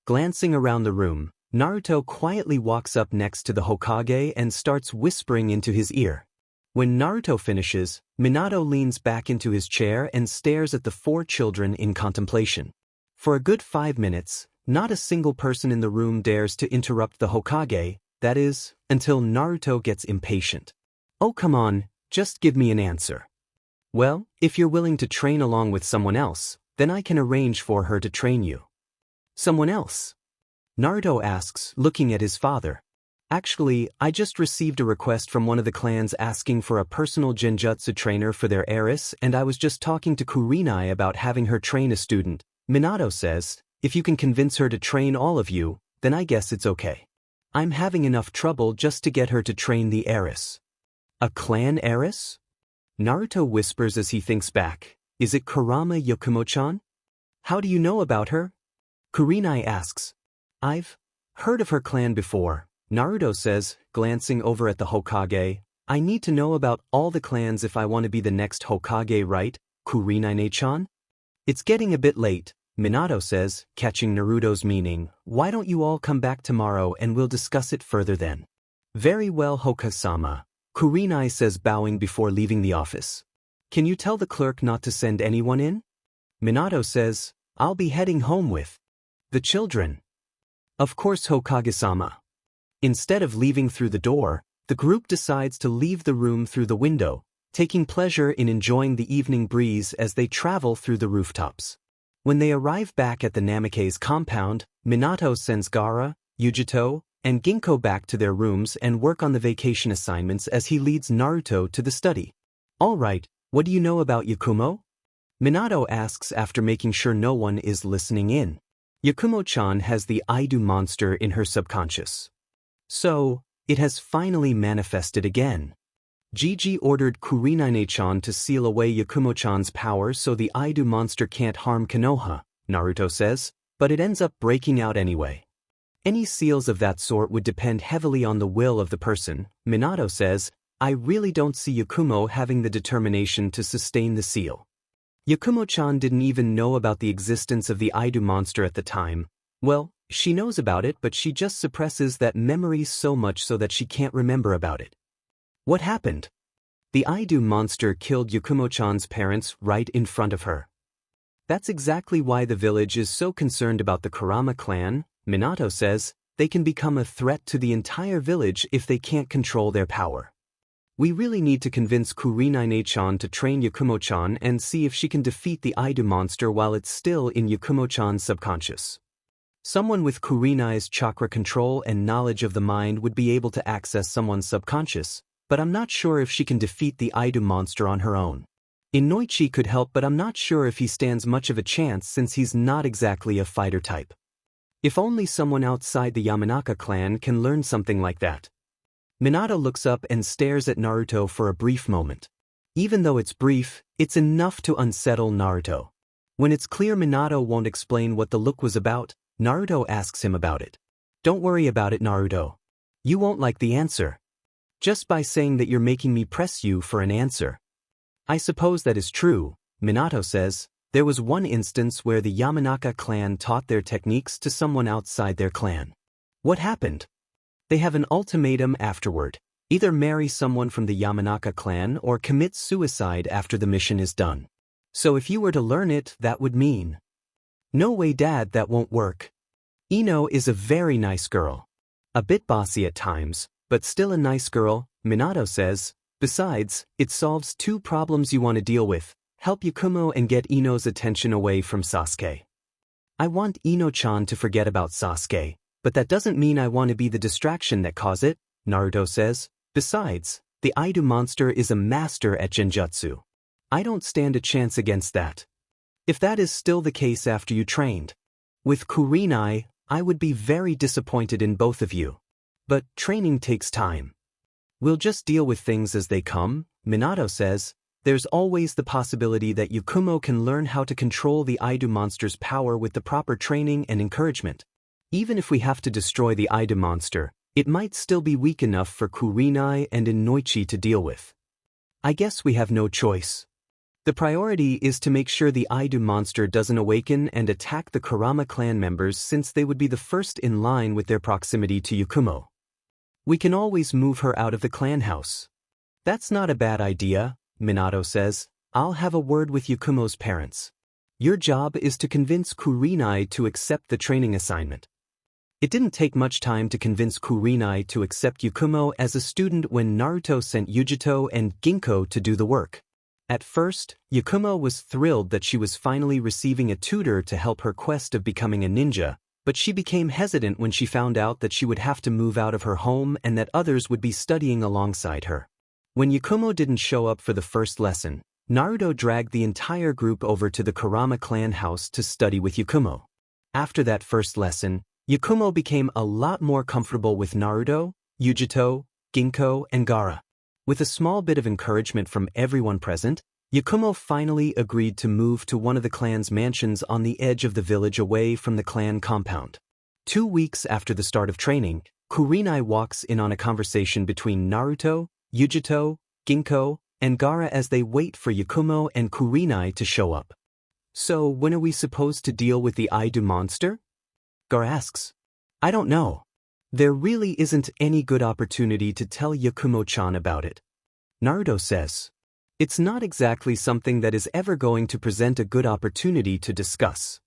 Glancing around the room, Naruto quietly walks up next to the Hokage and starts whispering into his ear. When Naruto finishes, Minato leans back into his chair and stares at the four children in contemplation. For a good 5 minutes, not a single person in the room dares to interrupt the Hokage, that is, until Naruto gets impatient. Oh come on, just give me an answer. Well, if you're willing to train along with someone else, then I can arrange for her to train you. Someone else? Naruto asks, looking at his father. Actually, I just received a request from one of the clans asking for a personal genjutsu trainer for their heiress, and I was just talking to Kurenai about having her train a student. Minato says, if you can convince her to train all of you, then I guess it's okay. I'm having enough trouble just to get her to train the heiress. A clan heiress? Naruto whispers as he thinks back. Is it Kurama Yakumo-chan? How do you know about her? Kurenai asks. I've heard of her clan before, Naruto says, glancing over at the Hokage. I need to know about all the clans if I want to be the next Hokage, right, Kurenai-ne-chan? It's getting a bit late, Minato says, catching Naruto's meaning. Why don't you all come back tomorrow and we'll discuss it further then? Very well, Hokage-sama, Kurenai says, bowing before leaving the office. Can you tell the clerk not to send anyone in? Minato says, I'll be heading home with the children. Of course, Hokage-sama. Instead of leaving through the door, the group decides to leave the room through the window, taking pleasure in enjoying the evening breeze as they travel through the rooftops. When they arrive back at the Namikaze compound, Minato sends Gaara, Yujito, and Ginkgo back to their rooms and work on the vacation assignments as he leads Naruto to the study. All right, what do you know about Yakumo? Minato asks after making sure no one is listening in. Yakumo-chan has the Aidu monster in her subconscious. So, it has finally manifested again. Gigi ordered Kurenai-ne-chan to seal away Yakumo-chan's power so the Aidu monster can't harm Konoha, Naruto says, but it ends up breaking out anyway. Any seals of that sort would depend heavily on the will of the person, Minato says. I really don't see Yakumo having the determination to sustain the seal. Yakumo-chan didn't even know about the existence of the Aidu monster at the time. Well, she knows about it, but she just suppresses that memory so much so that she can't remember about it. What happened? The Aidu monster killed Yakumo-chan's parents right in front of her. That's exactly why the village is so concerned about the Kurama clan, Minato says. They can become a threat to the entire village if they can't control their power. We really need to convince Kurenai-ne-chan to train Yakumo-chan and see if she can defeat the Aidu monster while it's still in Yakumo-chan's subconscious. Someone with Kurenai's chakra control and knowledge of the mind would be able to access someone's subconscious, but I'm not sure if she can defeat the Aidu monster on her own. Inoichi could help, but I'm not sure if he stands much of a chance since he's not exactly a fighter type. If only someone outside the Yamanaka clan can learn something like that. Minato looks up and stares at Naruto for a brief moment. Even though it's brief, it's enough to unsettle Naruto. When it's clear Minato won't explain what the look was about, Naruto asks him about it. Don't worry about it, Naruto. You won't like the answer. Just by saying that you're making me press you for an answer. I suppose that is true, Minato says. There was one instance where the Yamanaka clan taught their techniques to someone outside their clan. What happened? They have an ultimatum afterward. Either marry someone from the Yamanaka clan or commit suicide after the mission is done. So if you were to learn it, that would mean. No way, Dad, that won't work. Ino is a very nice girl. A bit bossy at times, but still a nice girl, Minato says. Besides, it solves two problems you want to deal with. Help Yakumo and get Ino's attention away from Sasuke. I want Ino-chan to forget about Sasuke, but that doesn't mean I want to be the distraction that caused it, Naruto says. Besides, the Aidu monster is a master at genjutsu. I don't stand a chance against that. If that is still the case after you trained with Kurenai, I would be very disappointed in both of you. But training takes time. We'll just deal with things as they come, Minato says. There's always the possibility that Yakumo can learn how to control the Aidu monster's power with the proper training and encouragement. Even if we have to destroy the Aidu monster, it might still be weak enough for Kurenai and Inoichi to deal with. I guess we have no choice. The priority is to make sure the Aidu monster doesn't awaken and attack the Kurama clan members, since they would be the first in line with their proximity to Yakumo. We can always move her out of the clan house. That's not a bad idea, Minato says. I'll have a word with Yakumo's parents. Your job is to convince Kurenai to accept the training assignment. It didn't take much time to convince Kurenai to accept Yakumo as a student when Naruto sent Yujito and Ginko to do the work. At first, Yakumo was thrilled that she was finally receiving a tutor to help her quest of becoming a ninja, but she became hesitant when she found out that she would have to move out of her home and that others would be studying alongside her. When Yakumo didn't show up for the first lesson, Naruto dragged the entire group over to the Kurama clan house to study with Yakumo. After that first lesson, Yakumo became a lot more comfortable with Naruto, Yujito, Ginko, and Gaara. With a small bit of encouragement from everyone present, Yakumo finally agreed to move to one of the clan's mansions on the edge of the village away from the clan compound. 2 weeks after the start of training, Kurenai walks in on a conversation between Naruto, Yujito, Ginko, and Gaara as they wait for Yakumo and Kurenai to show up. So, when are we supposed to deal with the Aidu monster? Gaara asks. I don't know. There really isn't any good opportunity to tell Yakumo-chan about it. Naruto says. It's not exactly something that is ever going to present a good opportunity to discuss.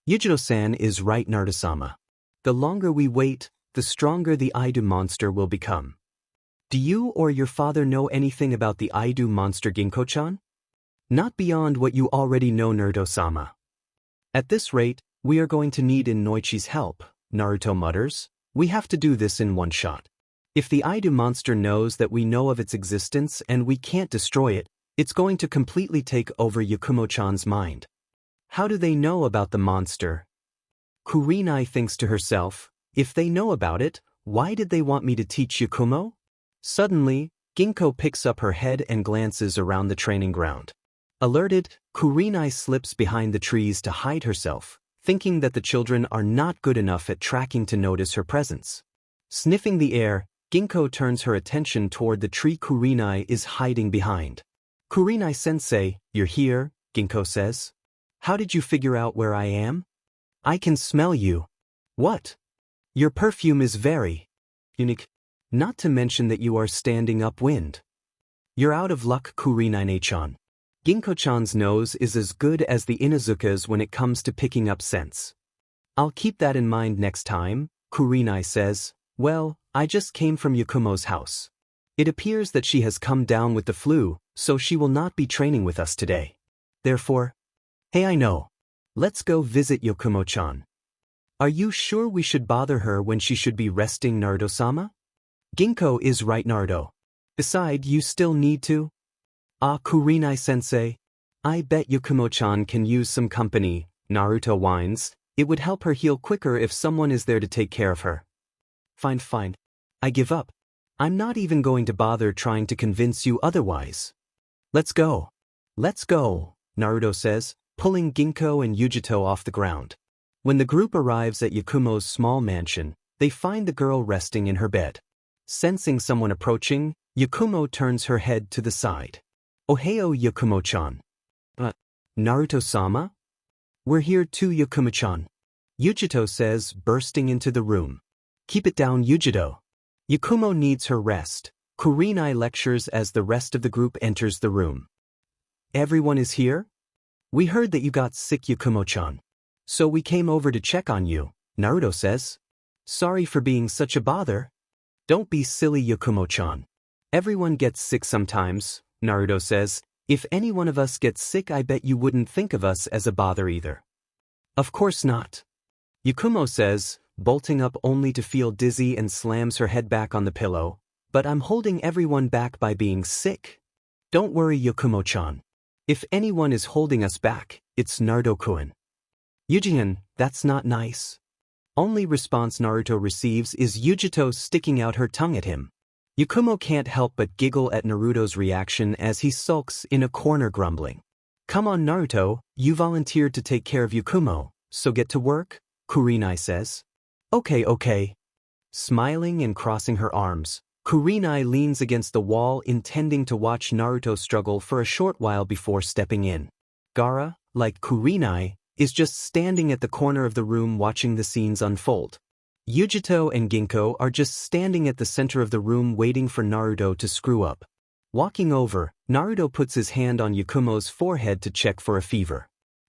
Yujito-san is right, Naruto-sama. The longer we wait, the stronger the Aidu monster will become. Do you or your father know anything about the Aidu monster, Ginko-chan? Not beyond what you already know, Naruto-sama. At this rate, we are going to need Inoichi's help, Naruto mutters. We have to do this in one shot. If the Aidu monster knows that we know of its existence and we can't destroy it, it's going to completely take over Yakumo-chan's mind. How do they know about the monster? Kurenai thinks to herself, if they know about it, why did they want me to teach Yakumo? Suddenly, Ginko picks up her head and glances around the training ground. Alerted, Kurenai slips behind the trees to hide herself, thinking that the children are not good enough at tracking to notice her presence. Sniffing the air, Ginko turns her attention toward the tree Kurenai is hiding behind. Kurenai-sensei, you're here, Ginko says. How did you figure out where I am? I can smell you. What? Your perfume is very unique. Not to mention that you are standing upwind. You're out of luck, Kurenai-chan. Ginko-chan's nose is as good as the Inuzuka's when it comes to picking up scents. I'll keep that in mind next time, Kurenai says. Well, I just came from Yakumo's house. It appears that she has come down with the flu, so she will not be training with us today. Therefore, hey, I know. Let's go visit Yakumo-chan. Are you sure we should bother her when she should be resting, Naruto-sama? Ginko is right, Naruto. Besides, you still need to. Kurenai-sensei. I bet Yakumo-chan can use some company, Naruto whines. It would help her heal quicker if someone is there to take care of her. Fine. I give up. I'm not even going to bother trying to convince you otherwise. Let's go. Let's go, Naruto says, pulling Ginko and Yujito off the ground. When the group arrives at Yakumo's small mansion, they find the girl resting in her bed. Sensing someone approaching, Yakumo turns her head to the side. Ohio, Yakumo-chan. Naruto-sama? We're here too, Yakumo-chan. Yujito says, bursting into the room. Keep it down, Yujito. Yakumo needs her rest. Kurenai lectures as the rest of the group enters the room. Everyone is here? We heard that you got sick, Yakumo-chan. So we came over to check on you, Naruto says. Sorry for being such a bother. Don't be silly, Yakumo-chan. Everyone gets sick sometimes, Naruto says. If any one of us gets sick, I bet you wouldn't think of us as a bother either. Of course not. Yakumo says, bolting up only to feel dizzy and slams her head back on the pillow. But I'm holding everyone back by being sick. Don't worry, Yakumo-chan. If anyone is holding us back, it's Naruto-kun. Yujin, that's not nice. Only response Naruto receives is Yujito sticking out her tongue at him. Yakumo can't help but giggle at Naruto's reaction as he sulks in a corner grumbling. Come on Naruto, you volunteered to take care of Yakumo, so get to work, Kurenai says. Okay. Smiling and crossing her arms, Kurenai leans against the wall intending to watch Naruto struggle for a short while before stepping in. Gaara, like Kurenai, is just standing at the corner of the room watching the scenes unfold. Yujito and Ginkgo are just standing at the center of the room waiting for Naruto to screw up. Walking over, Naruto puts his hand on Yakumo's forehead to check for a fever.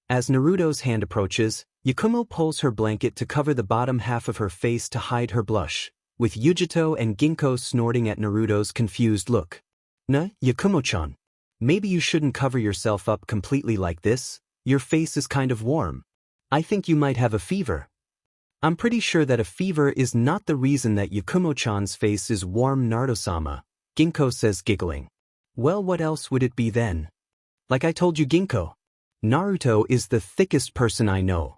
As Naruto's hand approaches, Yakumo pulls her blanket to cover the bottom half of her face to hide her blush, with Yujito and Ginkgo snorting at Naruto's confused look. Yakumo-chan. Maybe you shouldn't cover yourself up completely like this, your face is kind of warm. I think you might have a fever. I'm pretty sure that a fever is not the reason that Yakumo-chan's face is warm, Naruto-sama, Ginkgo says giggling. Well, what else would it be then? Like I told you, Ginkgo, Naruto is the thickest person I know.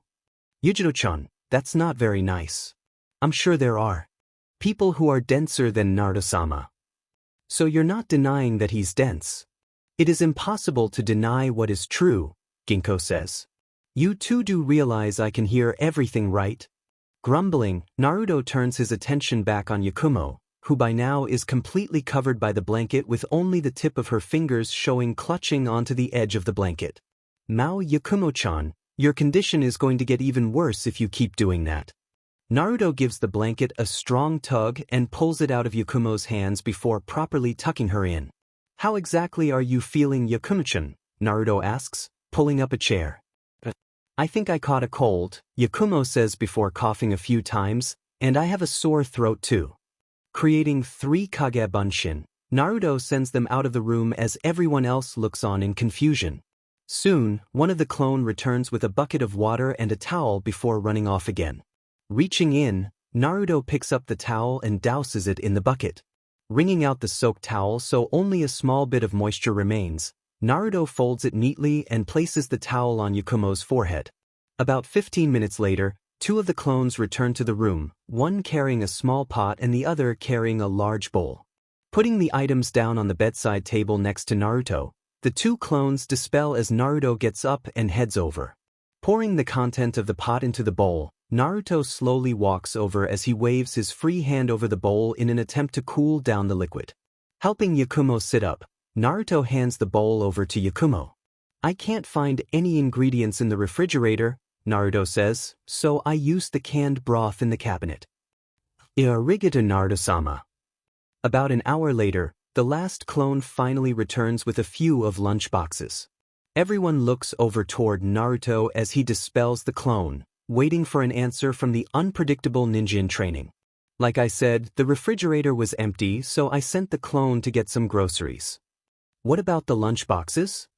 Yujito-chan, that's not very nice. I'm sure there are people who are denser than Naruto-sama. So you're not denying that he's dense. It is impossible to deny what is true, Ginkgo says. You two do realize I can hear everything, right? Grumbling, Naruto turns his attention back on Yakumo, who by now is completely covered by the blanket with only the tip of her fingers showing clutching onto the edge of the blanket. Yakumo-chan, your condition is going to get even worse if you keep doing that. Naruto gives the blanket a strong tug and pulls it out of Yakumo's hands before properly tucking her in. How exactly are you feeling, Yakumo-chan? Naruto asks, pulling up a chair. I think I caught a cold, Yakumo says before coughing a few times, and I have a sore throat too. Creating 3 Kage Bunshin, Naruto sends them out of the room as everyone else looks on in confusion. Soon, one of the clone returns with a bucket of water and a towel before running off again. Reaching in, Naruto picks up the towel and douses it in the bucket. Wringing out the soaked towel so only a small bit of moisture remains, Naruto folds it neatly and places the towel on Yakumo's forehead. About 15 minutes later, 2 of the clones return to the room, one carrying a small pot and the other carrying a large bowl. Putting the items down on the bedside table next to Naruto, the 2 clones dispel as Naruto gets up and heads over. Pouring the content of the pot into the bowl, Naruto slowly walks over as he waves his free hand over the bowl in an attempt to cool down the liquid. Helping Yakumo sit up, Naruto hands the bowl over to Yakumo. I can't find any ingredients in the refrigerator, Naruto says, so I used the canned broth in the cabinet. Arigato, Naruto-sama. About an hour later, the last clone finally returns with a few of lunch boxes. Everyone looks over toward Naruto as he dispels the clone, waiting for an answer from the unpredictable ninja in training. Like I said, the refrigerator was empty, so I sent the clone to get some groceries. What about the lunch boxes?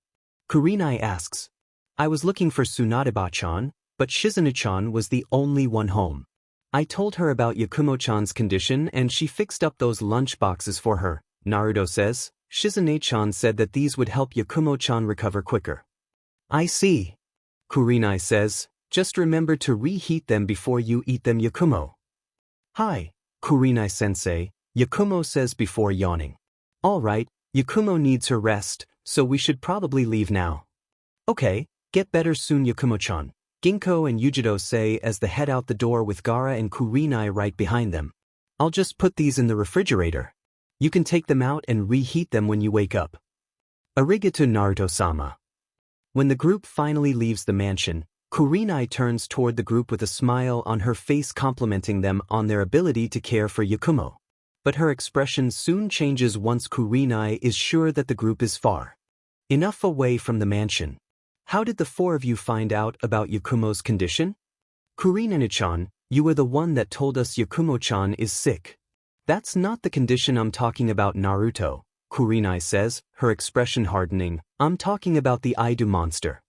Kurenai asks. I was looking for Tsunade-chan, but Shizune-chan was the only one home. I told her about Yakumo-chan's condition and she fixed up those lunch boxes for her, Naruto says. Shizune-chan said that these would help Yakumo-chan recover quicker. I see. Kurenai says, just remember to reheat them before you eat them, Yakumo. Hi, Kurenai-sensei, Yakumo says before yawning. All right, Yakumo needs her rest, so we should probably leave now. Okay, get better soon, Yakumo-chan, Ginkgo and Yujito say as they head out the door with Gaara and Kurenai right behind them. I'll just put these in the refrigerator. You can take them out and reheat them when you wake up. Arigato, Naruto-sama. When the group finally leaves the mansion, Kurenai turns toward the group with a smile on her face complimenting them on their ability to care for Yakumo. But her expression soon changes once Kurenai is sure that the group is far enough away from the mansion. How did the 4 of you find out about Yakumo's condition? Kurenai-chan, you were the one that told us Yakumo-chan is sick. That's not the condition I'm talking about, Naruto, Kurenai says, her expression hardening. I'm talking about the Aidu monster.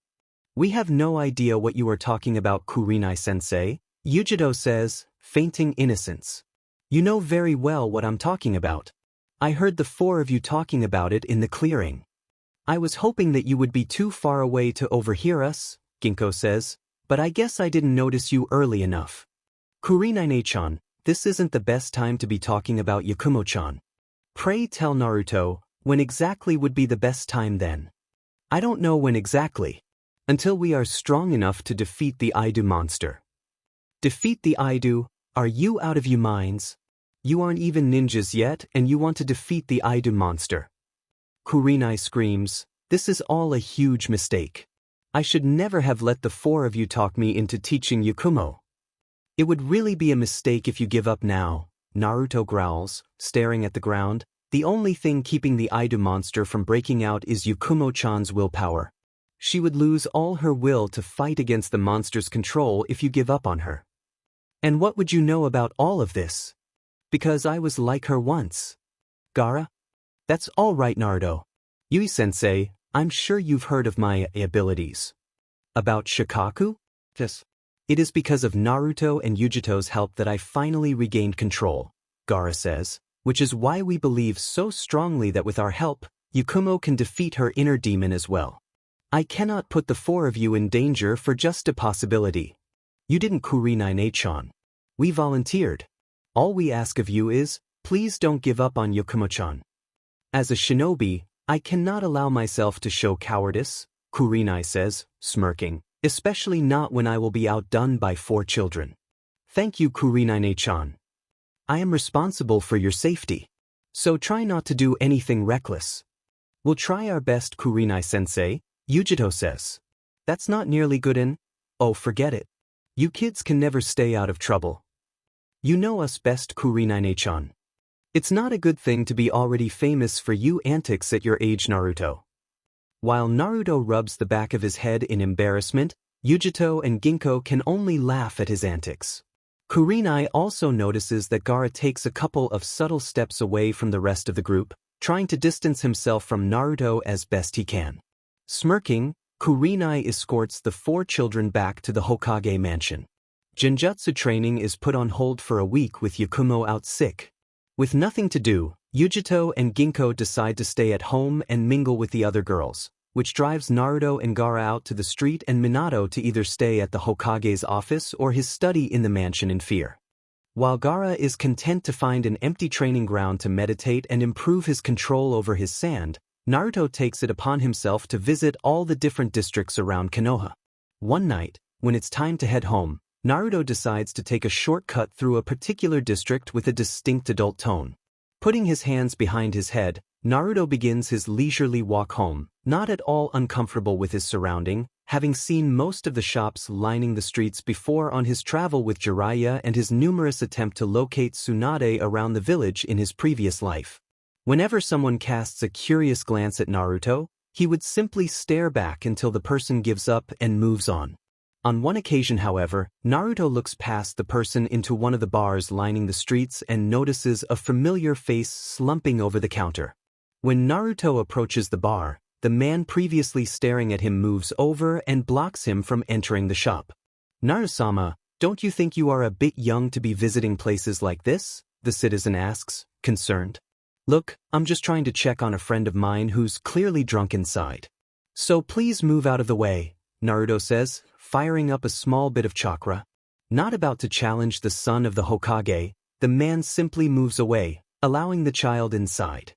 We have no idea what you are talking about, Kurenai-sensei, Yujito says, fainting innocence. You know very well what I'm talking about. I heard the four of you talking about it in the clearing. I was hoping that you would be too far away to overhear us, Ginko says, but I guess I didn't notice you early enough. Kurenai-chan, this isn't the best time to be talking about Yakumo-chan. Pray tell Naruto, when exactly would be the best time then? I don't know when exactly. Until we are strong enough to defeat the Aidu monster. Defeat the Aidu? Are you out of your minds? You aren't even ninjas yet and you want to defeat the Aidu monster. Kurenai screams, this is all a huge mistake. I should never have let the four of you talk me into teaching Yakumo. It would really be a mistake if you give up now, Naruto growls, staring at the ground. The only thing keeping the Aidu monster from breaking out is Yakumo-chan's willpower. She would lose all her will to fight against the monster's control if you give up on her. And what would you know about all of this? Because I was like her once. Gaara? That's all right, Naruto. Yui-sensei, I'm sure you've heard of my abilities. About Shikaku? Yes. It is because of Naruto and Yujito's help that I finally regained control, Gaara says, which is why we believe so strongly that with our help, Yakumo can defeat her inner demon as well. I cannot put the four of you in danger for just a possibility. You didn't, Kurenai-chan. We volunteered. All we ask of you is, please don't give up on Yakumo-chan. As a shinobi, I cannot allow myself to show cowardice, Kurenai says, smirking, especially not when I will be outdone by 4 children. Thank you, Kurenai-chan. I am responsible for your safety. So try not to do anything reckless. We'll try our best, Kurenai-sensei, Yujito says. That's not nearly good in. Oh, forget it. You kids can never stay out of trouble. You know us best, Kurenai-chan. It's not a good thing to be already famous for you antics at your age, Naruto. While Naruto rubs the back of his head in embarrassment, Yujito and Ginko can only laugh at his antics. Kurenai also notices that Gaara takes a couple of subtle steps away from the rest of the group, trying to distance himself from Naruto as best he can. Smirking, Kurenai escorts the 4 children back to the Hokage mansion. Genjutsu training is put on hold for a week with Yakumo out sick. With nothing to do, Yujito and Ginko decide to stay at home and mingle with the other girls, which drives Naruto and Gaara out to the street and Minato to either stay at the Hokage's office or his study in the mansion in fear. While Gaara is content to find an empty training ground to meditate and improve his control over his sand, Naruto takes it upon himself to visit all the different districts around Konoha. One night, when it's time to head home, Naruto decides to take a shortcut through a particular district with a distinct adult tone. Putting his hands behind his head, Naruto begins his leisurely walk home, not at all uncomfortable with his surrounding, having seen most of the shops lining the streets before on his travel with Jiraiya and his numerous attempt to locate Tsunade around the village in his previous life. Whenever someone casts a curious glance at Naruto, he would simply stare back until the person gives up and moves on. On one occasion, however, Naruto looks past the person into one of the bars lining the streets and notices a familiar face slumping over the counter. When Naruto approaches the bar, the man previously staring at him moves over and blocks him from entering the shop. "Naru-sama, don't you think you are a bit young to be visiting places like this?" the citizen asks, concerned. "Look, I'm just trying to check on a friend of mine who's clearly drunk inside. So please move out of the way," Naruto says, firing up a small bit of chakra. Not about to challenge the son of the Hokage, the man simply moves away, allowing the child inside.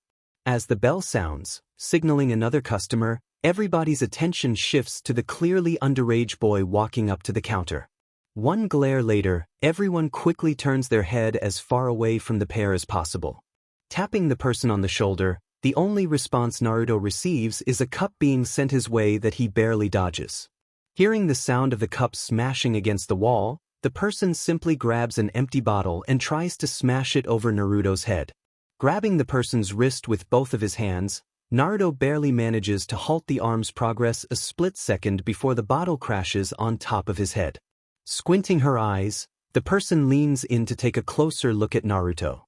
As the bell sounds, signaling another customer, everybody's attention shifts to the clearly underage boy walking up to the counter. One glare later, everyone quickly turns their head as far away from the pair as possible. Tapping the person on the shoulder, the only response Naruto receives is a cup being sent his way that he barely dodges. Hearing the sound of the cup smashing against the wall, the person simply grabs an empty bottle and tries to smash it over Naruto's head. Grabbing the person's wrist with both of his hands, Naruto barely manages to halt the arm's progress a split second before the bottle crashes on top of his head. Squinting her eyes, the person leans in to take a closer look at Naruto.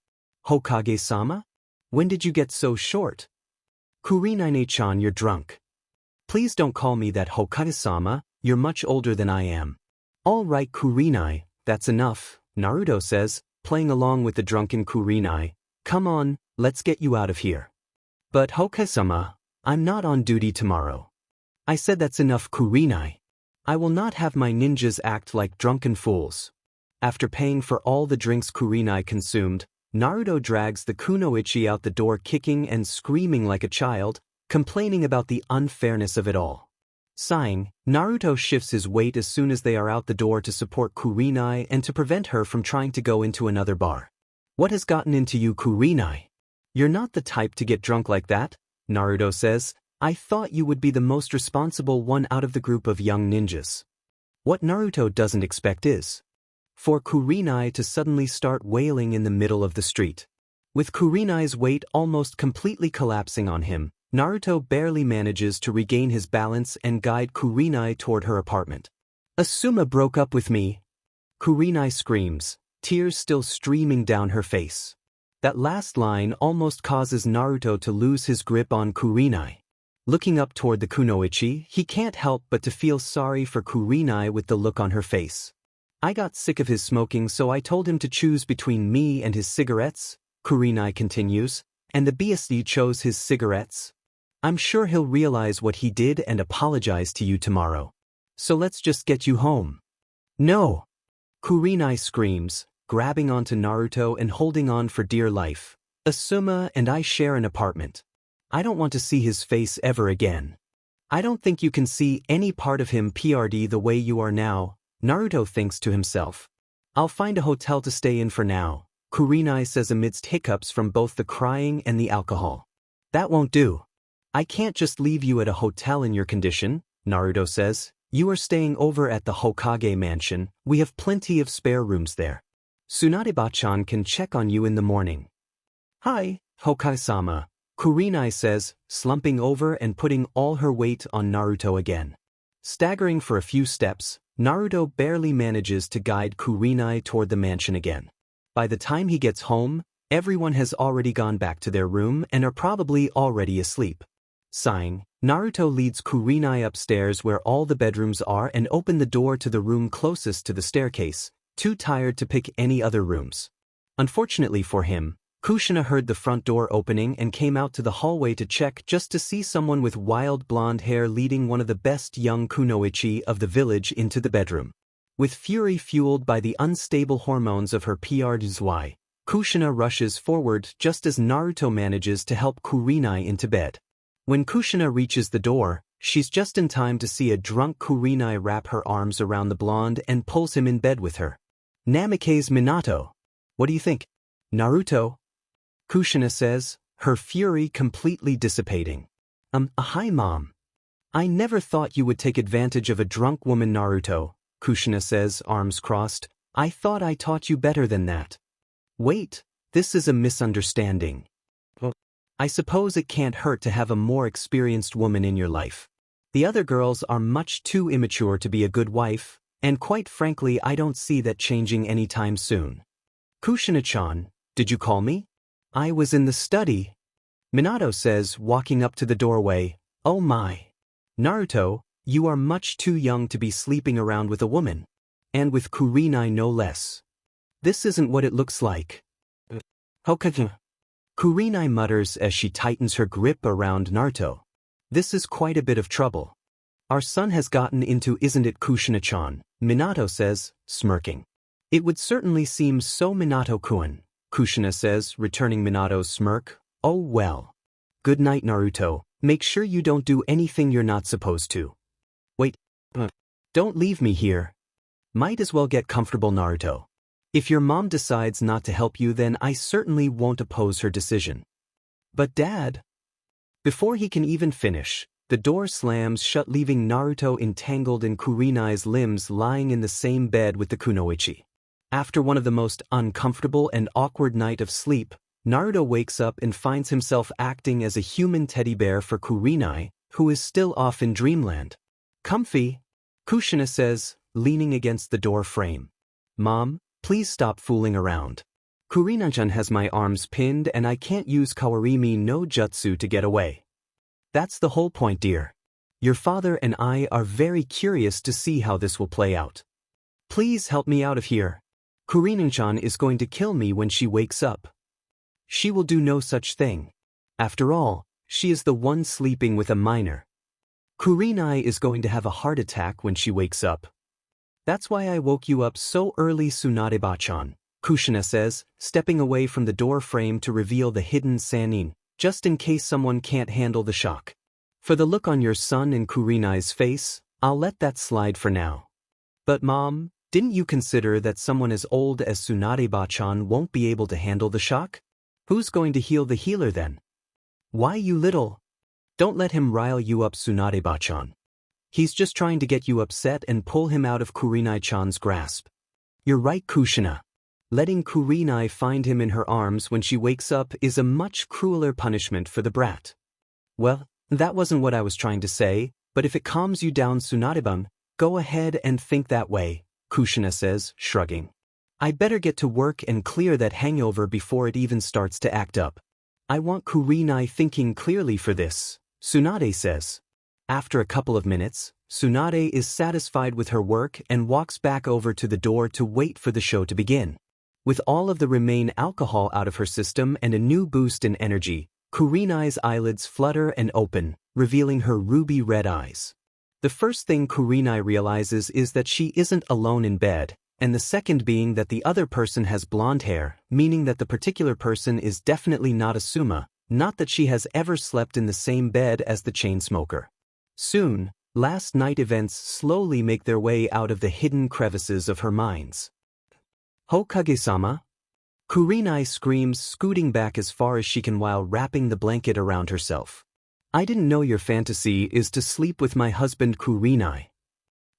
Hokage-sama? When did you get so short? Kurinai-chan, you're drunk. Please don't call me that, Hokage-sama, you're much older than I am. All right, Kurinai, that's enough, Naruto says, playing along with the drunken Kurinai. Come on, let's get you out of here. But Hokage-sama, I'm not on duty tomorrow. I said that's enough, Kurinai. I will not have my ninjas act like drunken fools. After paying for all the drinks Kurinai consumed, Naruto drags the kunoichi out the door kicking and screaming like a child, complaining about the unfairness of it all. Sighing, Naruto shifts his weight as soon as they are out the door to support Kurinai and to prevent her from trying to go into another bar. What has gotten into you, Kurinai? You're not the type to get drunk like that, Naruto says. I thought you would be the most responsible one out of the group of young ninjas. What Naruto doesn't expect is for Kurinai to suddenly start wailing in the middle of the street. With Kurinai's weight almost completely collapsing on him, Naruto barely manages to regain his balance and guide Kurinai toward her apartment. Asuma broke up with me. Kurinai screams, tears still streaming down her face. That last line almost causes Naruto to lose his grip on Kurinai. Looking up toward the kunoichi, he can't help but to feel sorry for Kurinai with the look on her face. I got sick of his smoking, so I told him to choose between me and his cigarettes, Kurinai continues, and the BSD chose his cigarettes. I'm sure he'll realize what he did and apologize to you tomorrow. So let's just get you home. No! Kurinai screams, grabbing onto Naruto and holding on for dear life. Asuma and I share an apartment. I don't want to see his face ever again. I don't think you can see any part of him PRD the way you are now, Naruto thinks to himself. I'll find a hotel to stay in for now, Kurinai says amidst hiccups from both the crying and the alcohol. That won't do. I can't just leave you at a hotel in your condition, Naruto says. You are staying over at the Hokage mansion. We have plenty of spare rooms there. Tsunade-chan can check on you in the morning. Hi, Hokage-sama, Kurinai says, slumping over and putting all her weight on Naruto again. Staggering for a few steps, Naruto barely manages to guide Kurinai toward the mansion again. By the time he gets home, everyone has already gone back to their room and are probably already asleep. Sighing, Naruto leads Kurinai upstairs where all the bedrooms are and opens the door to the room closest to the staircase, too tired to pick any other rooms. Unfortunately for him, Kushina heard the front door opening and came out to the hallway to check just to see someone with wild blonde hair leading one of the best young kunoichi of the village into the bedroom. With fury fueled by the unstable hormones of her PRDY, Kushina rushes forward just as Naruto manages to help Kurinai into bed. When Kushina reaches the door, she's just in time to see a drunk Kurinai wrap her arms around the blonde and pulls him in bed with her. Namikaze Minato. What do you think? Naruto? Kushina says, her fury completely dissipating. Hi mom. I never thought you would take advantage of a drunk woman, Naruto, Kushina says, arms crossed. I thought I taught you better than that. Wait, this is a misunderstanding. I suppose it can't hurt to have a more experienced woman in your life. The other girls are much too immature to be a good wife, and quite frankly I don't see that changing anytime soon. Kushina-chan, did you call me? I was in the study. Minato says, walking up to the doorway. Oh my. Naruto, you are much too young to be sleeping around with a woman. And with Kurinai no less. This isn't what it looks like. Hokage. Kurinai mutters as she tightens her grip around Naruto. This is quite a bit of trouble. Our son has gotten into, isn't it, Kushina-chan? Minato says, smirking. It would certainly seem so, Minato-kun, Kushina says, returning Minato's smirk. Oh well. Good night, Naruto. Make sure you don't do anything you're not supposed to. Wait. Don't leave me here. Might as well get comfortable, Naruto. If your mom decides not to help you, then I certainly won't oppose her decision. But Dad... Before he can even finish, the door slams shut, leaving Naruto entangled in Kurinai's limbs, lying in the same bed with the kunoichi. After one of the most uncomfortable and awkward night of sleep, Naruto wakes up and finds himself acting as a human teddy bear for Kurinai, who is still off in dreamland. Comfy, Kushina says, leaning against the door frame. Mom, please stop fooling around. Kurinai-chan has my arms pinned and I can't use Kawarimi no Jutsu to get away. That's the whole point, dear. Your father and I are very curious to see how this will play out. Please help me out of here. Kurinai-chan is going to kill me when she wakes up. She will do no such thing. After all, she is the one sleeping with a minor. Kurinai is going to have a heart attack when she wakes up. That's why I woke you up so early, Tsunade-ba-chan, Kushina says, stepping away from the door frame to reveal the hidden sanin, just in case someone can't handle the shock. For the look on your son and Kurinai's face, I'll let that slide for now. But Mom, didn't you consider that someone as old as Tsunade-ba-chan won't be able to handle the shock? Who's going to heal the healer then? Why, you little? Don't let him rile you up, Tsunade-ba-chan. He's just trying to get you upset and pull him out of Kurinai-chan's grasp. You're right, Kushina. Letting Kurinai find him in her arms when she wakes up is a much crueler punishment for the brat. Well, that wasn't what I was trying to say, but if it calms you down, Tsunade-ban, go ahead and think that way, Kushina says, shrugging. I better get to work and clear that hangover before it even starts to act up. I want Kurinai thinking clearly for this, Tsunade says. After a couple of minutes, Tsunade is satisfied with her work and walks back over to the door to wait for the show to begin. With all of the remaining alcohol out of her system and a new boost in energy, Kurinai's eyelids flutter and open, revealing her ruby red eyes. The first thing Kurinai realizes is that she isn't alone in bed, and the second being that the other person has blonde hair, meaning that the particular person is definitely not Asuma, not that she has ever slept in the same bed as the chain smoker. Soon, last night events slowly make their way out of the hidden crevices of her minds. Hokage-sama? Kurinai screams, scooting back as far as she can while wrapping the blanket around herself. I didn't know your fantasy is to sleep with my husband Kurinai.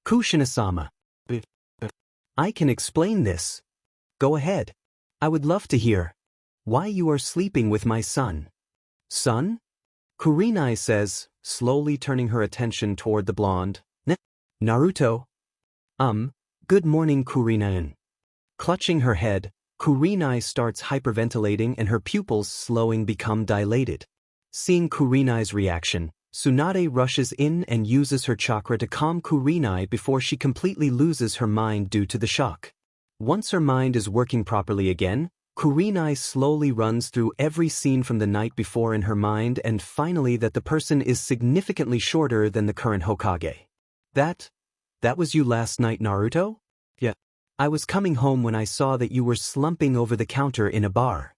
Kushina-sama. I can explain this. Go ahead. I would love to hear why you are sleeping with my son. Son? Kurinai says, slowly turning her attention toward the blonde. Naruto. Good morning, Kurinai. Clutching her head, Kurinai starts hyperventilating and her pupils slowing become dilated. Seeing Kurinai's reaction, Tsunade rushes in and uses her chakra to calm Kurinai before she completely loses her mind due to the shock. Once her mind is working properly again, Kurinai slowly runs through every scene from the night before in her mind and finally that the person is significantly shorter than the current Hokage. That was you last night, Naruto? Yeah. I was coming home when I saw that you were slumping over the counter in a bar.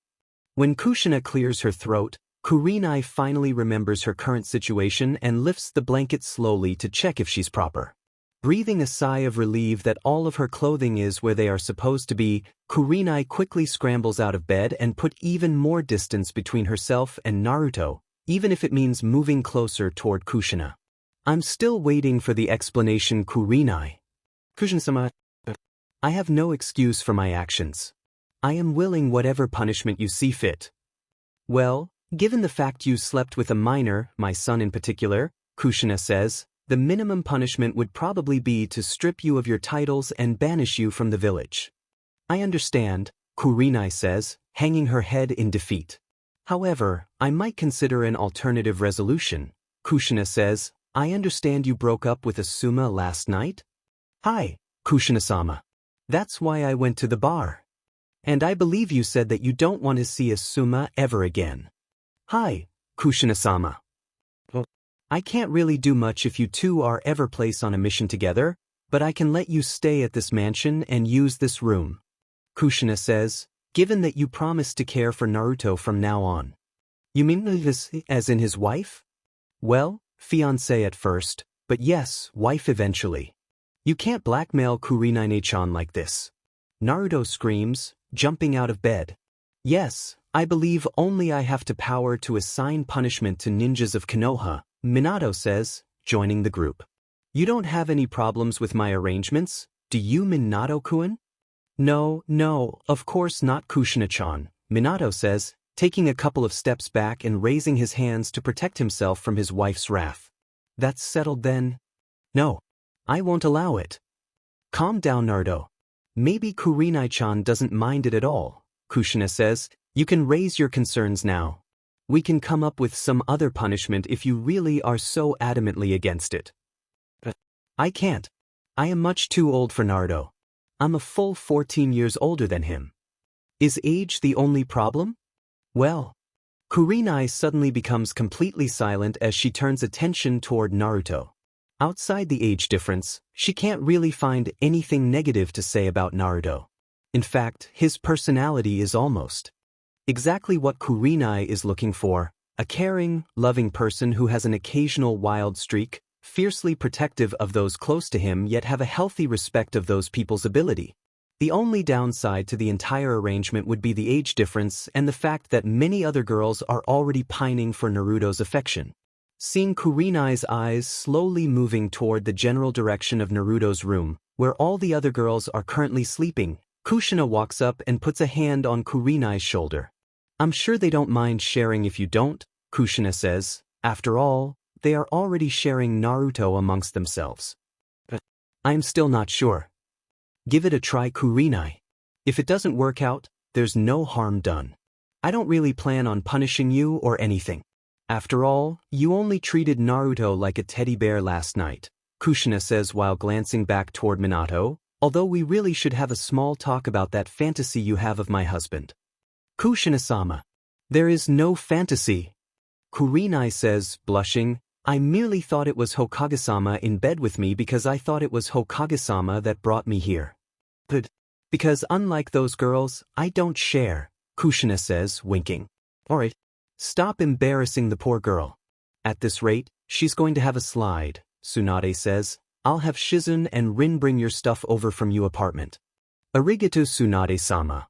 When Kushina clears her throat, Kurinai finally remembers her current situation and lifts the blanket slowly to check if she's proper. Breathing a sigh of relief that all of her clothing is where they are supposed to be, Kurinai quickly scrambles out of bed and put even more distance between herself and Naruto, even if it means moving closer toward Kushina. I'm still waiting for the explanation, Kurinai. Kushina-sama. I have no excuse for my actions. I am willing whatever punishment you see fit. Well, given the fact you slept with a minor, my son in particular, Kushina says, the minimum punishment would probably be to strip you of your titles and banish you from the village. I understand, Kurinai says, hanging her head in defeat. However, I might consider an alternative resolution. Kushina says, I understand you broke up with Asuma last night? Hi, Kushina-sama. That's why I went to the bar. And I believe you said that you don't want to see Asuma ever again. Hi, Kushina-sama. I can't really do much if you two are ever placed on a mission together, but I can let you stay at this mansion and use this room. Kushina says, given that you promised to care for Naruto from now on. You mean this as in his wife? Well, fiancé at first, but yes, wife eventually. You can't blackmail Kurinai-chan like this. Naruto screams, jumping out of bed. Yes, I believe only I have the power to assign punishment to ninjas of Konoha, Minato says, joining the group. You don't have any problems with my arrangements, do you, Minato-kun? No, of course not, Kushina-chan, Minato says, taking a couple of steps back and raising his hands to protect himself from his wife's wrath. That's settled then? No. I won't allow it. Calm down, Naruto. Maybe Kurinai-chan doesn't mind it at all. Kushina says, you can raise your concerns now. We can come up with some other punishment if you really are so adamantly against it. I can't. I am much too old for Naruto. I'm a full 14 years older than him. Is age the only problem? Well. Kurenai suddenly becomes completely silent as she turns attention toward Naruto. Outside the age difference, she can't really find anything negative to say about Naruto. In fact, his personality is almost exactly what Kurenai is looking for, a caring, loving person who has an occasional wild streak, fiercely protective of those close to him yet have a healthy respect of those people's ability. The only downside to the entire arrangement would be the age difference and the fact that many other girls are already pining for Naruto's affection. Seeing Kurenai's eyes slowly moving toward the general direction of Naruto's room, where all the other girls are currently sleeping, Kushina walks up and puts a hand on Kurenai's shoulder. I'm sure they don't mind sharing if you don't, Kushina says. After all, they are already sharing Naruto amongst themselves. But I'm still not sure. Give it a try, Kurenai. If it doesn't work out, there's no harm done. I don't really plan on punishing you or anything. After all, you only treated Naruto like a teddy bear last night, Kushina says while glancing back toward Minato, although we really should have a small talk about that fantasy you have of my husband. Kushina-sama. There is no fantasy. Kurenai says, blushing, I merely thought it was Hokage-sama in bed with me because I thought it was Hokage-sama that brought me here. But because unlike those girls, I don't share, Kushina says, winking. Alright. Stop embarrassing the poor girl. At this rate, she's going to have a slide, Tsunade says. I'll have Shizun and Rin bring your stuff over from your apartment. Arigato, Tsunade-sama.